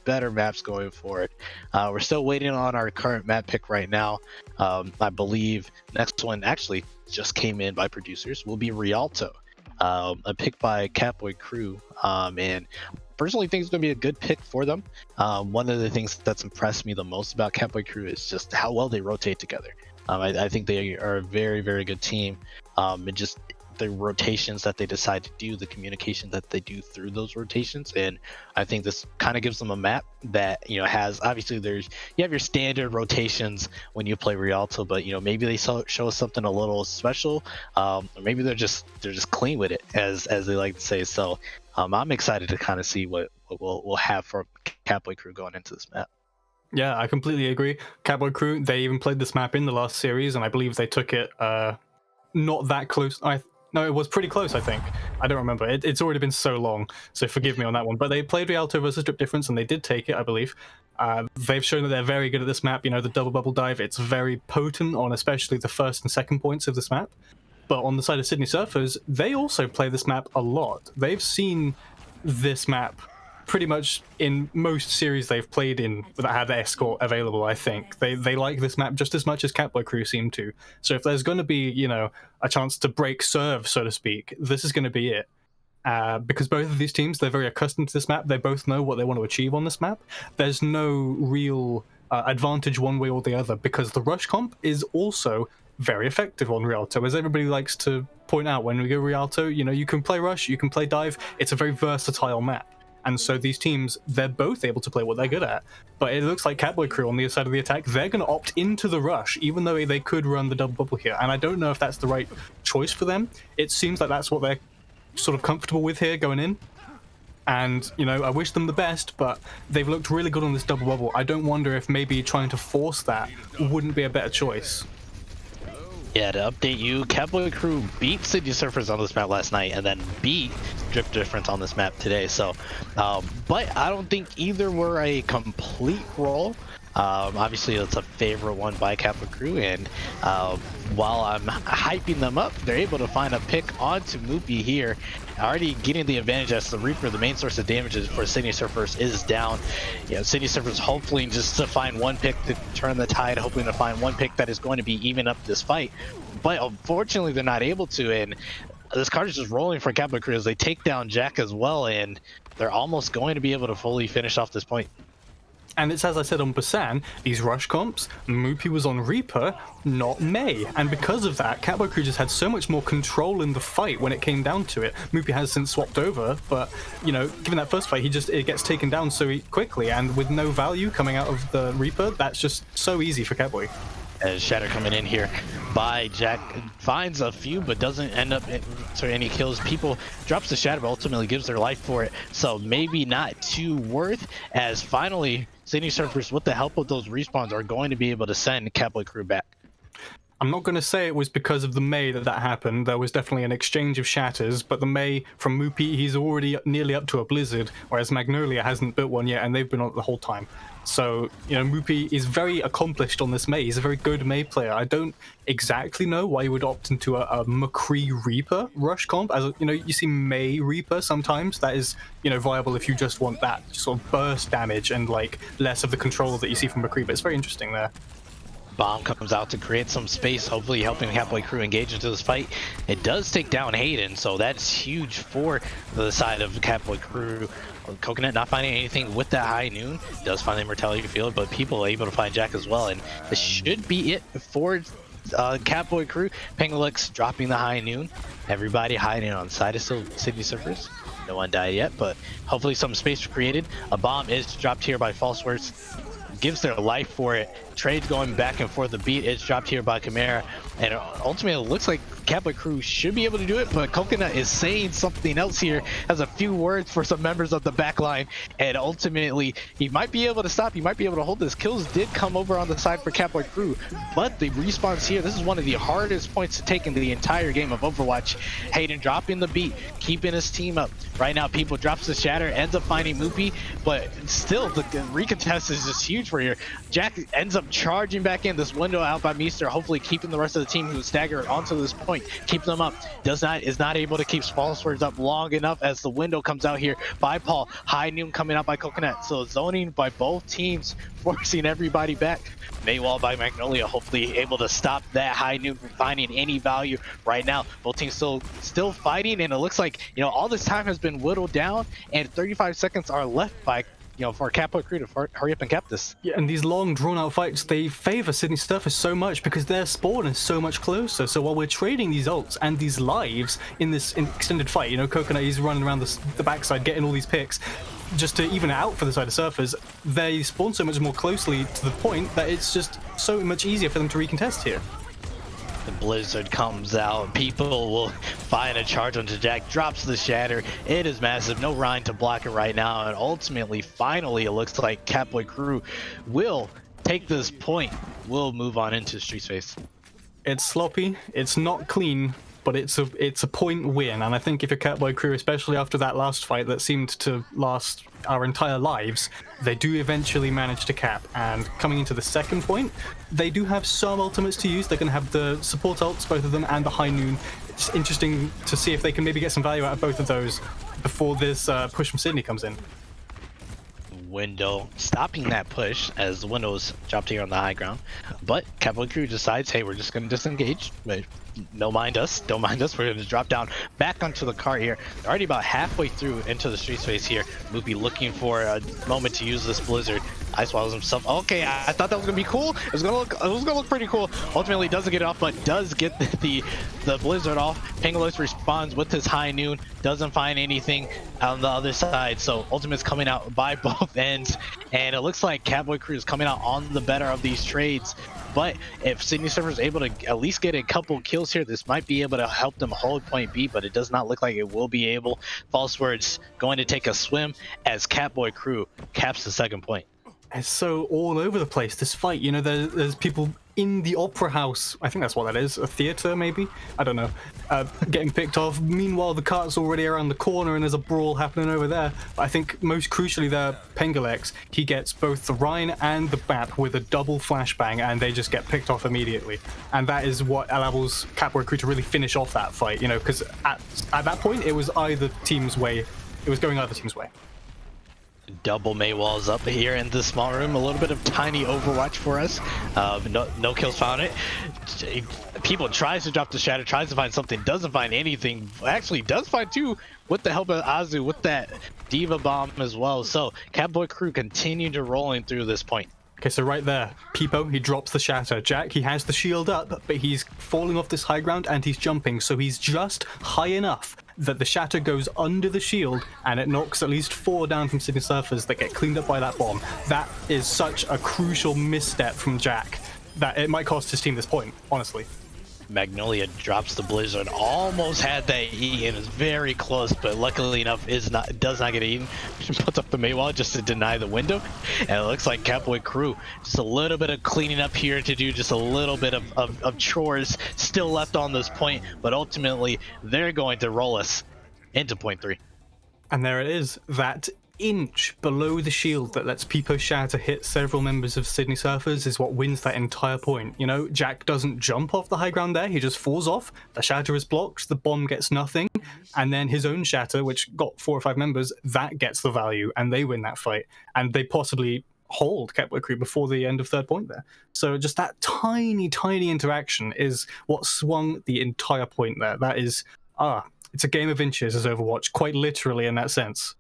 better maps going forward. We're still waiting on our current map pick right now. I believe next one actually just came in by producers will be Rialto, a pick by Katboy Crew, and personally think it's going to be a good pick for them. One of the things that's impressed me the most about Katboy Crew is just how well they rotate together. I think they are a very, very good team, and just the rotations that they decide to do, the communication that they do through those rotations, and I think this kind of gives them a map that has, obviously you have your standard rotations when you play Rialto, but maybe they show us something a little special, or maybe they're just clean with it, as they like to say. So I'm excited to kind of see what we'll have for Katboy Crew going into this map. Yeah, I completely agree. Katboy Crew, they even played this map in the last series, and I believe they took it not that close. No, it was pretty close, I think. I don't remember. It's already been so long, so forgive me on that one. But they played Rialto versus Drip Difference, and they did take it, I believe. They've shown that they're very good at this map. The double bubble dive, it's very potent on especially the first and second points of this map. But on the side of Sydney Surfers, they also play this map a lot. They've seen this map pretty much in most series they've played in that had escort available. I think they like this map just as much as Katboy Crew seem to. So if there's going to be a chance to break serve, so to speak, this is going to be it, because both of these teams, they're very accustomed to this map. They both know what they want to achieve on this map. There's no real advantage one way or the other, because the rush comp is also very effective on Rialto, as everybody likes to point out. When we go Rialto, you can play rush, you can play dive. It's a very versatile map. And so these teams, they're both able to play what they're good at. But it looks like Katboy Crew on the other side of the attack, they're going to opt into the rush, even though they could run the double bubble here. And I don't know if that's the right choice for them. It seems like that's what they're sort of comfortable with here going in. And, I wish them the best, but they've looked really good on this double bubble. I don't wonder if maybe trying to force that wouldn't be a better choice. Yeah, to update you, Katboy Crew beat Sydney Surfers on this map last night, and then beat Drip Difference on this map today. So, but I don't think either were a complete roll. Obviously, it's a favorite one by Katboy Crew, and while I'm hyping them up, they're able to find a pick onto Moopy here, already getting the advantage as the Reaper, the main source of damages for Sydney Surfers, is down. Sydney Surfers hopefully just to find one pick to turn the tide, hoping to find one pick that is going to be even up this fight. But unfortunately, they're not able to, and this card is just rolling for Katboy Crew as they take down Jack as well, and they're almost going to be able to fully finish off this point. And it's as I said on Busan, these rush comps, Moopy was on Reaper, not May. And because of that, Katboy Crew just had so much more control in the fight when it came down to it. Moopy has since swapped over, but, given that first fight, it gets taken down so quickly, and with no value coming out of the Reaper, that's just so easy for Katboy. As Shatter coming in here by Jack, finds a few but doesn't end up to any kills. People drops the Shatter but ultimately gives their life for it, so maybe not too worth, as finally Sydney Surfers, with the help of those respawns, are going to be able to send Katboy Crew back. I'm not going to say it was because of the May that happened. There was definitely an exchange of shatters, but the May from Moopy, he's already nearly up to a Blizzard, whereas Magnolia hasn't built one yet, and they've been on it the whole time. So, Moopy is very accomplished on this May. He's a very good May player. I don't exactly know why you would opt into a McCree Reaper rush comp. As you see May Reaper sometimes. That is, viable if you just want that sort of burst damage and less of the control that you see from McCree. But it's very interesting there. Bomb comes out to create some space, hopefully helping Katboy Crew engage into this fight. It does take down Hayden, so that's huge for the side of Katboy Crew. Coconut not finding anything with that high noon, does find the immortality field, but people are able to find Jack as well, and this should be it for Katboy Crew. Pengalix dropping the high noon, everybody hiding on side of Sydney Surfers. No one died yet, but hopefully some space created. A bomb is dropped here by False Words, gives their life for it. Trades going back and forth. The beat is dropped here by Chimera, and ultimately it looks like Katboy crew should be able to do it, but Coconut is saying something else here, has a few words for some members of the back line, and ultimately he might be able to stop, he might be able to hold this. Kills did come over on the side for Katboy crew, but the respawns here, this is one of the hardest points to take in the entire game of Overwatch. Hayden dropping the beat, keeping his team up. Right now, people drops the shatter, ends up finding Moopy, but still the recontest is just huge for here. Jack ends up charging back in this window out by Meester, hopefully keeping the rest of the team who's staggered onto this point, keep them up. Is not able to keep False Words up long enough as the window comes out here by Paul. High Noon coming out by Coconut, so zoning by both teams, forcing everybody back. Maywall by Magnolia, hopefully able to stop that High Noon from finding any value right now. Both teams still fighting, and it looks like, you know, all this time has been whittled down, and 35 seconds are left by, you know, for Katboy crew to hurry up and cap this. Yeah, and these long drawn-out fights, they favor Sydney Surfers so much because their spawn is so much closer. So while we're trading these ults and these lives in this extended fight, you know, Coconut is running around the backside getting all these picks just to even it out for the side of Surfers. They spawn so much more closely to the point that it's just so much easier for them to recontest here. The Blizzard comes out, people will find a charge onto Jack, drops the shatter. It is massive, no Ryan to block it right now, and ultimately, finally, it looks like Katboy crew will take this point, will move on into Street Space. It's sloppy, it's not clean, but it's a point win, and I think if you're Katboy crew, especially after that last fight that seemed to last our entire lives, they do eventually manage to cap. And coming into the second point, they do have some ultimates to use. They're going to have the support ults, both of them, and the High Noon. It's interesting to see if they can maybe get some value out of both of those before this push from Sydney comes in. Window stopping that push as the Windows dropped here on the high ground, but Katboy crew decides, hey, we're just going to disengage, but don't mind us, we're going to drop down back onto the car here. They're already about halfway through into the street space here. Moopy looking for a moment to use this Blizzard. Ice Swallows himself. Okay, I thought that was gonna be cool. It was gonna look pretty cool. Ultimately doesn't get it off, but does get the Blizzard off. Pingalos responds with his High Noon, doesn't find anything on the other side. So Ultimate's coming out by both ends, and it looks like Katboy crew is coming out on the better of these trades. But if Sydney Surfer is able to at least get a couple kills here, this might be able to help them hold point B, but it does not look like it will be able. False Words going to take a swim as Katboy crew caps the second point. It's so all over the place, this fight. You know, there's people in the opera house, I think that's what that is, a theater maybe, I don't know, getting picked off. Meanwhile, the cart's already around the corner and there's a brawl happening over there. But I think most crucially there, Pengalex, he gets both the Rhine and the Bat with a double flashbang, and they just get picked off immediately. And that is what enables Katboy crew to really finish off that fight, you know, because at that point it was either team's way, it was going either team's way. Double Maywalls up here in this small room. A little bit of tiny Overwatch for us. No kills found it. People tries to drop the shatter, tries to find something, doesn't find anything. Actually does find two with the help of Azu with that Diva Bomb as well. So Katboy crew continue to rolling through this point. Okay, so right there, Peepo, he drops the shatter. Jack, he has the shield up, but he's falling off this high ground and he's jumping, so he's just high enough that the shatter goes under the shield and it knocks at least 4 down from Sydney Surfers that get cleaned up by that bomb. That is such a crucial misstep from Jack that it might cost his team this point, honestly. Magnolia drops the Blizzard, almost had that eaten, is very close, but luckily enough does not get eaten. Puts up the Maywall just to deny the window, and it looks like Katboy crew just a little bit of cleaning up here to do, just a little bit of chores still left on this point, but ultimately they're going to roll us into point 3. And there it is, that inch below the shield that lets Peepo Shatter hit several members of Sydney Surfers is what wins that entire point. You know, Jack doesn't jump off the high ground there, he just falls off, the shatter is blocked, the bomb gets nothing, and then his own shatter, which got 4 or 5 members, that gets the value, and they win that fight, and they possibly hold Katboy crew before the end of third point there. So just that tiny interaction is what swung the entire point there. That is, it's a game of inches as Overwatch, quite literally in that sense.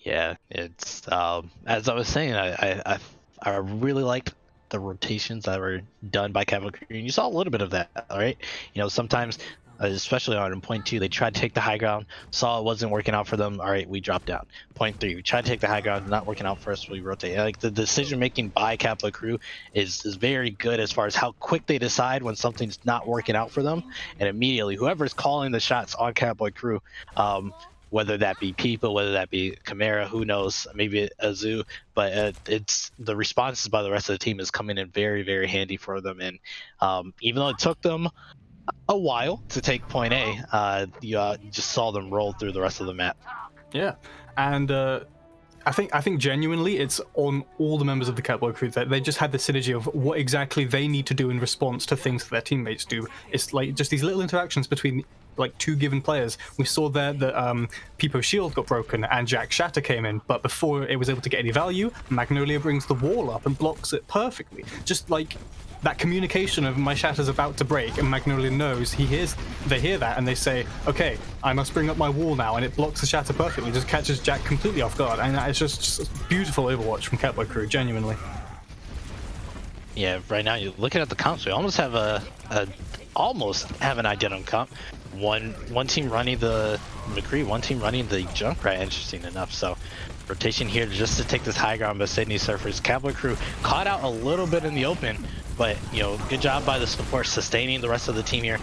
Yeah, it's as I was saying, I really liked the rotations that were done by Katboy crew. You saw a little bit of that, all right? You know, sometimes especially on point 2. They tried to take the high ground, saw it wasn't working out for them. All right, we dropped down. Point 3, we tried to take the high ground, not working out for us. We rotate. Like the decision making by Katboy crew is very good as far as how quick they decide when something's not working out for them, and immediately whoever's calling the shots on Katboy crew, whether that be people, whether that be Chimera, who knows, maybe Azu, but it's the responses by the rest of the team is coming in very, very handy for them. And even though it took them a while to take point A, you just saw them roll through the rest of the map. Yeah, and I think genuinely it's on all the members of the Katboy crew that they just had the synergy of what exactly they need to do in response to things that their teammates do. It's like just these little interactions between like 2 given players. We saw there that Peepo's shield got broken and Jack's shatter came in, but before it was able to get any value, Magnolia brings the wall up and blocks it perfectly. Just like that communication of my shatter's about to break, and Magnolia knows they hear that and they say, okay, I must bring up my wall now, and it blocks the shatter perfectly, just catches Jack completely off guard, and that is just beautiful Overwatch from Katboy crew, genuinely. Yeah, right now you're looking at the comps, we almost have almost have an identical comp. One team running the McCree, one team running the Junkrat, interesting enough. So rotation here just to take this high ground by Sydney Surfers. Katboy crew caught out a little bit in the open, but good job by the support sustaining the rest of the team here.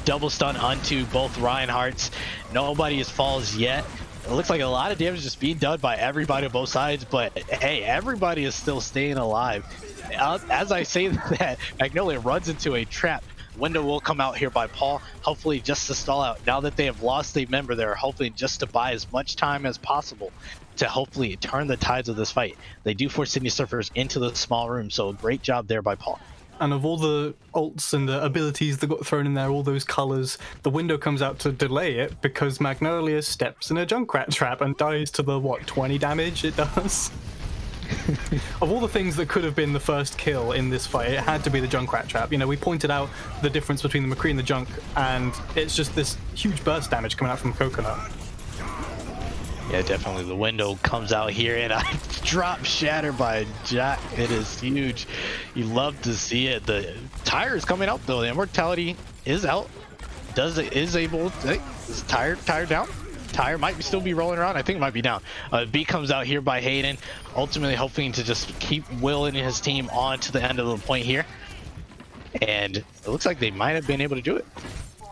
Double stun onto both Reinhardts. Nobody is falls yet. It looks like a lot of damage just being done by everybody on both sides, but hey, everybody is still staying alive. As I say that, Magnolia runs into a trap. Window will come out here by Paul, hopefully just to stall out. Now that they have lost a member, they're hoping just to buy as much time as possible to hopefully turn the tides of this fight. They do force Sydney Surfers into the small room, so great job there by Paul. And of all the ults and the abilities that got thrown in there, all those colors, the window comes out to delay it because Magnolia steps in a Junkrat trap and dies to the, 20 damage it does? Of all the things that could have been the first kill in this fight, it had to be the Junkrat trap. We pointed out the difference between the McCree and the Junk, and it's just this huge burst damage coming out from Coconut. Yeah, definitely. The window comes out here, and I drop shatter by Jack. It is huge. You love to see it. The tire is coming out, though. The immortality is out. Is able to... Is tire down? Tire might still be rolling around. I think it might be down. B comes out here by Hayden, ultimately hoping to just keep willing his team on to the end of the point here. And it looks like they might have been able to do it.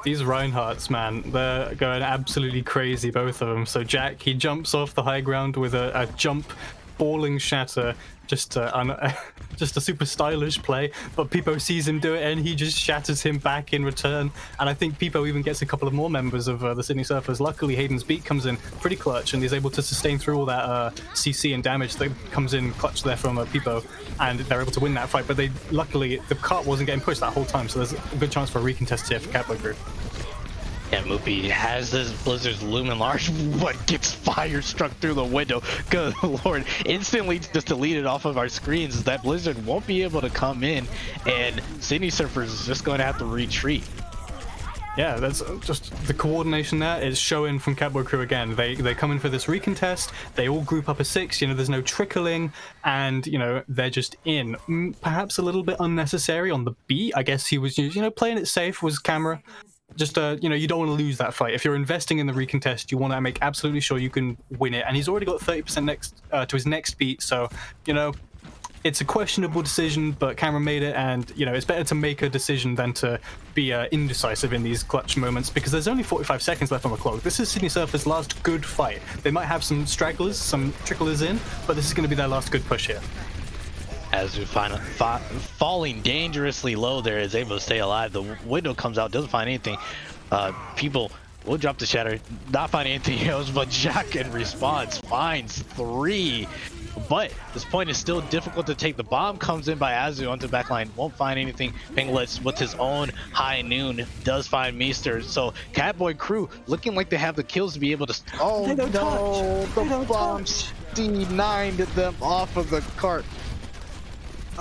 These Reinhardts, man, they're going absolutely crazy, both of them. So Jack, he jumps off the high ground with a jump balling shatter, just a super stylish play, but Peepo sees him do it and he just shatters him back in return. And I think Peepo even gets a couple of more members of the Sydney Surfers. Luckily, Hayden's beat comes in pretty clutch and he's able to sustain through all that CC and damage that comes in clutch there from Peepo, and they're able to win that fight. But luckily, the cart wasn't getting pushed that whole time, so there's a good chance for a recontest here for Katboy Group. Yeah, Moopy has this Blizzard's Lumen Large, but gets fire struck through the window. Good lord. Instantly just deleted off of our screens. That Blizzard won't be able to come in, and Sydney Surfers is just going to have to retreat. Yeah, that's just the coordination there is showing from Katboy Crew again. They come in for this recontest, they all group up as 6, there's no trickling, and, they're just in. Perhaps a little bit unnecessary on the B. I guess he was, playing it safe was camera. Just, you don't want to lose that fight. If you're investing in the recontest, you want to make absolutely sure you can win it. And he's already got 30% next to his next beat, so, it's a questionable decision, but Cameron made it, and, it's better to make a decision than to be indecisive in these clutch moments, because there's only 45 seconds left on the clock. This is Sydney Surfers' last good fight. They might have some stragglers, some tricklers in, but this is going to be their last good push here. As we find falling dangerously low there, is able to stay alive. The window comes out, doesn't find anything. People will drop the shatter, not find anything else, but Jack in response finds 3. But this point is still difficult to take. The bomb comes in by Azu onto the backline, won't find anything. Pinglets with his own high noon does find Meester. So Katboy Crew looking like they have the kills to be able to... Oh no, the bomb denied them off of the cart.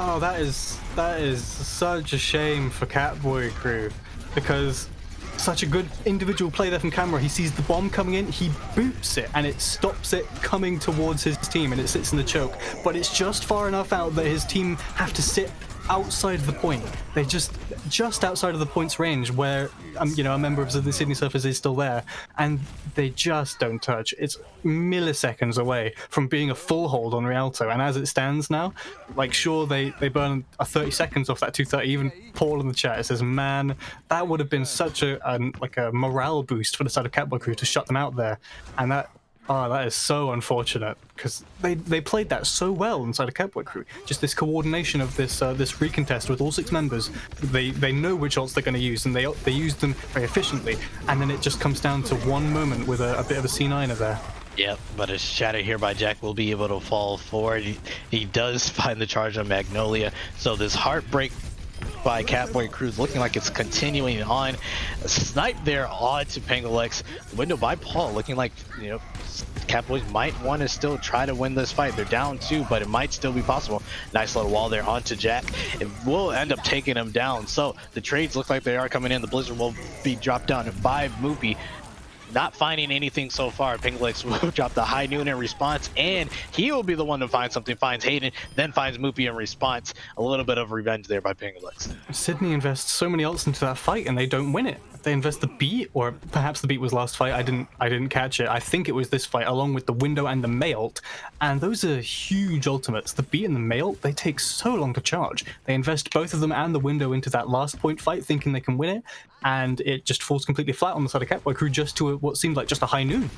Oh, that is such a shame for Katboy Crew, because such a good individual play there from camera. He sees the bomb coming in, he boots it, and it stops it coming towards his team, and it sits in the choke. But it's just far enough out that his team have to sit outside the point. They're just outside of the point's range where, you know, a member of the Sydney Surfers is still there, and they just don't touch. It's milliseconds away from being a full hold on Rialto, and as it stands now, like, sure, they burn a 30 seconds off that 230. Even Paul in the chat says, man, that would have been such a morale boost for the side of Katboy Crew to shut them out there, and that is so unfortunate, because they played that so well inside of Katboy Crew. Just this coordination of this recontest with all 6 members. They know which ults they're going to use, and they use them very efficiently. And then it just comes down to one moment with a bit of a C9er there. Yep, but a shatter here by Jack will be able to fall forward. He does find the charge on Magnolia, so this heartbreak by Katboy Crew looking like it's continuing on. A snipe there on to Pangalex. Window by Paul looking like, you know, Katboys might want to still try to win this fight. They're down 2, but it might still be possible. Nice little wall there onto Jack. It will end up taking him down. So the trades look like they are coming in. The Blizzard will be dropped down by Moopy. Not finding anything so far. Pinglex will drop the high noon in response, and he will be the one to find something. Finds Hayden, then finds Moopy in response. A little bit of revenge there by Pinglex. Sydney invests so many ults into that fight, and they don't win it. They invest the beat, or perhaps the beat was last fight. I didn't catch it. I think it was this fight, along with the window and the May ult, and those are huge ultimates. The beat and the May ult, they take so long to charge. They invest both of them and the window into that last point fight, thinking they can win it, and it just falls completely flat on the side of Katboy Crew, just to what seemed like just a high noon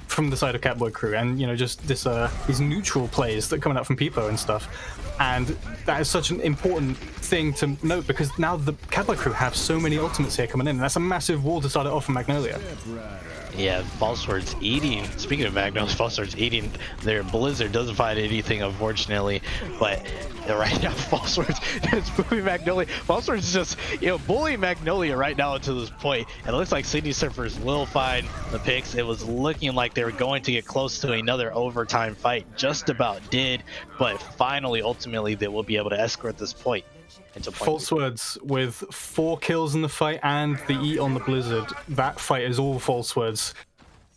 from the side of Katboy Crew, and, you know, just these neutral plays that are coming out from Peepo and stuff. And that is such an important thing to note, because now the Katboy Crew have so many ultimates here coming in, and that's a massive wall to start it off from Magnolia. Yeah, Falseword's eating. Speaking of Magnolia, Falseword's eating their Blizzard. Doesn't find anything, unfortunately. But right now, Falseword's just moving Magnolia. Falseword's just, you know, bullying Magnolia right now to this point. And it looks like Sydney Surfers will find the picks. It was looking like they were going to get close to another overtime fight. Just about did. But finally, ultimately, they will be able to escort this point. False words with 4 kills in the fight and the eat on the Blizzard. That fight is all false words.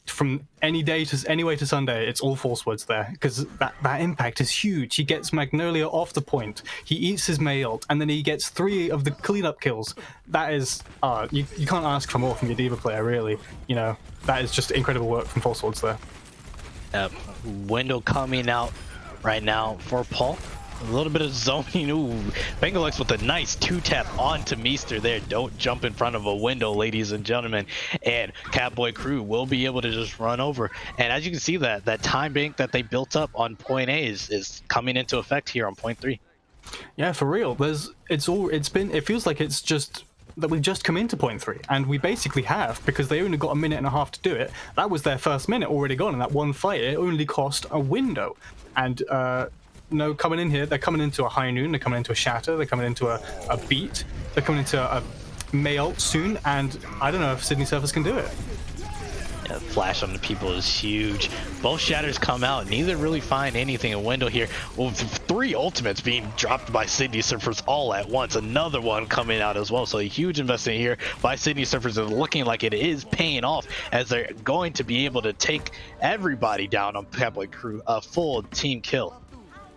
From any way to Sunday, it's all false words there, because that impact is huge. He gets Magnolia off the point, he eats his May ult, and then he gets 3 of the cleanup kills. That is, you can't ask for more from your Diva player, really. You know, that is just incredible work from false words there. Window coming out right now for Paul. A little bit of zoning. Ooh, Pangalex with a nice 2-tap onto Meester there. Don't jump in front of a window, ladies and gentlemen. And Katboy Crew will be able to just run over. And as you can see, that time bank that they built up on point A is coming into effect here on point 3. Yeah, for real. It feels like it's just that we've just come into point 3, and we basically have, because they only got a minute and a half to do it. That was their first minute already gone in that one fight. It only cost a window. And no, coming in here, they're coming into a high noon, they're coming into a shatter, they're coming into a beat, they're coming into a May ult soon, and I don't know if Sydney Surfers can do it. Yeah, flash on the people is huge. Both shatters come out, neither really find anything. A window here. Well, 3 ultimates being dropped by Sydney Surfers all at once. Another one coming out as well. So a huge investment here by Sydney Surfers is looking like it is paying off, as they're going to be able to take everybody down on Katboy Crew. A full team kill.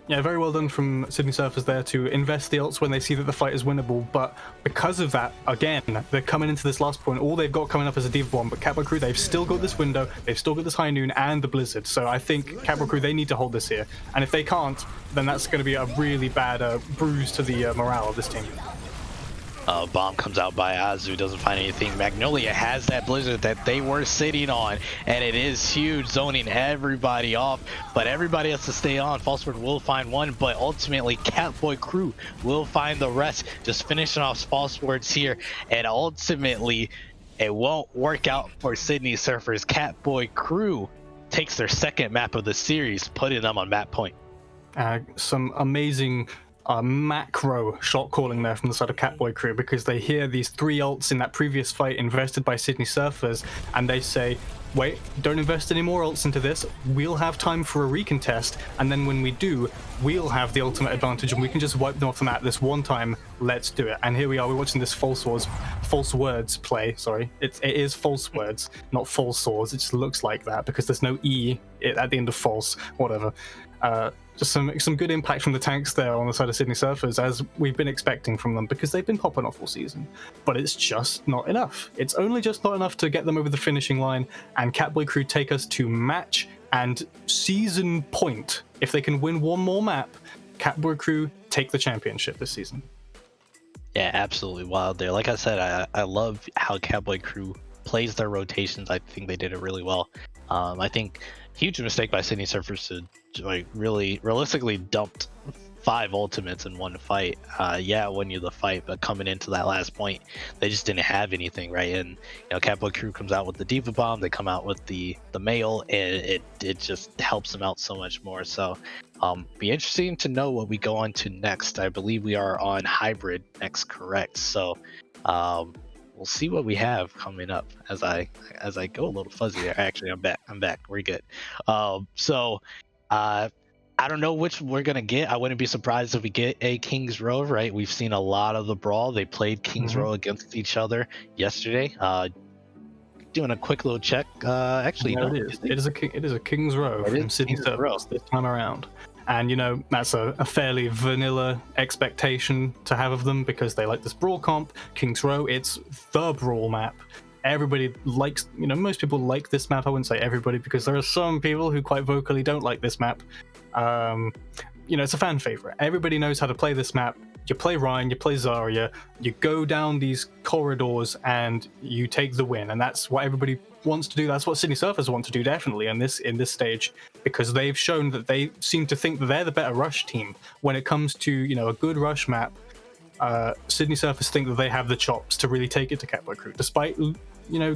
Yeah, very well done from Sydney Surfers there to invest the ults when they see that the fight is winnable, but because of that, again, they're coming into this last point. All they've got coming up is a Diva Bomb, but Katboy Crew, they've still got this window, they've still got this high noon and the Blizzard, so I think Katboy Crew, they need to hold this here, and if they can't, then that's going to be a really bad bruise to the morale of this team. Bomb comes out by Azu, doesn't find anything. Magnolia has that Blizzard that they were sitting on, and it is huge, zoning everybody off, but everybody has to stay on. Falseword will find one, but ultimately Katboy Crew will find the rest. Just finishing off Falsewords here, and ultimately it won't work out for Sydney Surfers. Katboy Crew takes their 2nd map of the series, putting them on map point. Some amazing macro shot calling there from the side of Katboy Crew, because they hear these 3 ults in that previous fight invested by Sydney Surfers, and they say, wait, don't invest any more ults into this, we'll have time for a recontest, and then when we do, we'll have the ultimate advantage and we can just wipe them off the map this one time. Let's do it. And here we are, we're watching this false words play. Sorry, it is false words, not false swords. It just looks like that because there's no E at the end of false, whatever. just some good impact from the tanks there on the side of Sydney Surfers, as we've been expecting from them, because they've been popping off all season. But it's just not enough. It's only just not enough to get them over the finishing line, and Catboy Crew take us to match and season point. If they can win one more map, Catboy Crew take the championship this season. Yeah, absolutely wild there. Like I said, I love how Catboy Crew plays their rotations. I think they did it really well. I think huge mistake by Sydney Surfers to like really realistically dumped 5 ultimates in one fight. Yeah, it won you the fight, but coming into that last point, they just didn't have anything, right? And Catboy Crew comes out with the Diva Bomb, they come out with the mail, and it just helps them out so much more. So be interesting to know what we go on to next. I believe we are on hybrid next, correct? So we'll see what we have coming up as I go a little fuzzy there. Actually, I'm back. We're good. I don't know which we're gonna get. I wouldn't be surprised if we get a Kings Row, right? We've seen a lot of the brawl. They played Kings Row against each other yesterday. Doing a quick little check. Actually, no, it is a Kings Row from Sydney Surfers this time around. And that's a fairly vanilla expectation to have of them, because they like this brawl comp. Kings Row, it's the brawl map. Everybody likes, most people like this map. I wouldn't say everybody, because there are some people who quite vocally don't like this map. It's a fan favorite. Everybody knows how to play this map. You play Ryan, you play Zarya, you go down these corridors and you take the win, and that's what everybody wants to do. That's what Sydney Surfers want to do, definitely, in this stage, because they've shown that they seem to think that they're the better rush team when it comes to a good rush map. Sydney Surfers think that they have the chops to really take it to Catboy Crew, despite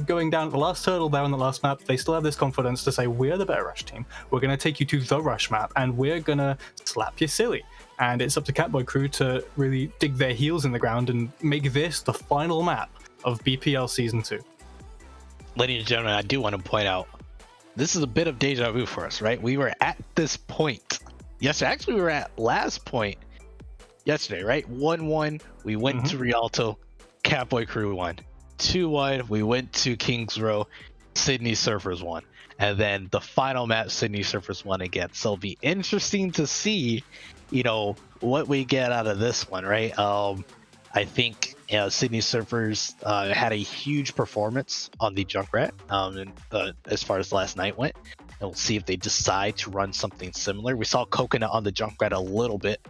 going down at the last hurdle there on the last map. They still have this confidence to say, we're the better rush team, we're going to take you to the rush map, and we're going to slap you silly. And it's up to Catboy Crew to really dig their heels in the ground and make this the final map of BPL Season 2. Ladies and gentlemen, I do want to point out, this is a bit of deja vu for us, right? We were at this point yesterday. Actually, we were at last point yesterday, right? 1-1, we went to Rialto, Catboy Crew won. 2-1, we went to Kings Row, Sydney Surfers won. And then the final match, Sydney Surfers won again. So it'll be interesting to see, what we get out of this one, right? I think Sydney Surfers had a huge performance on the Junkrat, as far as last night went. And we'll see if they decide to run something similar. We saw Coconut on the Junkrat a little bit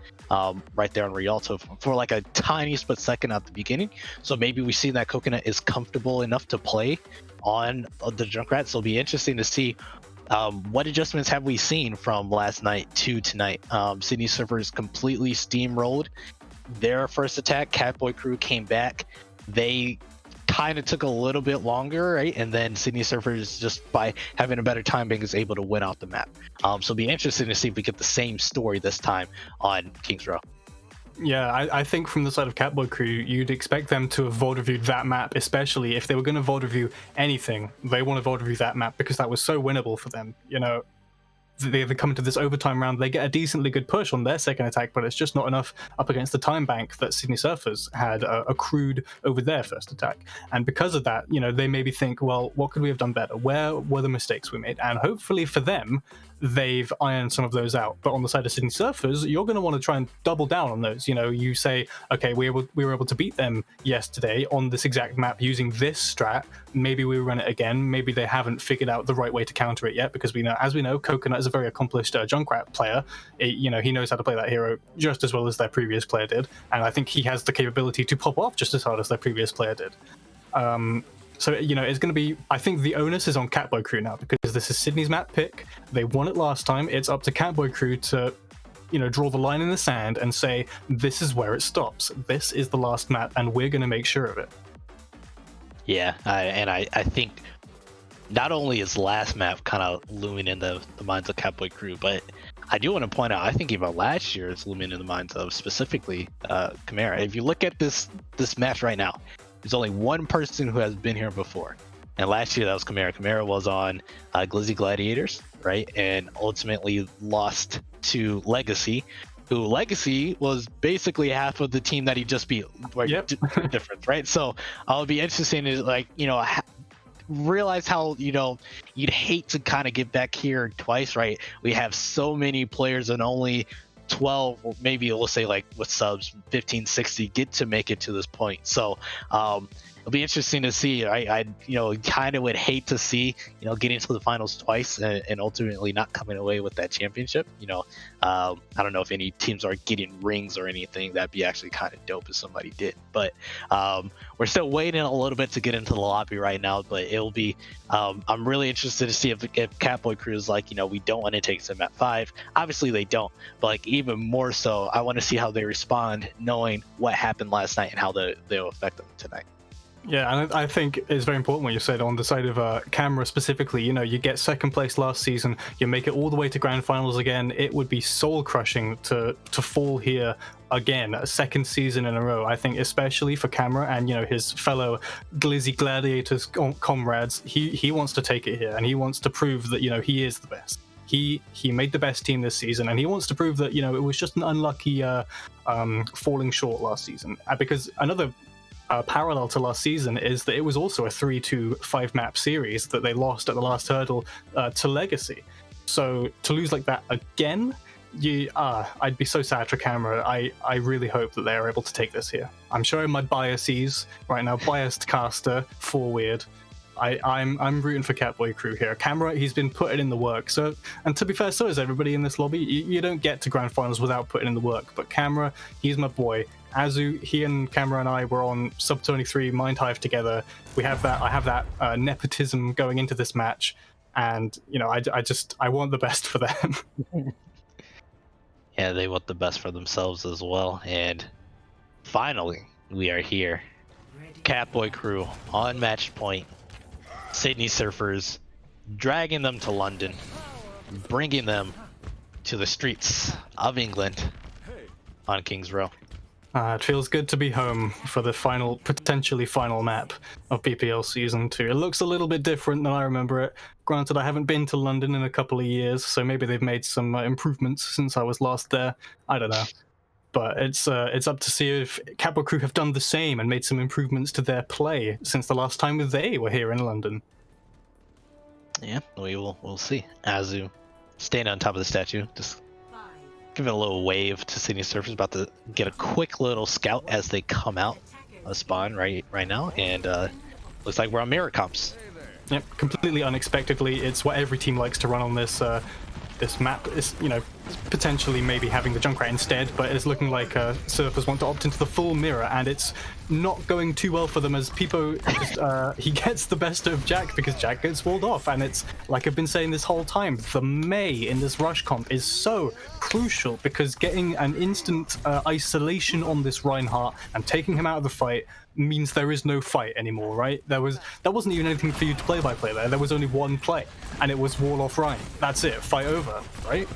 right there on Rialto for like a tiny split second at the beginning. So maybe we see that Coconut is comfortable enough to play on the Junkrat. So it'll be interesting to see what adjustments have we seen from last night to tonight. Sydney Surfers completely steamrolled their first attack. Catboy Crew came back. They kind of took a little bit longer, right? And then Sydney Surfers, just by having a better timing, is able to win out the map. So it'll be interesting to see if we get the same story this time on Kings Row. Yeah, I think from the side of Catboy Crew, you'd expect them to have VOD reviewed that map, especially if they were going to VOD review anything. They want to VOD review that map because that was so winnable for them. They come into this overtime round, they get a decently good push on their second attack, but it's just not enough up against the time bank that Sydney Surfers had accrued over their first attack. And because of that, they maybe think, well, what could we have done better? Where were the mistakes we made? And hopefully for them, they've ironed some of those out. But on the side of Sydney Surfers, you're going to want to try and double down on those. You say, okay, we were able to beat them yesterday on this exact map using this strat. Maybe we run it again. Maybe they haven't figured out the right way to counter it yet, because as we know, Coconut is a very accomplished Junkrat player. He knows how to play that hero just as well as their previous player did, and I think he has the capability to pop off just as hard as their previous player did. So, it's going to be, I think the onus is on Catboy Crew now, because this is Sydney's map pick. They won it last time. It's up to Catboy Crew to, draw the line in the sand and say, this is where it stops. This is the last map, and we're going to make sure of it. Yeah, I think not only is last map kind of looming in the minds of Catboy Crew, but I do want to point out, I think even last year is looming in the minds of specifically Chimera. If you look at this match right now, there's only one person who has been here before. And last year that was Chimera. Chimera was on Glizzy Gladiators, right? And ultimately lost to Legacy, who Legacy was basically half of the team that he just beat. Right? Yep. Difference, right? So it'll be interesting to realize how, you know, you'd hate to kind of get back here twice, right? We have so many players and only 12, or maybe let's say like with subs 15, 60 get to make it to this point. So it'll be interesting to see. I you know, kind of would hate to see, you know, getting to the finals twice and ultimately not coming away with that championship. You know, I don't know if any teams are getting rings or anything. That'd be actually kind of dope if somebody did. But we're still waiting a little bit to get into the lobby right now. But it'll be, I'm really interested to see if Katboy Crew is like, you know, we don't want to take them at 5. Obviously they don't, but like even more so, I want to see how they respond, knowing what happened last night and how they'll affect them tonight. Yeah, and I think it's very important what you said on the side of camera specifically. You know, you get second place last season, you make it all the way to grand finals again. It would be soul crushing to fall here again, a second season in a row. I think especially for Camera and, you know, his fellow Glizzy Gladiators comrades, he wants to take it here and he wants to prove that, you know, he is the best. He made the best team this season, and he wants to prove that, you know, it was just an unlucky falling short last season. Because another parallel to last season is that it was also a 3-2 5-map series that they lost at the last hurdle to Legacy. So to lose like that again, I'd be so sad for Camera. I really hope that they are able to take this here. I'm showing my biases right now, biased caster, for weird. I'm rooting for Katboy Crew here. Camera, he's been putting in the work. So, and to be fair, so is everybody in this lobby. You don't get to grand finals without putting in the work. But Camera, he's my boy. Azu, he and Camera and I were on Sub 23 Mind Hive together. I have that nepotism going into this match, and you know, I want the best for them. Yeah, they want the best for themselves as well. And finally, we are here. Katboy Crew on match point. Sydney Surfers dragging them to London, bringing them to the streets of England on King's Row. It feels good to be home for the potentially final map of BPL Season 2. It looks a little bit different than I remember it. Granted, I haven't been to London in a couple of years, so maybe they've made some improvements since I was last there. I don't know. But it's up to see if Katboy Crew have done the same and made some improvements to their play since the last time they were here in London. Yeah, we'll see. Azu, staying on top of the statue, just give it a little wave to Sydney Surfers, about to get a quick little scout as they come out of spawn right now, and looks like we're on mirror comps. Yep, completely unexpectedly. It's what every team likes to run on this this map. Is, you know, potentially maybe having the Junkrat instead, but it's looking like Surfers want to opt into the full mirror, and it's not going too well for them as Peepo just, he gets the best of Jack because Jack gets walled off, and it's like I've been saying this whole time, the May in this rush comp is so crucial because getting an instant isolation on this Reinhardt and taking him out of the fight means there is no fight anymore, right? That wasn't even anything for you to play by play there. There was only one play, and it was wall off Ryan. That's it, fight over, right?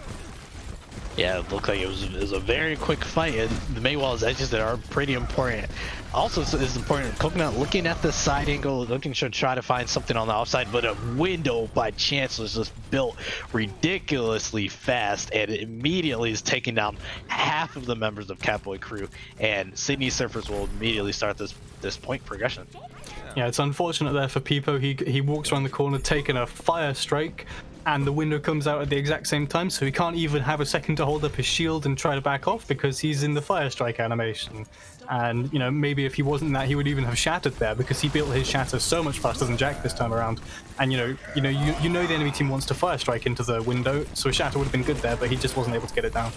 Yeah, it looked like it was a very quick fight, and the Maywall's edges that are pretty important. Also, it's important, Coconut looking at the side angle, looking to try to find something on the offside, but a window by chance was just built ridiculously fast, and it immediately is taking down half of the members of Katboy Crew, and Sydney Surfers will immediately start this point progression. Yeah, it's unfortunate there for Peepo. He walks around the corner taking a fire strike, and the window comes out at the exact same time, so he can't even have a second to hold up his shield and try to back off because he's in the fire strike animation. And, you know, maybe if he wasn't in that, he would even have shattered there because he built his shatter so much faster than Jack this time around. And, you know the enemy team wants to fire strike into the window, so a shatter would have been good there, but he just wasn't able to get it down.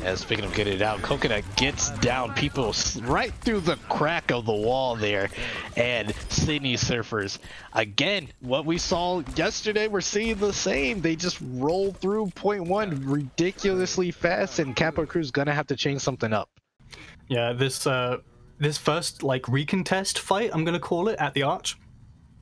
Yeah, speaking of getting it down, Coconut gets down people right through the crack of the wall there. And Sydney Surfers, again, what we saw yesterday, we're seeing the same. They just roll through point one ridiculously fast, and Katboy Crew's gonna have to change something up. Yeah, this first like recontest fight, I'm gonna call it, at the Arch.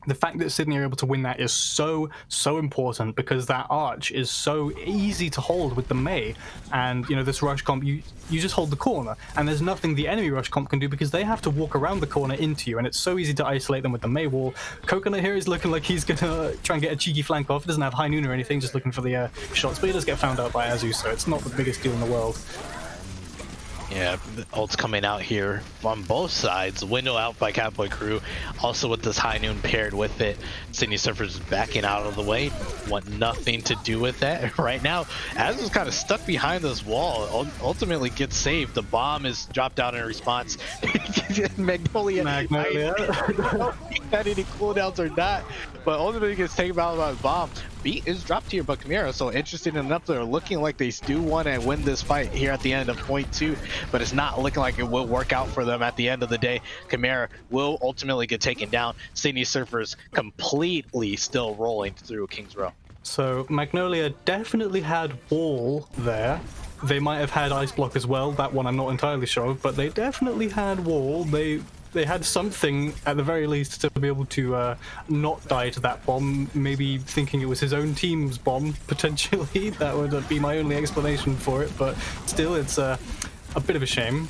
The fact that Sydney are able to win that is so important because that Arch is so easy to hold with the Mei, and you know this rush comp, you just hold the corner, and there's nothing the enemy rush comp can do because they have to walk around the corner into you, and it's so easy to isolate them with the Mei wall. Coconut here is looking like he's gonna try and get a cheeky flank off. He doesn't have high noon or anything, just looking for the shots, but he does get found out by Azu, so it's not the biggest deal in the world. Yeah, the ult's coming out here on both sides. Window out by Katboy Crew. Also with this high noon paired with it. Sydney Surfers backing out of the way. Want nothing to do with that right now. Az is kind of stuck behind this wall. Ultimately gets saved. The bomb is dropped out in response. Magnolia. Had any cooldowns or not, but ultimately gets taken out by the bomb. Beat is dropped here, but Chimera, so interesting enough, they're looking like they do want to win this fight here at the end of point 2, but it's not looking like it will work out for them at the end of the day. Chimera will ultimately get taken down. Sydney Surfers completely still rolling through King's Row. So Magnolia definitely had wall there. They might have had ice block as well. That one I'm not entirely sure of, but they definitely had wall. They had something at the very least to be able to not die to that bomb, maybe thinking it was his own team's bomb, potentially. That would be my only explanation for it, but still, it's a bit of a shame.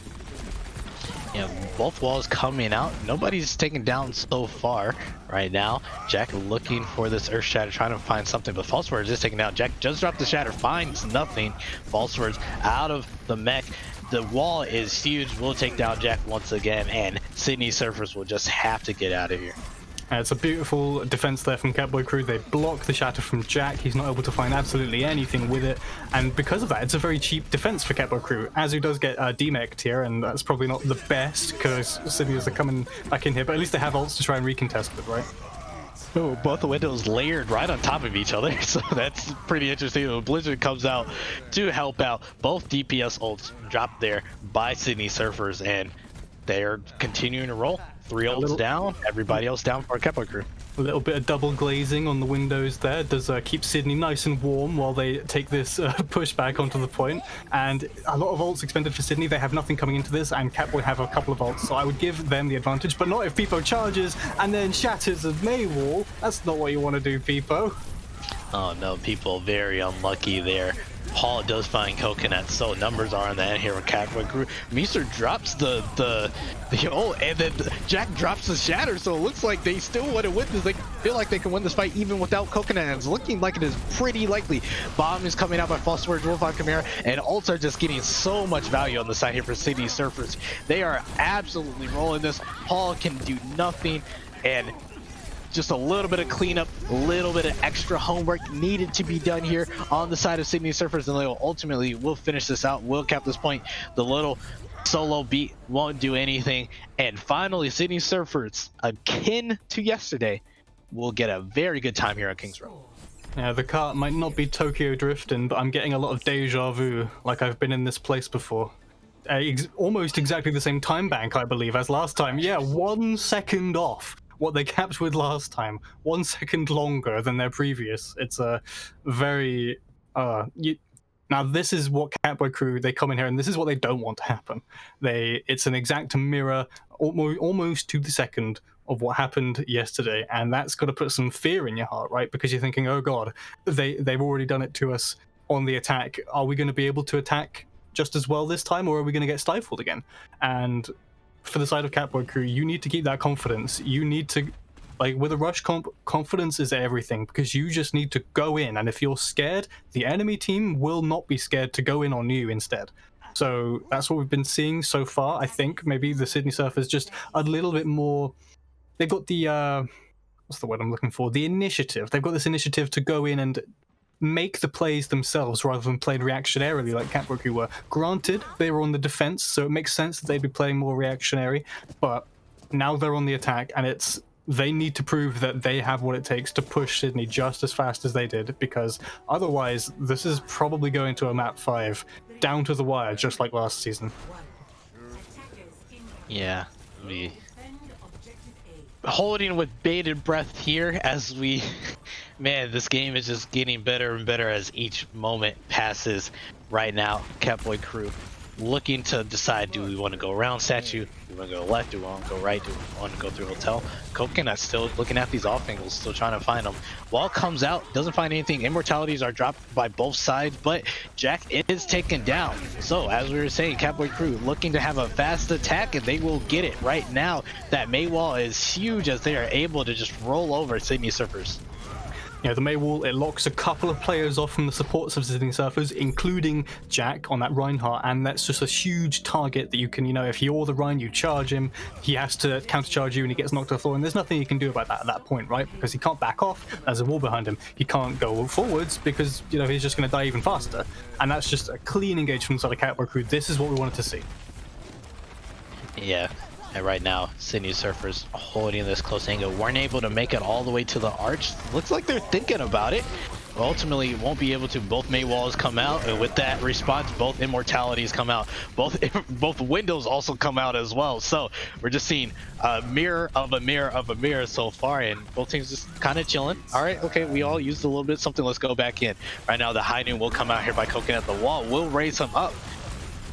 Yeah, both walls coming out. Nobody's taken down so far right now. Jack looking for this Earth Shatter, trying to find something, but False Words is taken down. Jack just dropped the Shatter, finds nothing. False Words out of the mech. The wall is huge. We'll take down Jack once again, and Sydney Surfers will just have to get out of here. It's a beautiful defense there from Katboy Crew. They block the Shatter from Jack. He's not able to find absolutely anything with it, and because of that, it's a very cheap defense for Katboy Crew. Azu does get demec'd here, and that's probably not the best because Sydney's are coming back in here, but at least they have ults to try and recontest with, right? Oh, both the windows layered right on top of each other, so that's pretty interesting. The Blizzard comes out to help out. Both DPS ults dropped there by Sydney Surfers, and they're continuing to roll. 3 ults down, everybody else down for Katboy Crew. A little bit of double glazing on the windows there does keep Sydney nice and warm while they take this pushback onto the point. And a lot of ults expended for Sydney. They have nothing coming into this, and Katboy have a couple of ults, so I would give them the advantage, but not if Peepo charges and then shatters a May wall. That's not what you want to do, Peepo. Oh no, people very unlucky there. Paul does find Coconut, so numbers are on the end here with Katboy Crew. Meester drops the ult, and then Jack drops the Shatter, so it looks like they still want to win this. They feel like they can win this fight even without Coconut, and it's looking like it is pretty likely. Bomb is coming out by False Words, Wolf on Chimera, and ults are just getting so much value on the side here for Sydney Surfers. They are absolutely rolling this. Paul can do nothing, and just a little bit of cleanup, a little bit of extra homework needed to be done here on the side of Sydney Surfers, and they will ultimately will finish this out. We'll cap this point. The little solo beat won't do anything, and finally Sydney Surfers, akin to yesterday, will get a very good time here at King's Row. Yeah, the cart might not be Tokyo drifting, but I'm getting a lot of deja vu, like I've been in this place before. Almost exactly the same time bank, I believe, as last time. Yeah, 1 second off what they capped with last time. 1 second longer than their previous. It's a very now this is what Katboy Crew, they come in here and this is what they don't want to happen. It's an exact mirror almost to the second of what happened yesterday, and that's got to put some fear in your heart, right? Because you're thinking, oh god, they've already done it to us on the attack. Are we going to be able to attack just as well this time, or are we going to get stifled again? And for the side of Katboy Crew, you need to keep that confidence. You need to, like, with a rush comp, confidence is everything, because you just need to go in, and if you're scared, the enemy team will not be scared to go in on you instead. So that's what we've been seeing so far. I think maybe the Sydney Surfers just a little bit more, they've got the what's the word I'm looking for, the initiative. They've got this initiative to go in and make the plays themselves rather than played reactionarily like Katboy Crew were. Granted, they were on the defense, so it makes sense that they'd be playing more reactionary, but now they're on the attack, and they need to prove that they have what it takes to push Sydney just as fast as they did, because otherwise this is probably going to a map 5 down to the wire, just like last season. Yeah, holding with bated breath here as we man, this game is just getting better and better as each moment passes. Right now, Katboy Crew looking to decide, do we want to go around statue, do we want to go left, do we want to go right, do we want to go through hotel? Coconut still looking at these off angles, still trying to find them. Wall comes out, doesn't find anything. Immortalities are dropped by both sides, but Jack is taken down. So as we were saying, Katboy Crew looking to have a fast attack, and they will get it right now. That May wall is huge as they are able to just roll over Sydney Surfers. You know, the May wall, it locks a couple of players off from the supports of Sydney Surfers, including Jack on that Reinhardt, and that's just a huge target that you can, you know, if you're the Rein, you charge him, he has to countercharge you and he gets knocked to the floor, and there's nothing you can do about that at that point, right? Because he can't back off, there's a wall behind him, he can't go forwards because, you know, he's just going to die even faster. And that's just a clean engage from the side of Katboy crew. This is what we wanted to see. Yeah. And right now, Sydney Surfers holding this close angle. Weren't able to make it all the way to the arch. Looks like they're thinking about it. Ultimately, won't be able to. Both May walls come out, and with that response, both immortalities come out. Both windows also come out as well. So we're just seeing a mirror of a mirror of a mirror so far, and both teams just kind of chilling. All right, okay, we all used a little bit something. Let's go back in. Right now, the high noon will come out here by Coconut. The wall will raise him up.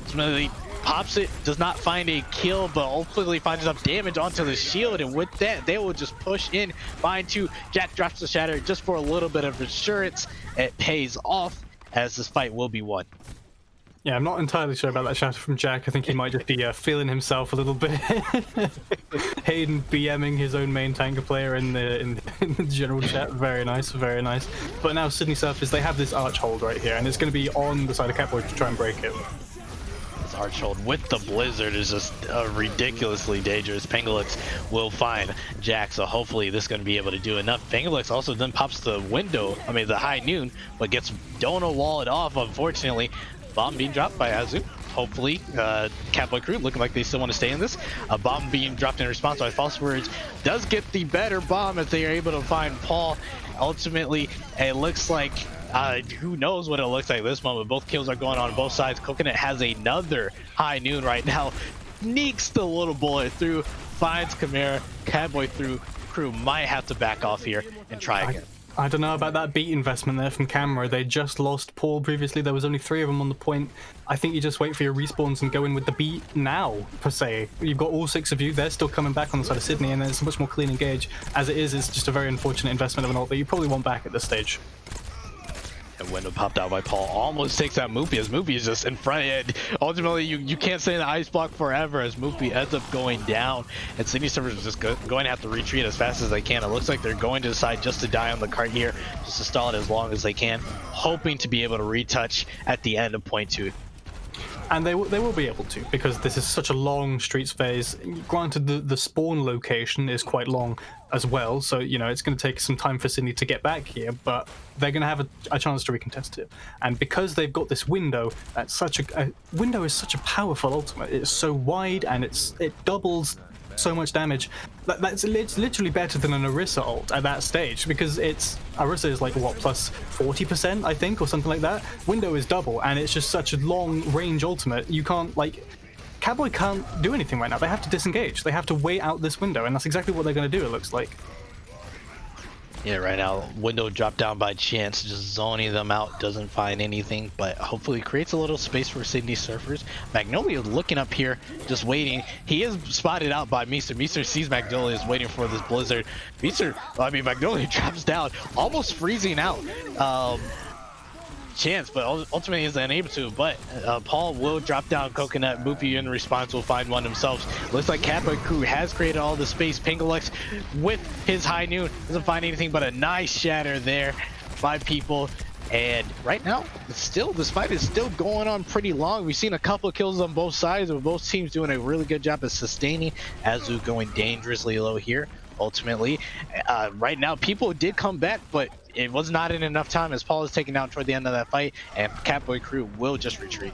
Ultimately, pops it, does not find a kill, but ultimately finds enough damage onto the shield, and with that, they will just push in, find two. Jack drops the shatter just for a little bit of assurance. It pays off, as this fight will be won. Yeah, I'm not entirely sure about that shatter from Jack. I think he might just be feeling himself a little bit. Hayden BMing his own main tanker player in the general chat. Very nice, very nice. But now Sydney Surfers, they have this arch hold right here, and it's going to be on the side of Katboy to try and break it. Arch hold with the blizzard is just ridiculously dangerous. Pengalix will find Jack, so hopefully this is going to be able to do enough. Pengalix also then pops the window, the high noon, but gets Dona walled off, unfortunately. Bomb being dropped by Azu. Hopefully, Katboy crew looking like they still want to stay in this. A bomb being dropped in response by False Words does get the better bomb if they are able to find Paul. Ultimately, it looks like who knows what it looks like this moment. Both kills are going on both sides. Coconut has another high noon right now. Sneaks the little bullet through, finds Chimera. Katboy through crew might have to back off here and try again. I don't know about that beat investment there from Camera. They just lost Paul previously. There was only 3 of them on the point. I think you just wait for your respawns and go in with the beat now, per se. You've got all 6 of you. They're still coming back on the side of Sydney, and it's a much more clean engage. As it is, it's just a very unfortunate investment of an ult that you probably want back at this stage. A window popped out by Paul. Almost takes out Moopy, as Moopy is just in front. And ultimately, you can't stay in the ice block forever, as Moopy ends up going down. And Sydney Surfers is just going to have to retreat as fast as they can. It looks like they're going to decide just to die on the cart here, just to stall it as long as they can, hoping to be able to retouch at the end of point 2. And they will be able to, because this is such a long streets phase. Granted, the spawn location is quite long as well, so you know it's going to take some time for Sydney to get back here, but they're going to have a chance to recontest it. And because they've got this window, that's such a window is such a powerful ultimate. It's so wide and it doubles so much damage. It's literally better than an Orisa ult at that stage, because Orisa is like what, plus 40% I think, or something like that. Window is double, and it's just such a long range ultimate. You can't, like, Katboy can't do anything right now. They have to disengage. They have to wait out this window, and that's exactly what they're going to do, it looks like. Yeah, right now, window dropped down by chance, just zoning them out, doesn't find anything, but hopefully creates a little space for Sydney Surfers. Magnolia looking up here, just waiting. He is spotted out by Meester. Meester sees Magnolia is waiting for this blizzard. Magnolia drops down, almost freezing out. Chance, but ultimately is unable to. But Paul will drop down Coconut. Moopy in response will find one himself. Looks like Katboy crew has created all the space. Pengalux with his high noon doesn't find anything but a nice shatter there by people. And right now, this fight is still going on pretty long. We've seen a couple of kills on both sides, but both teams doing a really good job of sustaining. Azu going dangerously low here. Ultimately, right now, people did come back, but it was not in enough time, as Paul is taken down toward the end of that fight, and Katboy crew will just retreat.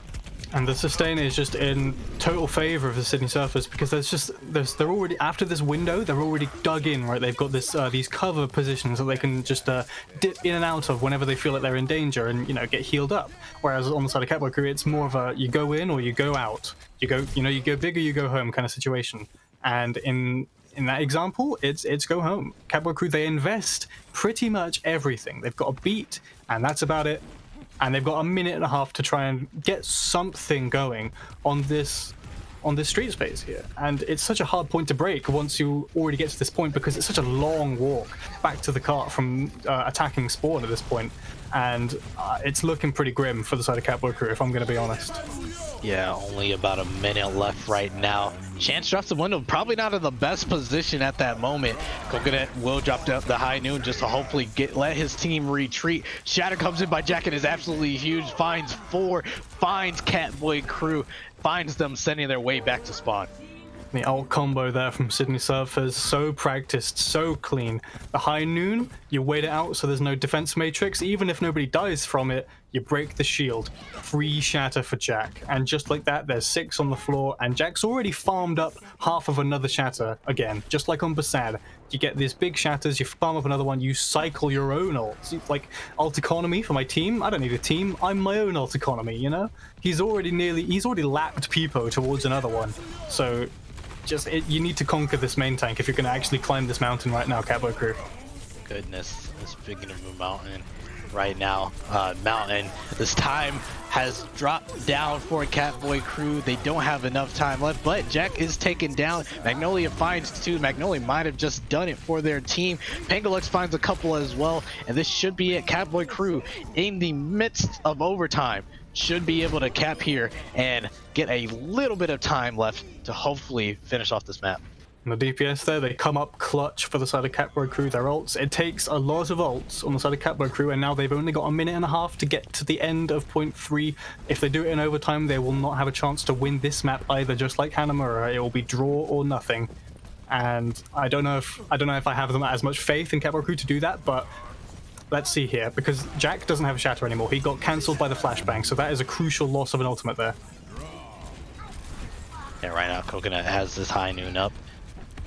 And the sustain is just in total favor of the Sydney Surfers, because they're already, after this window, they're already dug in, right? They've got these cover positions that they can just dip in and out of whenever they feel like they're in danger, and get healed up. Whereas on the side of Katboy crew, it's more of a you go in or you go out. You go big or you go home kind of situation. And in that example, it's go home. Katboy crew, they invest pretty much everything. They've got a beat, and that's about it. And they've got a minute and a half to try and get something going on this street space here. And it's such a hard point to break once you already get to this point, because it's such a long walk back to the cart from attacking spawn at this point. And it's looking pretty grim for the side of Katboy crew, if I'm going to be honest. Yeah, only about a minute left right now. Chance drops the window, probably not in the best position at that moment. Coconut will drop the high noon just to hopefully let his team retreat. Shatter comes in by Jack and is absolutely huge. Finds 4, finds Katboy crew, finds them sending their way back to spawn. The ult combo there from Sydney Surfers, so practiced, so clean. The high noon, you wait it out so there's no defense matrix. Even if nobody dies from it, you break the shield. Free shatter for Jack. And just like that, there's 6 on the floor, and Jack's already farmed up half of another shatter again, just like on Basad. You get these big shatters, you farm up another one, you cycle your own ults. Like, ult economy for my team, I don't need a team, I'm my own ult economy, you know? He's already lapped Peepo towards another one. So you need to conquer this main tank if you're going to actually climb this mountain right now, Katboy crew. Goodness, speaking of a mountain right now, mountain, this time has dropped down for Katboy crew. They don't have enough time left, but Jack is taken down. Magnolia finds 2. Magnolia might have just done it for their team. Pangolux finds a couple as well, and this should be it. Katboy crew in the midst of overtime should be able to cap here and get a little bit of time left to hopefully finish off this map. And the DPS there, they come up clutch for the side of Katboy crew, their ults. It takes a lot of ults on the side of Katboy crew, and now they've only got a minute and a half to get to the end of point 3. If they do it in overtime, they will not have a chance to win this map either, just like Hanamura. It will be draw or nothing. And I don't know if I have as much faith in Katboy crew to do that, but let's see here, because Jack doesn't have a shatter anymore. He got cancelled by the flashbang, so that is a crucial loss of an ultimate there. Yeah, right now Coconut has this high noon up.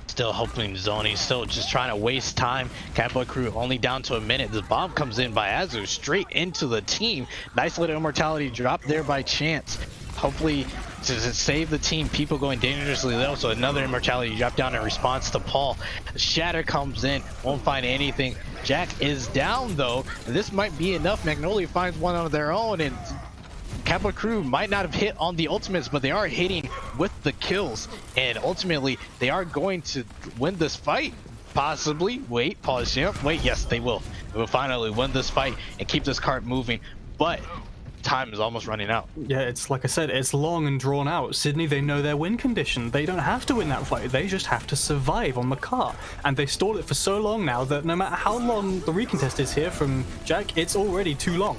Still hoping zoning, still just trying to waste time. Katboy crew only down to a minute. The bomb comes in by Azu straight into the team. Nice little immortality drop there by Chance. Hopefully to save the team. People going dangerously low, so another immortality drop down in response to Paul. Shatter comes in, won't find anything. Jack is down though. This might be enough. Magnolia finds one of their own, and Katboy crew might not have hit on the ultimates, but they are hitting with the kills, and ultimately they are going to win this fight. Possibly. Wait, pause. Yep. Wait, yes, they will. They will finally win this fight and keep this cart moving, but time is almost running out. Yeah, it's like I said, it's long and drawn out. Sydney, they know their win condition. They don't have to win that fight. They just have to survive on the cart. And they stalled it for so long now that no matter how long the recontest is here from Jack, it's already too long.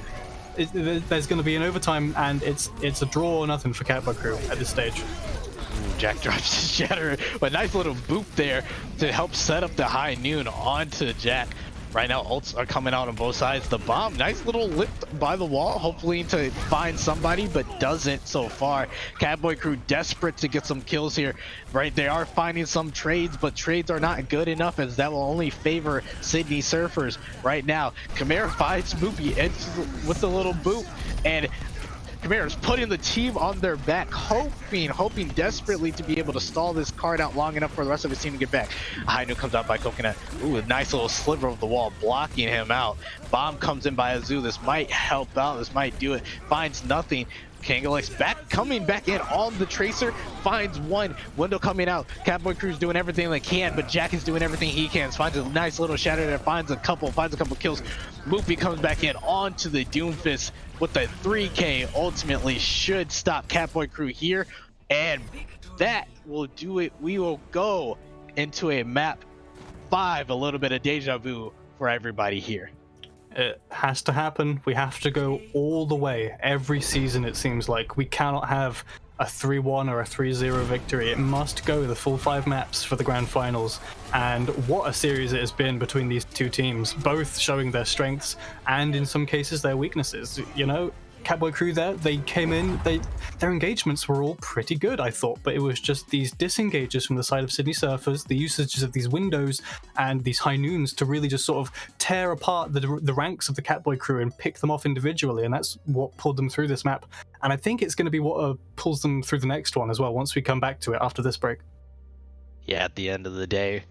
There's going to be an overtime, and it's a draw or nothing for Katboy crew at this stage. Jack drops his shatter, but nice little boop there to help set up the high noon onto Jack. Right now, ults are coming out on both sides. The bomb, nice little lift by the wall, hopefully to find somebody, but doesn't so far. Katboy crew desperate to get some kills here. Right, they are finding some trades, but trades are not good enough, as that will only favor Sydney Surfers right now. Khmer finds Moopy with the little boop, and Khmer is putting the team on their back, hoping desperately to be able to stall this card out long enough for the rest of his team to get back. High noon comes out by Coconut. Ooh, a nice little sliver of the wall blocking him out. Bomb comes in by Azu. This might help out. This might do it. Finds nothing. Kangalix coming back in on the Tracer, finds one. Window coming out. Katboy crew's doing everything they can, but Jack is doing everything he can. Finds a nice little shatter there, finds a couple kills. Moopy comes back in onto the Doomfist with the 3K. Ultimately should stop Katboy crew here, and that will do it. We will go into a map 5, a little bit of deja vu for everybody here. It has to happen. We have to go all the way every season, it seems like. We cannot have a 3-1 or a 3-0 victory. It must go the full 5 maps for the grand finals. And what a series it has been between these two teams, both showing their strengths and in some cases their weaknesses. You know, Katboy crew there, they came in, their engagements were all pretty good, I thought, but it was just these disengages from the side of Sydney Surfers, the usages of these windows and these high noons to really just sort of tear apart the ranks of the Katboy crew and pick them off individually, and that's what pulled them through this map. And I think it's going to be what pulls them through the next one as well, once we come back to it after this break. Yeah, at the end of the day,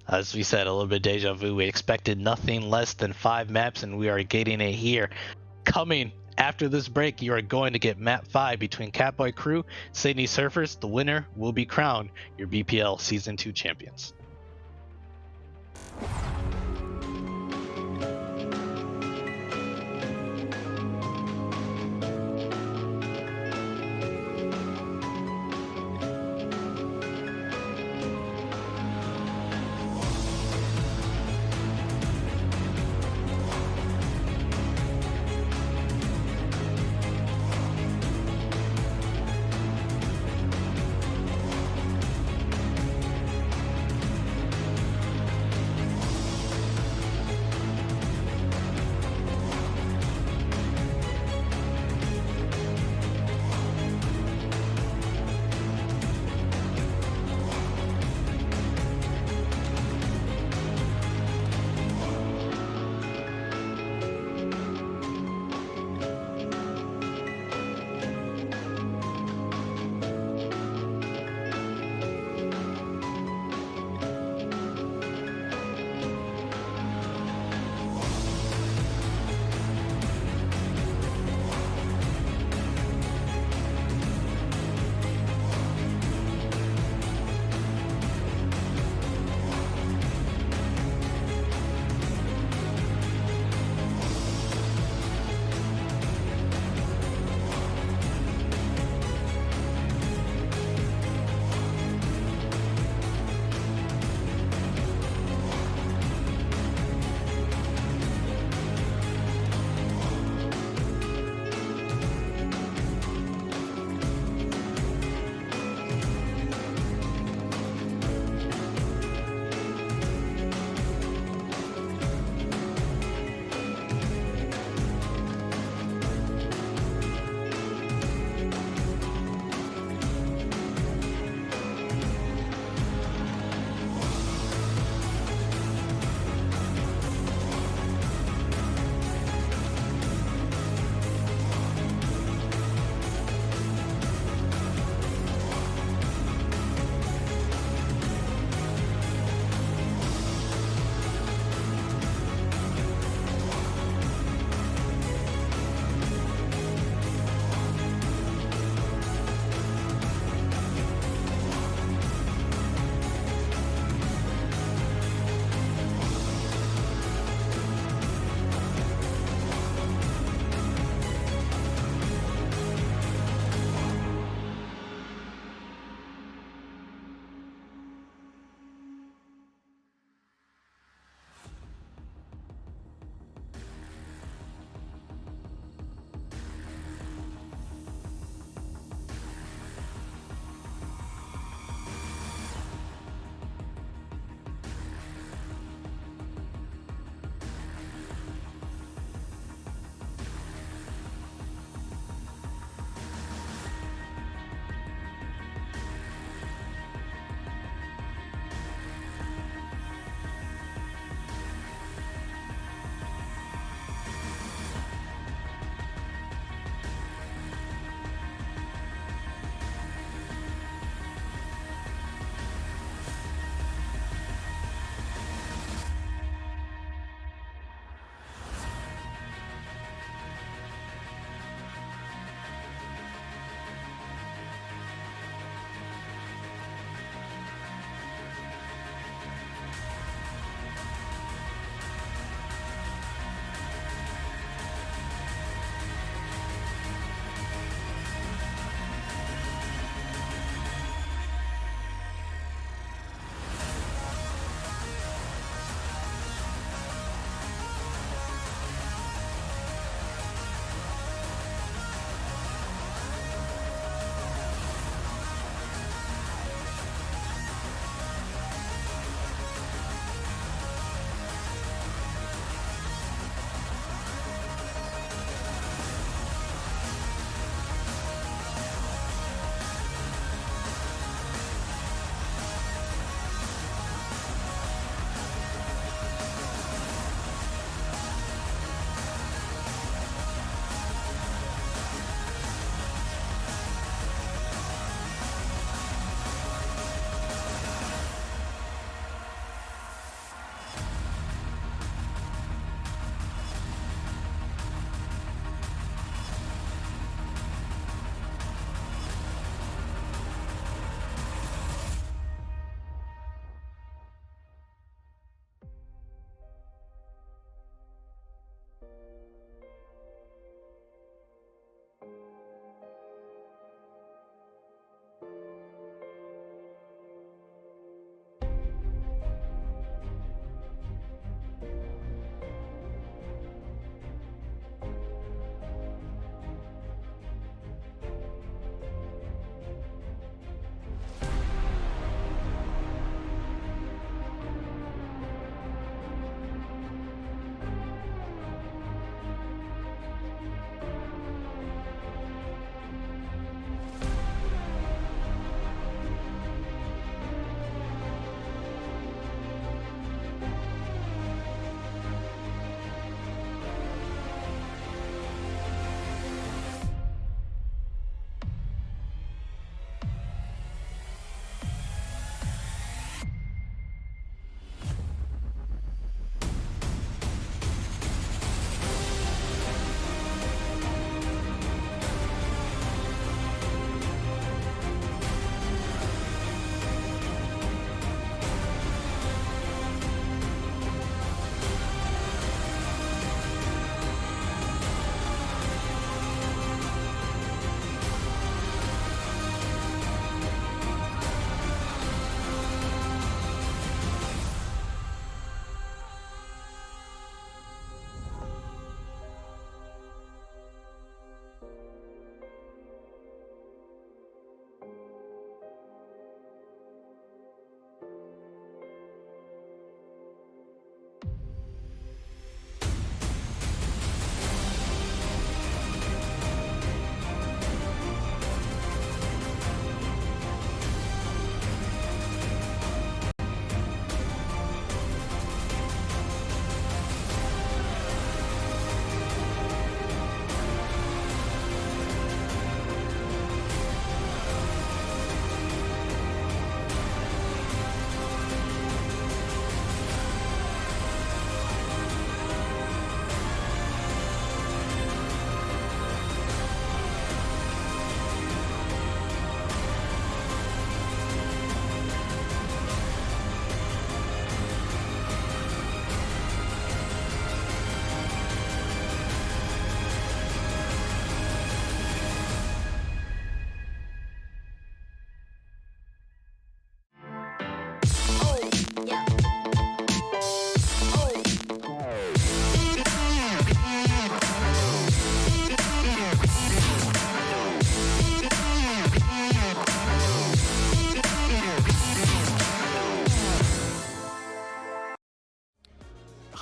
as we said, a little bit deja vu. We expected nothing less than 5 maps, and we are getting it here. Coming after this break, you are going to get map 5 between Katboy crew, Sydney Surfers. The winner will be crowned your BPL Season 2 champions.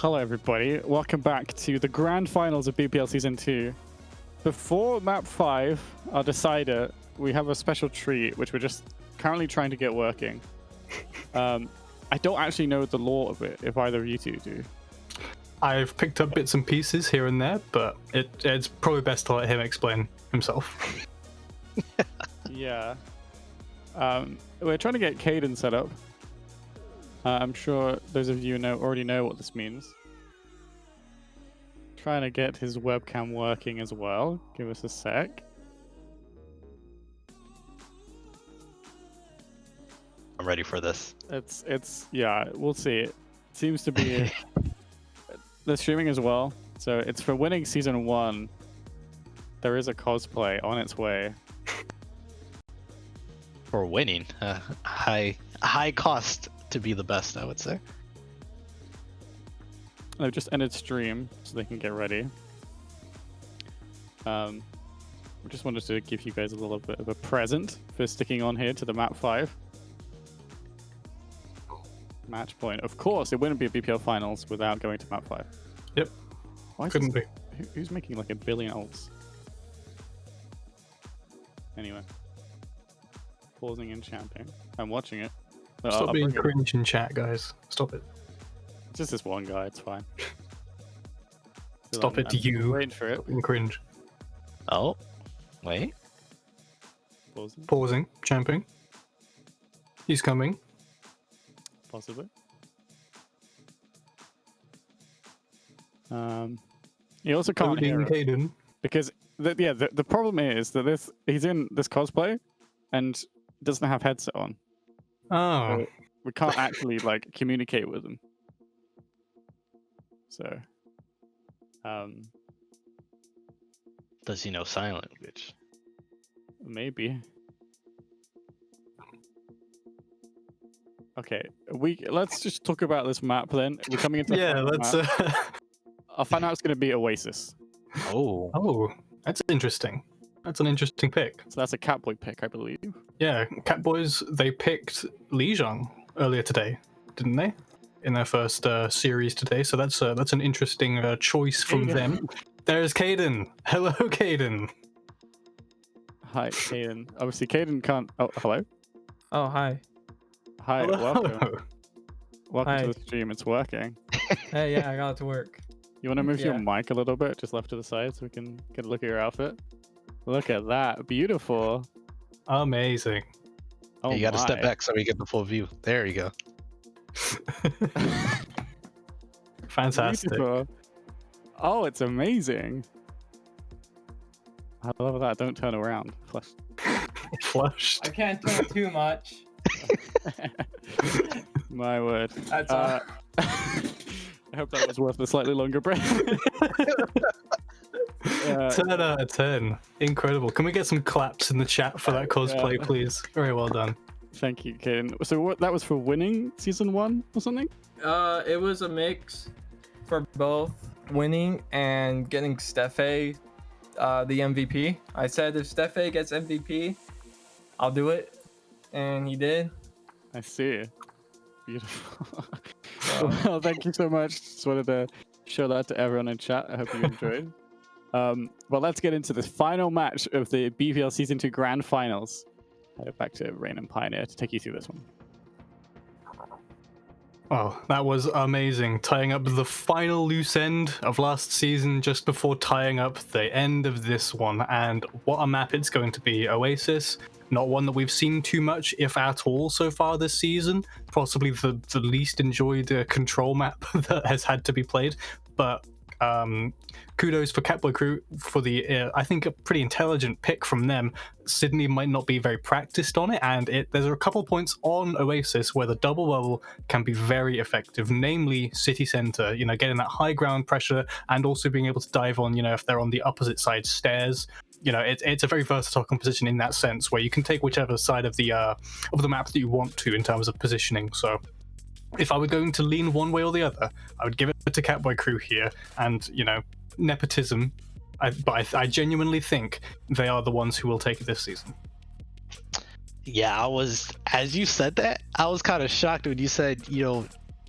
Hello, everybody. Welcome back to the grand finals of BPL Season 2. Before Map 5, our decider, we have a special treat, which we're just currently trying to get working. I don't actually know the lore of it, if either of you two do. I've picked up bits and pieces here and there, but it's probably best to let him explain himself. Yeah. We're trying to get Caden set up. I'm sure those of you already know what this means. Trying to get his webcam working as well. Give us a sec. I'm ready for this. Yeah, we'll see. It seems to be the streaming as well. So it's for winning Season 1. There is a cosplay on its way. For winning, high cost to be the best, I would say. They've just ended stream, so they can get ready. We just wanted to give you guys a little bit of a present for sticking on here to the Map 5. Match point. Of course, it wouldn't be a BPL Finals without going to Map 5. Yep. Why couldn't be. Who's making like a billion ults? Anyway. Pausing and chanting. I'm watching it. Stop being cringe in chat, guys. Stop it. It's just this one guy, it's fine. Stop it, you. Waiting for it. Stop being cringe. Oh, wait. Pausing, champing. He's coming. Possibly. You also can't hear him Caden. because the problem is that he's in this cosplay and doesn't have headset on. Oh. So we can't actually like communicate with him. So Does he know sign language? Maybe. Okay, let's just talk about this map then. We're coming into let's. I'll find out it's going to be Oasis. Oh, that's interesting. That's an interesting pick. So that's a Katboy pick, I believe. Yeah, Katboys, they picked Lijiang earlier today, didn't they? In their first series today. So that's an interesting choice from them. There's Caden. Hello, Caden. Hi, Caden. Obviously, Caden can't. Oh, hello. Oh, hi. Hi, Hello. welcome. Welcome to the stream. It's working. Hey, yeah, I got it to work. You want to move your mic a little bit, just left to the side, so we can get a look at your outfit? Look at that. Beautiful. Amazing. Oh, you got to step back so we get the full view. There you go. Fantastic. Beautiful. Oh, it's amazing. I love that. Don't turn around. Flushed. I can't turn too much. My word. That's all. I hope that was worth a slightly longer break. 10 out of 10. Incredible. Can we get some claps in the chat for that cosplay, please? Very well done. Thank you, Caden. So that was for winning Season 1 or something? It was a mix for both winning and getting Steffe the MVP. I said if Steffe gets MVP, I'll do it. And he did. I see. Beautiful. Well, thank you so much. Just wanted to show that to everyone in chat. I hope you enjoyed. Well, let's get into this final match of the BPL Season 2 Grand Finals. Back to Rain and Pioneer to take you through this one. Oh, that was amazing. Tying up the final loose end of last season just before tying up the end of this one. And what a map it's going to be. Oasis, not one that we've seen too much, if at all, so far this season. Possibly the least enjoyed control map that has had to be played. But kudos for Katboy Crew for the, I think, a pretty intelligent pick from them. Sydney might not be very practiced on it, and there's a couple points on Oasis where the double bubble can be very effective, namely city center, getting that high ground pressure and also being able to dive on, if they're on the opposite side stairs. It's a very versatile composition in that sense, where you can take whichever side of the map that you want to in terms of positioning. So if I were going to lean one way or the other, I would give it to Katboy Crew here. And, nepotism, but I genuinely think they are the ones who will take it this season. Yeah, as you said that, I was kind of shocked when you said,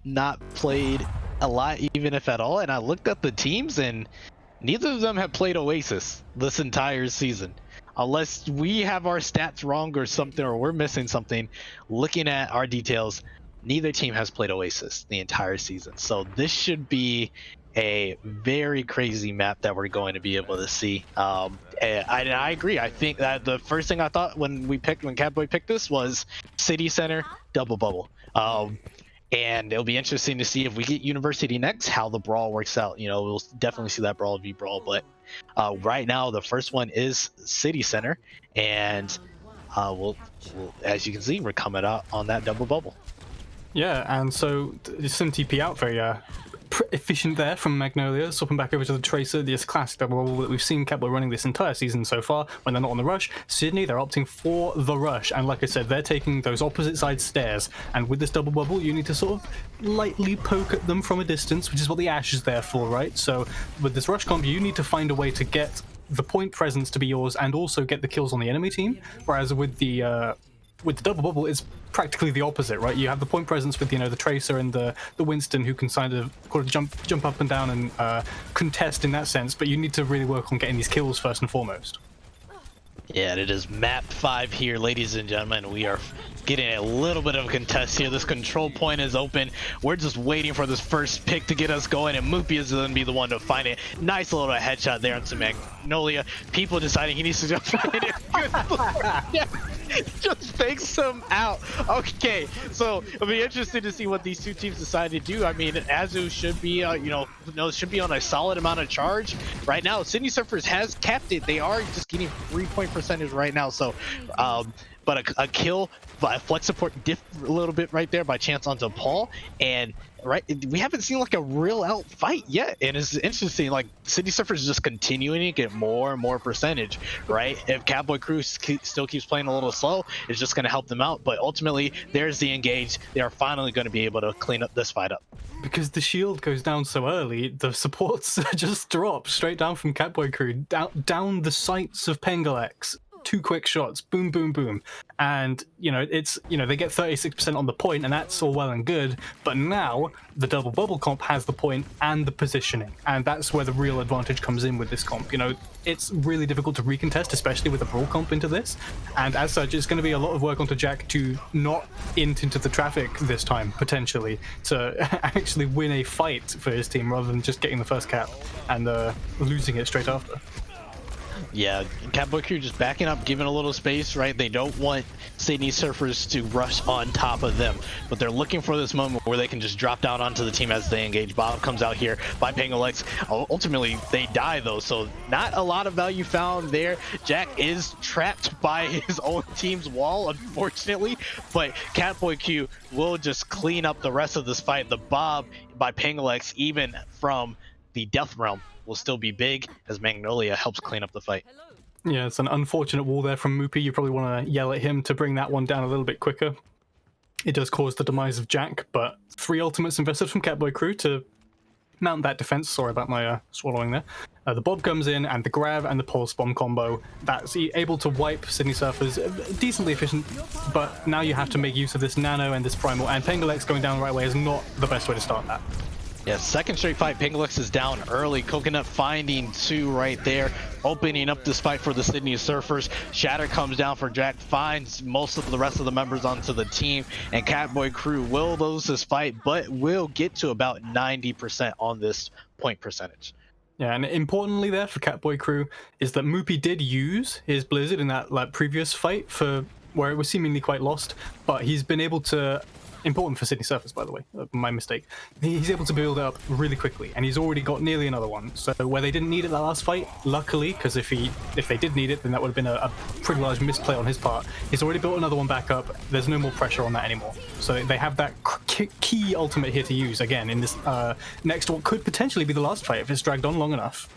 not played a lot, even if at all. And I looked at the teams, and neither of them have played Oasis this entire season. Unless we have our stats wrong or something, or we're missing something, looking at our details, neither team has played Oasis the entire season. So this should be a very crazy map that we're going to be able to see. And I agree. I think that the first thing I thought when Katboy picked this was City Center, Double Bubble. And it'll be interesting to see if we get University next, how the brawl works out. You know, we'll definitely see that brawl v brawl. But right now, the first one is City Center, and we'll, as you can see, we're coming out on that Double Bubble. Yeah, and so some TP out very efficient there from Magnolia, swapping back over to the Tracer, this classic double bubble that we've seen Katboy running this entire season so far. When they're not on the rush, Sydney, they're opting for the rush, and like I said, they're taking those opposite side stairs, and with this double bubble you need to sort of lightly poke at them from a distance, which is what the Ash is there for, right? So with this rush comp you need to find a way to get the point presence to be yours and also get the kills on the enemy team, whereas with the double bubble, it's practically the opposite, right? You have the point presence with, you know, the Tracer and the Winston, who can kind of jump up and down and contest in that sense, but you need to really work on getting these kills first and foremost. Yeah, and it is map 5 here, ladies and gentlemen. We are getting a little bit of a contest here. This control point is open. We're just waiting for this first pick to get us going, and Moopy is going to be the one to find it. Nice little headshot there onto Magnolia. People deciding he needs to jump in it. Good Lord. Yeah. Just fakes him out. Okay, so it'll be interesting to see what these two teams decide to do. I mean, Azu should be, should be on a solid amount of charge right now. Sydney Surfers has capped it. They are just getting 3-point percentage right now. So, but a kill by flex support diff a little bit right there by chance onto Paul, and we haven't seen like a real out fight yet, and it's interesting, like City Surfers is just continuing to get more and more percentage, right? If Katboy Crew still keeps playing a little slow, it's just going to help them out, but ultimately there's the engage. They are finally going to be able to clean up this fight up. Because the shield goes down so early, the supports just drop straight down from Katboy Crew, down the sights of Pengalex. 2 quick shots, boom, boom, boom. And, you know, it's, you know, they get 36% on the point, and that's all well and good. But now the double bubble comp has the point and the positioning. And that's where the real advantage comes in with this comp. You know, it's really difficult to recontest, especially with a brawl comp into this. And as such, it's going to be a lot of work onto Jack to not int into the traffic this time, potentially, to actually win a fight for his team rather than just getting the first cap and losing it straight after. Yeah, Katboy Crew just backing up, giving a little space, right? They don't want Sydney Surfers to rush on top of them, but they're looking for this moment where they can just drop down onto the team as they engage. Bob comes out here by Pengalex. Ultimately, they die though, so not a lot of value found there. Jack is trapped by his own team's wall, unfortunately, but Katboy Crew will just clean up the rest of this fight. The Bob by Pengalex, even from the Death Realm, will still be big as Magnolia helps clean up the fight. Yeah, it's an unfortunate wall there from Moopy. You probably want to yell at him to bring that one down a little bit quicker. It does cause the demise of Jack, but 3 ultimates invested from Katboy Crew to mount that defense. Sorry about my swallowing there. The Bob comes in, and the grab and the pulse bomb combo, that's able to wipe Sydney Surfers. Decently efficient, but now you have to make use of this nano and this primal, and Pengalex going down the right way is not the best way to start that. Yeah, second straight fight, Pengalex is down early. Coconut finding 2 right there, opening up this fight for the Sydney Surfers. Shatter comes down for Jack, finds most of the rest of the members onto the team, and Katboy Crew will lose this fight, but will get to about 90% on this point percentage. Yeah, and importantly there for Katboy Crew is that Moopy did use his Blizzard in that previous fight for where it was seemingly quite lost, but he's been able to. Important for Sydney Surfers, by the way, my mistake. He's able to build up really quickly, and he's already got nearly another one. So where they didn't need it that last fight, luckily, because if they did need it, then that would have been a pretty large misplay on his part. He's already built another one back up. There's no more pressure on that anymore. So they have that key ultimate here to use again in this next what could potentially be the last fight if it's dragged on long enough.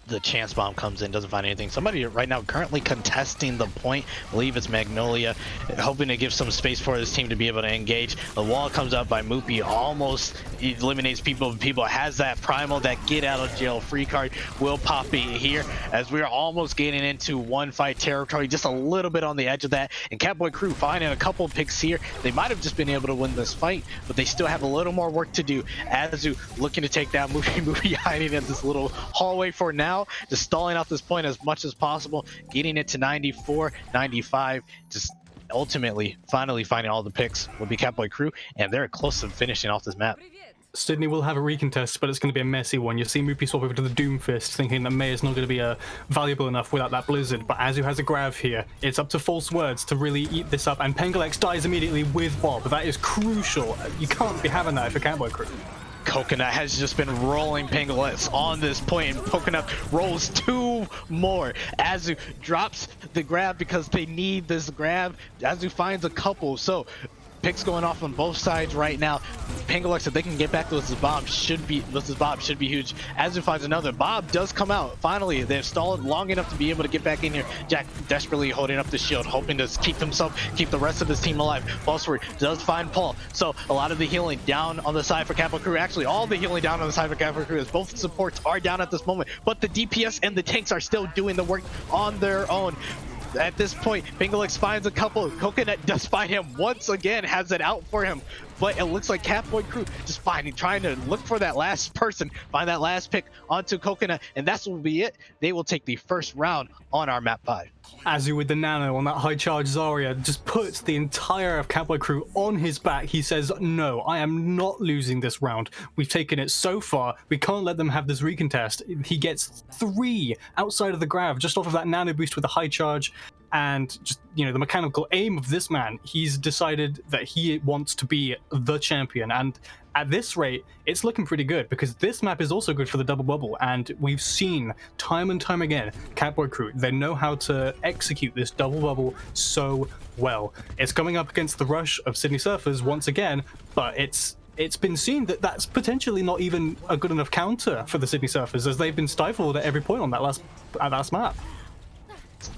the chance bomb comes in, doesn't find anything. Somebody right now currently contesting the point. I believe it's Magnolia, hoping to give some space for this team to be able to engage. The wall comes up by Moopy, almost eliminates people. People has that primal, that get out of jail free card will pop it here as we are almost getting into one fight territory, just a little bit on the edge of that. And Katboy crew finding a couple picks here. They might have just been able to win this fight, but they still have a little more work to do. Azu looking to take down Moopy hiding in this little hallway for now, just stalling out this point as much as possible, getting it to 94, 95, just ultimately finally finding all the picks will be Katboy crew, and they're close to finishing off this map. Sydney will have a recontest, but it's going to be a messy one. You see Moopy swap over to the Doomfist, thinking that May is not going to be valuable enough without that Blizzard, but Azu has a Grav here. It's up to False Words to really eat this up, and Pengalex dies immediately with Bob. That is crucial. You can't be having that if you're Katboy crew. Coconut has just been rolling Pangolets on this point, and Coconut rolls 2 more. Azu drops the grab because they need this grab. Azu finds a couple, so picks going off on both sides right now. Pangolets, if they can get back to this Bob should be huge. Azu finds another. Bob does come out. Finally, they've stalled long enough to be able to get back in here. Jack desperately holding up the shield, hoping to keep the rest of his team alive. Falseward does find Paul. So a lot of the healing down on the side for Katboy crew. Actually, all the healing down on the side for Katboy crew, as both supports are down at this moment. But the DPS and the tanks are still doing the work on their own. At this point, Pingalex finds a couple. Coconut does find him once again, has it out for him. But it looks like Katboy crew just trying to look for that last person, find that last pick onto Coconut, and that's will be it. They will take the first round on our map 5. Azu with the nano on that high charge Zarya just puts the entire of Katboy crew on his back. He says, no, I am not losing this round. We've taken it so far. We can't let them have this recontest. He gets 3 outside of the Grav just off of that nano boost with a high charge. And just, you know, the mechanical aim of this man, he's decided that he wants to be the champion. And at this rate, it's looking pretty good because this map is also good for the double bubble. And we've seen time and time again, Katboy crew, they know how to execute this double bubble so well. It's coming up against the rush of Sydney Surfers once again, but it's been seen that that's potentially not even a good enough counter for the Sydney Surfers, as they've been stifled at every point on that last map.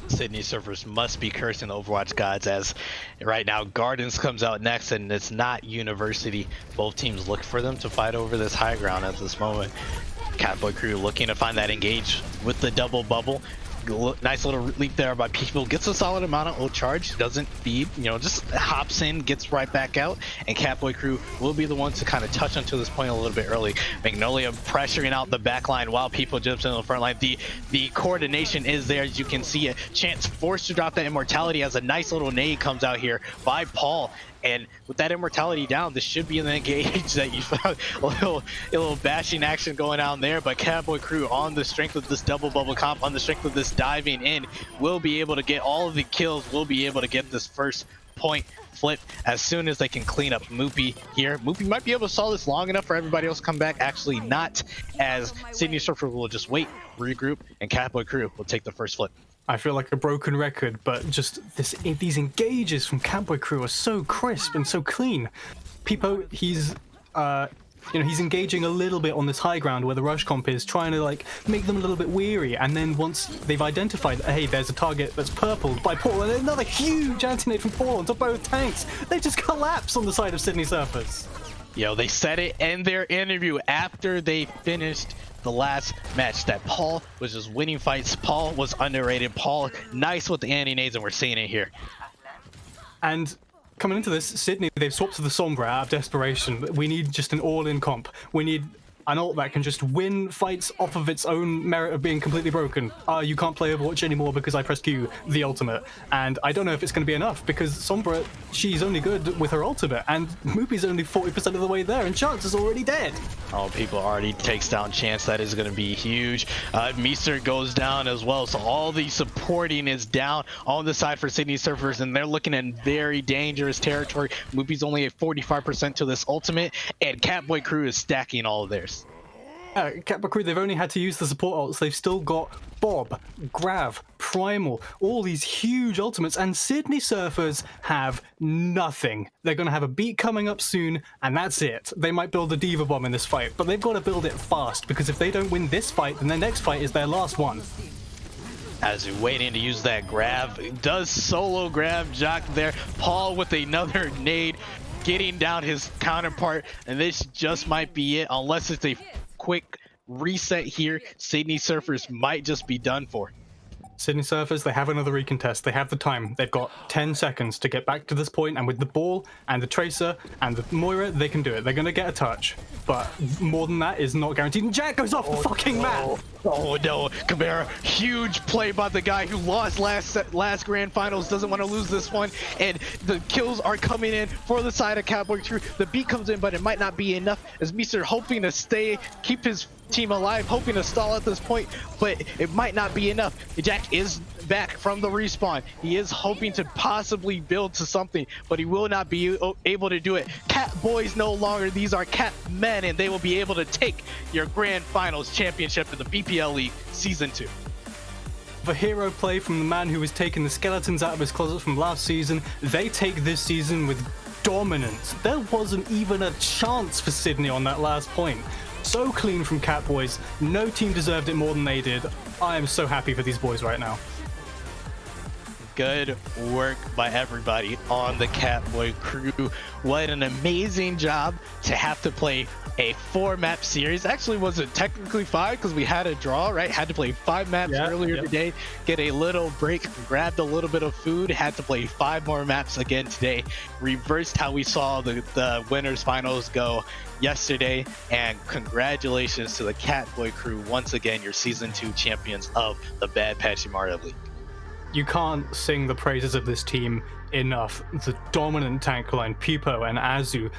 Sydney Surfers must be cursing the Overwatch gods, as right now Gardens comes out next and it's not University. Both teams look for them to fight over this high ground at this moment. Katboy crew looking to find that engage with the double bubble. Nice little leap there by people, gets a solid amount of ult charge, doesn't feed, you know, just hops in, gets right back out, and Katboy crew will be the ones to kind of touch onto this point a little bit early. Magnolia pressuring out the back line while people jumps in the front line. The coordination is there, as you can see it. Chance forced to drop that immortality as a nice little nade comes out here by Paul. And with that immortality down, this should be an engage that you found a little bashing action going on there. But Katboy crew, on the strength of this double bubble comp, on the strength of this diving in, will be able to get all of the kills, will be able to get this first point flip as soon as they can clean up Moopy here. Moopy might be able to stall this long enough for everybody else to come back. Actually not, as Sydney Surfer will just wait, regroup, and Katboy crew will take the first flip. I feel like a broken record, but just these engages from Katboy crew are so crisp and so clean. Peepo, he's engaging a little bit on this high ground where the rush comp is, trying to like make them a little bit weary, and then once they've identified that, hey, there's a target that's purpled by Paul, and another huge anti-nade from Paul onto both tanks, they just collapse on the side of Sydney Surfers. Yo, they said it in their interview after they finished the last match that Paul was just winning fights. Paul was underrated. Paul nice with the anti-nades, and we're seeing it here. And coming into this, Sydney, they've swapped to the Sombra out of desperation. We need just an all-in comp. We need an ult that can just win fights off of its own merit of being completely broken. You can't play Overwatch anymore because I pressed Q, the ultimate. And I don't know if it's going to be enough, because Sombra, she's only good with her ultimate, and Moopy's only 40% of the way there, and Chance is already dead. Oh, people already takes down Chance. That is going to be huge. Meester goes down as well, so all the supporting is down on the side for Sydney Surfers, and they're looking in very dangerous territory. Moopy's only at 45% to this ultimate, and Katboy crew is stacking all of theirs. Katboy crew, they've only had to use the support ults. They've still got Bob, Grav, Primal, all these huge ultimates, and Sydney Surfers have nothing. They're going to have a beat coming up soon, and that's it. They might build a Diva Bomb in this fight, but they've got to build it fast, because if they don't win this fight, then their next fight is their last one. As you're waiting to use that grab, does solo grab Jock there. Paul with another nade, getting down his counterpart, and this just might be it, unless it's a quick reset here. Sydney Surfers might just be done for. Sydney Surfers, they have another recontest. They have the time. They've got 10 seconds to get back to this point, and with the ball and the Tracer and the Moira, they can do it. They're going to get a touch, but more than that is not guaranteed. And Jack goes off the fucking mat! Oh no, Camara, huge play by the guy who lost last grand finals, doesn't want to lose this one, and the kills are coming in for the side of Katboy Crew. The beat comes in, but it might not be enough, as Mr. hoping to keep his team alive, hoping to stall at this point, but it might not be enough. Jack is back from the respawn. He is hoping to possibly build to something, but he will not be able to do it. Cat Boys no longer, these are Cat Men, and they will be able to take your grand finals championship in the BPL League Season 2. The hero play from the man who was taking the skeletons out of his closet from last season. They take this season with dominance. There wasn't even a chance for Sydney on that last point. So clean from Cat Boys. No team deserved it more than they did. I am so happy for these boys right now. Good work by everybody on the Katboy Crew. What an amazing job to have to play a 4-map series. Actually wasn't technically 5 because we had a draw, right? Had to play 5 maps earlier today, get a little break, grabbed a little bit of food, had to play 5 more maps again today. Reversed how we saw the winners finals go yesterday, and congratulations to the Katboy Crew, once again your Season 2 champions of the Bad Patchy Mario League. You can't sing the praises of this team enough. The dominant tank line, Pipo and Azu,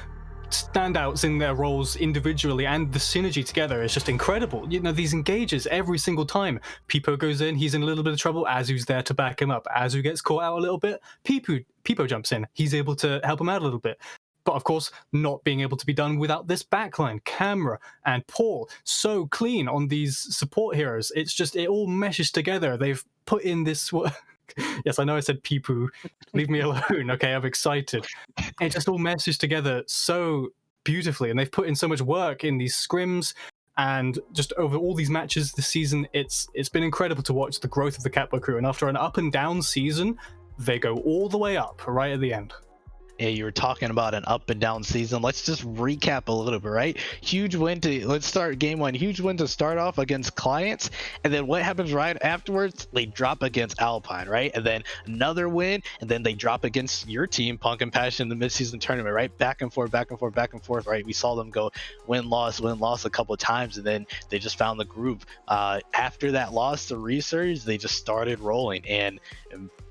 standouts in their roles individually, and the synergy together is just incredible. You know, these engages every single time. Pipo goes in, he's in a little bit of trouble, Azu's there to back him up. Azu gets caught out a little bit, Pipo jumps in, he's able to help him out a little bit. But of course, not being able to be done without this backline. Camera and Paul, so clean on these support heroes. It's just, it all meshes together. They've put in this work. Yes, I know I said pee-poo. Leave me alone. Okay, I'm excited. It just all meshes together so beautifully, and they've put in so much work in these scrims and just over all these matches this season. It's been incredible to watch the growth of the Katboy Crew, and after an up and down season, they go all the way up right at the end. Yeah, you were talking about an up and down season. Let's just recap a little bit, right? Huge win let's start game 1. Huge win to start off against Clients, and then what happens right afterwards? They drop against Alpine, right? And then another win, and then they drop against your team, Punk and Passion, in the midseason tournament, right? Back and forth, back and forth, back and forth, right? We saw them go win-loss a couple of times, and then they just found the groove. After that loss to Resurge, they just started rolling, and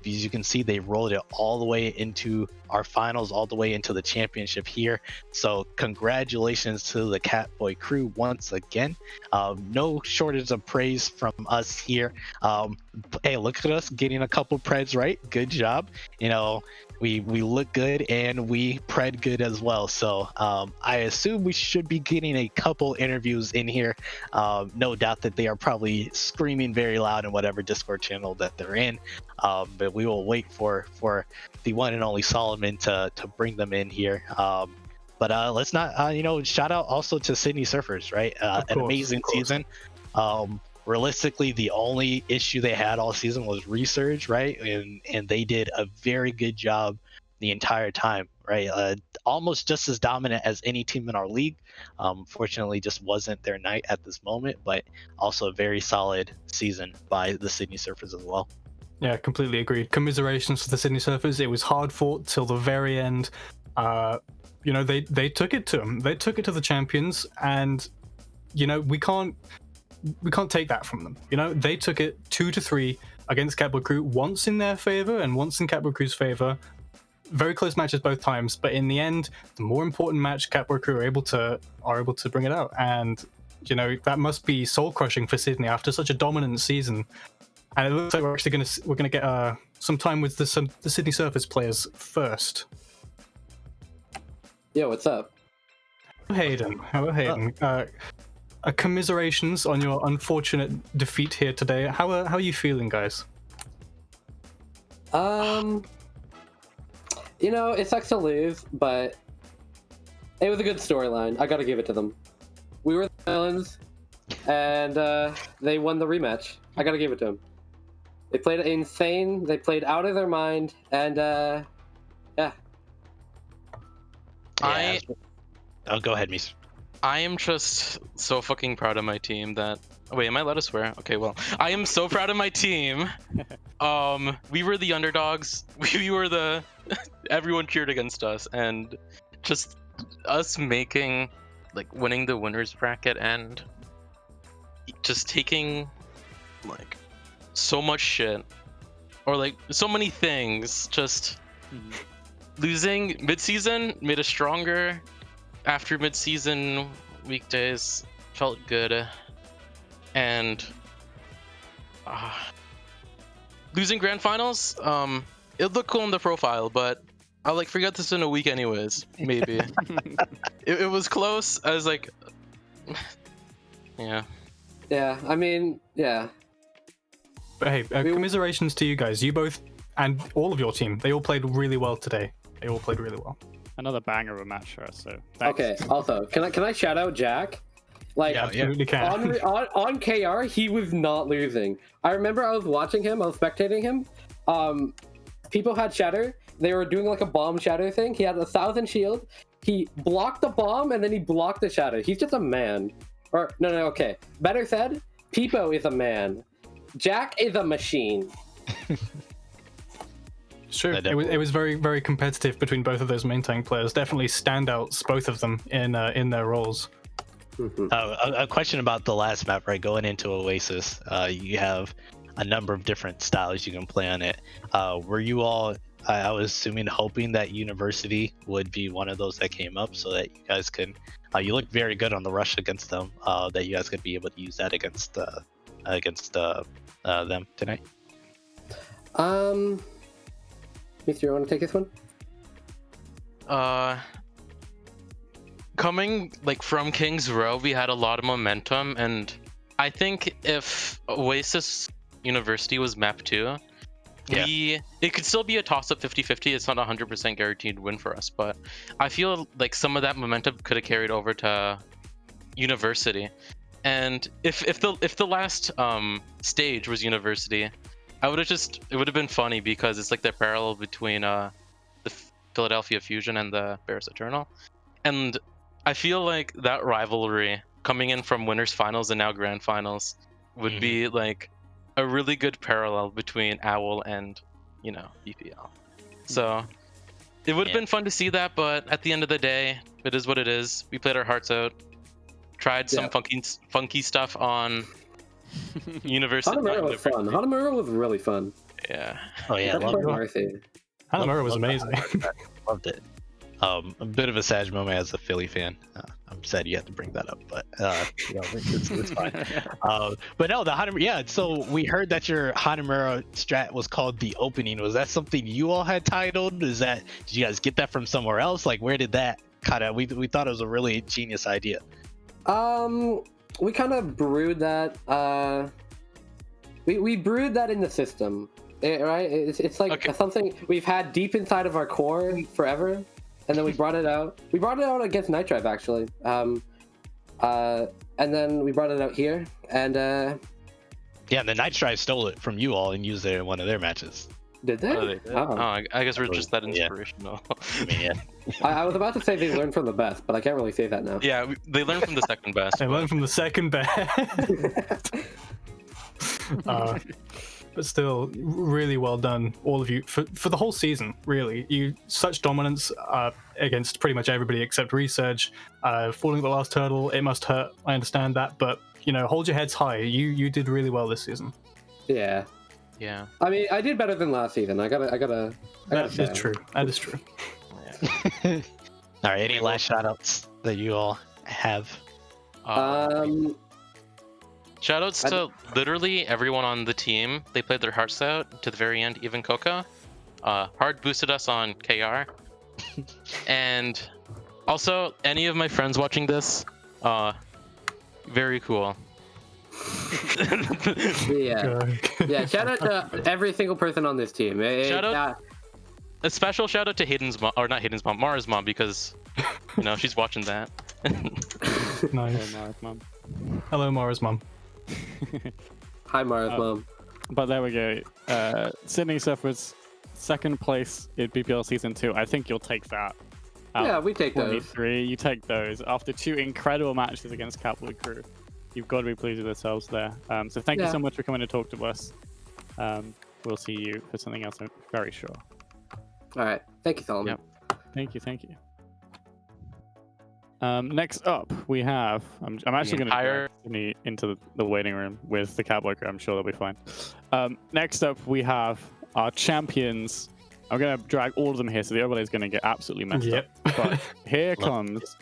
as you can see, they rolled it all the way into our finals, all the way into the championship here. So congratulations to the Katboy Crew once again. No shortage of praise from us here. Hey, look at us getting a couple preds right. Good job. You know, we look good and we pred good as well. So I assume we should be getting a couple interviews in here. No doubt that they are probably screaming very loud in whatever Discord channel that they're in. But we will wait for the one and only Solomon to bring them in here. But let's not, shout out also to Sydney Surfers, right? An amazing season. Realistically, the only issue they had all season was Resurge, right? And they did a very good job the entire time, right? Almost just as dominant as any team in our league. Fortunately, just wasn't their night at this moment, but also a very solid season by the Sydney Surfers as well. Yeah, completely agreed. Commiserations for the Sydney Surfers. It was hard fought till the very end. They took it to them. They took it to the champions, and we can't take that from them. They took it 2-3 against Katboy Crew, once in their favor and once in Katboy Crew's favor. Very close matches both times, but in the end, the more important match, Katboy Crew are able to bring it out, and that must be soul crushing for Sydney after such a dominant season. And it looks like we're actually gonna get some time with the Sydney Surfers players first. Yeah, what's up? Hayden, hello Hayden. Commiserations on your unfortunate defeat here today. How are you feeling, guys? You know, it sucks to lose, but it was a good storyline. I gotta give it to them. We were the villains, and they won the rematch. I gotta give it to them. They played insane. They played out of their mind, and yeah. Oh, go ahead, Mies. I am just so fucking proud of my team that. Wait, am I allowed to swear? Okay, well, I am so proud of my team. We were the underdogs. We were the. Everyone cheered against us, and just us making, like, winning the winners bracket and just taking, like, so much shit, or like so many things. Just losing mid-season made us stronger. After mid-season weekdays felt good, and losing grand finals, it looked cool in the profile, but I'll like forget this in a week anyways. Maybe it was close. I was like, yeah. Yeah, I mean, yeah. But hey, commiserations to you guys. You both and all of your team. They all played really well today. They all played really well. Another banger of a match for us. So thanks. Okay. Also, can I shout out Jack? Like, yeah, absolutely can. On KR, he was not losing. I remember I was watching him. I was spectating him. People had shatter. They were doing like a bomb shatter thing. He had 1,000 shield. He blocked the bomb and then he blocked the shatter. He's just a man. Or no, okay. Better said, Peepo is a man. Jack is a machine. Sure. It was very, very competitive between both of those main tank players. Definitely standouts, both of them in their roles. A question about the last map, right? Going into Oasis, you have a number of different styles you can play on it. Were you all, I was assuming, hoping that University would be one of those that came up so that you guys can, you looked very good on the rush against them, that you guys could be able to use that against them tonight? Mr. You want to take this one? Coming like from King's Row, we had a lot of momentum, and I think if Oasis University was map 2, it could still be a toss-up 50-50. It's not a 100% guaranteed win for us, but I feel like some of that momentum could have carried over to University. And if the last stage was University, it would have been funny because it's like the parallel between the Philadelphia Fusion and the Barris Eternal. And I feel like that rivalry coming in from winners finals and now grand finals would be like a really good parallel between Owl and, BPL. So it would have been fun to see that, but at the end of the day, it is what it is. We played our hearts out, tried some funky stuff on University. Hanamura was fun. Hanamura was really fun. Yeah. Oh yeah, Hanamura was amazing. Loved it. A bit of a sad moment as a Philly fan. I'm sad you had to bring that up, but it's fine. But no, the Hanamura. Yeah, so we heard that your Hanamura strat was called the opening. Was that something you all had titled? Did you guys get that from somewhere else? Like, where did that kind of? We thought it was a really genius idea. We kind of brewed that. We brewed that in the system, right? It's like something we've had deep inside of our core forever. And then we brought it out. We brought it out against Night Drive, actually. And then we brought it out here. And yeah, and the Night Drive stole it from you all and used it in one of their matches. Did they? Oh, they did? I guess we're just that inspirational. Yeah. I was about to say they learned from the best, but I can't really say that now. Yeah, they learned from the second best. They learned from the second best. But still, really well done, all of you, for the whole season, really. Such dominance against pretty much everybody except Research. Falling at the last hurdle, it must hurt, I understand that, but, hold your heads high. You did really well this season. Yeah. Yeah. I mean, I did better than last season. I gotta That is true. That is true. All right, any last shout-outs that you all have? Shoutouts to literally everyone on the team. They played their hearts out to the very end, even Coca. Hard boosted us on KR. And also, any of my friends watching this, very cool. Yeah. Shout out to every single person on this team. A special shout out to Hayden's mom, or not Hayden's mom, Mara's mom, because she's watching that. Nice. Mara's mom. Hello, Mara's mom. Hi, Mara's mom. But there we go. Sydney Surfers, second place in BPL Season 2. I think you'll take that. Yeah, we take those. 23, you take those. After 2 incredible matches against Katboy Crew, you've got to be pleased with yourselves there. So thank you so much for coming to talk to us. We'll see you for something else, I'm very sure. All right. Thank you, Solomon. Yep. Thank you. Next up, we have... I'm actually going to drag Sydney into the waiting room with the Katboy Crew. I'm sure they'll be fine. Next up, we have our champions. I'm going to drag all of them here, so the overlay is going to get absolutely messed up. But here comes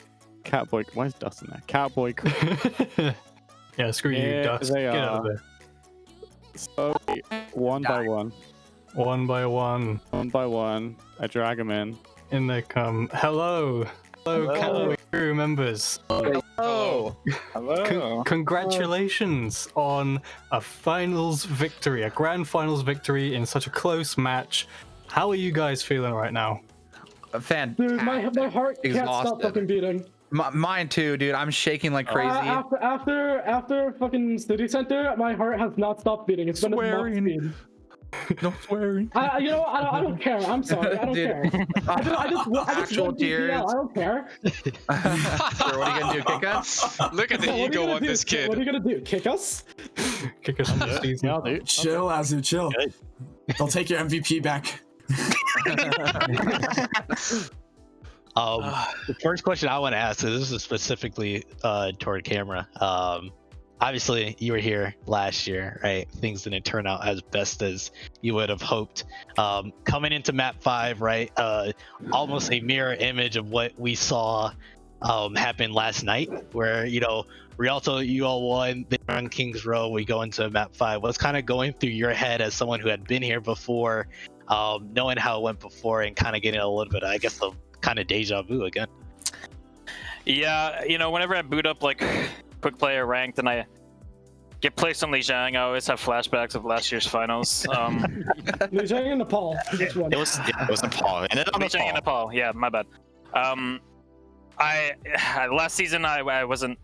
Katboy... Why is Dust in there? Katboy Crew. Yeah, screw you, Dust. They Get out are. of there. So, one by one. One by one. One by one. I drag them in. In they come. Hello. Hello, Katboy Crew members. Hello. Hello. Congratulations on a finals victory, a grand finals victory in such a close match. How are you guys feeling right now? Fan. Dude, my heart can't stop fucking beating. Mine too, dude. I'm shaking like crazy. After fucking City Center, my heart has not stopped beating. It's been a month speed. No swearing. You know what? I don't care. I'm sorry. I don't care. I just want BPL. I don't care. Sure, what are you gonna do? Kick us? Look at the ego of this kid. What are you gonna do? Kick us? Kick us from the season. Yeah, dude. Chill, Azu, chill. They'll take your MVP back. The first question I want to ask, this is specifically toward camera. Obviously, you were here last year, right? Things didn't turn out as best as you would have hoped. Coming into Map 5, right? Almost a mirror image of what we saw happen last night, where, Rialto, you all won, they were on Kings Row, we go into Map 5. What's kind of going through your head as someone who had been here before, knowing how it went before and kind of getting a little bit, I guess, the kind of deja vu again? Yeah, whenever I boot up like quick play or ranked and I get placed on Lijiang, I always have flashbacks of last year's finals. Lijiang and Nepal. It was Nepal. Lijiang and Nepal. Yeah, my bad. Last season I wasn't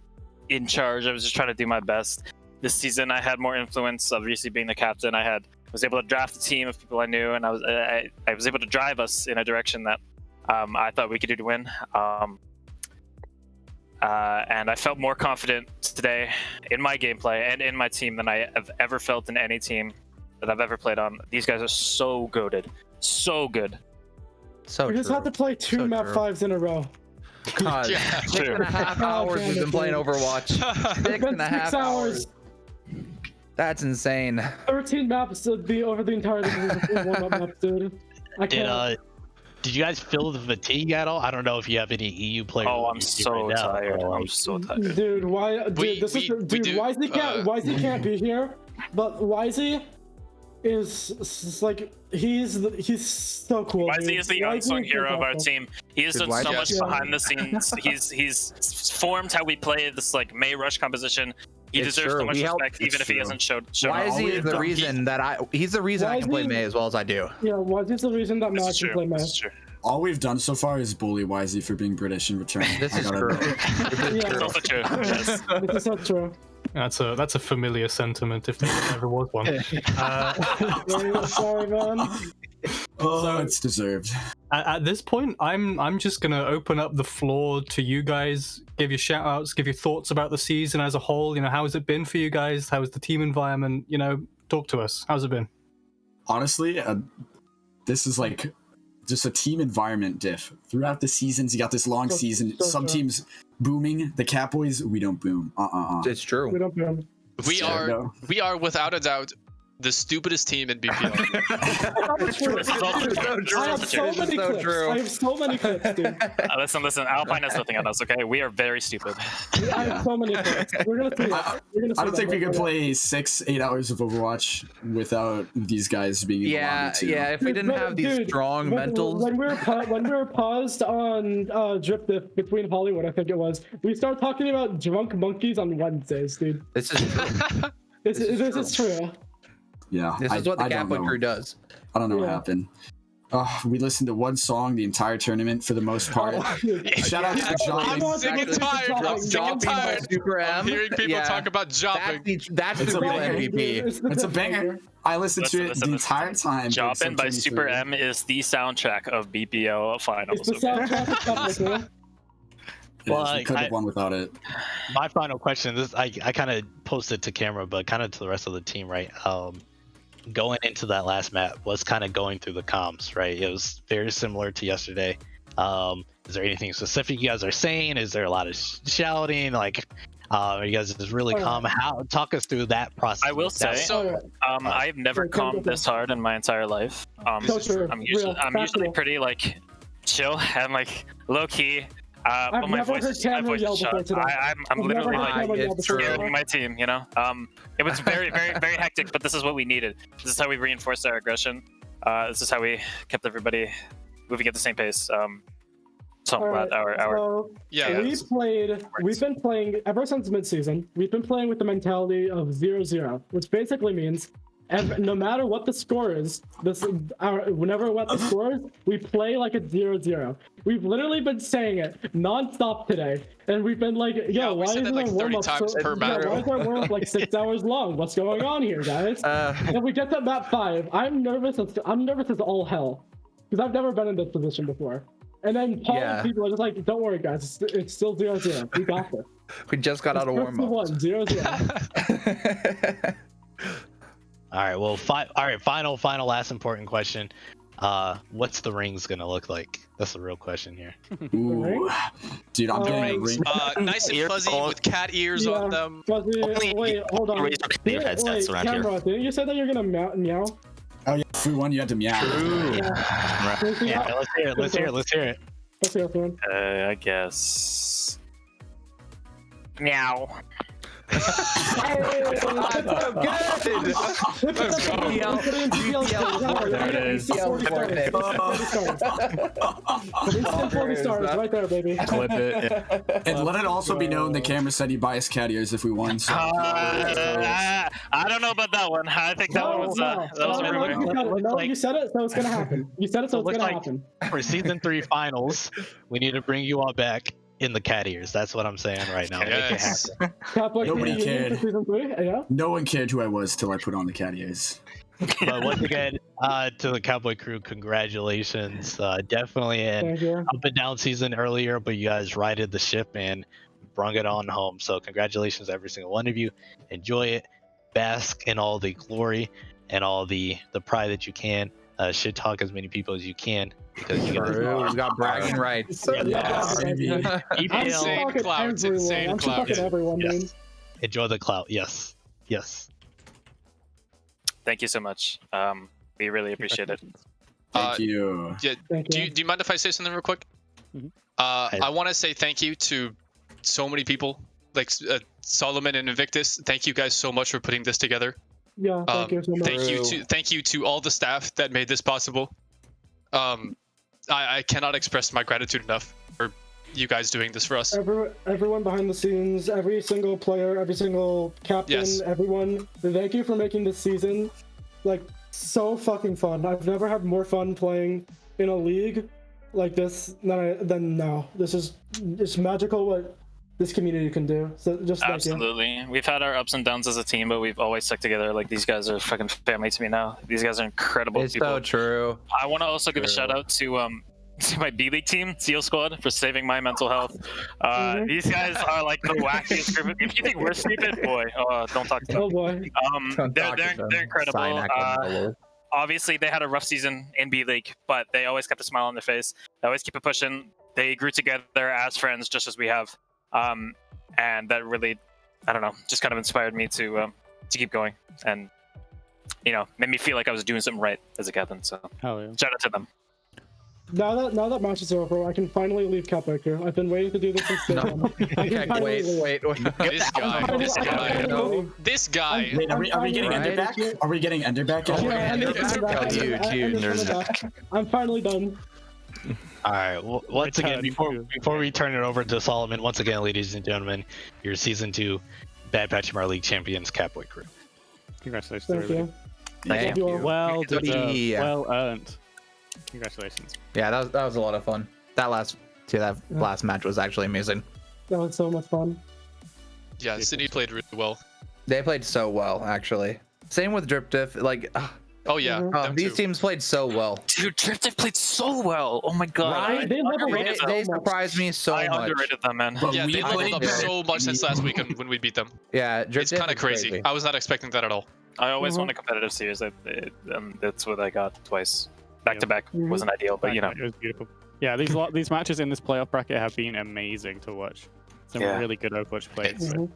in charge. I was just trying to do my best. This season I had more influence, obviously being the captain. I was able to draft a team of people I knew, and I was able to drive us in a direction that I thought we could do to win. And I felt more confident today in my gameplay and in my team than I have ever felt in any team that I've ever played on. These guys are so goated. So good. So we just have to play 2 Map 5s in a row. God, yeah, 6.5 hours we've been playing Overwatch. 6.5 hours. That's insane. 13 maps would be over the entire one map, dude. I can't. Did you guys feel the fatigue at all? I don't know if you have any EU players. Oh, I'm so tired. I'm so tired. Dude, YZ can't be here, but YZ is like he's so cool. YZ is the unsung hero of our team. He has done so much behind the scenes. He's formed how we play this like May Rush composition. He deserves so much respect, even if he hasn't shown YZ is the reason he's the reason I can play May as well as I do. Yeah, YZ's the reason that Matt can play May. All we've done so far is bully YZ for being British in return. This is true. It's also true. Yes. This is so true. That's a familiar sentiment if there ever was one. Sorry, man. Oh, it's deserved. At this point, I'm just gonna open up the floor to you guys. Give your shout outs, give your thoughts about the season as a whole. How has it been for you guys? How is the team environment? Talk to us. How's it been? Honestly, this is like just a team environment diff. Throughout the seasons, you got this long season. Some teams booming. The Catboys, we don't boom. It's true. We don't boom. We are without a doubt the stupidest team in BPL. I have so many clips. I have so many clips, dude. Listen. Alpine has nothing on us. Okay, we are very stupid. I have so many clips. We're gonna see that. We're gonna see I don't think that. we could play 6-8 hours of Overwatch without these guys being in the lobby too. Yeah, if we didn't have these strong mentals. When we were paused on Drip Diff between Hollywood, I think it was, we started talking about drunk monkeys on Wednesdays, dude. This is true. This is true. Yeah, This is what the Katboy crew does. I don't know what happened. We listened to one song the entire tournament for the most part. Shout out to John. I'm sick and tired. I'm sick and tired of hearing people talk about jumping. That's the real MVP. It's a banger. I listened to it the entire time. Joppin' by Super M is the soundtrack of BPL finals. It's the soundtrack of Katboy. Well, we couldn't have won without it. My final question, I kind of posted to camera, but kind of to the rest of the team, right? Going into that last map was kind of going through the comms, right? It was very similar to yesterday. Is there anything specific you guys are saying? Is there a lot of shouting? Like, are you guys just really calm? Talk us through that process. I will say, I've never calmed this hard in my entire life. I'm usually pretty like chill and like low key. But my voice is shut. I'm literally like scaring my team, you know? It was very, very, very hectic, but this is what we needed. This is how we reinforced our aggression. This is how we kept everybody moving at the same pace. So I'm glad we've been playing ever since midseason. We've been playing with the mentality of 0-0, which basically means no matter what the score is, whenever what the score is, we play like a 0-0. We've literally been saying it non-stop today, and we've been like, "Yo, why is our warm-up why is our warm-up like 6 hours long? What's going on here, guys?" And we get to map 5. I'm nervous as all hell because I've never been in this position before. And then people are just like, "Don't worry, guys, it's still 0-0. We got this." We just got out of warm-up. 0-0. All right, well, final last important question. What's the rings gonna look like? That's the real question here. Ooh. Dude, I'm getting a ring. Nice and fuzzy with cat ears on them. Wait, hold on. Camera, didn't you say that you're gonna meow? Oh yeah, if we won, you had to meow. Yeah, let's hear it. I guess. Meow. Right there, baby. Clip it. And let it also be known the camera said he buys cat ears if we won. So. I don't know about that one. I think that one was a rumor. No, you said it, so it's gonna happen. You said it, so it's gonna happen. For season 3 finals, we need to bring you all back in the cat ears. That's what I'm saying right now. Yes. Nobody cared. No one cared who I was till I put on the cat ears. But once again, to the Katboy crew, congratulations. Definitely an up and down season earlier, but you guys righted the ship and brung it on home. So congratulations, every single one of you. Enjoy it. Bask in all the glory and all the pride that you can. Shit talk as many people as you can, because you guys got bragging rights. Insane clouds. Everyone, yes. Enjoy the clout. Yes. Thank you so much. We really appreciate it. Thank you. Yeah. Do you mind if I say something real quick? I want to say thank you to so many people, like Solomon and Invictus. Thank you guys so much for putting this together. Yeah, thank you so much. Thank you to all the staff that made this possible. I cannot express my gratitude enough for you guys doing this for us. Everyone behind the scenes, every single player, every single captain, everyone. Thank you for making this season like so fucking fun. I've never had more fun playing in a league like this than now. It's magical what this community can do. So just absolutely. We've had our ups and downs as a team, but we've always stuck together. Like, these guys are fucking family to me now. These guys are incredible people. So true. I want to also give a shout out to my B League team, Seal Squad, for saving my mental health. These guys are like the wackiest group. If you think we're stupid, boy, don't talk to them. Oh boy. They're incredible. Obviously, they had a rough season in B League, but they always kept a smile on their face. They always keep it pushing. They grew together as friends, just as we have. And that really, I don't know, just kind of inspired me to keep going. And made me feel like I was doing something right as a captain. So shout out to them. Now that match is over, I can finally leave Katboy crew. I've been waiting to do this since day one. Wait. This guy. Wait, are we getting Ender back? Are we getting Ender back? I'm finally done. All right. Well, once again, before we turn it over to Solomon, once again, ladies and gentlemen, your season 2 Bad Patch Mar League champions, Katboy crew. Congratulations. Thank you. Thank you. Well deserved. Yeah. Well earned. Congratulations. Yeah, that was a lot of fun. That last match was actually amazing. That was so much fun. Yeah, Sydney played really well. They played so well, actually. Same with Drip Diff. Like, oh yeah, these teams played so well. Dude, Drip Diff played so well. Oh my god. Right? They surprised me so much. I underrated them, man. Yeah, they leveled up so much since last week when we beat them. Yeah, Drip it's kind of crazy. I was not expecting that at all. I always won a competitive series. That's what I got twice. Back to back wasn't ideal, but it was beautiful. Yeah, these matches in this playoff bracket have been amazing to watch. Some really good Overwatch plays. So,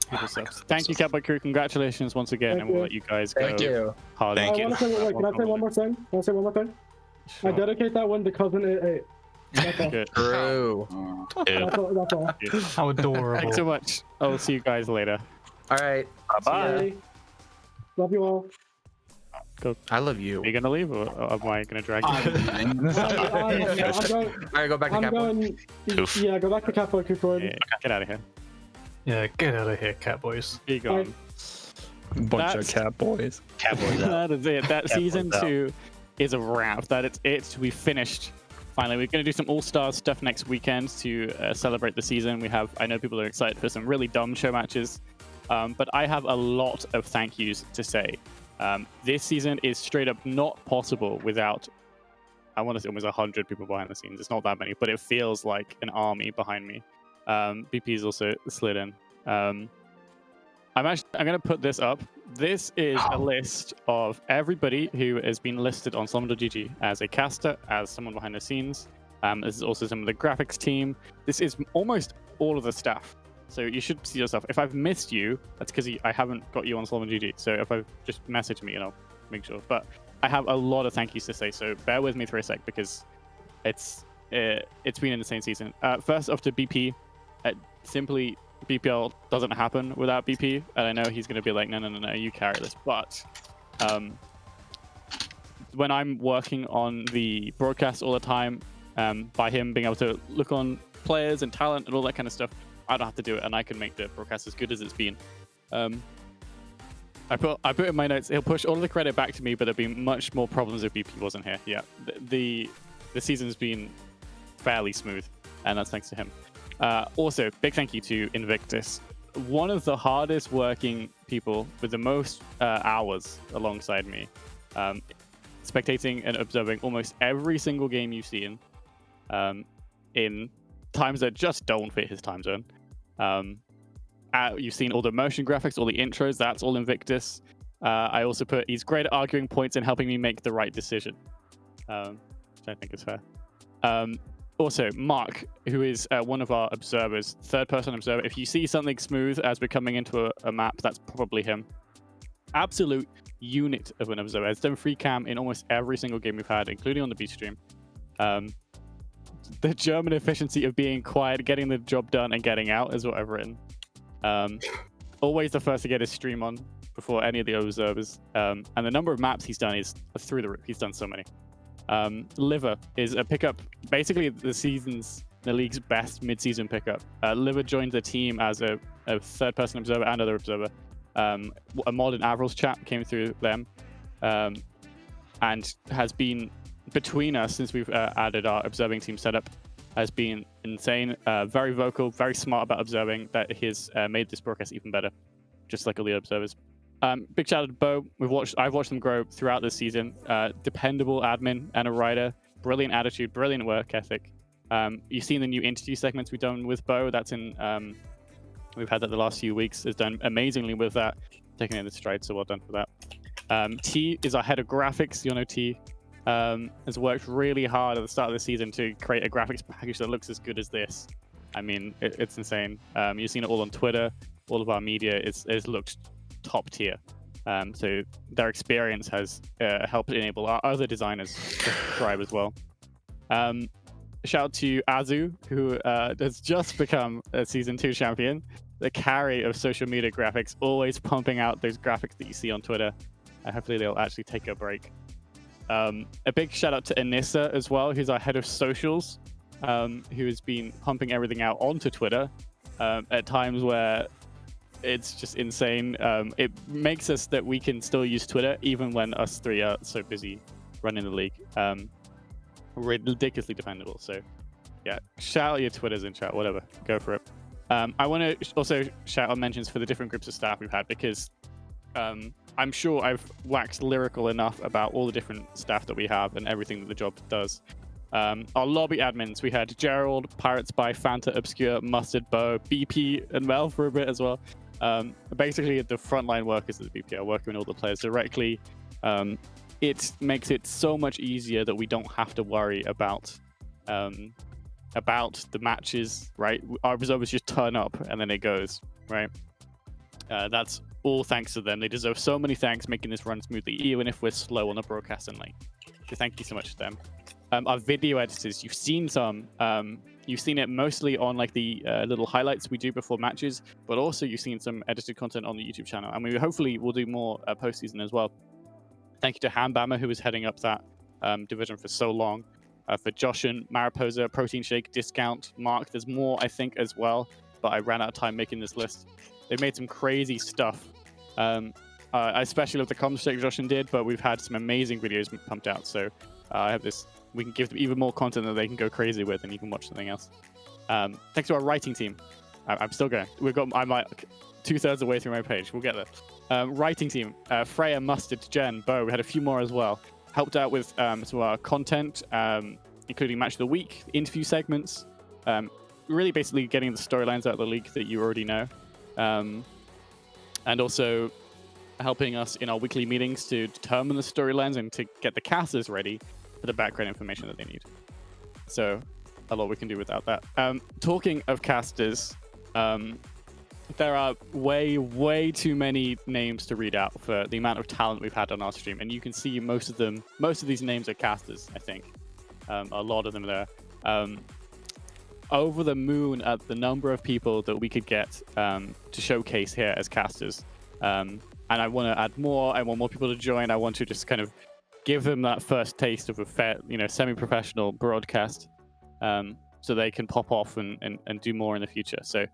beautiful stuff. Thank you, Katboy crew. Congratulations once again, and we'll let you guys go. Thank you. Hard. Can I say one more thing? Sure. I dedicate that one to cousin 88. That's all. Good. True. That's all. How adorable. Thanks so much. I'll see you guys later. All right. Bye. Love you all. Go. I love you. Are you gonna leave, or am I gonna drag you? Alright, go back to Katboy. Yeah, go back to Katboy crew. Get out of here. Yeah, get out of here, Catboys. Be gone. Bunch of Katboys. Catboys out. That is it. That Catboys season out. 2 is a wrap. That it's it. We finished. Finally, we're going to do some All-Star stuff next weekend to celebrate the season. I know people are excited for some really dumb show matches, but I have a lot of thank yous to say. This season is straight up not possible without, I want to say almost 100 people behind the scenes. It's not that many, but it feels like an army behind me. BP's also slid in. I'm going to put this up. This is a list of everybody who has been listed on Slumber.gg as a caster, as someone behind the scenes. This is also some of the graphics team. This is almost all of the staff. So you should see yourself. If I've missed you, that's because I haven't got you on Slumber.gg. So if I just message me, I'll make sure. But I have a lot of thank yous to say. So bear with me for a sec because it's been an insane season. First off to BP. Simply, BPL doesn't happen without BP, and I know he's going to be like, no, you carry this. But when I'm working on the broadcast all the time, by him being able to look on players and talent and all that kind of stuff, I don't have to do it, and I can make the broadcast as good as it's been. I put in my notes, he'll push all of the credit back to me, but there'd be much more problems if BP wasn't here. Yeah, the season's been fairly smooth, and that's thanks to him. Also, big thank you to Invictus, one of the hardest working people with the most hours alongside me, spectating and observing almost every single game you've seen in times that just don't fit his time zone. You've seen all the motion graphics, all the intros, that's all Invictus. I also put, he's great at arguing points and helping me make the right decision, which I think is fair. Also, Mark, who is one of our observers, third-person observer. If you see something smooth as we're coming into a map, that's probably him. Absolute unit of an observer. Has done free cam in almost every single game we've had, including on the B stream. The German efficiency of being quiet, getting the job done, and getting out is what I've written. Always the first to get his stream on before any of the observers. And the number of maps he's done is through the roof. He's done so many. Liver is a pickup, basically the league's best mid-season pickup. Liver joined the team as a third-person observer and other observer. A mod and Avrils chat came through them, and has been between us since we've added our observing team setup. Has been insane, very vocal, very smart about observing. That has made this broadcast even better, just like all the observers. Big shout out to Bo. I've watched them grow throughout this season. Dependable admin and a writer. Brilliant attitude, brilliant work ethic. You've seen the new interview segments we've done with Bo. That's in. We've had that the last few weeks. Has done amazingly with that, taking it in the stride. So well done for that. T is our head of graphics. You know T has worked really hard at the start of the season to create a graphics package that looks as good as this. I mean, it's insane. You've seen it all on Twitter. All of our media is looked top tier. So their experience has helped enable our other designers to thrive as well. Shout out to Azu, who has just become a Season 2 champion. The carry of social media graphics, always pumping out those graphics that you see on Twitter. Hopefully they'll actually take a break. A big shout out to Anissa as well, who's our head of socials, who has been pumping everything out onto Twitter at times where it's just insane. It makes us that we can still use Twitter even when us three are so busy running the league. Ridiculously dependable. So yeah, shout out your Twitters in chat, whatever, go for it. I want to also shout out mentions for the different groups of staff we've had, because I'm sure I've waxed lyrical enough about all the different staff that we have and everything that the job does. Our lobby admins, we had Gerald, Pirate Spy, Fanta, Obscure, Mustard, Bo, BP, and Mel for a bit as well. Basically, the frontline workers of the BPL, working with all the players directly. It makes it so much easier that we don't have to worry about the matches, right? Our observers just turn up and then it goes, right? That's all thanks to them. They deserve so many thanks, making this run smoothly, even if we're slow on the broadcasting link. So thank you so much to them. Our video editors, you've seen some. You've seen it mostly on like the little highlights we do before matches, but also you've seen some edited content on the YouTube channel, and we hopefully will do more postseason as well. Thank you to Hambammer, who was heading up that division for so long. For Joshin, Mariposa, Protein Shake, Discount, Mark. There's more, I think, as well, but I ran out of time making this list. They made some crazy stuff. I especially love the comms shake Joshin did, but we've had some amazing videos pumped out. So I have this. We can give them even more content that they can go crazy with, and you can watch something else. Thanks to our writing team. I'm still going. I'm like 2/3 of the way through my page. We'll get there. Writing team: Freya, Mustard, Jen, Bo. We had a few more as well. Helped out with some of our content, including Match of the Week, interview segments, really basically getting the storylines out of the league that you already know, and also helping us in our weekly meetings to determine the storylines and to get the casters ready for the background information that they need. So a lot we can do without that. Talking of casters, there are way too many names to read out for the amount of talent we've had on our stream, and you can see most of these names are casters, I think. A lot of them there. Over the moon at the number of people that we could get to showcase here as casters. And I want to add more. I want more people to join. I want to just kind of give them that first taste of a fair, semi-professional broadcast, so they can pop off and do more in the future. So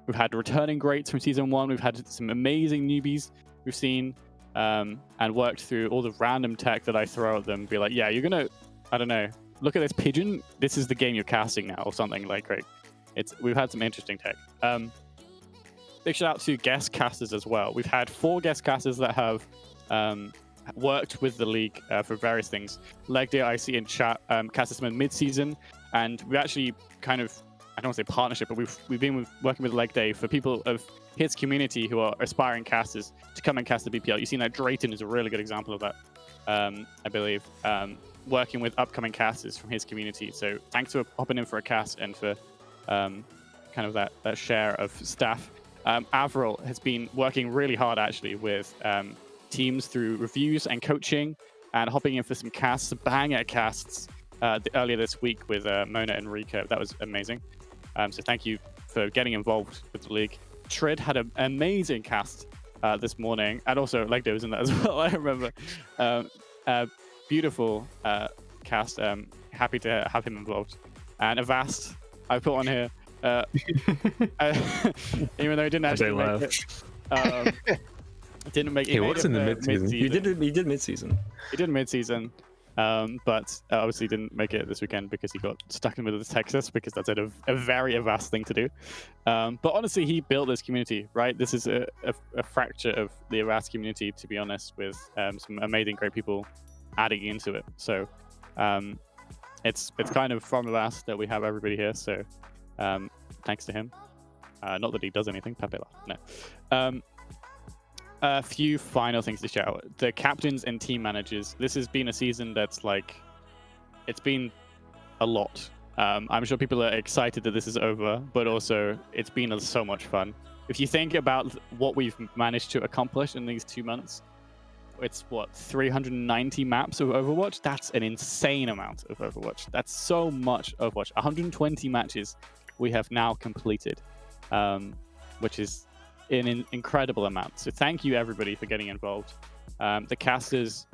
we've had returning greats from Season 1. We've had some amazing newbies we've seen, and worked through all the random tech that I throw at them. Be like, yeah, you're going to, I don't know, look at this pigeon. This is the game you're casting now, or something like great. We've had some interesting tech. Big shout out to guest casters as well. We've had 4 guest casters that have worked with the league for various things. Leg Day, I see in chat, casted some in mid-season, and we actually kind of, I don't want to say partnership, but we've been working with Leg Day for people of his community who are aspiring casters to come and cast the BPL. You've seen that Drayton is a really good example of that, I believe. Working with upcoming casters from his community. So thanks for hopping in for a cast and for kind of that share of staff. Avril has been working really hard actually with teams through reviews and coaching, and hopping in for some casts, banger casts earlier this week with Mona and Rika. That was amazing. So thank you for getting involved with the league. Trid had an amazing cast this morning, and also Legdo was in that as well, I remember. Beautiful cast. Happy to have him involved. And Avast, I put on here. Even though he didn't actually make it. Didn't make it. He was in the mid-season. He did mid-season. He did mid-season, but obviously didn't make it this weekend because he got stuck in the middle of Texas, because that's a very Avast thing to do. But honestly, he built this community, right? This is a fracture of the Avast community, to be honest, with some amazing, great people adding into it. So it's kind of from Avast that we have everybody here. So thanks to him. Not that he does anything, Pepe. No. A few final things to shout out. The captains and team managers. This has been a season that's like, it's been a lot. I'm sure people are excited that this is over, but also it's been so much fun. if you think about what we've managed to accomplish in these 2 months, it's what, 390 maps of Overwatch? That's an insane amount of Overwatch. That's so much Overwatch. 120 matches we have now completed, which is an incredible amount. So thank you everybody for getting involved. The captains,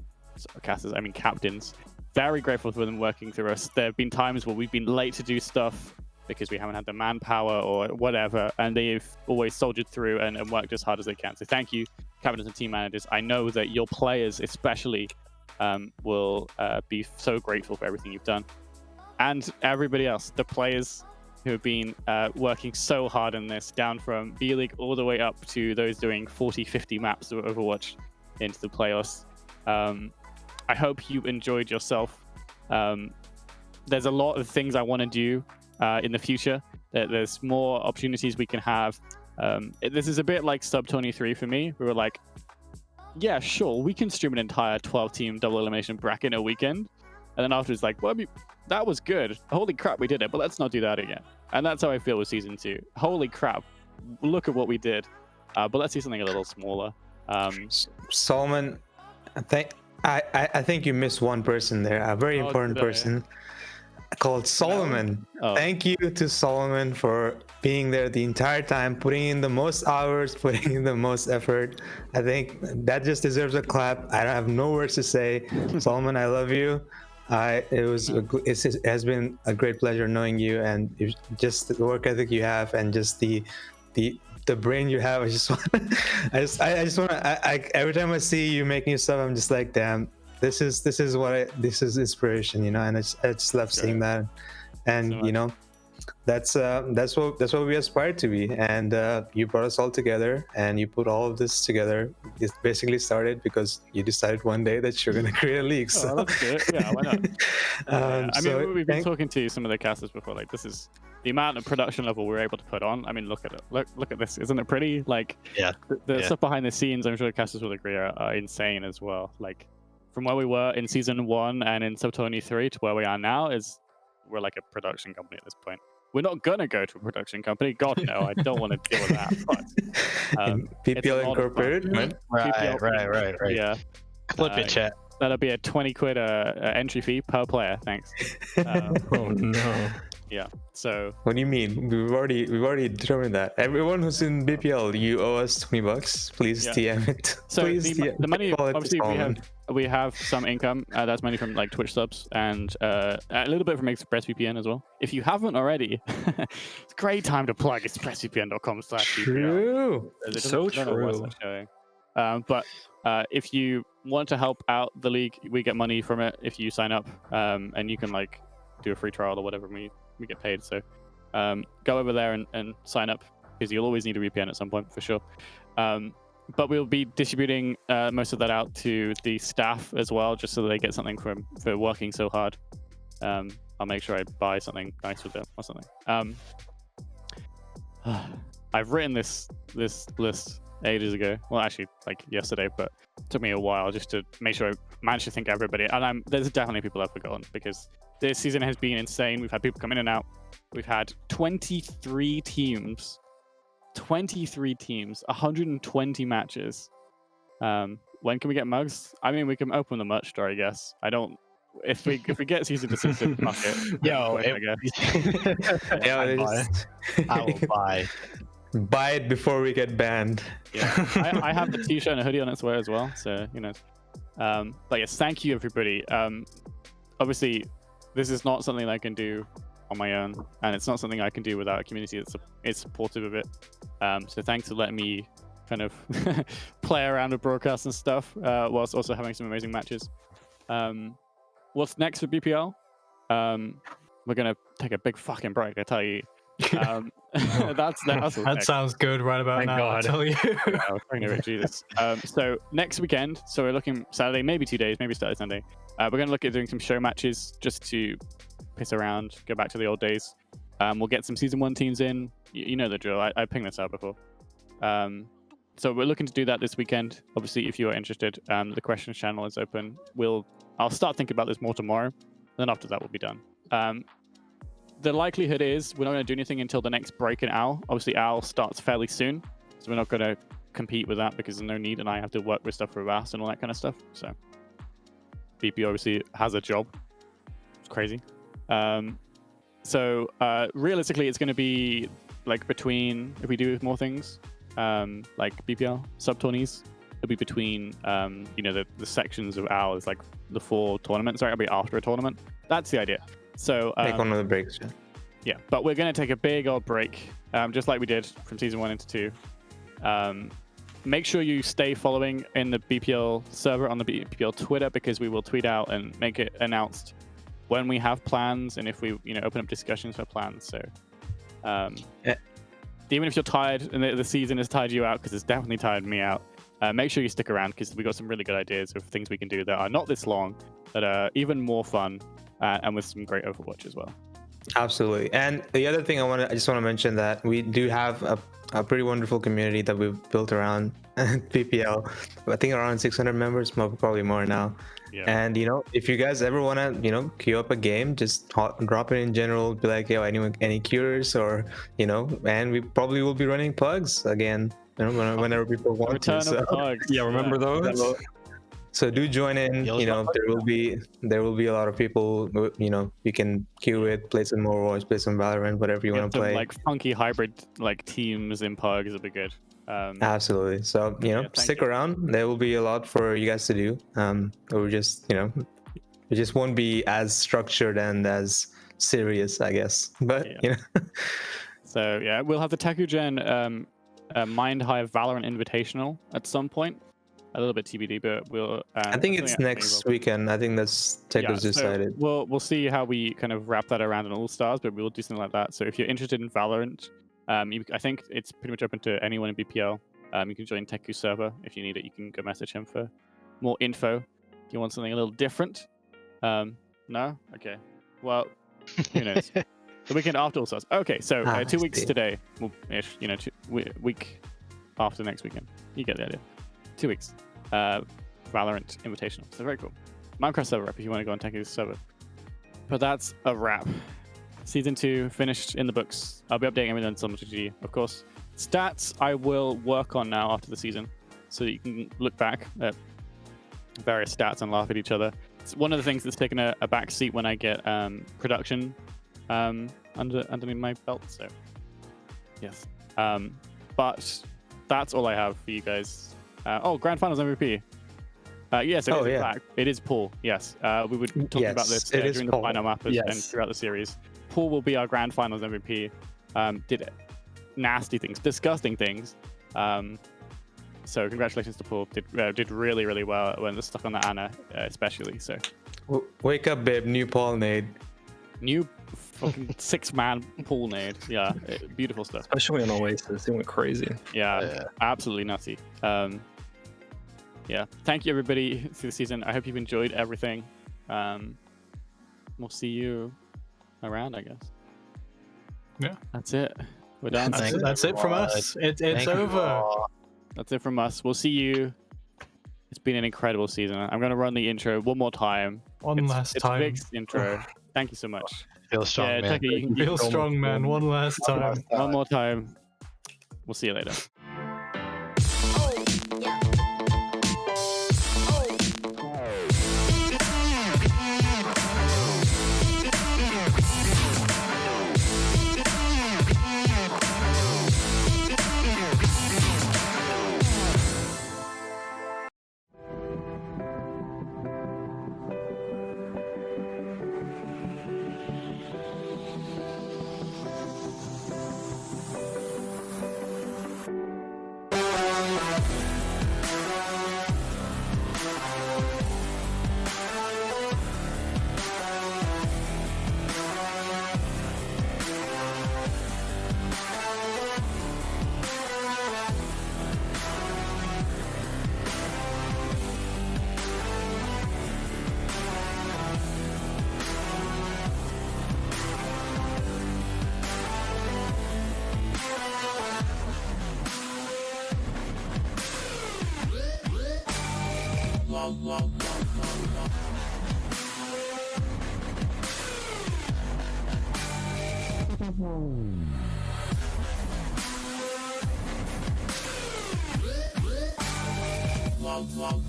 very grateful for them working through us. There have been times where we've been late to do stuff because we haven't had the manpower or whatever, and they've always soldiered through and worked as hard as they can. So thank you, captains and team managers. I know that your players especially will be so grateful for everything you've done. And everybody else, the players who have been working so hard in this, down from B-League all the way up to those doing 40, 50 maps of Overwatch into the playoffs. I hope you enjoyed yourself. There's a lot of things I want to do in the future. There's more opportunities we can have. This is a bit like Sub 23 for me. We were like, yeah, sure, we can stream an entire 12-team double elimination bracket in a weekend. And then afterwards, like, well, that was good. Holy crap, we did it, but let's not do that again. And that's how I feel with Season 2. Holy crap, look at what we did. But let's do something a little smaller. Solomon, I think you missed one person there, a very important person called Solomon. Oh. Thank you to Solomon for being there the entire time, putting in the most hours, putting in the most effort. I think that just deserves a clap. I have no words to say. Solomon, I love you. It has been a great pleasure knowing you, and just the work ethic you have, and just the brain you have. I just want every time I see you make new stuff, I'm just like, damn, this is inspiration, you know. And I just love seeing that, and you know, that's what we aspire to be. And you brought us all together, and you put all of this together. It basically started because you decided one day that you're gonna create a league. So that's good. Yeah, why not? I mean, we've been talking to some of the casters before. Like, this is the amount of production level we're able to put on. I mean, look at it. Look at this. Isn't it pretty? Like, yeah, the stuff behind the scenes, I'm sure the casters will agree, are insane as well. Like, from where we were in Season 1 and in Sub 23 to where we are now, we're like a production company at this point. We're not gonna go to a production company. God no, I don't want to deal with that. But BPL Incorporated, man. Right. Yeah. Clip it, chat. That'll be a 20 quid entry fee per player. Thanks. Oh no. Yeah. So. What do you mean? We've already determined that. Everyone who's in BPL, you owe us $20. Please TM it. So please the money, obviously, we have some income. That's money from like Twitch subs and a little bit from ExpressVPN as well. If you haven't already, it's a great time to plug expressvpn.com/BPL. True. So true. But if you want to help out the league, we get money from it if you sign up, and you can like do a free trial or whatever. We get paid. So go over there and sign up, because you'll always need a VPN at some point for sure. But we'll be distributing most of that out to the staff as well, just so that they get something for working so hard. I'll make sure I buy something nice with them or something. I've written this list ages ago. Well, actually, like yesterday, but it took me a while just to make sure I managed to think of everybody. And there's definitely people I've forgotten, because this season has been insane. We've had people come in and out. We've had 23 teams. 23 teams, 120 matches. When can we get mugs? I mean, we can open the merch store, I guess. I don't. If we get season to season, fuck it. Yo, I guess. I will buy. Buy it before we get banned. Yeah, I have the t-shirt and a hoodie on its way as well. So you know. But yes, thank you everybody. Obviously, this is not something I can do on my own, and it's not something I can do without a community that's supportive of it. So thanks for letting me kind of play around with broadcasts and stuff, whilst also having some amazing matches. What's next for BPL? We're gonna take a big fucking break, I tell you. That sounds good right about Thank now. God. I tell you. Jesus. So next weekend, so we're looking Saturday, maybe 2 days, maybe Saturday, Sunday. We're gonna look at doing some show matches just to piss around, go back to the old days. We'll get some season 1 teams in. You know the drill. I pinged this out before. So we're looking to do that this weekend. Obviously, if you are interested, the questions channel is open. I'll start thinking about this more tomorrow. Then after that, we'll be done. The likelihood is we're not going to do anything until the next break in OWL. Obviously, OWL starts fairly soon. So we're not going to compete with that because there's no need, and I have to work with stuff for Rast and all that kind of stuff. So BP obviously has a job. It's crazy. So realistically, it's going to be like between, if we do more things, like BPL sub-tourneys, it'll be between, you know, the sections of ours, like the 4 tournaments. Sorry, it'll be after a tournament. That's the idea. So take one of the breaks. Yeah, but we're going to take a big old break, just like we did from season 1 into 2. Make sure you stay following in the BPL server on the BPL Twitter, because we will tweet out and make it announced when we have plans and if we, you know, open up discussions for plans. So even if you're tired and the season has tired you out, because it's definitely tired me out, make sure you stick around, because we got some really good ideas of things we can do that are not this long, that are even more fun, and with some great Overwatch as well. Absolutely. And the other thing I just want to mention that we do have a pretty wonderful community that we've built around PPL. I think around 600 members, probably more now. Yeah. And you know, if you guys ever want to, you know, queue up a game, just drop it in general. Be like, yo, any curious, or you know, and we probably will be running plugs again. You know, whenever people want to. So. Yeah, remember those? So do join in. You know, there will be a lot of people. You know, you can queue with, play some Overwatch, play some Valorant, whatever you want to play. Like funky hybrid like teams in pugs will be good. Absolutely. So you know, stick around. There will be a lot for you guys to do. We're just, you know, it just won't be as structured and as serious, I guess. But you know. So yeah, we'll have the TAGGM Mind Hive Valorant Invitational at some point. A little bit TBD, but we'll. I think it's next weekend. I think that's Tech's decided. So we'll see how we kind of wrap that around in All Stars, but we'll do something like that. So if you're interested in Valorant, I think it's pretty much open to anyone in BPL. You can join Teku's server if you need it. You can go message him for more info if you want something a little different. No, okay. Well, who knows? The weekend after All Stars. Okay, so 2 weeks today, well, ish. You know, week after next weekend. You get the idea. 2 weeks. Valorant Invitational. So very cool. Minecraft server rep if you want to go on Teku's server. But that's a wrap. Season 2 finished in the books. I'll be updating everything on SummerGG, of course. Stats I will work on now after the season, so that you can look back at various stats and laugh at each other. It's one of the things that's taken a back seat when I get production underneath my belt. So yes. But that's all I have for you guys. Grand Finals MVP. Yes, it is back. It is Paul. Yes, we were talking about this during the final map and throughout the series. Paul will be our Grand Finals MVP. Did nasty things, disgusting things. So congratulations to Paul. Did really, really well when stuck on the Ana, especially. So wake up, babe. New Paul nade. New fucking 6-man Paul nade. Yeah, beautiful stuff. Especially on Oasis, it went crazy. Yeah, absolutely nutty. Yeah, thank you everybody through the season. I hope you've enjoyed everything. We'll see you around, I guess. Yeah, that's it. We're done. That's it from us. It's over. That's it from us. We'll see you. It's been an incredible season. I'm going to run the intro one more time. One last time. It's Vic's intro. Thank you so much. Feel strong, man. Teku, you can feel strong, man. One last time. One more time. We'll see you later. Wow.